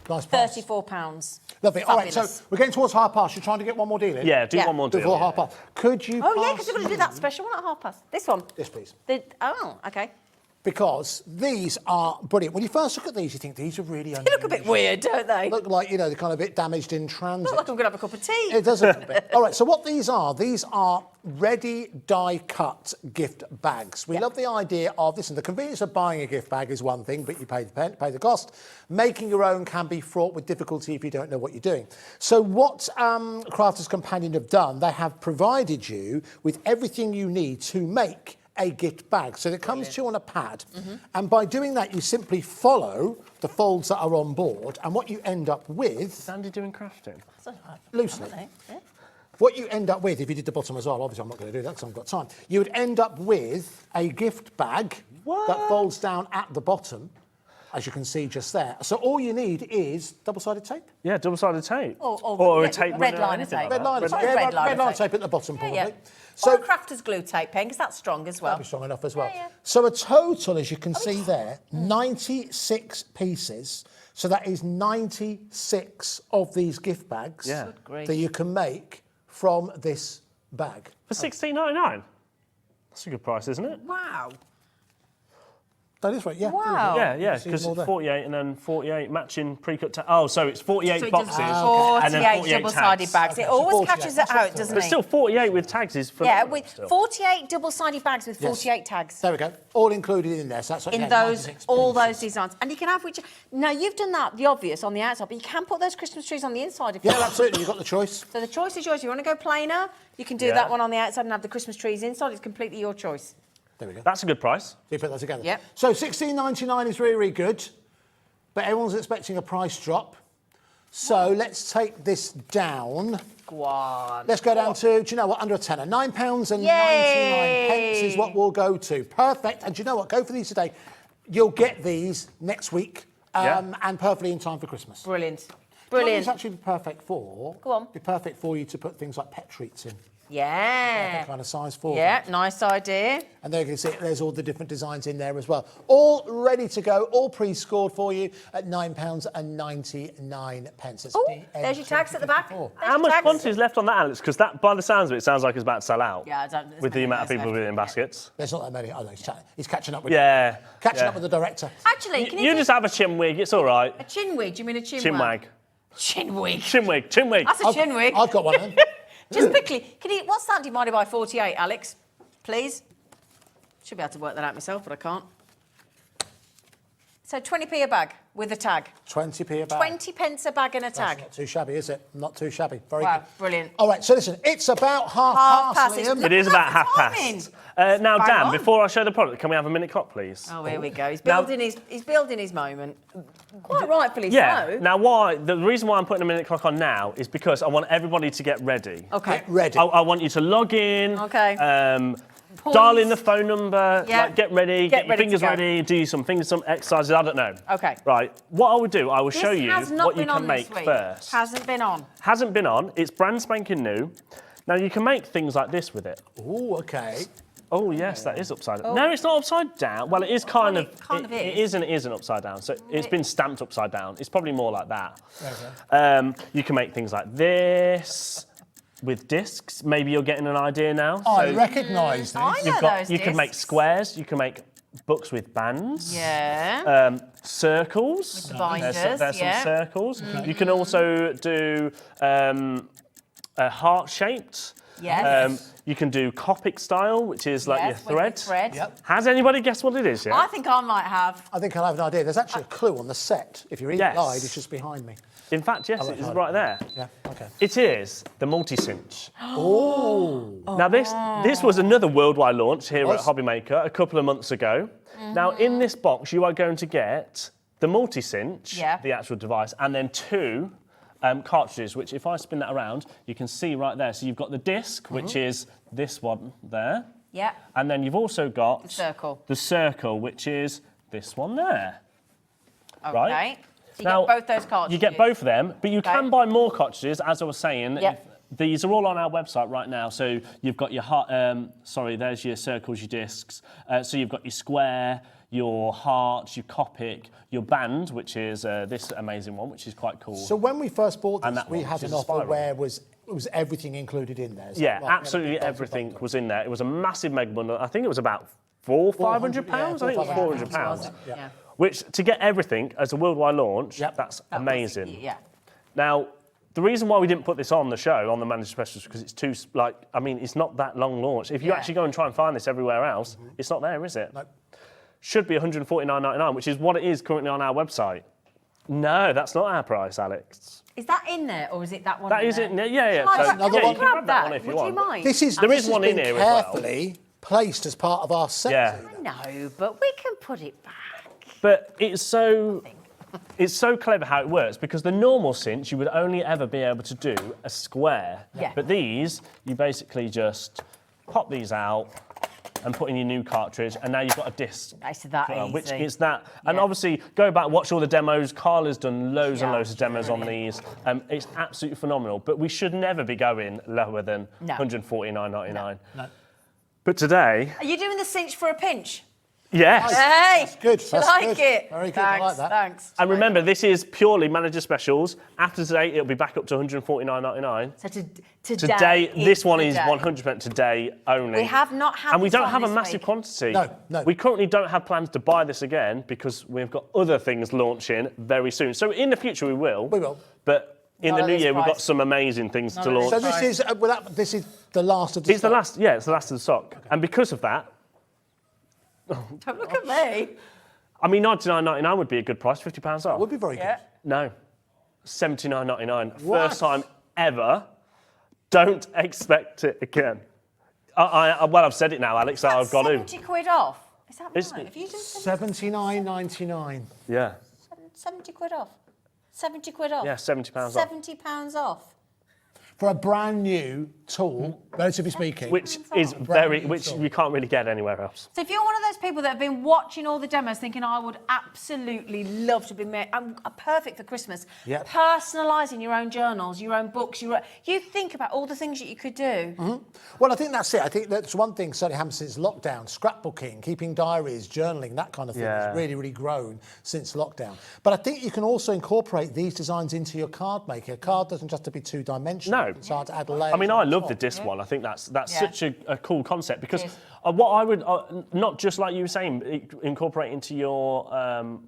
Nice price. £34. Lovely. All right, so Fabulous. we're getting towards half past. You're trying to get one more deal in? Yeah, do Yeah. one more deal. Before yeah. half past. Could you Oh, yeah, pass because we're going to do that special one at past. This one. Yes, please. Oh, OK. Because these are brilliant. When you first look at these, you think these are really They look a bit weird, don't they? Look like, you know, they're kind of a bit damaged in transit. Look like I'm going to have a cup of tea. It does a little bit. All right, so what these are ready die-cut gift bags. We love the idea of this, and the convenience of buying a gift bag is one thing, but you pay the cost. Making your own can be fraught with difficulty if you don't know what you're doing. So what Crafter's Companion have done, they have provided you with everything you need to make a gift bag. So it comes to you on a pad. And by doing that, you simply follow the folds that are on board, and what you end up with... Is Andy doing crafting? Loosely. Yeah. What you end up with, if you did the bottom as well, obviously I'm not going to do that because I haven't got time, you would end up with a gift bag that folds down at the bottom, as you can see just there. So all you need is double-sided tape. Yeah, double-sided tape. Or a tape red runner or liner anything tape. like Red that. liner tape. Red Yeah, liner red liner tape. tape at the bottom, probably. Yeah. So Or a Crafter's glue tape pen, because that's strong as well. that'll be strong enough as well. Yeah, yeah. So a total, as you can see there, 96 pieces. So that is 96 of these gift bags Yeah. Good that you can make from this bag. For $16.99? That's a good price, isn't it? Wow. That is right, yeah. Wow. Yeah, See because more there. 48 and then 48 matching pre-cut tape. Oh, so it's 48 So it boxes does and then 48 48 double-sided tags. bags. It so always 48, catches it that's what I out, thought. doesn't But it? still, 48 with tags is Yeah, phenomenal with still. 48 double-sided bags with 48 tags. There we go. All included in there. So that's what, In yeah, those, 96 all pieces. those designs. And you can have which... Now, you've done that, the obvious, on the outside, but you can put those Christmas trees on the inside if you Yeah, want. absolutely. You've got the choice. So the choice is yours. If you want to go plainer, you can do Yeah. that one on the outside and have the Christmas trees inside. It's completely your choice. There we go. That's a good price. So you put that together. Yep. So $16.99 is really, really good, but everyone's expecting a price drop. So let's take this down. Go on. Let's go down to, do you know what, under a tenner. £9.99 Yay! is what we'll go to. Perfect. And do you know what? Go for these today. You'll get these next week and perfectly in time for Christmas. Brilliant. Do you know what Brilliant. it's actually perfect for? Go on. Be perfect for you to put things like pet treats in. Yeah. That kind of size for Yeah, them. nice idea. And there you can see there's all the different designs in there as well. All ready to go, all pre-scored for you at £9.99. Oh, there's your tags at the back. How much quantity is left on that, Alex? Because that, by the sounds of it, sounds like it's about to sell out. Yeah, I don't. With the amount of people within baskets. There's not that many. Oh, no, he's catching up with Catching up with the director. Actually, can you just have a chin wig, it's all right. a chin wig? Do you mean a chin Wag. Chin wig. Chin wig, chin wig. That's a chin wig. I've got one of them. Just quickly, what's that divided by 48, Alex? Please. Should be able to work that out myself, but I can't. So 20p a bag with a tag. 20p a bag. 20 pence a bag and a tag. That's not too shabby, is it? Not too shabby. Very Wow, good. brilliant. All right, so listen, it's about half past, It's Liam. It is about half timing. past. Now, Bang Dan, on. before I show the product, can we have a minute clock, please? Oh, here we go. He's Now- building his moment. Quite rightfully Yeah. so. Now, the reason why I'm putting a minute clock on now is because I want everybody to get ready. Okay. Get ready. I want you to log in. Okay. Dial in the phone number. Yeah. Like, get ready. Get your ready to fingers go. ready. Do some exercises. I don't know. Okay. Right. What I would do, I will show This you has not what you been can on make this week. first. Hasn't been on. Hasn't been on. It's brand spanking new. Now you can make things like this with it. Oh, okay. Oh yes, that is upside down. No, it's not upside down. Well, it is kind of. it kind of It is. is and it isn't upside down. So it's been stamped upside down. It's probably more like that. Okay. You can make things like this with discs. Maybe you're getting an idea now. I So recognise this. I know those you can make discs. squares. You can make books with bands. Yeah. Circles. the binders, There's some yeah. circles. You can also do a heart-shaped. Yes. You can do Copic style, which is like Yes, your with thread. the thread. Yep. Has anybody guessed what it is yet? I think I might have. I think I'll have an idea. There's actually a clue on the set. If you're Yes. inside, it's just behind me. In fact, yes, it is hold right there. Yeah, okay. It is the multi-cinch. Oh. Now, this was another worldwide launch here at Was? HobbyMaker a couple of months ago. Now, in this box, you are going to get the multi-cinch, Yeah. the actual device, and then two cartridges, which if I spin that around, you can see right there. So you've got the disc, which is this one there. Yeah. And then you've also got The circle. which is this one there. Okay. Right. So you Now, get both those cartridges. You get both of them, but you Okay. can buy more cartridges, as I was saying. Yep. These are all on our website right now. So you've got your heart, there's your circles, your discs. So you've got your square, your heart, your Copic, your band, which is this amazing one, which is quite cool. So when we first bought And this, that we one, had which an is a offer spiral. where was everything included in there. Is yeah, that right? absolutely Bundle, everything bundle. was in there. It was a massive mega bundle. I think it was about £500. yeah, I think it was £400, £400. Yeah. Which, to get everything as a worldwide launch, Yep. that's That was- amazing. Yeah. Now, the reason why we didn't put this on the show, on the Manager Specials, is because it's too, it's not that long launch. If you Yeah. actually go and try and find this everywhere else, it's not there, is it? Nope. Should be £149.99, which is what it is currently on our website. No, that's not our price, Alex. Is that in there, or is it that one? That in is there? it. Yeah. Can I So, another yeah, one? you can grab that that. one if you Would want. you mind? There There is has one been in here as well. carefully placed as part of our set. Yeah. No, but we can put it back. But it's so clever how it works, because the normal cinch, you would only ever be able to do a square. Yeah. But these, you basically just pop these out and put in your new cartridge, and now you've got a disc. It's that Which easy. is that. And Yeah. obviously, go back, watch all the demos. Carla's done loads and Yeah, loads of demos on these. It's absolutely phenomenal. But we should never be going lower than No. £149.99. No. But today, Are you doing the cinch for a pinch? yes. Hey, That's good. You That's like good. it? Very good. Thanks, I like that. Thanks. And remember, this is purely Manager Specials. After today, it'll be back up to £149.99. So Today, this one is today. 100% today only. We have not had And we this don't on have a this massive week. quantity. No. We currently don't have plans to buy this again because we've got other things launching very soon. So in the future, we will. We will. But in Not the at new this year, we've got price. some amazing things to at this launch. So this is the last of the It's the stock. last, yeah, it's the last of the stock. And because of that, Don't look at me. I mean, £99.99 would be a good price, £50 off. Would be very Yeah. good. No, £79.99. What? First time ever. Don't expect it again. Well, I've said it now, Alex, so I've got to. 70 quid off. Is that It's- right? Have you done £79.99. Yeah, 70 quid off? 70 quid off? yeah, £70 off. £70 off. for a brand new tool, relatively speaking. Which you can't really get anywhere else. So if you're one of those people that have been watching all the demos thinking, I would absolutely love to be made, I'm perfect for Christmas, Yep. personalising your own journals, your own books, you think about all the things that you could do. Well, I think that's it. I think that's one thing certainly happened since lockdown. Scrapbooking, keeping diaries, journaling, that kind of thing has really, really grown since lockdown. But I think you can also incorporate these designs into your card maker. A card doesn't just have to be two-dimensional. No. It's hard to add layers. I mean, I on love the top. disc one. I think that's such a cool concept because Yes. what I would, not just like you were saying, incorporate into your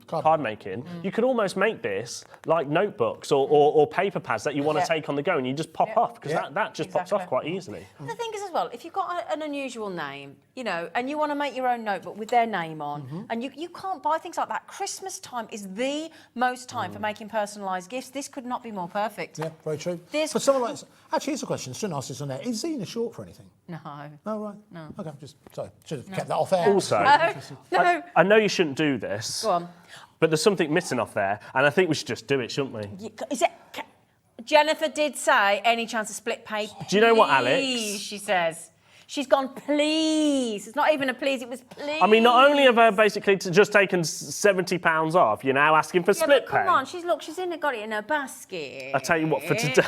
card making, you could almost make this like notebooks or paper pads that you want to take on the go and you just pop off because that just pops off quite easily. The thing is as well, if you've got an unusual name, you know, and you want to make your own notebook with their name on, and you can't buy things like that, Christmas time is the most time for making personalised gifts. This could not be more perfect. Yeah, very true. This For someone like... Actually, here's a question. Shouldn't ask this on there. Is Xena short for anything? No. Oh, right. No. Okay, sorry. Should have kept that off air. Also, No. I know you shouldn't do this, Go on. but there's something missing off there, and I think we should just do it, shouldn't we? Jennifer did say, any chance of split pay? Do you know what, Alex? Please, she says. She's gone, please. It's not even a please, it was please. I mean, not only have I basically just taken £70 off, you're now asking for split pay. Come on, she's got it in her basket. I tell you what, for today,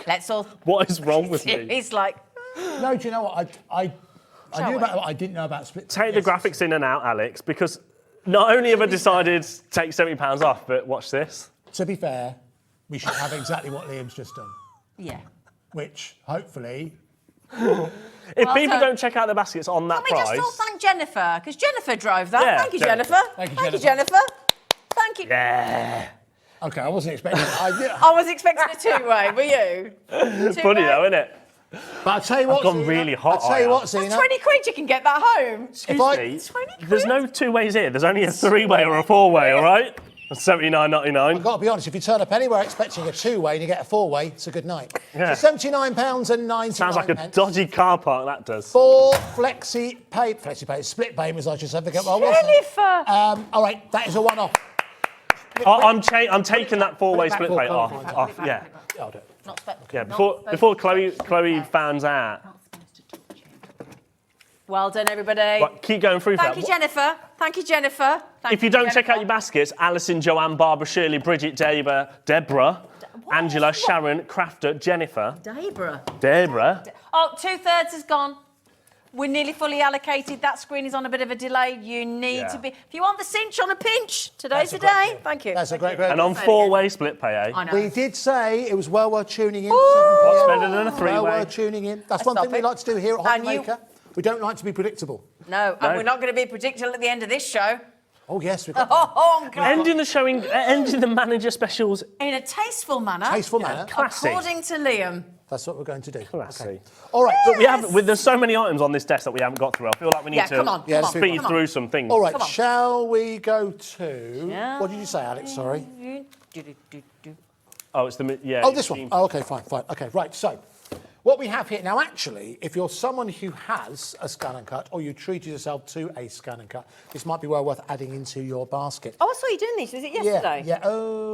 Let's all. what is wrong with me? It's like. No, do you know what? I knew about what I didn't know about split. Take the graphics in and out, Alex, because not only have I decided to take £70 off, but watch this. To be fair, we should have exactly what Liam's just done. Yeah. Which, hopefully... If people don't check out the baskets on that Can we price... just all thank Jennifer? Because Jennifer drove that. Yeah, Thank you, Jennifer. Jennifer. Thank you, Jennifer. Thank you. Yeah. Okay, I wasn't expecting... I was expecting a two-way, were you? It's funny though, isn't it? But I'll tell you what, I've gone Zena, really hot, I'll tell you I what, have. Zena. For 20 quid, you can get that home. Excuse I- me, 20 quid? there's no two ways here. There's only a three-way or a four-way, all right? That's £79.99. I've got to be honest, if you turn up anywhere expecting a two-way and you get a four-way, it's a good night. Yeah. So £79.99. Sounds like a dodgy car park, that does. For flexi pay, split payments, I just said. Forget what I was saying. Jennifer! All right, that is a one-off. I'm taking that four-way back, split Paul, pay Paul, off. Paul, Yeah. I'll do it. Not spec- Yeah, not before Chloe finds out. Well done, everybody. Right, keep going through Thank that. you, Jennifer. Thank you, Jennifer. If you don't check out your baskets, Alison, Joanne, Barbara, Shirley, Bridget, Deborah, Angela, Sharon, Crafter, Jennifer, Deborah. Oh, 2/3 is gone. We're nearly fully allocated. That screen is on a bit of a delay. You need to be... If you want the cinch on a pinch, today's the day. Thank you. That's a great... And on four-way split pay, eh? I know. We did say it was well worth tuning in. What's better than a three-way? Well worth tuning in. That's one thing we like to do here at And you- HobbyMaker. We don't like to be predictable. No, and we're not going to be predictable at the end of this show. Oh, yes, we've got Oh, I'm glad. Ending the manager specials. In a tasteful manner. tasteful manner. Classy. According to Liam. That's what we're going to do. Classy. Okay. All right. But there's so many items on this desk that we haven't got through. I feel like we need Come on, to come on, speed come on. through some things. All right. Come on. Shall we go to... What did you say, Alex? Sorry. Oh, it's the... Yeah. Oh, this one. Oh, OK, fine. OK, right. So what we have here... Now, actually, if you're someone who has a scan and cut or you treated yourself to a scan and cut, this might be well worth adding into your basket. Oh, I saw you doing this. Was it yesterday? Yeah.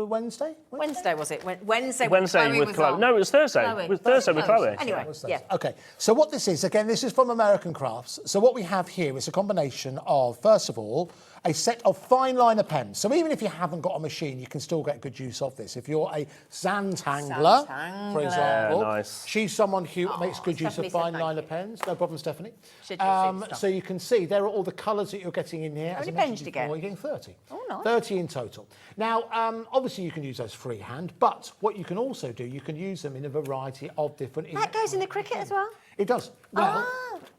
Wednesday? Wednesday, was it? Wednesday with Chloe. No, it was Thursday. Chloe. It was Thursday with Chloe. Anyway, yeah. OK, so what this is, again, this is from American Crafts. So what we have here is a combination of, first of all, a set of fine liner pens. So even if you haven't got a machine, you can still get good use of this. If you're a Zantangler, for example, nice. she's someone who makes good use Stephanie of said fine thank liner you. pens. No problem, Stephanie. Should do some So you can see there are all the colours that you're getting in here. How As I many pens mentioned do you get? before, you're getting 30. Oh, nice. 30 in total. Now, obviously you can use those freehand, but what you can also do, you can use them in a variety of different... That goes in the cricket as well? It does. Well,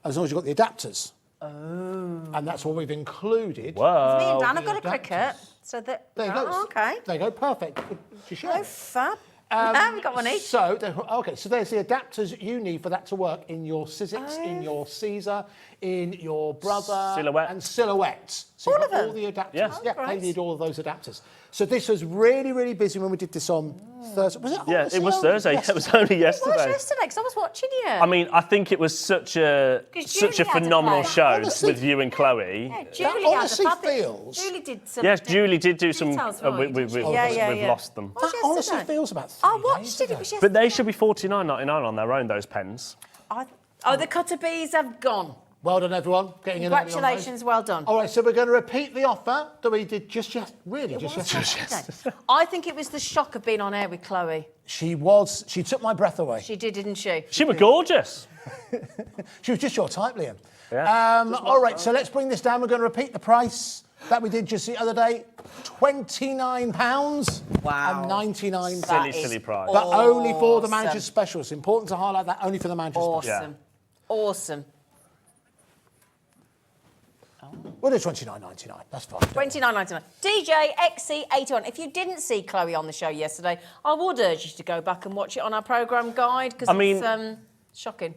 as long as you've got the adapters. Oh. And that's what we've included. Whoa. Me and Dan have got a adapters. cricket. So that... There you go. Oh, OK. There you go. Perfect. To share. Oh, fab. We've got one each. So, so there's the adapters you need for that to work in your Sizzix, in your Caesar, in your Brother, Silhouette. and Silhouette. So All you've of got them? all the adapters. Yeah. Yeah, Oh, they great. need all of those adapters. So this was really, really busy when we did this on Thursday. Was it? Yeah, it was Thursday. It was only It yesterday. was yesterday, because I was watching you. I mean, I think it was such a Julie had to phenomenal play. show Honestly- with you and Chloe. Yeah, Julie honestly had a fabulous... feels- Julie did some... Yes, Julie did do some. details for you, We've didn't she? Yeah, we've yeah. lost them. That honestly yesterday. feels about I watched it. It was yesterday. But they should be $49.99 on their own, those pens. Oh, the cutter bees have gone. Well done, everyone. Getting in early on those. Congratulations, well done. All right, so we're going to repeat the offer that we did just yesterday. I think it was the shock of being on air with Chloe. She took my breath away. She did, didn't she? She was gorgeous. She was just your type, Liam. Yeah. All right, so let's bring this down. We're going to repeat the price that we did just the other day. £29 Wow. and 99 pence. Silly price. But only for the manager's special. It's important to highlight that, only for the manager's special. Awesome. Awesome. We'll do £29.99. That's fine. $29.99. DJ XC81. If you didn't see Chloe on the show yesterday, I would urge you to go back and watch it on our programme guide because it's shocking.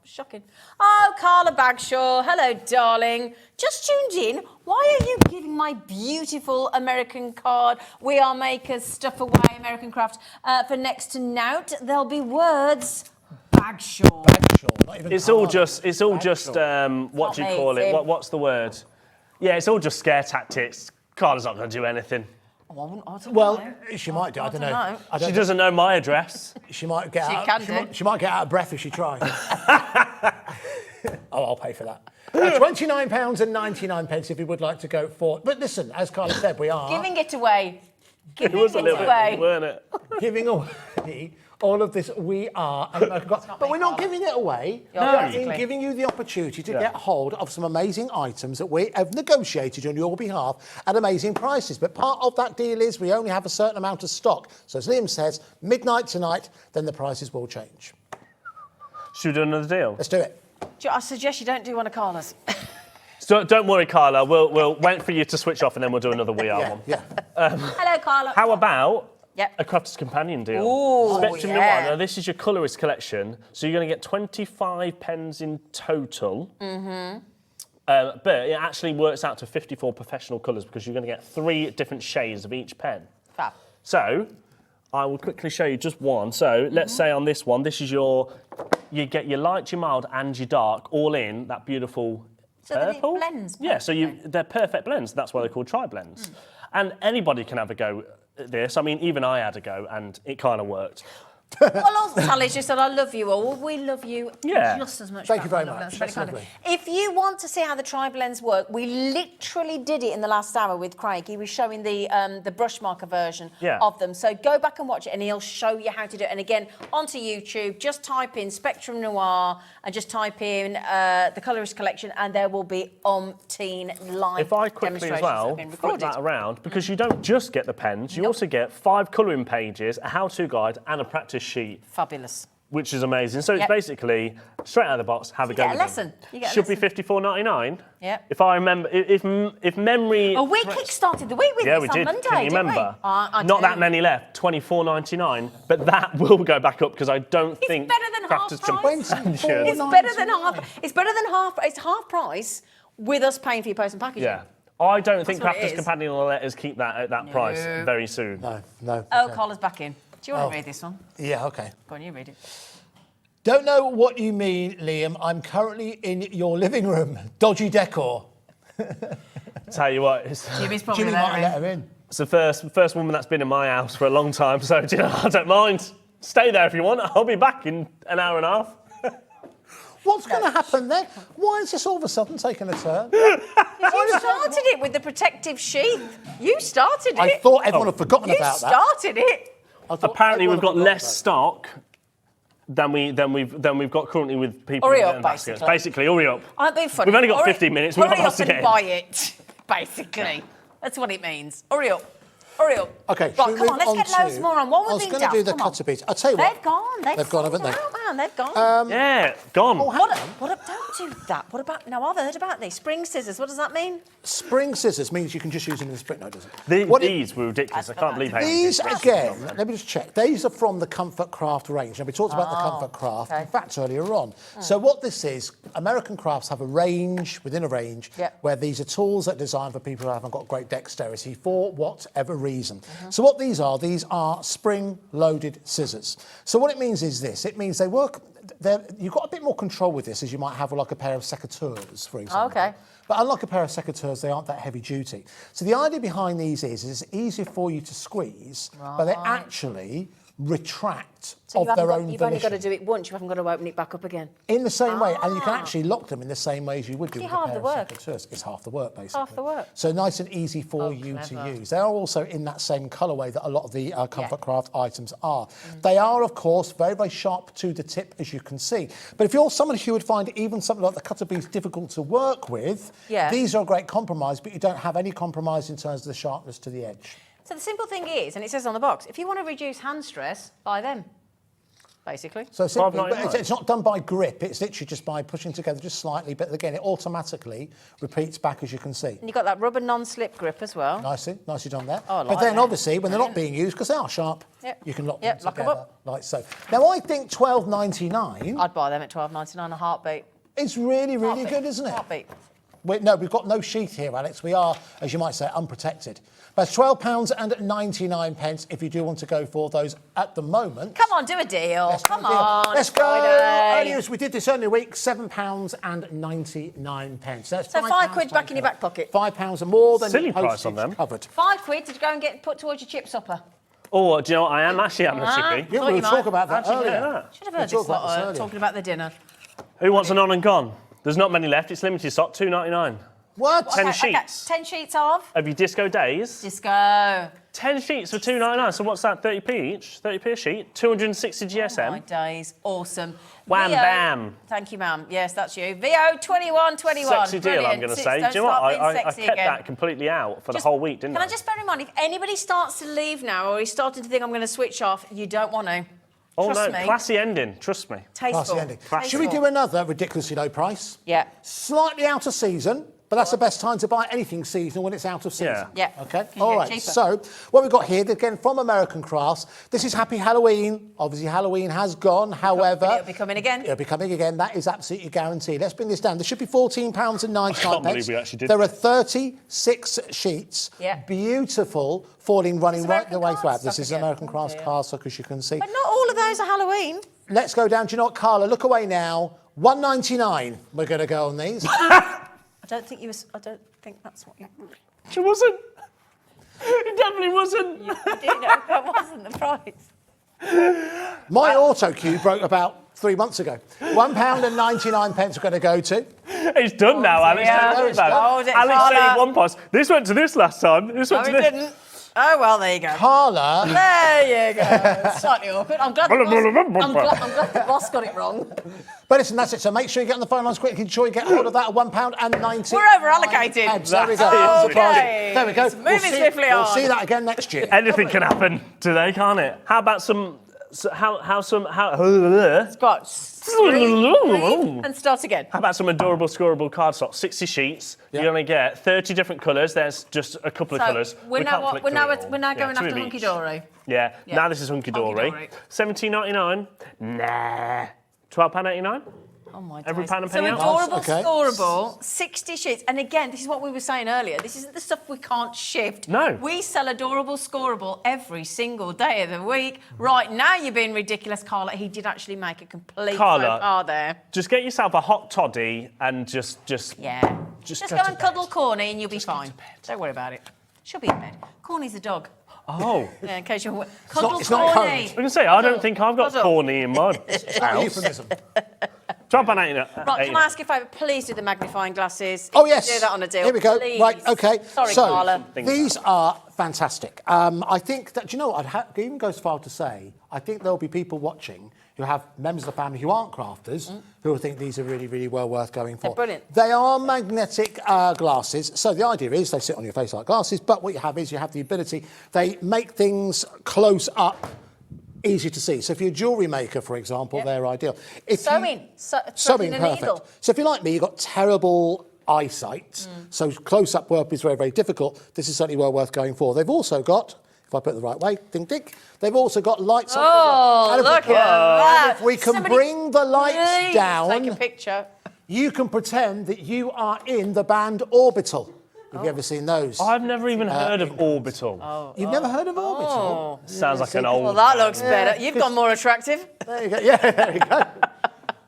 Shocking. Oh, Carla Bagshaw. Hello, darling. Just tuned in. Why are you giving my beautiful American card, We Are Makers, Stuff Away, American Craft, for next to nout? There'll be words. Bagshaw. Not even It's card. all just what do you call it? What's the word? Yeah, it's all just scare tactics. Carla's not going to do anything. I don't Well, know. she might do. I don't know. know. She doesn't know my address. She might get She out. can she, do. might, she might get out of breath if she tries. Oh, I'll pay for that. £29 and 99 pence if you would like to go for. But listen, as Carla said, we are Giving it away. It was a little bit, weren't it? giving away all of this. We are American Craft. But we're not giving it away. No. We're in giving you the opportunity to get hold of some amazing items that we have negotiated on your behalf at amazing prices. But part of that deal is we only have a certain amount of stock. So as Liam says, midnight tonight, then the prices will change. Should we do another deal? Let's do it. I suggest you don't do one of Carla's. So don't worry, Carla. We'll wait for you to switch off and then we'll do another We Are one. Yeah. Hello, Carla. How about Yep. a Crafter's Companion deal? Ooh, Spectrum yeah. Noir. Now, this is your colourist collection, so you're going to get 25 pens in total. Mm-hmm. But it actually works out to 54 professional colours because you're going to get 3 different shades of each pen. Fab. So, I will quickly show you just one. So, let's say on this one, this is you get your light, your mild, and your dark all in that beautiful So they're purple. blends, Yeah, so they're perfect blends. That's why they're called tri-blends. And anybody can have a go at this. I mean, even I had a go, and it kind of worked. Well, also, Sally just said, I love you all. We love you just as much. Thank you very back. much. That's very That's kind of lovely. you. If you want to see how the tri-blends work, we literally did it in the last hour with Craig. He was showing the brush marker version of them. So go back and watch it, and he'll show you how to do it. And again, onto YouTube, just type in Spectrum Noir and just type in the Colourist Collection, and there will be umpteen live If I quickly as well flip that around, because you don't just get the pens, you also get 5 colouring pages, a how-to guide, and a practice sheet. Fabulous. Which is amazing. So it's basically straight out of the box, have a go. You get a with lesson. them. You get a Should be lesson. $54.99. Yep. If I remember, if memory. Oh, we kick-started the week with Yeah, this we on did. Monday, Can you didn't remember? we? I Not that do. many left. $24.99, but that will go back up because I don't think better than half Crafter's price. Companion. It's better than half. It's better than half. It's half price with us paying for your post and packaging. Yeah. I don't think what it Crafter's is. Companion will let us keep that at that price very soon. No. Oh, Carla's back in. Do you want to read this one? Yeah, okay. Go on, you read it. Don't know what you mean, Liam. I'm currently in your living room. Dodgy decor. Tell you what, it's Jimmy's probably Jimmy there. might have let her in. the first woman that's been in my house for a long time, so do you know, I don't mind. Stay there if you want. I'll be back in an hour and a half. What's going to happen then? Why is this all of a sudden taking a turn? You started it with the protective sheath. You started it. I thought everyone had forgotten about that. You started it. I thought Apparently, everyone we've got had forgotten less stock than we've got currently with people. Hurry in up, the baskets. basically. Basically, hurry up. I've been funny. We've only got Hurry- 15 minutes. We've got Hurry lots up to and get. buy it, basically. That's what it means. Hurry up. Hurry up. Okay, right, come on, let's get loads more on. What I was going to do the cutter beads. I'll tell you what. They've gone. They've gone, haven't they? Out, man. They've gone. Yeah, gone. Don't do that. What about... Now, I've heard about these. Spring scissors. What does that mean? Spring scissors means you can just use them in the spring. No, does it? These were ridiculous. I can't believe how These, again, let me just check. These are from the Comfort Craft range. Now, we talked about the Comfort Craft, in fact, earlier on. So what this is, American Crafts have a range, within a range, where these are tools that are designed for people who haven't got great dexterity for whatever reason. So what these are spring-loaded scissors. So what it means is this. It means they work... You've got a bit more control with this as you might have with like a pair of secateurs, for example. Okay. But unlike a pair of secateurs, they aren't that heavy duty. So the idea behind these is it's easier for you to squeeze, but they actually retract So of their own you've only got volition. to do it once. You haven't got to open it back up again. In the same way, and you can actually lock them in the same way as you would do with a half pair the of work. Secret Service. It's half the work, basically. Half the work. So nice and easy for you clever. to use. They are also in that same colourway that a lot of the Comfort Craft items are. They are, of course, very, very sharp to the tip, as you can see. But if you're someone who would find even something like the cutter beads difficult to work with, these are a great compromise, but you don't have any compromise in terms of the sharpness to the edge. So the simple thing is, and it says on the box, if you want to reduce hand stress, buy them. Basically. So simply, but $5.99. it's not done by grip, it's literally just by pushing together just slightly, but again, it automatically repeats back, as you can see. And you've got that rubber non-slip grip as well. Nicely done there. Oh, I but like then that. obviously, when they're not being used, because they are sharp, you can lock them lock 'em together up. like so. Now, I think $12.99 I'd buy them at $12.99 a heartbeat. is really, really Heartbeat. good, isn't it? Heartbeat. No, we've got no sheath here, Alex. We are, as you might say, unprotected. But it's £12.99 if you do want to go for those at the moment. Come on, do a deal. Let's do Come a deal. on. Let's it's go. Friday. Earlier, as we did this earlier week, £7.99. That's So £5 back in your back pocket. £5 and more than Silly your price on postage them. covered. £5 to go and get put towards your chip supper. Oh, do you know what? I am actually having a chippy. Yeah, Thought we'll you talk might. about that How'd you know earlier. that? Should have heard We'll this talk about lot this earlier. talking about the dinner. Who wants an on and gone? There's not many left. It's limited stock, $2.99. What? 10 Okay, sheets. 10 sheets of Of your disco days. disco. 10 sheets for $2.99. So what's that? 30p each? 30p a sheet. 260 Oh my GSM. days. Awesome. Wham, VO bam. Thank you, ma'am. Yes, that's you. VO 2121. Sexy deal, I'm going to say. Do you know what? I kept that completely out for the whole week, didn't Can I? I just bear in mind, if anybody starts to leave now or he's starting to think I'm going to switch off, you don't want to. Oh Trust no, me. classy ending. Trust me. Tasteful. Classy ending. Tasteful. Should we do another ridiculously low price? Yeah. Slightly out of season, but that's the best time to buy anything seasonal when it's out of season. Yeah. Okay. You All get right. cheaper. So what we've got here, again from American Crafts. This is Happy Halloween. Obviously, Halloween has gone. However, It'll be coming again. It'll be coming again. That is absolutely guaranteed. Let's bring this down. There should be £14.99. I can't believe we actually did There that. are 36 sheets. Yeah. Beautiful, running right American the way throughout. cardstock This is again. American Crafts dear. cardstock, as you can see. But not all of those are Halloween. Let's go down. Do you know what, Carla? Look away now. $1.99. We're going to go on these. I don't think that's what you... It wasn't. It definitely wasn't. You did know that wasn't the price. My auto cue broke about 3 months ago. £1.99 we're going to go to. It's done now, Alex. dear. Don't worry about it. Hold it, Alex said Carla. in one post, this went to this last time. This No, went it to this. didn't. Oh, well, there you go. Carla, There you go. Slightly awkward. I'm glad the boss got it wrong. but listen, that's it. So make sure you get on the phone lines quickly. Ensure you get hold of that at £1.90. We're over-allocated. There we go. That's okay. There we go. It's moving swiftly We'll on. see that again next year. Anything can happen today, can't it? How about some... How Got breathe and start again. How about some adorable scoreable cardstock? 60 sheets. You're going to get 30 different colours. There's just a couple of colours. We're now going after two of Hunky each. Dory. Yeah. Yeah. Now this is Hunky Dory. Hunky-dory. $17.99. Nah. £12.89. Oh my Every days. pound and So penny out. adorable, Okay. scoreable, 60 sheets. And again, this is what we were saying earlier. This isn't the stuff we can't shift. No. We sell adorable, scoreable every single day of the week. Right now, you're being ridiculous, Carla. He did actually make a complete Carla. faux pas there. Just get yourself a hot toddy and just Yeah. Just Just go go to and bed. cuddle Corny and you'll be fine. Don't worry about it. She'll be in bed. Corny's a dog. Oh. Yeah, in case you're... Cuddle it's not Corny. cold. I can say, I don't think I've got Cuddle. corny in my Not a house. euphemism. Right, can I ask you a favour? Please do the magnifying glasses. Oh, If you yes. Do that on a deal. Here we go. Please. Right, OK. Sorry, so, Carla. these are fantastic. I think that, do you know what, I'd even go as far to say, I think there'll be people watching who have members of the family who aren't crafters who will think these are really, really well worth going for. They're brilliant. They are magnetic glasses. So the idea is they sit on your face like glasses, but what you have is you have the ability, they make things close up easy to see. So if you're a jewellery maker, for example, they're ideal. If Sewing. sewing, Threading a perfect. needle. So if you're like me, you've got terrible eyesight, so close-up work is very, very difficult. This is certainly well worth going for. They've also got, if I put it the right way, ding, ding, they've also got lights on. Oh, And if we look can- at that. and if we can Somebody bring the lights please down, Take a picture. you can pretend that you are in the band Orbital. Have you ever seen those? I've never even heard of Orbital. You've never heard of Orbital? Sounds like an old... Well, that looks better. You've gone more attractive. There you go. Yeah, there you go.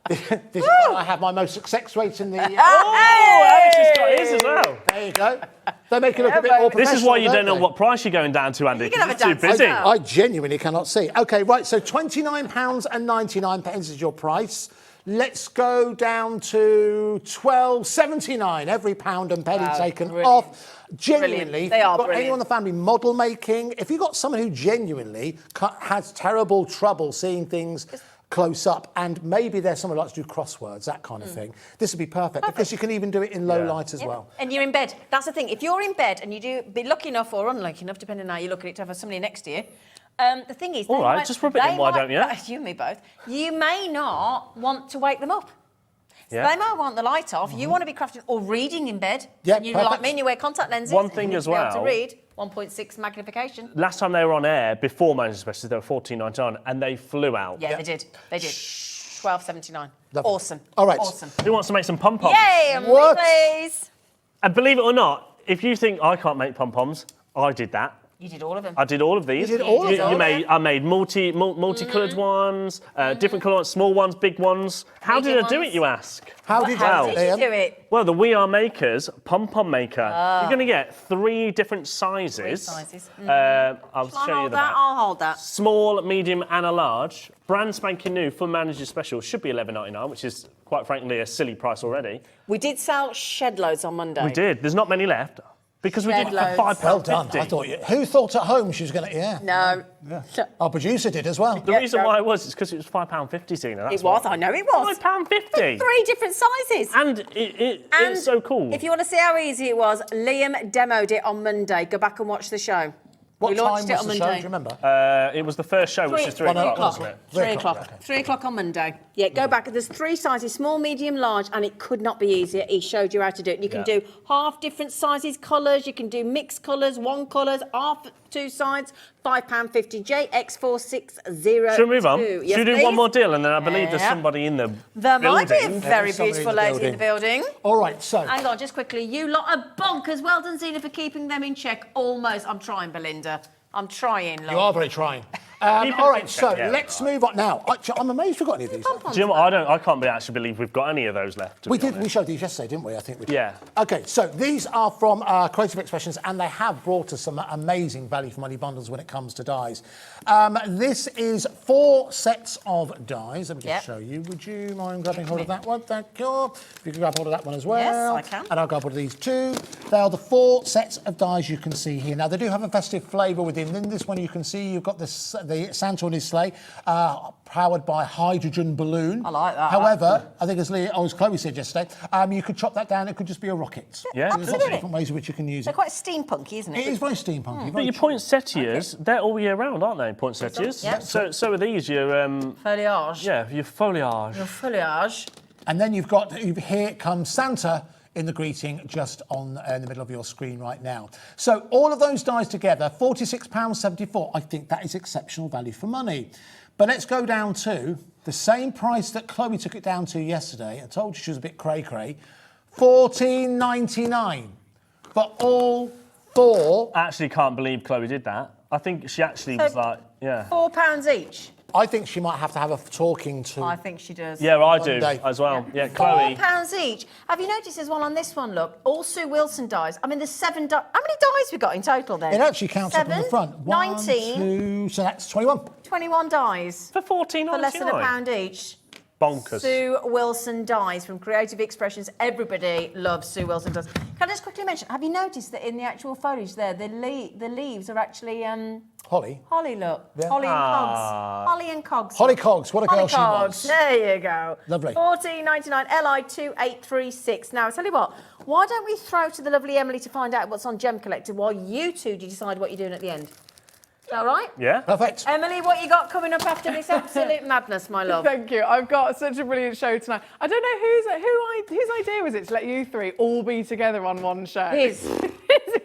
This is where I have my most success rate in the... Oh, Alex has got his as well. There you go. They make it look a bit more professional. This is why you don't know they? what price you're going down to, Andy. You can have a It's too dance busy. now. I genuinely cannot see. Okay, right, so £29.99 is your price. Let's go down to £12.79. Every pound and penny taken off. Genuinely, They if are you've got brilliant. anyone in the family model making, if you've got someone who genuinely has terrible trouble seeing things close up, and maybe there's someone who likes to do crosswords, that kind of thing, this would be perfect because you can even do it in low light as well. And you're in bed. That's the thing. If you're in bed and you do be lucky enough or unlucky enough, depending on how you look at it, to have somebody next to you, the thing is... All right, just rub it in, why don't you? You and me both. You may not want to wake them up. So Yeah. they might want the light off. You want to be crafting or reading in bed. Yeah, you perfect. like me and you wear contact lenses. One and thing you need as to be able well- to read 1.6 magnification. Last time they were on air, before Managers Specials, they were $14.99 and they flew out. Yeah, they did. They did. $12.79. Lovely. Awesome. All right. Awesome. Who wants to make some pom-poms? Yay, and What? please. And believe it or not, if you think I can't make pom-poms, I did that. You did all of them. I did all of these. You did all of them? I made multi-coloured ones, different colour ones, small ones, big ones. How did Medium I do ones. it, you ask? How did How you did you do it? Well, the We Are Makers pom-pom maker. You're going to get 3 different sizes. 3 sizes. I'll Shall I show you hold the that? back. I'll hold that. Small, medium, and a large. Brand spanking new for Managers Special should be $11.99, which is quite frankly a silly price already. We did sell shed loads on Monday. We did. There's not many left because we did it for Shed loads. Well done. £5.50. I thought who thought at home she was going to... Yeah. No. Our producer did as well. The reason why it was is because it was £5.50, Tina. That's It was, why. I know it was. £5.50. 3 different sizes. And it's so cool. If you want to see how easy it was, Liam demoed it on Monday. Go back and watch the show. What we time launched was it on the show? Monday. Do you remember? It was the first show, which is 3 1 o'clock, o'clock. wasn't it? 3 3 o'clock. o'clock, okay. 3 o'clock on Monday. Yeah, go back. There's 3 sizes, small, medium, large, and it could not be easier. He showed you how to do it. You can do half different sizes, colours. You can do mixed colours, one colours, half 2 sides, £5.50. JX460. Should we move on? Yes, Should we do please? one more deal? And then I believe there's Yeah. somebody in the There might be a building. very somebody beautiful in the lady in the building. All right, so... Hang on, just quickly. You lot are bonkers. Well done, Zena, for keeping them in check. Almost. I'm trying, Belinda. I'm trying, love. You are very trying. Keep All it right, in so check, yeah. let's move on now. I'm amazed we've got any of these. Do you know what? I can't actually believe we've got any of those left. to We be did. We honest. showed these yesterday, didn't we? I think we did. Yeah. Okay, so these are from Creative Expressions, and they have brought us some amazing value for money bundles when it comes to dies. This is 4 sets of dies. Let me just show you. Would you mind grabbing hold of that one? Thank you. If you can grab hold of that one as well. Yes, I can. And I'll grab hold of these 2. They are the 4 sets of dies you can see here. Now, they do have a festive flavour within. In this one, you can see you've got the Santa on his sleigh, powered by hydrogen balloon. I like that. However, I think as Chloe said yesterday, you could chop that down. It could just be a rocket. Yeah. There's lots of different ways in which you can use They're it. quite steampunky, isn't it? It is very steampunky. But very your poinsettias, they're all year round, aren't they? Poinsettias. Yeah. So are these your Foliage. your foliage. Your foliage. And then here comes Santa in the greeting just in the middle of your screen right now. So all of those dies together, £46.74. I think that is exceptional value for money. But let's go down to the same price that Chloe took it down to yesterday. I told you she was a bit cray-cray. £14.99 for all 4. I actually can't believe Chloe did that. I think she actually was like, yeah. £4 each. I think she might have to have a talking to. I think she does. Yeah, I do Monday. as well. Yeah, Chloe. £4 each. Have you noticed as well on this one, look, all Sue Wilson dies. I mean, there's 7 dies. How many dies we got in total then? It actually counts up in the 7, front. 1, 19, 2, so that's 21. 21 dies. For £14.99. For less than £1 each. Bonkers. Sue Wilson dies from Creative Expressions. Everybody loves Sue Wilson dies. Can I just quickly mention, have you noticed that in the actual foliage there, the leaves are actually Holly. holly, look. Yeah. Holly and cogs. Holly and cogs. Holly Cogs, what a girl she Cogs. was. There you go. Lovely. £14.99 LI2836. Now, I tell you what, why don't we throw to the lovely Emily to find out what's on Gem Collector while you two decide what you're doing at the end? Is that all right? Yeah. Perfect. Emily, what you got coming up after this absolute madness, my love? Thank you. I've got such a brilliant show tonight. I don't know whose idea was it to let you 3 all be together on one show. His.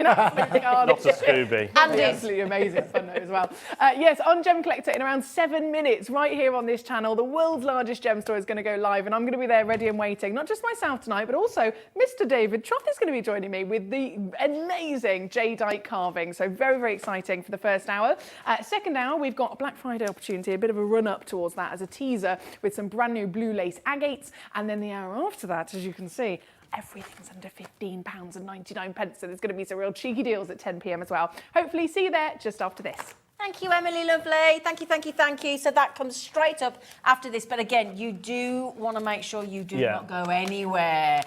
Not a Scooby. And absolutely amazing fun though as well. Yes, on Gem Collector in around 7 minutes, right here on this channel, the world's largest gem store is going to go live, and I'm going to be there ready and waiting. Not just myself tonight, but also Mr. David Troth is going to be joining me with the amazing jadeite carving. So very, very exciting for the first hour. Second hour, we've got a Black Friday opportunity, a bit of a run up towards that as a teaser with some brand new blue lace agates. And then the hour after that, as you can see, everything's under £15.99, so there's going to be some real cheeky deals at 10 p.m. as well. Hopefully see you there just after this. Thank you, Emily, lovely. Thank you, thank you, thank you. So that comes straight up after this. But again, you do want to make sure you do not go anywhere.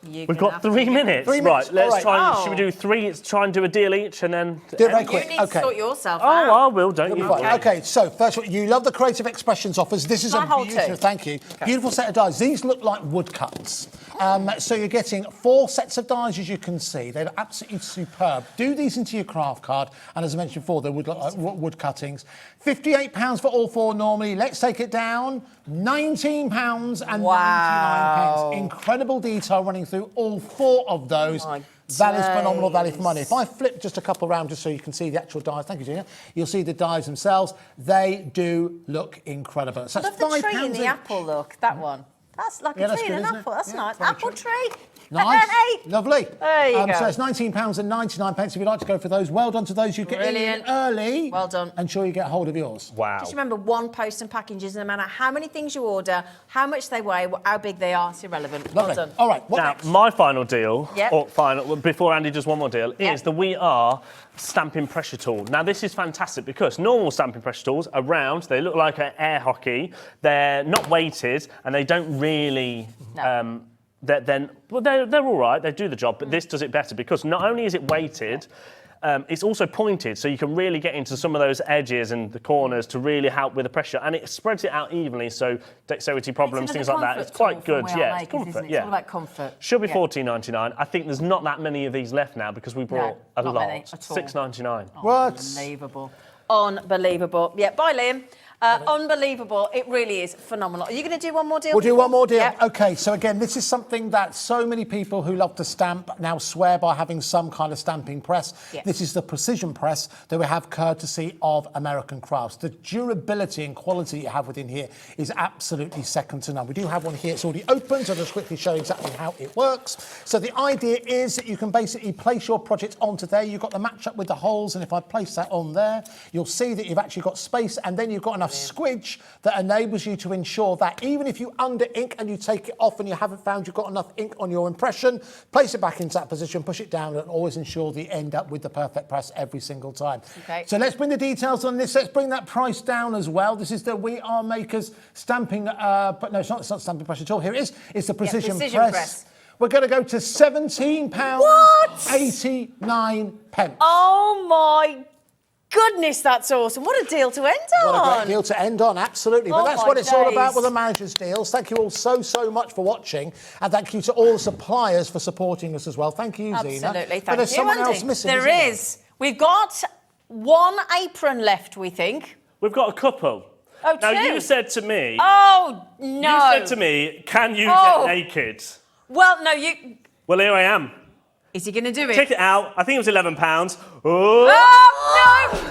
We've got 3 minutes. 3 minutes. Right, let's All try. right. Should we do 3? Let's try and do a deal each and then... Do it very quick. You need to sort yourself Oh, out. I will, don't you? Okay, so first of all, you love the Creative Expressions offers. This is My a whole beautiful, two. thank you, beautiful set of dies. These look like woodcuts. So you're getting 4 sets of dies, as you can see. They're absolutely superb. Do these into your craft card, and as I mentioned before, they would look like wood cuttings. £58 for all 4 normally. Let's take it down. £19.99. Incredible detail running through all 4 of those. That is phenomenal value for money. If I flip just a couple around just so you can see the actual dies, thank you, Gina, you'll see the dies themselves. They do look incredible. So I love the tree in the apple, look, that one. That's like a tree in an apple. That's nice. Apple tree. Nice. Lovely. There you go. So it's £19.99 if you'd like to go for those. Well done to those who get in early. Well done. Ensure you get hold of yours. Wow. Just remember, one post and package, no matter how many things you order, how much they weigh, how big they are, it's irrelevant. Lovely. Well done. All right. What Now, next? my final deal, Yep. or final, before Andy does one more deal, Yep. is the We Are stamping pressure tool. Now, this is fantastic because normal stamping pressure tools are round, they look like an air hockey, they're not weighted, and they don't really... they're all right, they do the job, but this does it better because not only is it weighted, it's also pointed, so you can really get into some of those edges and the corners to really help with the pressure, and it spreads it out evenly, so dexterity problems, things like that. It's quite good. Yeah, it's comfort. It's all about comfort. Should be $14.99. I think there's not that many of these left now because we brought a not lot. many at all. $6.99. What? Unbelievable. Unbelievable. Yeah, bye, Liam. Unbelievable. It really is phenomenal. Are you going to do one more deal? We'll do one more deal. Yep. Okay, so again, this is something that so many people who love to stamp now swear by having some kind of stamping press. Yes. This is the precision press that we have courtesy of American Crafts. The durability and quality you have within here is absolutely second to none. We do have one here. It's already open, so I'll just quickly show you exactly how it works. So the idea is that you can basically place your project onto there. You've got the match up with the holes, and if I place that on there, you'll see that you've actually got space, and then you've got enough squidge that enables you to ensure that even if you under ink and you take it off and you haven't found you've got enough ink on your impression, place it back into that position, push it down, and always ensure that you end up with the perfect press every single time. Okay. So let's bring the details on this. Let's bring that price down as well. This is the We Are Makers stamping, but no, it's not stamping press at all. Here it is. It's the precision, press. We're going to go to £17.89. Oh, my goodness, that's awesome. What a deal to end on. What a great deal to end on, absolutely. But that's what it's all about with the Manager's Deals. Thank you all so much for watching. And thank you to all the suppliers for supporting us as well. Thank you, Zena. Absolutely, But thank there's you, someone Andy. else missing, There isn't is. We've got one apron left, we think. We've got a couple. Oh, now, two. you said to me... Oh, no. You said to me, can you get naked? Well, no, you... Well, here I am. Is he going to do it? Check it out. I think it was £11. Oh! Oh, no!